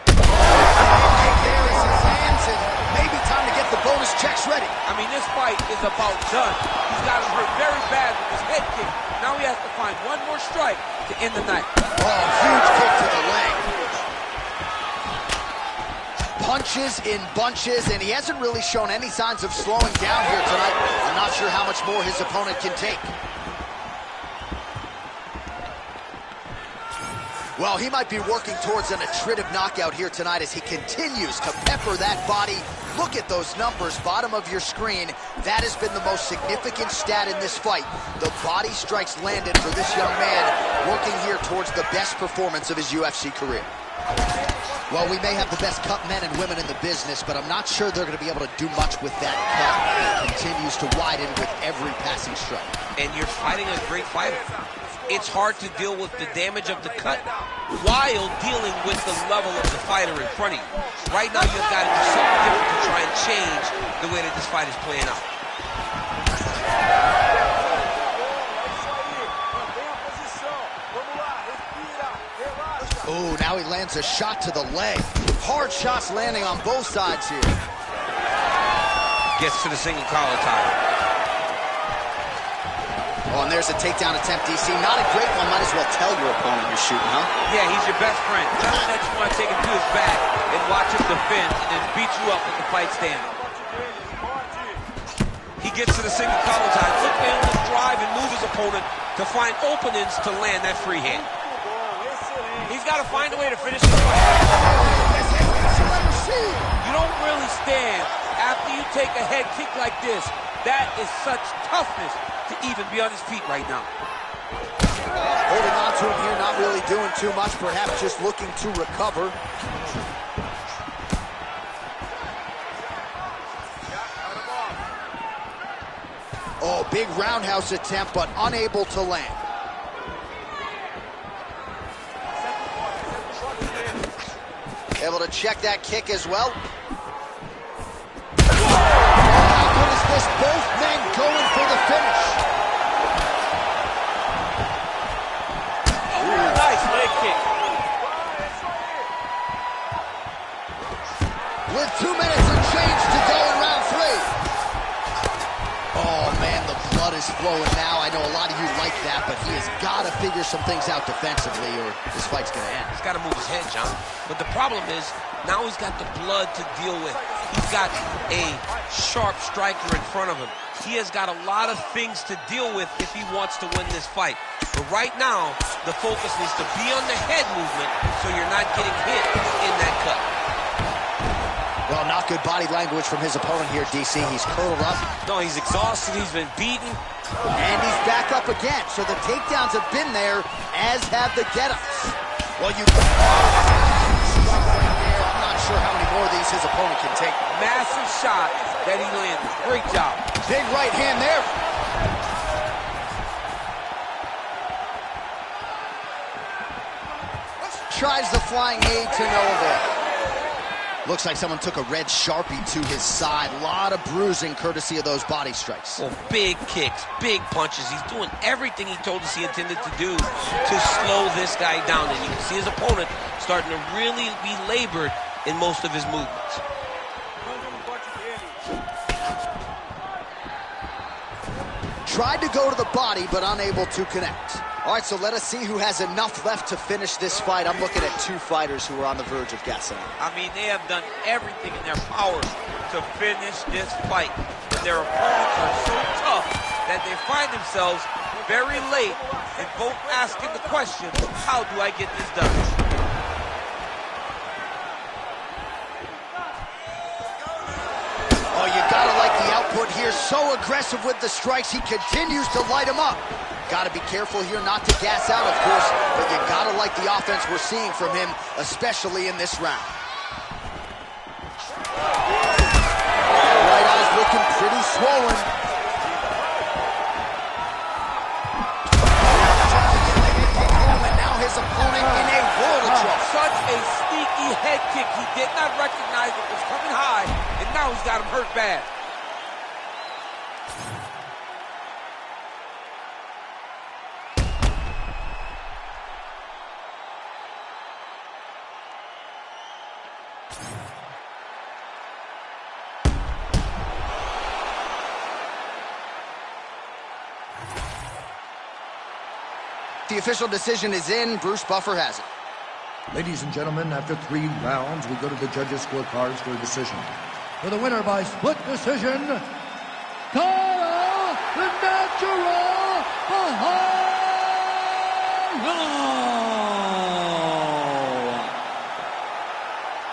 There is his hands, and maybe time to get the bonus checks ready. I mean, this fight is about done. He's got him hurt very bad with his head kick. Now he has to find one more strike to end the night. Oh, huge kick to the leg. Punches in bunches, and he hasn't really shown any signs of slowing down here tonight. I'm not sure how much more his opponent can take. Well, he might be working towards an attritive knockout here tonight as he continues to pepper that body. Look at those numbers, bottom of your screen. That has been the most significant stat in this fight. The body strikes landed for this young man, working here towards the best performance of his UFC career. Well, we may have the best cut men and women in the business, but I'm not sure they're going to be able to do much with that cut. It continues to widen with every passing strike. And you're fighting a great fighter. It's hard to deal with the damage of the cut while dealing with the level of the fighter in front of you. Right now, you've got to do something different to try and change the way that this fight is playing out. Oh, now he lands a shot to the leg. Hard shots landing on both sides here. Gets to the single collar tie. Oh, and there's a takedown attempt, DC. Not a great one. Might as well tell your opponent you're shooting, huh? Yeah, he's your best friend. Tell him that you want to take him to his back and watch him defend and then beat you up with the fight standing. He gets to the single collar tie. Look for him to drive and move his opponent to find openings to land that free hand. He's got to find a way to finish the fight. You don't really stand after you take a head kick like this. That is such toughness to even be on his feet right now. Holding on to him here, not really doing too much, perhaps just looking to recover. Oh, big roundhouse attempt, but unable to land. Able to check that kick as well. Oh, how good is this? Both men going is flowing now. I know a lot of you like that, but he has got to figure some things out defensively or this fight's going to end. He's got to move his head, John. But the problem is, now he's got the blood to deal with. He's got a sharp striker in front of him. He has got a lot of things to deal with if he wants to win this fight. But right now, the focus needs to be on the head movement so you're not getting hit in that cut. Well, not good body language from his opponent here, DC. He's curled up. No, he's exhausted. He's been beaten. And he's back up again. So the takedowns have been there, as have the get-ups. Well, I'm not sure how many more of these his opponent can take. Massive shot that he landed. Great job. Big right hand there. Tries the flying knee to no avail. Looks like someone took a red Sharpie to his side. A lot of bruising courtesy of those body strikes. Well, big kicks, big punches. He's doing everything he told us he intended to do to slow this guy down. And you can see his opponent starting to really be labored in most of his movements. Tried to go to the body, but unable to connect. All right, so let us see who has enough left to finish this fight. I'm looking at two fighters who are on the verge of gassing out. I mean, they have done everything in their power to finish this fight. But their opponents are so tough that they find themselves very late and both asking the question, how do I get this done? Oh, you gotta like the output here. So aggressive with the strikes. He continues to light him up. Got to be careful here not to gas out, of course, but you got to like the offense we're seeing from him, especially in this round. Right eye's looking pretty swollen. And now his opponent in a world of trouble. Such a sneaky head kick. He did not recognize it was coming high, and now he's got him hurt bad. The official decision is in. Bruce Buffer has it. Ladies and gentlemen, after 3 rounds, we go to the judges' scorecards for a decision. For the winner by split decision, Kyle the Natural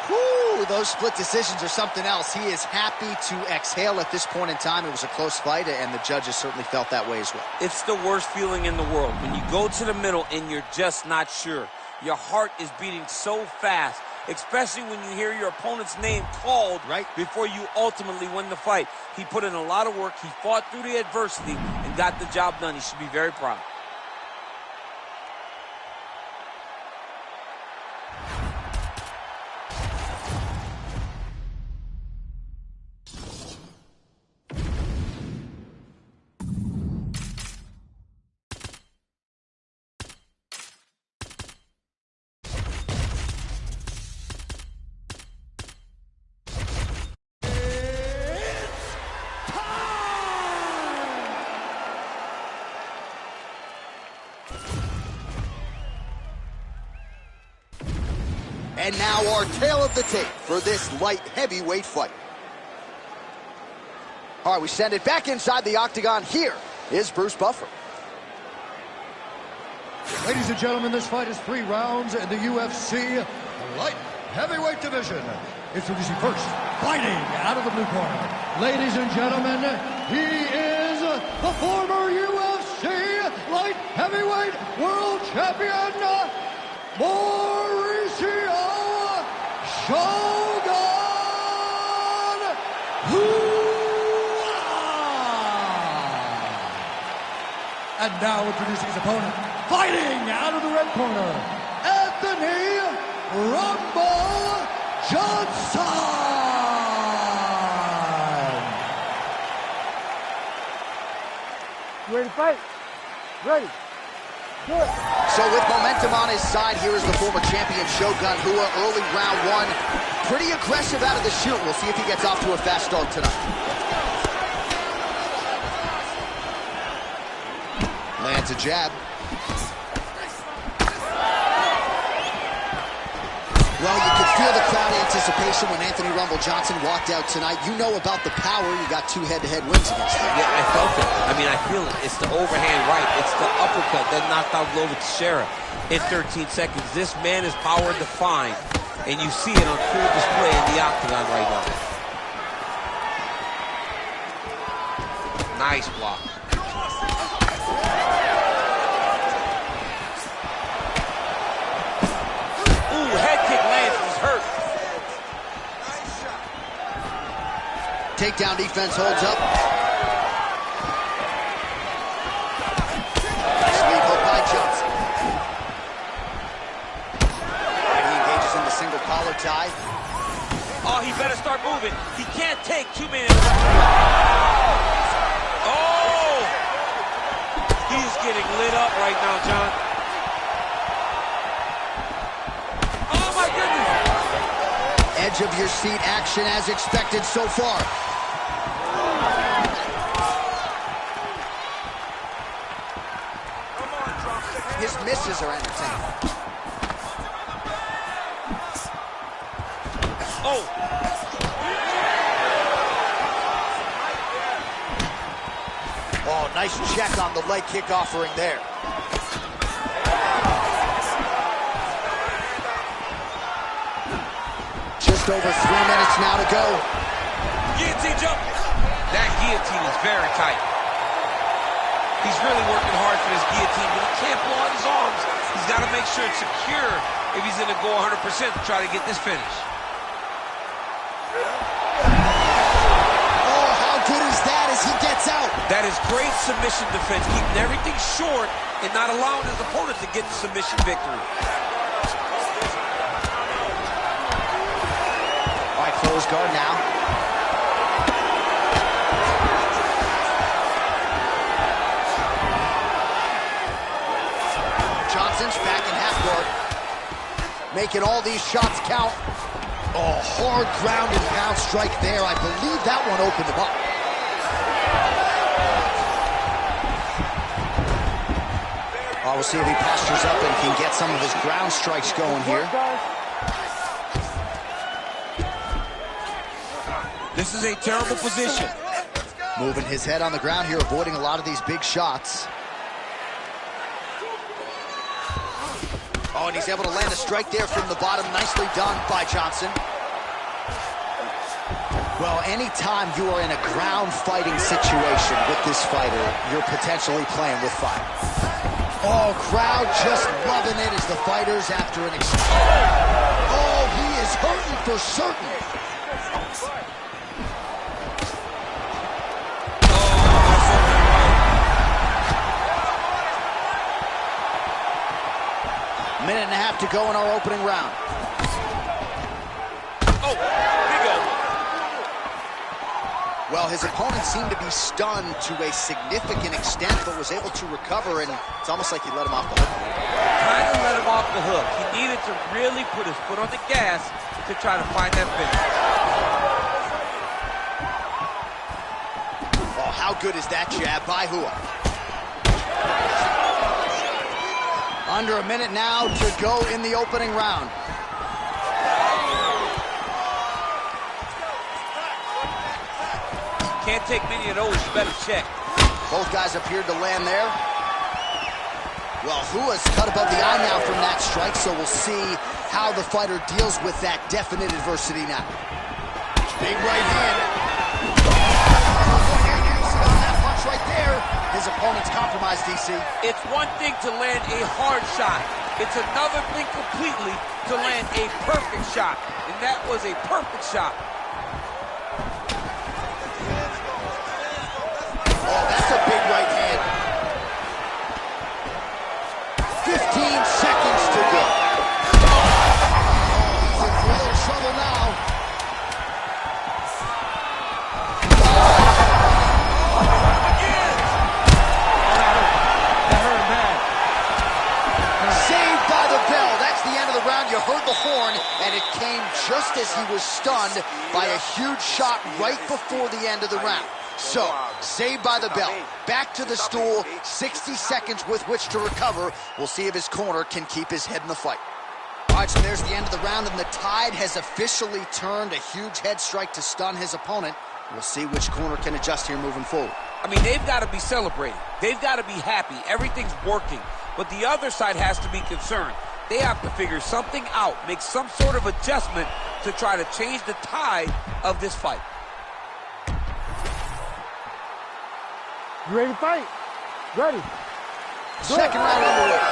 Whew, those split decisions are something else. He is happy to exhale at this point in time. It was a close fight, and the judges certainly felt that way as well. It's the worst feeling in the world when you go to the middle and you're just not sure. Your heart is beating so fast, especially when you hear your opponent's name called right before you ultimately win the fight. He put in a lot of work. He fought through the adversity and got the job done. He should be very proud. And now our tail of the tape for this light heavyweight fight. All right, we send it back inside the octagon. Here is Bruce Buffer. Ladies and gentlemen, this fight is 3 rounds in the UFC light heavyweight division. Introducing first, fighting out of the blue corner. Ladies and gentlemen, he is the former UFC light heavyweight world champion, Mauricio Shogun Hua. And now introducing his opponent, fighting out of the red corner, Anthony Rumble Johnson. You ready to fight? Ready. Good. So with momentum on his side, here is the former champion Shogun Hua. Early round 1. Pretty aggressive out of the chute. We'll see if he gets off to a fast start tonight. Lands a jab. Well, you could feel the crowd anticipation when Anthony Rumble Johnson walked out tonight. You know about the power. You got 2 head-to-head wins against him. Yeah, I felt it. I mean, I feel it. It's the overhand right. It's the uppercut that knocked out Glover Teixeira in 13 seconds. This man is power defined, and you see it on full display in the octagon right now. Nice block. Ooh, head kick lands. He's hurt. Takedown defense holds up. Nice lead hook by Johnson. And he engages in the single collar tie. Oh, he better start moving. He can't take too many. Oh! He's getting lit up right now, John. Oh, my goodness! Edge of your seat action as expected so far. His misses are entertaining. Oh! Oh, nice check on the leg kick offering there. Just over 3 minutes now to go. Guillotine jump! That guillotine is very tight. He's really working hard for this guillotine, but he can't blow out his arms. He's got to make sure it's secure if he's going to go 100% to try to get this finish. Oh, how good is that as he gets out? That is great submission defense, keeping everything short and not allowing his opponent to get the submission victory. All right, close guard now. Johnson's back in half guard. Making all these shots count. Oh, hard ground and pound strike there. I believe that one opened him up. Oh, we'll see if he postures up and can get some of his ground strikes going here. This is a terrible position. Moving his head on the ground here, avoiding a lot of these big shots. Oh, and he's able to land a strike there from the bottom. Nicely done by Johnson. Well, anytime you are in a ground fighting situation with this fighter, you're potentially playing with fire. Oh, crowd just loving it as the fighters after an Oh, he is hurting for certain. Minute and a half to go in our opening round. Oh, big elbow. Well, his opponent seemed to be stunned to a significant extent, but was able to recover, and it's almost like he let him off the hook. Kind of let him off the hook. He needed to really put his foot on the gas to try to find that finish. Oh, how good is that jab by Hua? Under a minute now to go in the opening round. Can't take many of those, you better check. Both guys appeared to land there. Well, Hua's cut above the eye now from that strike, so we'll see how the fighter deals with that definite adversity now. Big right hand. On that punch right there. His opponent's compromised, DC. It's one thing to land a hard shot. It's another thing completely to land a perfect shot. And that was a perfect shot. Oh, that's a big right hand. 15 seconds to go. Oh, he's in real trouble now. Saved by the bell. That's the end of the round. You heard the horn, and it came just as he was stunned by a huge shot right before the end of the round. So, saved by the bell. Back to the stool, 60 seconds with which to recover. We'll see if his corner can keep his head in the fight. All right, so there's the end of the round, and the tide has officially turned. A huge head strike to stun his opponent. We'll see which corner can adjust here moving forward. I mean, they've got to be celebrating. They've got to be happy. Everything's working. But the other side has to be concerned. They have to figure something out, make some sort of adjustment to try to change the tide of this fight. You ready to fight? Ready. Second round underway.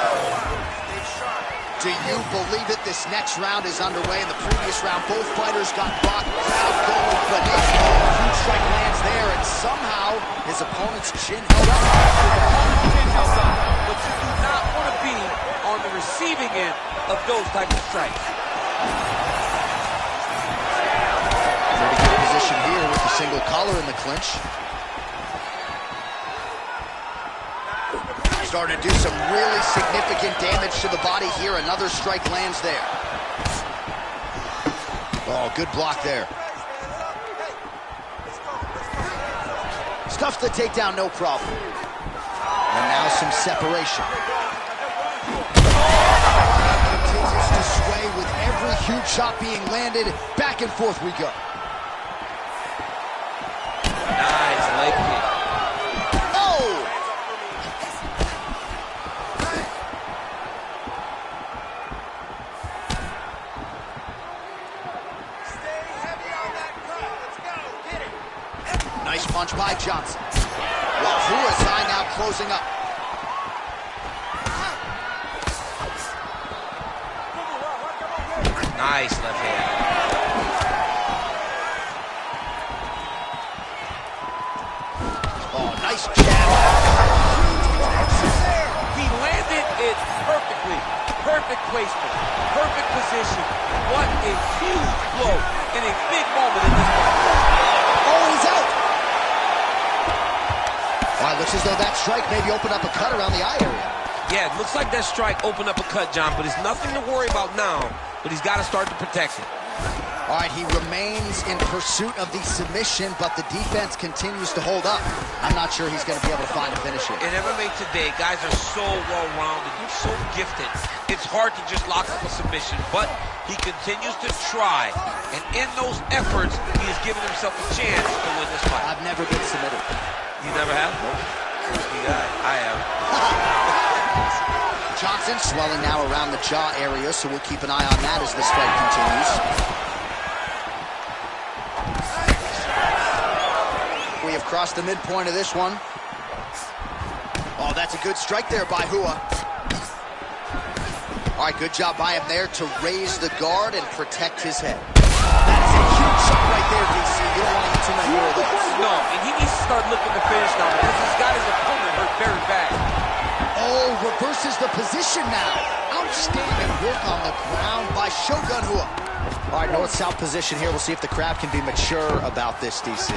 Do you believe it? This next round is underway. In the previous round, both fighters got rocked. Crowd going bananas. Huge strike lands there, and somehow his opponent's chin held up. But you do not want to be on the receiving end of those types of strikes. Pretty good position here with the single collar in the clinch. Starting to do some really significant damage to the body here. Another strike lands there. Oh, good block there. Stuffs the takedown, no problem. And now some separation. Continues to sway with every huge shot being landed. Back and forth we go. Nice leg kick. Nice punch by Johnson. Well, Huasai now closing up. Nice left hand. Oh, nice jab. He landed it perfectly. Perfect placement. Perfect position. What a huge blow in a big moment in this fight. Oh, he's out. Well, it looks as though that strike maybe opened up a cut around the eye area. Yeah, it looks like that strike opened up a cut, John, but it's nothing to worry about now, but he's got to start to protect it. All right, he remains in pursuit of the submission, but the defense continues to hold up. I'm not sure he's going to be able to find a finish here. In MMA today, guys are so well-rounded, so gifted. It's hard to just lock up a submission, but he continues to try, and in those efforts, he has given himself a chance to win this fight. I've never been submitted. You never have? Nope. I have. Johnson swelling now around the jaw area, so we'll keep an eye on that as this fight continues. We have crossed the midpoint of this one. Oh, that's a good strike there by Hua. All right, good job by him there to raise the guard and protect his head. That is a huge shot right there, DC. You don't want to get too many more of those. No, and he needs to start looking to finish now because he's got his opponent hurt very bad. Oh, reverses the position now. Outstanding work on the ground by Shogun Hua. All right, north-south position here. We'll see if the crowd can be mature about this, DC.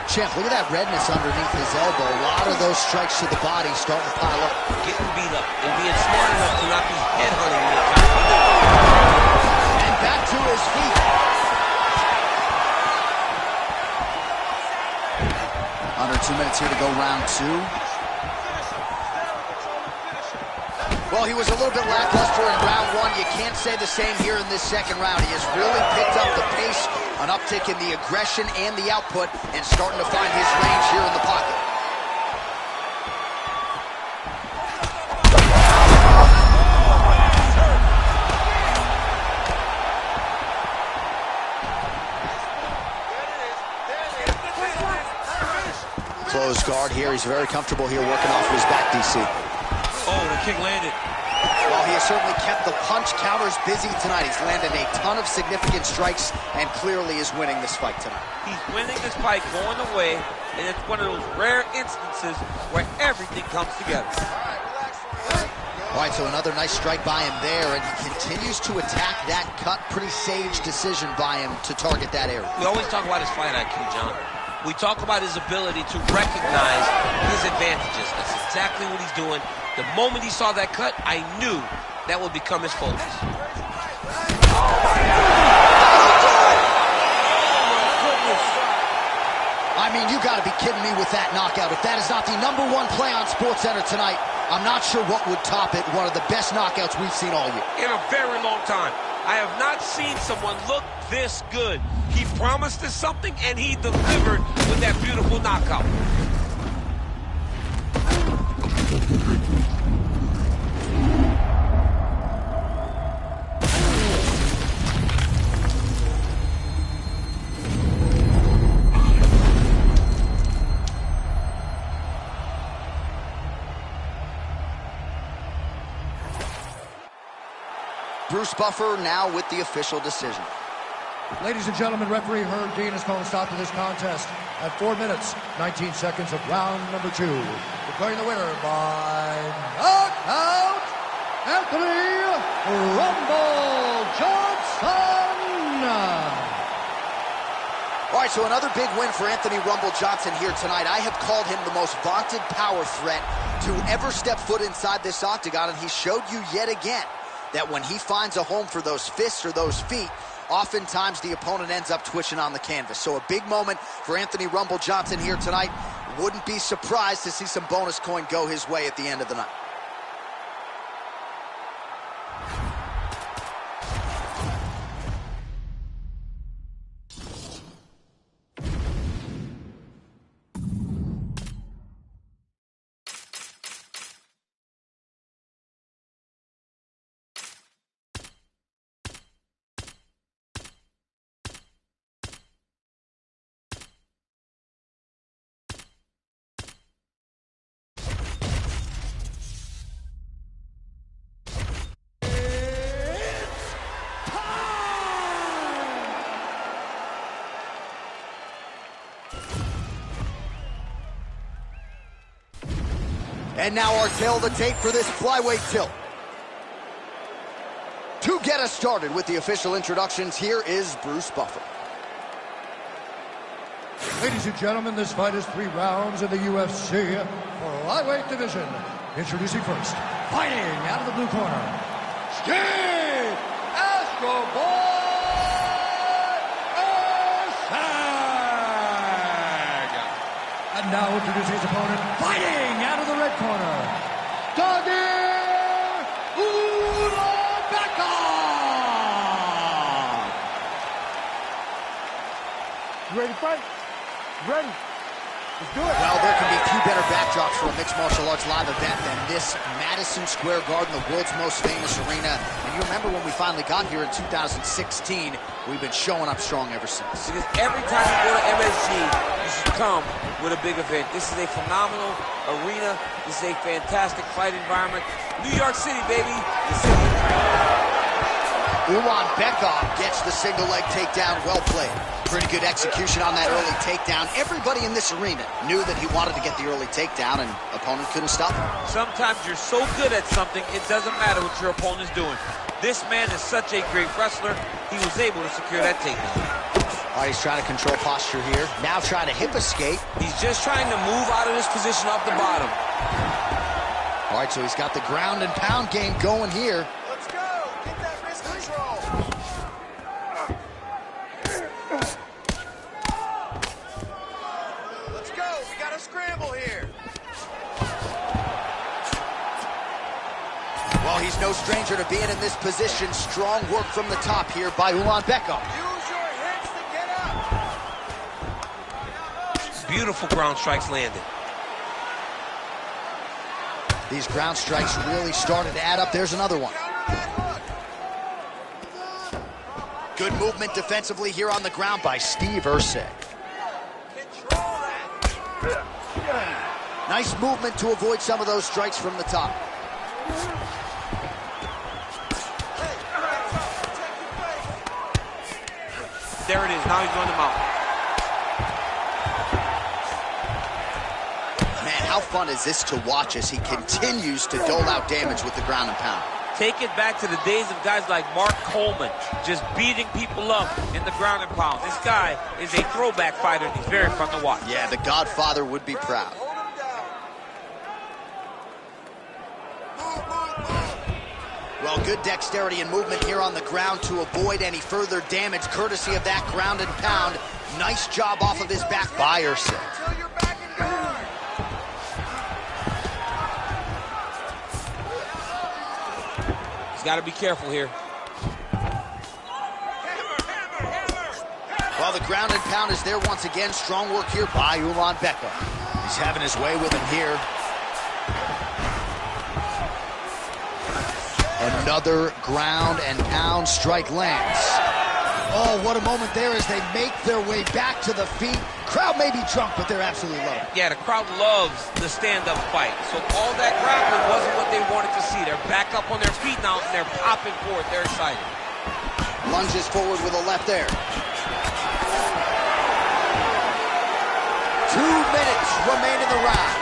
Champ, look at that redness underneath his elbow. A lot of those strikes to the body starting to pile up. Getting beat up and being smart enough to not be headhunting me. And back to his feet. Under 2 minutes here to go round two. Well, he was a little bit lackluster in round one. You can't say the same here in this second round. He has really picked up the pace, an uptick in the aggression and the output, and starting to find his range here in the pocket. Closed guard here. He's very comfortable here working off of his back, DC. Oh, the kick landed. Well, he has certainly kept the punch counters busy tonight. He's landed a ton of significant strikes and clearly is winning this fight tonight. He's winning this fight going away, and it's one of those rare instances where everything comes together. All right, so another nice strike by him there, and he continues to attack that cut. Pretty sage decision by him to target that area. We always talk about his fight IQ, John. We talk about his ability to recognize his advantages. That's exactly what he's doing. The moment he saw that cut, I knew that would become his focus. I mean, you gotta be kidding me with that knockout. If that is not the #1 play on SportsCenter tonight, I'm not sure what would top it. One of the best knockouts we've seen all year. In a very long time. I have not seen someone look this good. He promised us something, and he delivered with that beautiful knockout. Bruce Buffer now with the official decision. Ladies and gentlemen, referee Herb Dean has called a stop to this contest at 4 minutes, 19 seconds of round number 2. Declaring the winner by knockout, Anthony Rumble Johnson. All right, so another big win for Anthony Rumble Johnson here tonight. I have called him the most vaunted power threat to ever step foot inside this octagon, and he showed you yet again that when he finds a home for those fists or those feet, oftentimes the opponent ends up twitching on the canvas. So a big moment for Anthony Rumble Johnson here tonight. Wouldn't be surprised to see some bonus coin go his way at the end of the night. And now our tail of the tape for this flyweight tilt. To get us started with the official introductions, here is Bruce Buffer. Ladies and gentlemen, this fight is 3 rounds in the UFC flyweight division. Introducing first, fighting out of the blue corner, Steve Astro Boy Ershag. And now introducing his opponent, fighting out of the red corner, Dagir Ulabeka. You ready to fight? Ready. Let's do it. Well, there can be few better backdrops for a mixed martial arts live event than this Madison Square Garden, the world's most famous arena. And you remember when we finally got here in 2016, we've been showing up strong ever since. Because every time you go to MSG, you should come with a big event. This is a phenomenal arena. This is a fantastic fight environment. New York City, baby. The city of dreams. Ulabeka gets the single leg takedown. Well played. Pretty good execution on that early takedown. Everybody in this arena knew that he wanted to get the early takedown, and opponent couldn't stop him. Sometimes you're so good at something, it doesn't matter what your opponent's doing. This man is such a great wrestler, he was able to secure that takedown. All right, he's trying to control posture here. Now trying to hip escape. He's just trying to move out of this position off the bottom. All right, so he's got the ground and pound game going here. Let's go. Get that wrist control. Let's go. We got a scramble here. Well, he's no stranger to being in this position. Strong work from the top here by Ulabeka. Use your hips to get up. Beautiful ground strikes landed. These ground strikes really started to add up. There's another one. Good movement defensively here on the ground by Steve Ershag. Control that. Nice movement to avoid some of those strikes from the top. There it is. Now he's on the mount. Man, how fun is this to watch as he continues to dole out damage with the ground and pound? Take it back to the days of guys like Mark Coleman, just beating people up in the ground and pound. This guy is a throwback fighter, and he's very fun to watch. Yeah, the Godfather would be proud. Hold him down. Move. Well, good dexterity and movement here on the ground to avoid any further damage, courtesy of that ground and pound. Nice job off of his back by Ursa. He's got to be careful here. Well, the ground and pound is there once again. Strong work here by Ulanbekov. He's having his way with him here. Another ground and pound strike lands. Oh, what a moment there as they make their way back to the feet. Crowd may be drunk, but they're absolutely loving it. Yeah, the crowd loves the stand-up fight. So all that grappling wasn't what they wanted to see. They're back up on their feet now, and they're popping forward. They're excited. Lunges forward with a left there. 2 minutes remain in the round.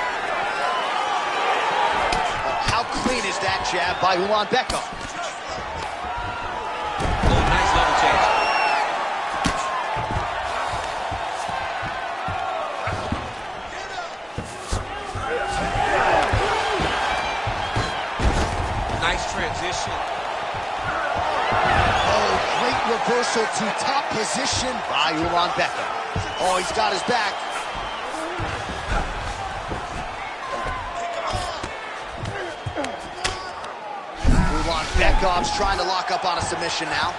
How clean is that jab by Ulanbekov? Oh, nice level change. Nice transition. Oh, great reversal to top position by Ulanbekov. Oh, he's got his back. Ulanbekov's trying to lock up on a submission now.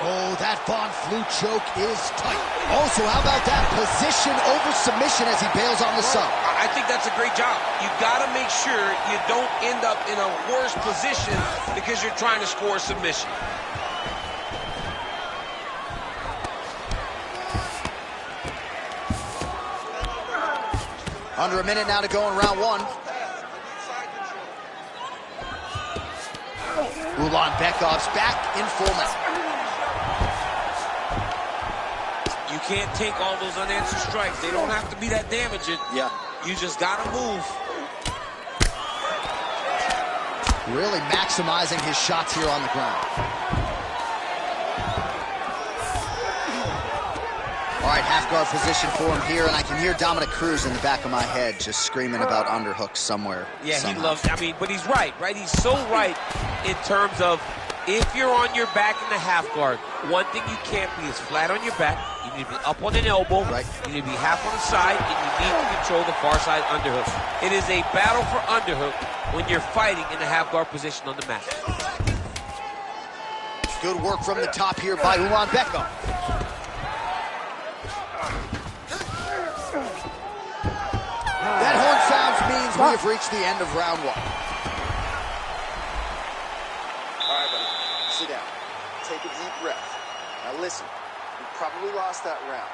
Oh, that Von Flue choke is tight. Also, how about that position over submission as he bails on the sub? I think that's a great job. You've got to make sure you don't end up in a worse position because you're trying to score a submission. Under a minute now to go in round one. Ulanbekov's back in full now. You can't take all those unanswered strikes. They don't have to be that damaging. Yeah. You just got to move. Really maximizing his shots here on the ground. All right, half guard position for him here, and I can hear Dominic Cruz in the back of my head just screaming about underhooks somewhere. Yeah, somehow. he loves, I mean, but he's right? He's so right in terms of if you're on your back in the half guard, one thing you can't be is flat on your back. You need to be up on an elbow. Right. You need to be half on the side, and you need to control the far side underhook. It is a battle for underhook when you're fighting in the half guard position on the mat. Good work from the top here by Ulanbekov. That horn sounds means we have reached the end of round one. All right, buddy, sit down. Take a deep breath. Now listen, we probably lost that round.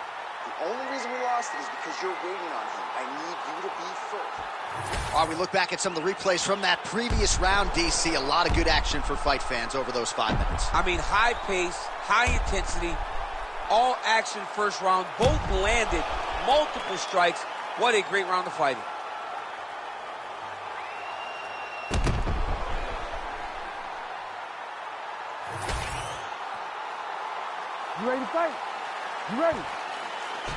The only reason we lost it is because you're waiting on him. I need you to be first. All right, we look back at some of the replays from that previous round, DC. A lot of good action for fight fans over those 5 minutes. I mean, high pace, high intensity, all action first round. Both landed multiple strikes. What a great round of fighting. You ready to fight? You ready?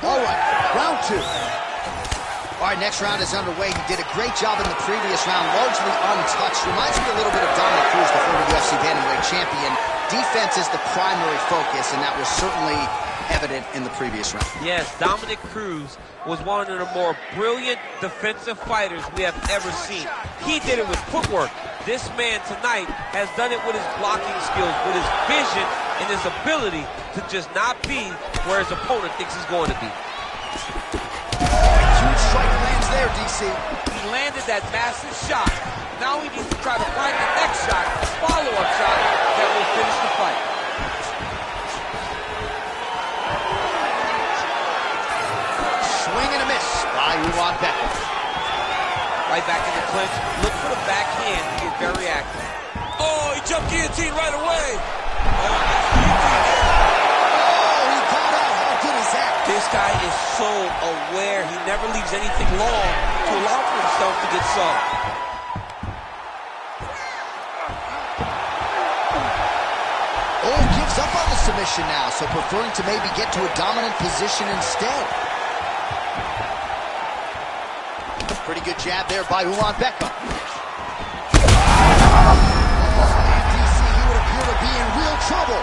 All right, round two. All right, next round is underway. He did a great job in the previous round, largely untouched. Reminds me a little bit of Dominic Cruz, the former UFC bantamweight champion. Defense is the primary focus, and that was certainly evident in the previous round. Yes, Dominic Cruz was one of the more brilliant defensive fighters we have ever seen. He did it with footwork. This man tonight has done it with his blocking skills, with his vision, and his ability to just not be where his opponent thinks he's going to be. Huge strike lands there, DC. He landed that massive shot. Now he needs to try to find the next shot, a follow-up shot that will finish the fight. Swing and a miss by Ulanbekov. Right back in the clinch. Look for the backhand to get very active. Oh, he jumped guillotine right away. Oh, he got out. How good is that? this guy is so aware. He never leaves anything long to allow for himself to get subbed. Oh, gives up on the submission now, so preferring to maybe get to a dominant position instead. Pretty good jab there by Ulanbekov. And DC, he would appear to be in real trouble.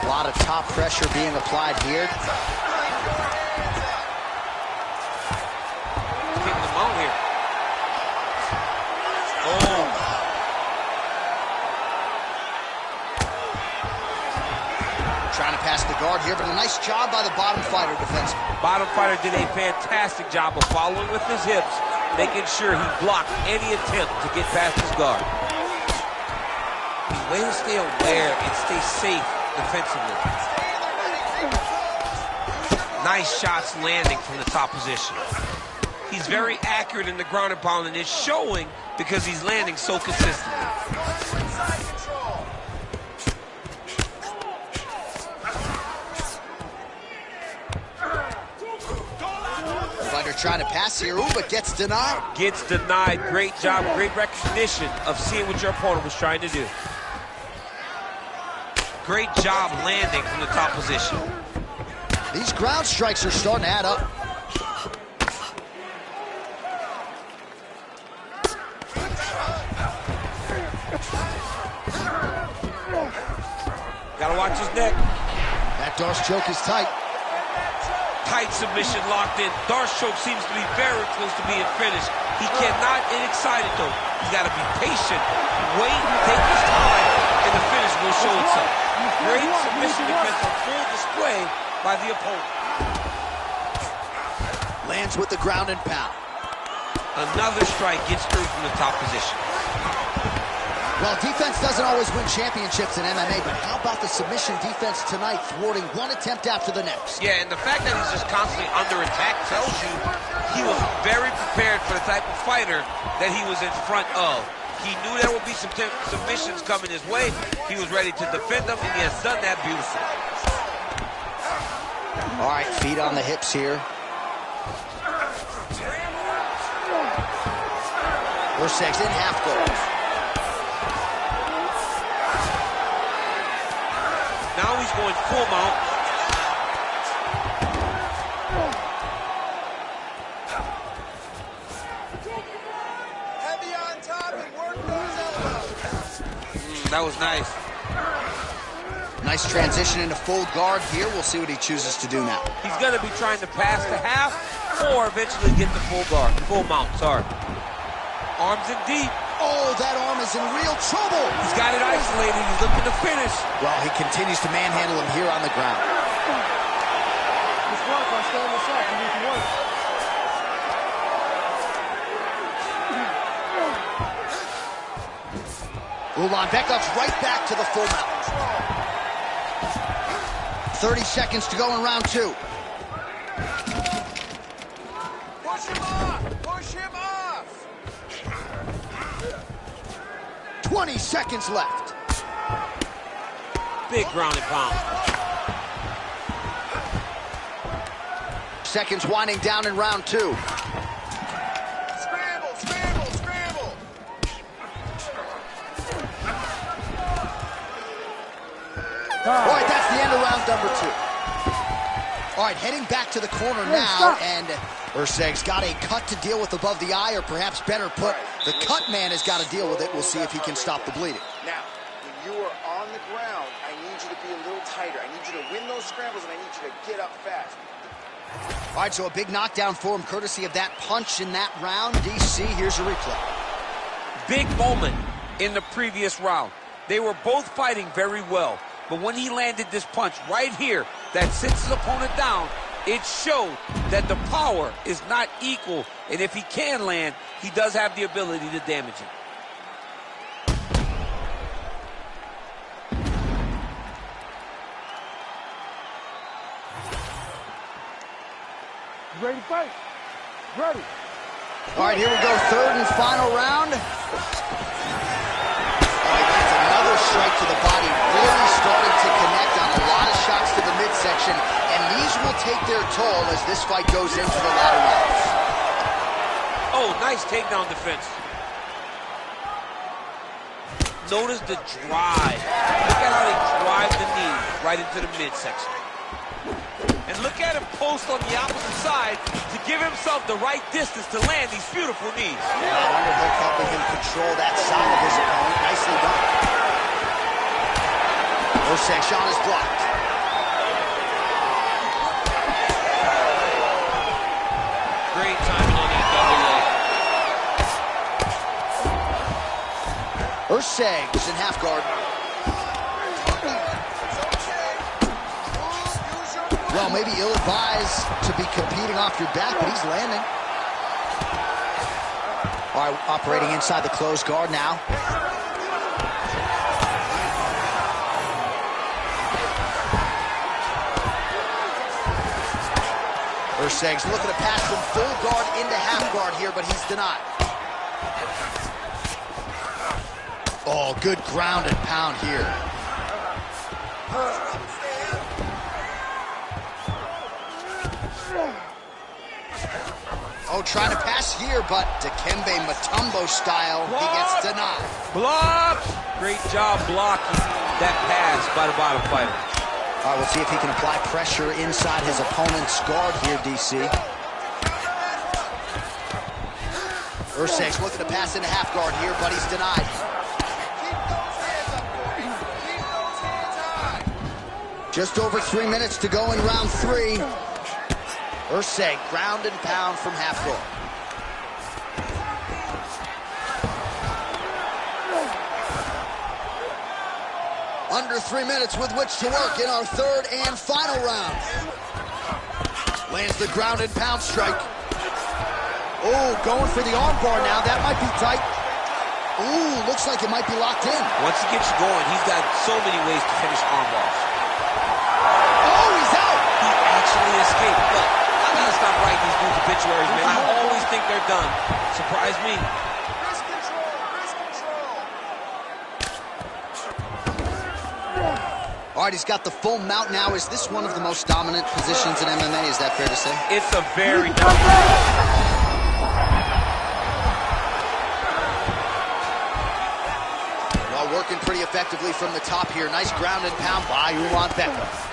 A lot of top pressure being applied here. Keeping them on here. Oh. Trying to pass the guard here, but a nice job by the bottom fighter defenseman. Bottom fighter did a fantastic job of following with his hips, making sure he blocked any attempt to get past his guard. Way to stay aware and stay safe defensively. Nice shots landing from the top position. He's very accurate in the ground and pound, and it's showing because he's landing so consistently. Trying to pass here, but gets denied. Gets denied. Great job, great recognition of seeing what your opponent was trying to do. Great job landing from the top position. These ground strikes are starting to add up. Gotta watch his neck. That Darce choke is tight. Tight submission locked in. Darce choke seems to be very close to being finished. He cannot get excited though. He's got to be patient, wait, take his time, and the finish will show itself. Great submission defense on full display by the opponent. Lands with the ground and pound. Another strike gets through from the top position. Well, defense doesn't always win championships in MMA, but how about the submission defense tonight, thwarting one attempt after the next? Yeah, and the fact that he's just constantly under attack tells you he was very prepared for the type of fighter that he was in front of. He knew there would be some submissions coming his way. He was ready to defend them, and he has done that beautifully. All right, feet on the hips here. Urseg's in half guard. Now he's going full mount. Heavy on top and work those elbows. That was nice. Nice transition into full guard here. We'll see what he chooses to do now. He's going to be trying to pass to half or eventually get the full guard. Full mount, sorry. Arms in deep. Oh, that arm is in real trouble. He's got it isolated. He's looking to finish. Well, he continues to manhandle him here on the ground. Just work on standing this up. You need to work. Ulanbekov's right back to the full mount. 30 seconds to go in round two. Push him off! Push him off! 20 seconds left. Big ground and pound. Seconds winding down in round two. Scramble, scramble, scramble! All right, that's the end of round number two. All right, heading back to the corner now, and Urseg's got a cut to deal with above the eye, or perhaps better put, the cut man has got to deal with it. We'll see if he can stop the bleeding. Now, when you are on the ground, I need you to be a little tighter. I need you to win those scrambles, and I need you to get up fast. All right, so a big knockdown for him, courtesy of that punch in that round. DC, here's a replay. Big moment in the previous round. They were both fighting very well, but when he landed this punch right here that sits his opponent down, it showed that the power is not equal, and if he can land, he does have the ability to damage him. You ready to fight? Ready. All right, here we go, third and final round. All right, that's another strike to the body, really starting to connect on a lot of shots to the midsection, and these will take their toll as this fight goes into the latter rounds. Oh, nice takedown defense. Notice the drive. Look at how they drive the knee right into the midsection. And look at him post on the opposite side to give himself the right distance to land these beautiful knees. Yeah, underhook helping him control that side of his opponent. Nicely done. Ursag shot is blocked. Great timing on that double leg. Ursag is in half guard. Well, maybe ill-advised to be competing off your back, but he's landing. All right, operating inside the closed guard now. Ursag's looking to pass from full guard into half guard here, but he's denied. Oh, good ground and pound here. Oh, trying to pass here, but Dikembe Mutombo style, he gets denied. Block! Great job blocking that pass by the bottom fighter. All right, we'll see if he can apply pressure inside his opponent's guard here, DC. Ursag's looking to pass into half guard here, but he's denied. Just over 3 minutes to go in round 3. Ursag, ground and pound from half guard. Under 3 minutes with which to work in our third and final round. Lands the ground and pound strike. Oh, going for the arm bar now. That might be tight. Ooh, looks like it might be locked in. Once he gets you going, he's got so many ways to finish arm bars. Oh, he's out! He actually escaped. Look, I gotta stop writing these dudes obituaries, man. I always think they're done. Surprise me. Wrist control, wrist control. All right, he's got the full mount now. Is this one of the most dominant positions in MMA? Is that fair to say? It's a very dominant. Well, working pretty effectively from the top here. Nice ground and pound by Ulanbeka.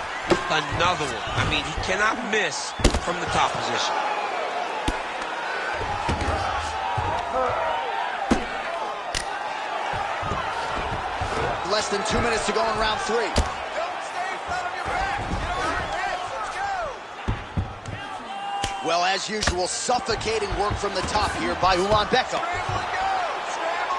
Another one. I mean, he cannot miss from the top position. Less than 2 minutes to go in round 3. Don't stay flat on your back. Get on your hips. Let's go. Well, as usual, suffocating work from the top here by Ulanbeka. Scramble and go. Scramble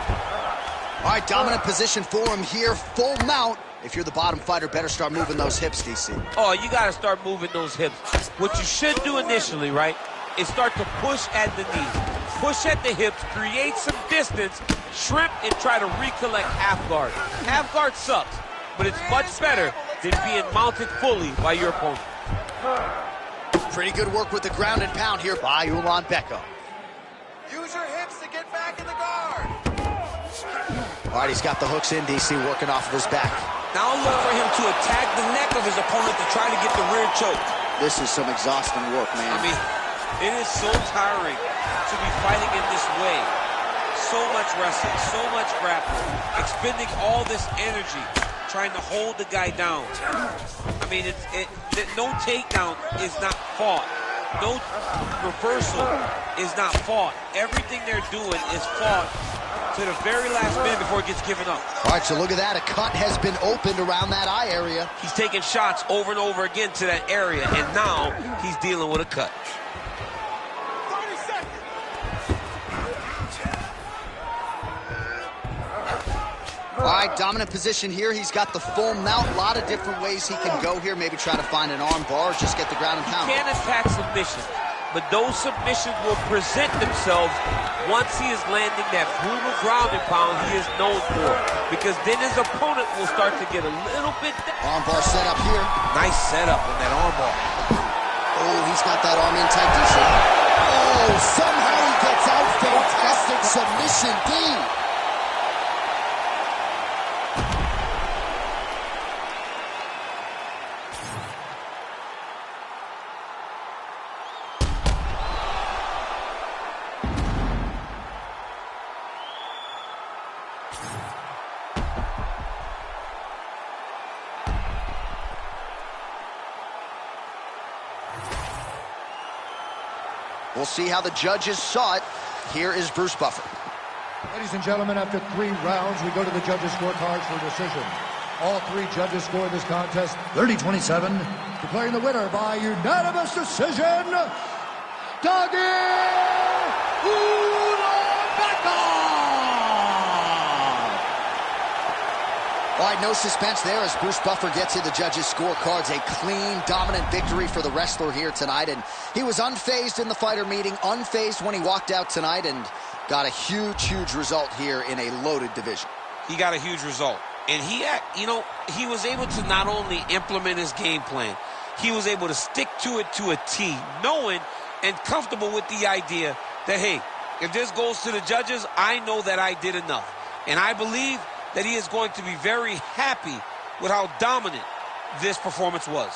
and go. All right, dominant position for him here. Full mount. If you're the bottom fighter, better start moving those hips, DC. Oh, you got to start moving those hips. What you should do initially, right, is start to push at the knees. Push at the hips, create some distance, shrimp, and try to recollect half guard. Half guard sucks, but it's much better than being mounted fully by your opponent. Pretty good work with the ground and pound here by Ulanbeka. Use your hips to get back in the guard. All right, he's got the hooks in, DC, working off of his back. Now look for him to attack the neck of his opponent to try to get the rear choke. This is some exhausting work, man. I mean, it is so tiring to be fighting in this way. So much wrestling, so much grappling, expending all this energy trying to hold the guy down. I mean, no takedown is not fought. No reversal is not fought. Everything they're doing is fought to the very last minute before it gets given up. All right, so look at that. A cut has been opened around that eye area. He's taking shots over and over again to that area, and now he's dealing with a cut. 30 seconds. All right, dominant position here. He's got the full mount. A lot of different ways he can go here. Maybe try to find an arm bar or just get the ground and pound. He can attack submissions, but those submissions will present themselves once he is landing that brutal ground and pound he is known for, because then his opponent will start to get a little bit down. Arm bar set up here. Nice setup on that arm bar. Oh, he's got that arm in tight, DC. Oh, somehow he gets out. Fantastic submission, D. We'll see how the judges saw it. Here is Bruce Buffer. Ladies and gentlemen, after 3 rounds, we go to the judges' scorecards for decision. All 3 judges scored this contest 30-27, declaring the winner by unanimous decision, All right, no suspense there as Bruce Buffer gets in the judges' scorecards. A clean, dominant victory for the wrestler here tonight. And he was unfazed in the fighter meeting, unfazed when he walked out tonight, and got a huge, huge result here in a loaded division. He got a huge result. And he was able to not only implement his game plan, he was able to stick to it to a T, knowing and comfortable with the idea that, hey, if this goes to the judges, I know that I did enough. And I believe that he is going to be very happy with how dominant this performance was.